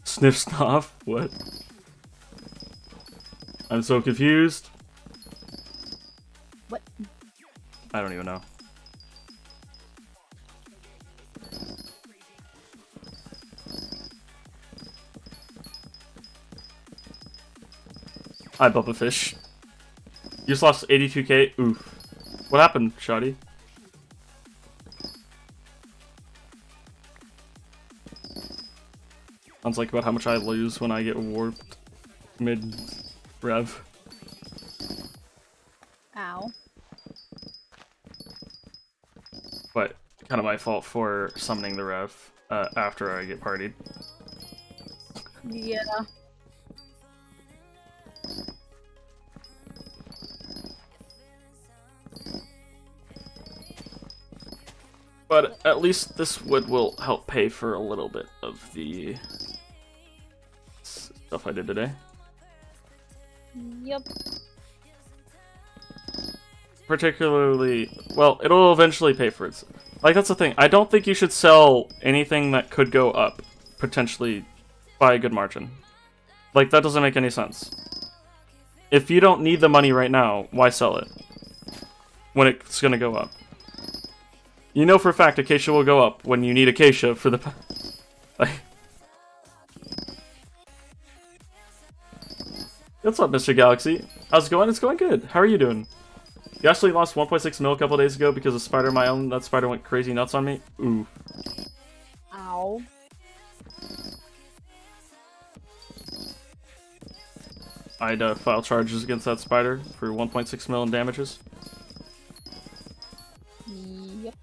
Sniff snuff? What? I'm so confused. What? I don't even know. Hi, Bubba Fish. You just lost 82k? Oof. What happened, Shoddy? Sounds like about how much I lose when I get warped mid-rev. Ow. But kind of my fault for summoning the rev after I get partied. Yeah. But at least this wood will help pay for a little bit of the stuff I did today. Yep. Particularly, well, it'll eventually pay for it. Like, that's the thing. I don't think you should sell anything that could go up, potentially, by a good margin. Like, that doesn't make any sense. If you don't need the money right now, why sell it? When it's gonna go up. You know for a fact Acacia will go up when you need Acacia for the... like... What's up, Mr. Galaxy? How's it going? It's going good. How are you doing? You actually lost 1.6 mil a couple days ago because of Spider my own. That spider went crazy nuts on me. Ooh. Ow. I'd file charges against that spider for 1.6 mil in damages. Yep.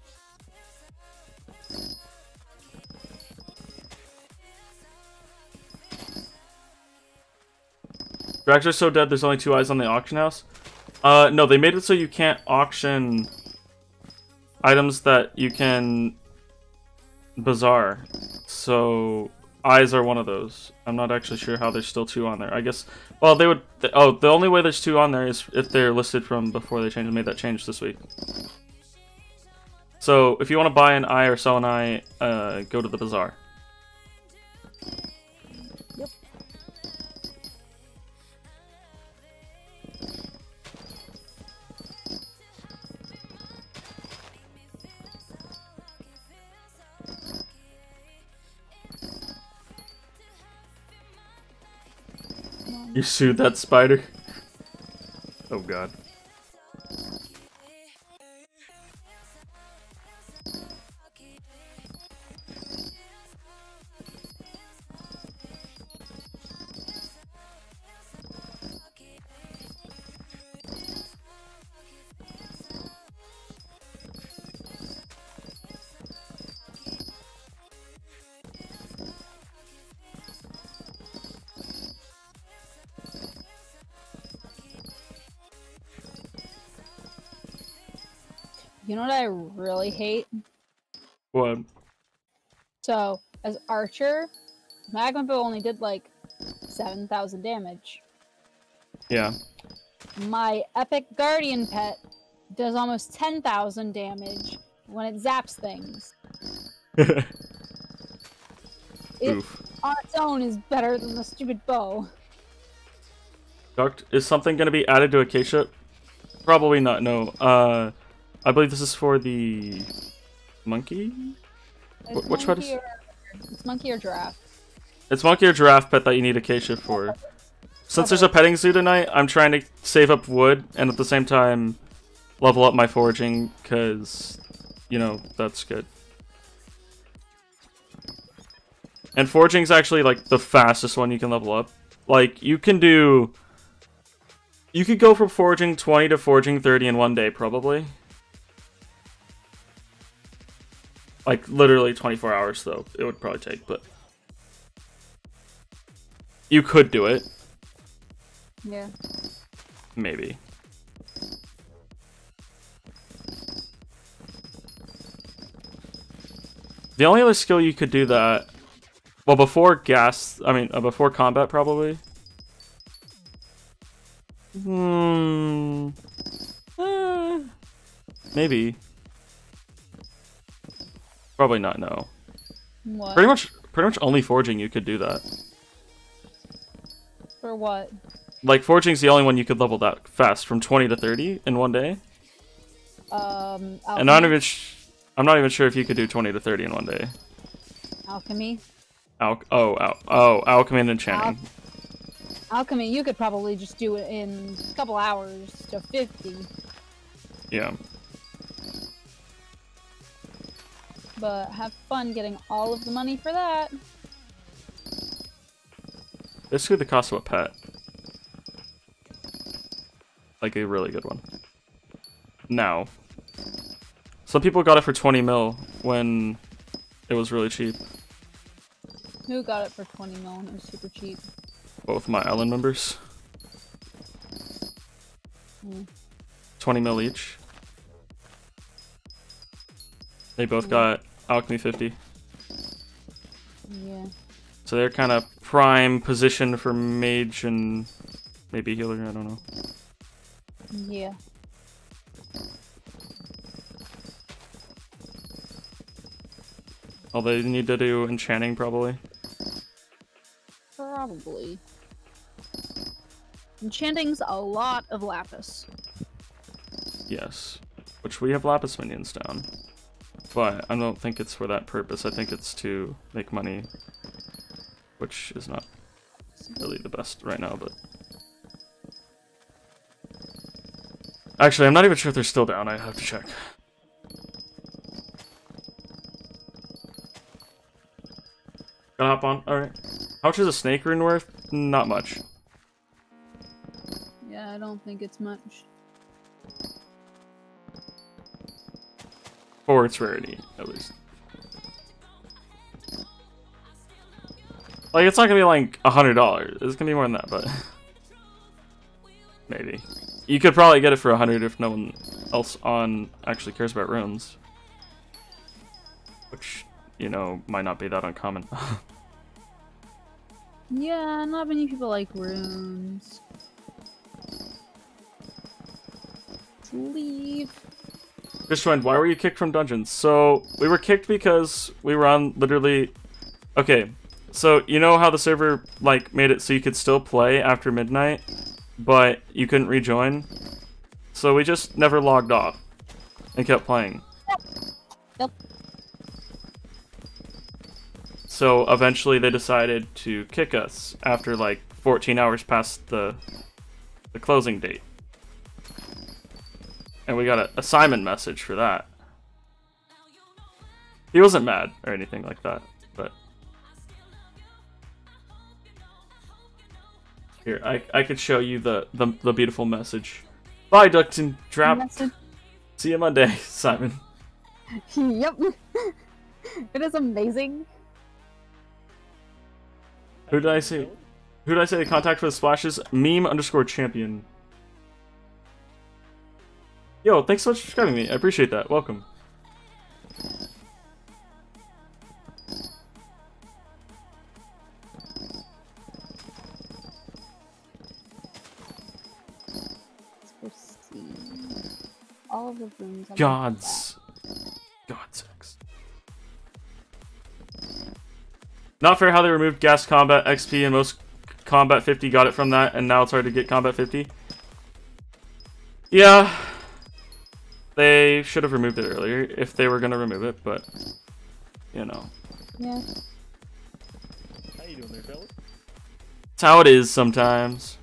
Drags are so dead there's only 2 eyes on the auction house. No, they made it so you can't auction items that you can bazaar. So eyes are one of those. I'm not actually sure how there's still 2 on there. I guess, well, they would, oh, the only way there's 2 on there is if they're listed from before they made that change this week. So if you want to buy an eye or sell an eye, go to the bazaar. Yep. You sued that spider? Oh god. You know what I really hate? What? So, as Archer, Magma Bow only did like 7,000 damage. Yeah. My Epic Guardian pet does almost 10,000 damage when it zaps things. It on its own is better than the stupid bow. Is something going to be added to Acacia? Probably not, no. I believe this is for the monkey? Which pet is? It's monkey or giraffe. It's monkey or giraffe pet that you need a K-shift for. Since there's a petting zoo tonight, I'm trying to save up wood and at the same time level up my foraging because, you know, that's good. And foraging's actually like the fastest one you can level up. Like you could go from foraging 20 to foraging 30 in one day probably. Like literally 24 hours though, it would probably take, but you could do it. Yeah. Maybe. The only other skill you could do that, well, before before combat probably. Maybe. Probably not. No. What? Pretty much only foraging you could do that. For what? Like foraging's the only one you could level that fast from 20 to 30 in one day. And I'm not even sure if you could do 20 to 30 in one day. Alchemy. Alchemy and enchanting. Alchemy, you could probably just do it in a couple hours to 50. Yeah. But have fun getting all of the money for that. Basically the cost of a pet. Like a really good one. Now. Some people got it for 20 mil when it was really cheap. Who got it for 20 mil and it was super cheap? Both my island members. 20 mil each. They both got Alchemy 50. Yeah. So they're kind of prime position for mage and maybe healer, I don't know. Yeah. Although they need to do enchanting probably. Probably. Enchanting's a lot of lapis. Yes. Which we have lapis minions down. But I don't think it's for that purpose. I think it's to make money. Which is not really the best right now, but... Actually, I'm not even sure if they're still down. I have to check. Gonna hop on? Alright. How much is a snake rune worth? Not much. Yeah, I don't think it's much. For its rarity, at least. Like, it's not gonna be like $100. It's gonna be more than that, but... Maybe. You could probably get it for 100 if no one else on actually cares about runes. Which, you know, might not be that uncommon. Yeah, not many people like runes. Let's leave. Just joined. Why were you kicked from dungeons? So, we were kicked because we were on literally... Okay, so you know how the server, like, made it so you could still play after midnight, but you couldn't rejoin? So we just never logged off and kept playing. Yep. So eventually they decided to kick us after like 14 hours past the closing date. And we got an assignment message for that. He wasn't mad or anything like that, but... Here, I could show you the beautiful message. Bye, Ducttapedigger. See you Monday, Simon. Yep. It is amazing. Who did I say? Who did I say the contact for the splashes? Meme_champion. Yo, thanks so much for subscribing me. I appreciate that. Welcome. Let's see. All of the rooms. God's sakes. Not fair how they removed gas combat XP and most combat 50 got it from that, and now it's hard to get combat 50. Yeah. They should have removed it earlier if they were going to remove it, but, you know. Yeah. you doing there, fella? That's how it is sometimes.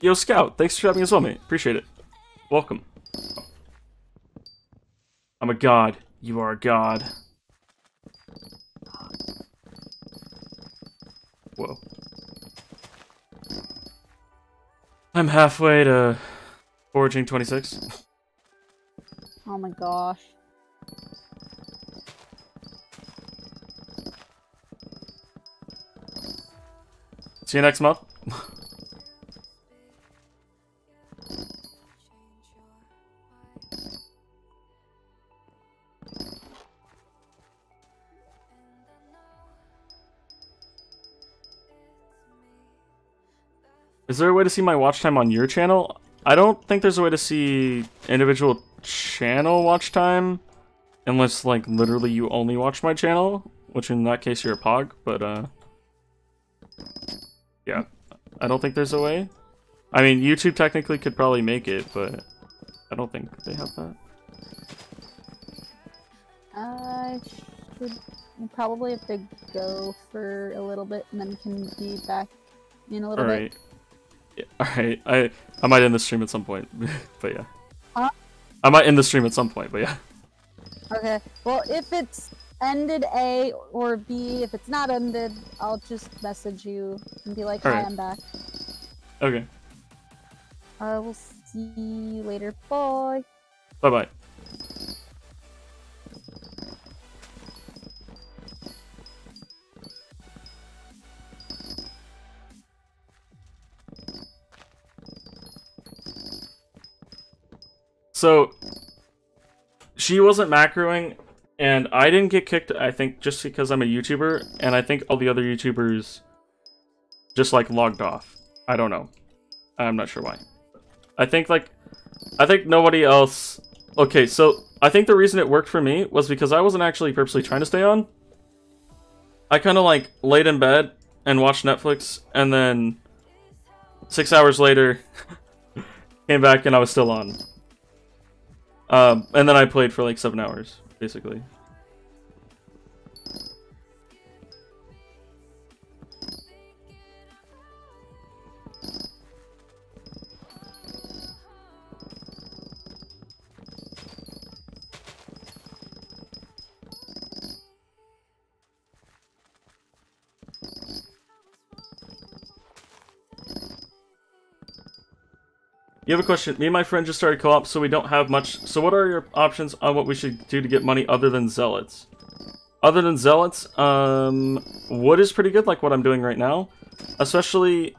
Yo, Scout, thanks for having us on, mate. Appreciate it. Welcome. I'm a god. You are a god. Whoa. I'm halfway to foraging 26. Oh my gosh. See you next month. Is there a way to see my watch time on your channel? I don't think there's a way to see individual channel watch time. Unless, like, literally you only watch my channel. Which in that case you're a pog, but, yeah. I don't think there's a way. I mean, YouTube technically could probably make it, but I don't think they have that. I should probably have to go for a little bit and then can be back in a little bit. Yeah, alright, I might end the stream at some point, but yeah. Huh? I might end the stream at some point, but yeah. Okay, well if it's ended A or B, if it's not ended, I'll just message you and be like, hi, I'm back. Okay. I will see you later, bye. Bye-bye. So, she wasn't macroing, and I didn't get kicked, I think, just because I'm a YouTuber, and I think all the other YouTubers just, like, logged off. I don't know. I'm not sure why. I think nobody else... Okay, so, I think the reason it worked for me was because I wasn't actually purposely trying to stay on. I kind of, like, laid in bed and watched Netflix, and then 6 hours later, came back and I was still on. And then I played for like 7 hours, basically. You have a question. Me and my friend just started co-op, so we don't have much. So what are your options on what we should do to get money other than zealots? Other than zealots, wood is pretty good, like what I'm doing right now. Especially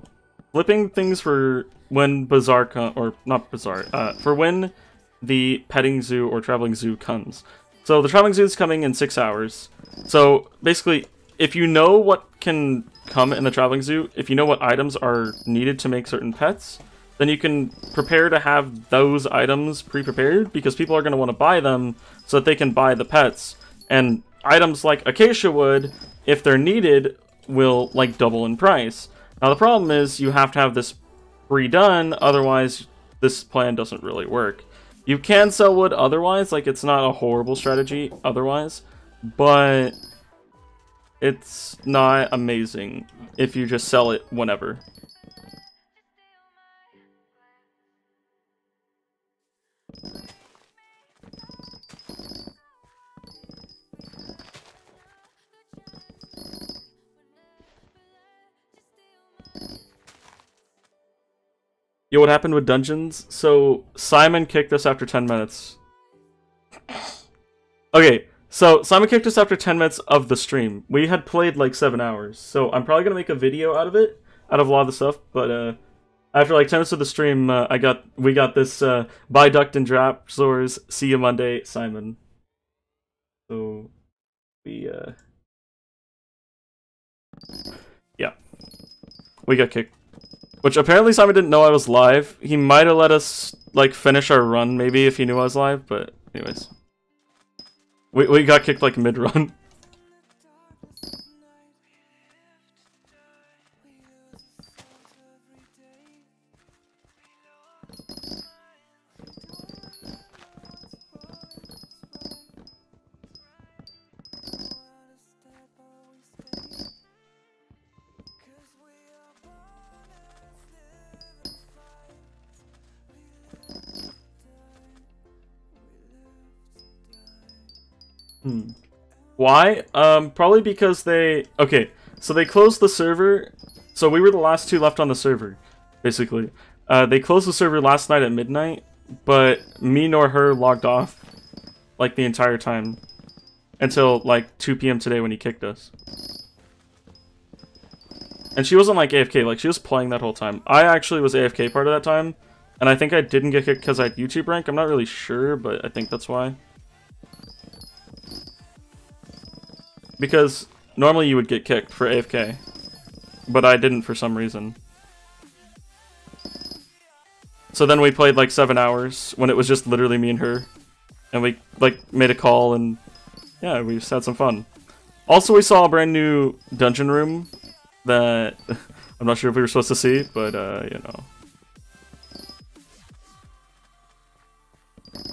flipping things for when bazaar or not bazaar, for when the petting zoo or traveling zoo comes. So the traveling zoo is coming in 6 hours. So basically, if you know what can come in the traveling zoo, if you know what items are needed to make certain pets, then you can prepare to have those items pre-prepared, because people are going to want to buy them so that they can buy the pets. And items like acacia wood, if they're needed, will like double in price. Now the problem is you have to have this pre-done, otherwise this plan doesn't really work. You can sell wood otherwise, like it's not a horrible strategy otherwise, but it's not amazing if you just sell it whenever. Yo, what happened with dungeons? So, Simon kicked us after 10 minutes. Okay, so Simon kicked us after 10 minutes of the stream. We had played like 7 hours, so I'm probably gonna make a video out of it, out of a lot of the stuff, but after like 10 minutes of the stream, we got this, buy Duct and Drapsors, see you Monday, Simon. So, yeah. We got kicked. Which apparently Simon didn't know I was live. He might have let us, like, finish our run, maybe, if he knew I was live, but anyways. We got kicked like mid-run. Why? Probably because they... Okay, so they closed the server. So we were the last two left on the server, basically. They closed the server last night at midnight, but me nor her logged off, like, the entire time. Until, like, 2 PM today when he kicked us. And she wasn't, like, AFK, like, she was playing that whole time. I actually was AFK part of that time, and I think I didn't get kicked because I had YouTube rank. I'm not really sure, but I think that's why. Because normally you would get kicked for AFK, but I didn't for some reason. So then we played like 7 hours when it was just literally me and her, and we like made a call and yeah, we just had some fun. Also, we saw a brand new dungeon room that I'm not sure if we were supposed to see, but you know.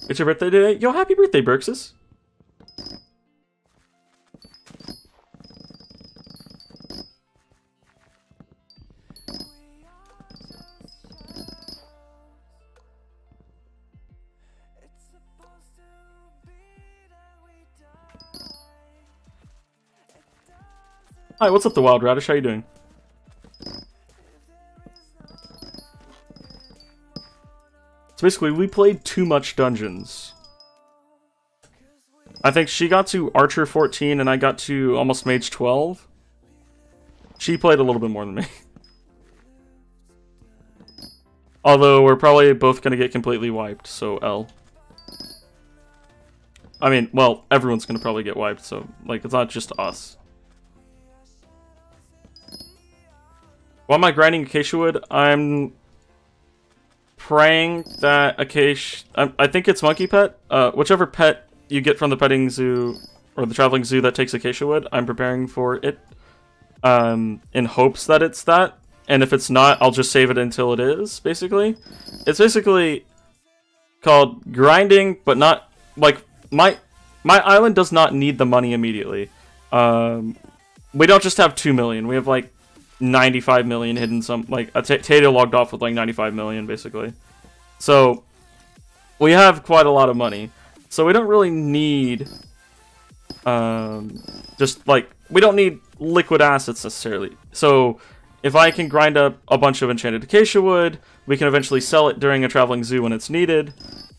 It's your birthday today? Yo, happy birthday, Berksis! Hi, what's up, the Wild Radish? How you doing? So basically, we played too much dungeons. I think she got to Archer 14 and I got to almost Mage 12. She played a little bit more than me. Although, we're probably both gonna get completely wiped, so L. I mean, well, everyone's gonna probably get wiped, so, like, it's not just us. Why am I grinding acacia wood? I'm praying that acacia... I think it's monkey pet. Whichever pet you get from the petting zoo, or the traveling zoo that takes acacia wood, I'm preparing for it. In hopes that it's that. And if it's not, I'll just save it until it is, basically. It's basically called grinding, but not... Like, my island does not need the money immediately. We don't just have 2 million. We have, like, 95 million hidden some... Like, Tato logged off with, like, 95 million, basically. So, we have quite a lot of money. So, we don't really need... just, like... We don't need liquid assets, necessarily. So... If I can grind up a bunch of enchanted acacia wood, we can eventually sell it during a traveling zoo when it's needed,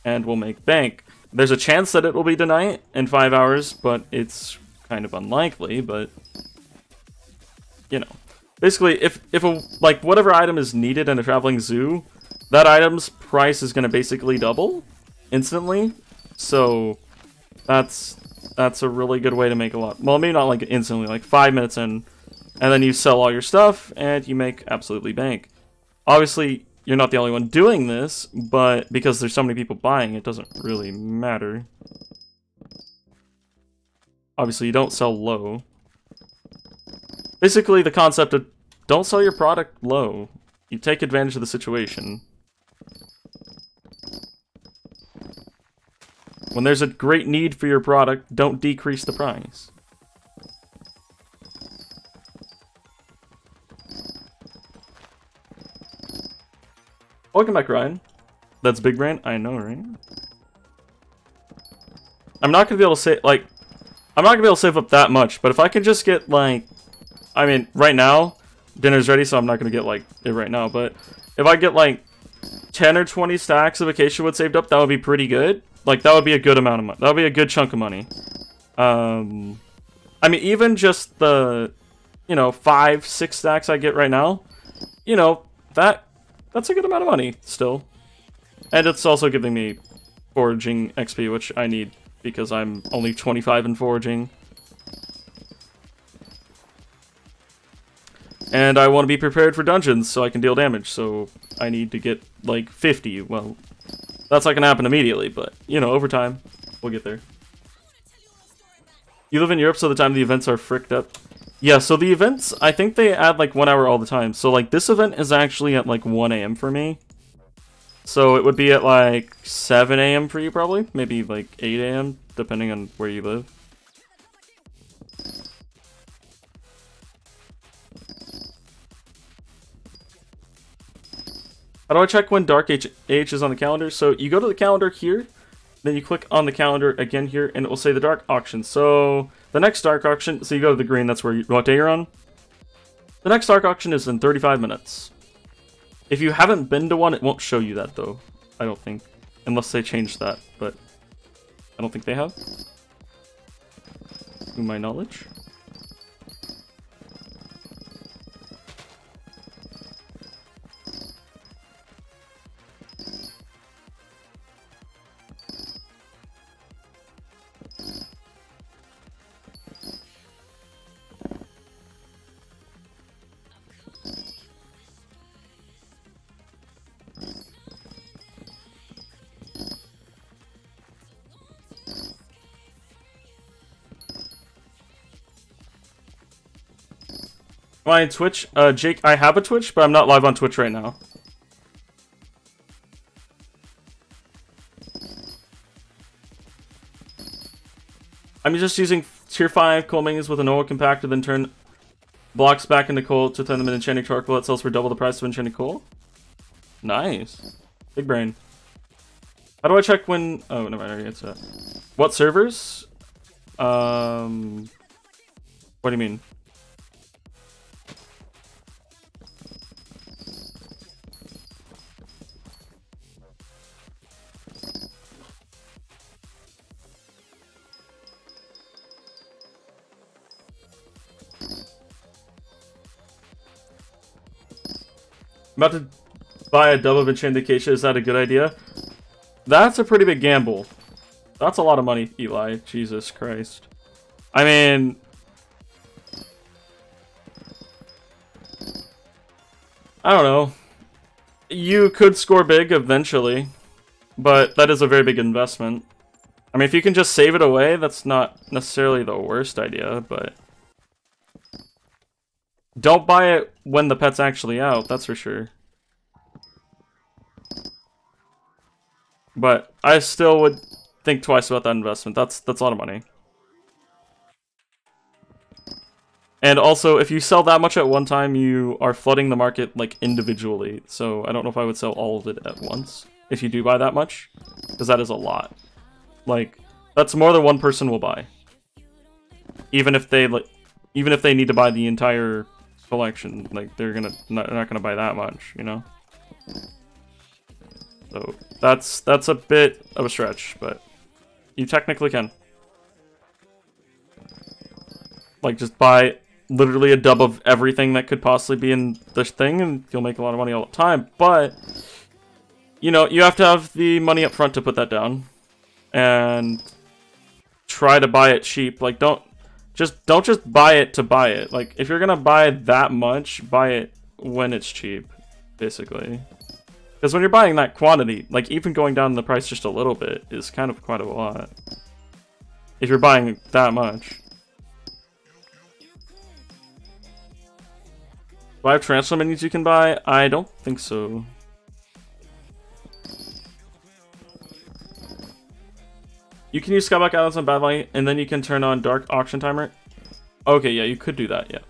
and we'll make bank. There's a chance that it will be tonight in 5 hours, but it's kind of unlikely, but... You know. Basically, if like, whatever item is needed in a traveling zoo, that item's price is going to basically double instantly. So, that's a really good way to make a lot. Well, maybe not, like, instantly, like 5 minutes in. And then you sell all your stuff, and you make absolutely bank. Obviously, you're not the only one doing this, but because there's so many people buying, it doesn't really matter. Obviously, you don't sell low. Basically, the concept of don't sell your product low. You take advantage of the situation. When there's a great need for your product, don't decrease the price. Welcome back, Ryan. That's big brain. I know, right? I'm not gonna be able to say, like, I'm not gonna be able to save up that much, but if I can just get, like, I mean, right now, dinner's ready, so I'm not gonna get, like, it right now, but if I get, like, 10 or 20 stacks of acacia wood saved up, that would be pretty good. Like, that would be a good amount of money. That would be a good chunk of money. I mean, even just the, you know, 5-6 stacks I get right now, you know, that's a good amount of money, still. And it's also giving me foraging XP, which I need, because I'm only 25 in foraging. And I want to be prepared for dungeons, so I can deal damage, so I need to get, like, 50. Well, that's not gonna happen immediately, but, you know, over time, we'll get there. You live in Europe, so the time the events are fricked up. Yeah, so the events, I think they add like 1 hour all the time. So like this event is actually at like 1 AM for me. So it would be at like 7 AM for you probably. Maybe like 8 AM, depending on where you live. How do I check when Dark Age is on the calendar? So you go to the calendar here, then you click on the calendar again here, and it will say the Dark Auction. So the next Dark Auction, so you go to the green, that's what day you're on. The next Dark Auction is in 35 minutes. If you haven't been to one, it won't show you that though, I don't think. Unless they change that, but I don't think they have. To my knowledge. Am I on Twitch? Jake, I have a Twitch, but I'm not live on Twitch right now. I'm just using tier 5 coal minions with an oil compactor, then turn blocks back into coal to turn them into enchanting charcoal that sells for double the price of enchanting coal. Nice. Big brain. How do I check when... Oh, never mind, I already answered that. What servers? What do you mean? I'm about to buy a double of enchanted acacia. Is that a good idea? That's a pretty big gamble. That's a lot of money, Eli. Jesus Christ. I mean... I don't know. You could score big eventually, but that is a very big investment. I mean, if you can just save it away, that's not necessarily the worst idea, but... Don't buy it when the pet's actually out, that's for sure. But I still would think twice about that investment. That's a lot of money. And also, if you sell that much at one time, you are flooding the market, like, individually. So I don't know if I would sell all of it at once, if you do buy that much. Because that is a lot. Like, that's more than one person will buy. Even if they, like, even if they need to buy the entire collection, like, they're not gonna buy that much, you know? So, that's a bit of a stretch, but you technically can. Like, just buy literally a dub of everything that could possibly be in this thing, and you'll make a lot of money all the time, but, you know, you have to have the money up front to put that down, and try to buy it cheap. Like, don't just buy it to buy it. Like, if you're gonna buy that much, buy it when it's cheap, basically. Because when you're buying that quantity, like, even going down the price just a little bit is kind of quite a lot. If you're buying that much. Do I have transfer menus you can buy? I don't think so. You can use Skyblock Islands on Bad Light, and then you can turn on Dark Auction Timer. Okay, yeah, you could do that, yeah.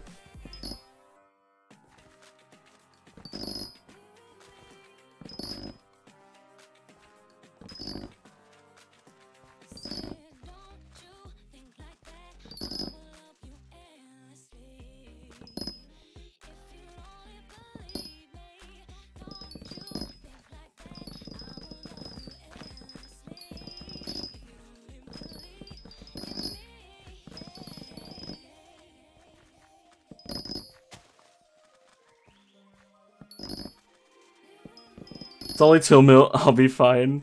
It's only 2 mil, I'll be fine.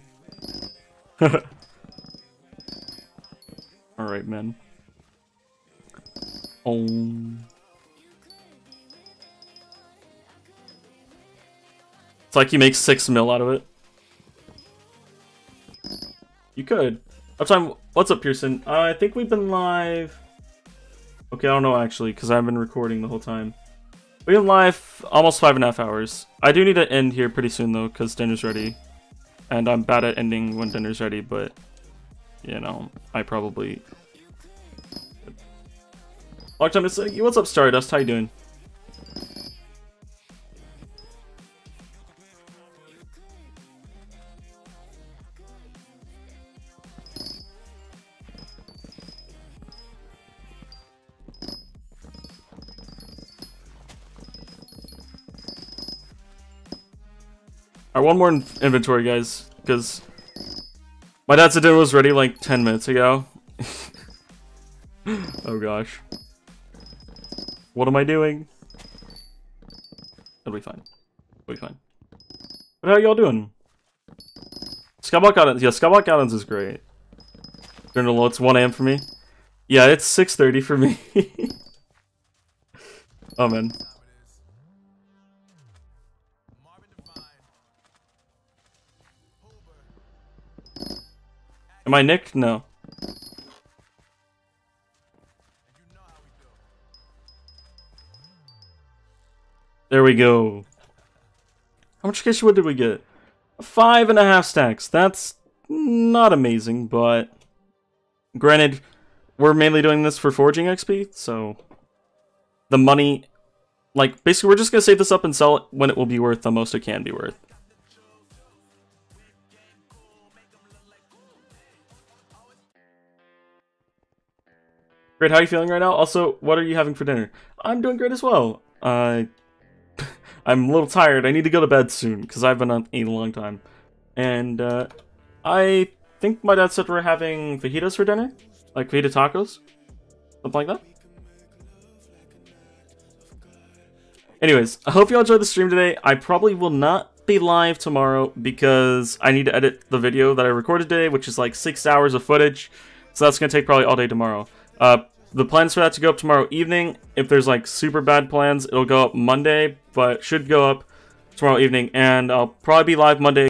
Alright, man. It's like you make 6 mil out of it. You could. Uptime, what's up, Pearson? I think we've been live Okay, I don't know actually, because I've been recording the whole time. We've been live almost 5.5 hours. I do need to end here pretty soon though, because dinner's ready. And I'm bad at ending when dinner's ready, but you know, I probably. Long time to say, what's up, Stardust? How you doing? Alright, one more inventory, guys, because my dad said dinner was ready like 10 minutes ago. Oh gosh. What am I doing? It'll be fine. It'll be fine. But how y'all doing? Skyblock Islands. Yeah, Skyblock Islands is great. It's 1 AM for me. Yeah, it's 6:30 for me. Oh man. Am I Nick? No. There we go. How much case wood did we get? 5.5 stacks. That's not amazing, but granted, we're mainly doing this for forging XP, so the money, like, basically we're just gonna save this up and sell it when it will be worth the most it can be worth. Great, how are you feeling right now? Also, what are you having for dinner? I'm doing great as well. I'm a little tired. I need to go to bed soon, because I've been up a long time. And, I think my dad said we're having fajitas for dinner? Like fajita tacos? Something like that? Anyways, I hope you all enjoyed the stream today. I probably will not be live tomorrow, because I need to edit the video that I recorded today, which is like 6 hours of footage. So that's going to take probably all day tomorrow. The plans for that to go up tomorrow evening. If there's like super bad plans, it'll go up Monday, but should go up tomorrow evening. And I'll probably be live Monday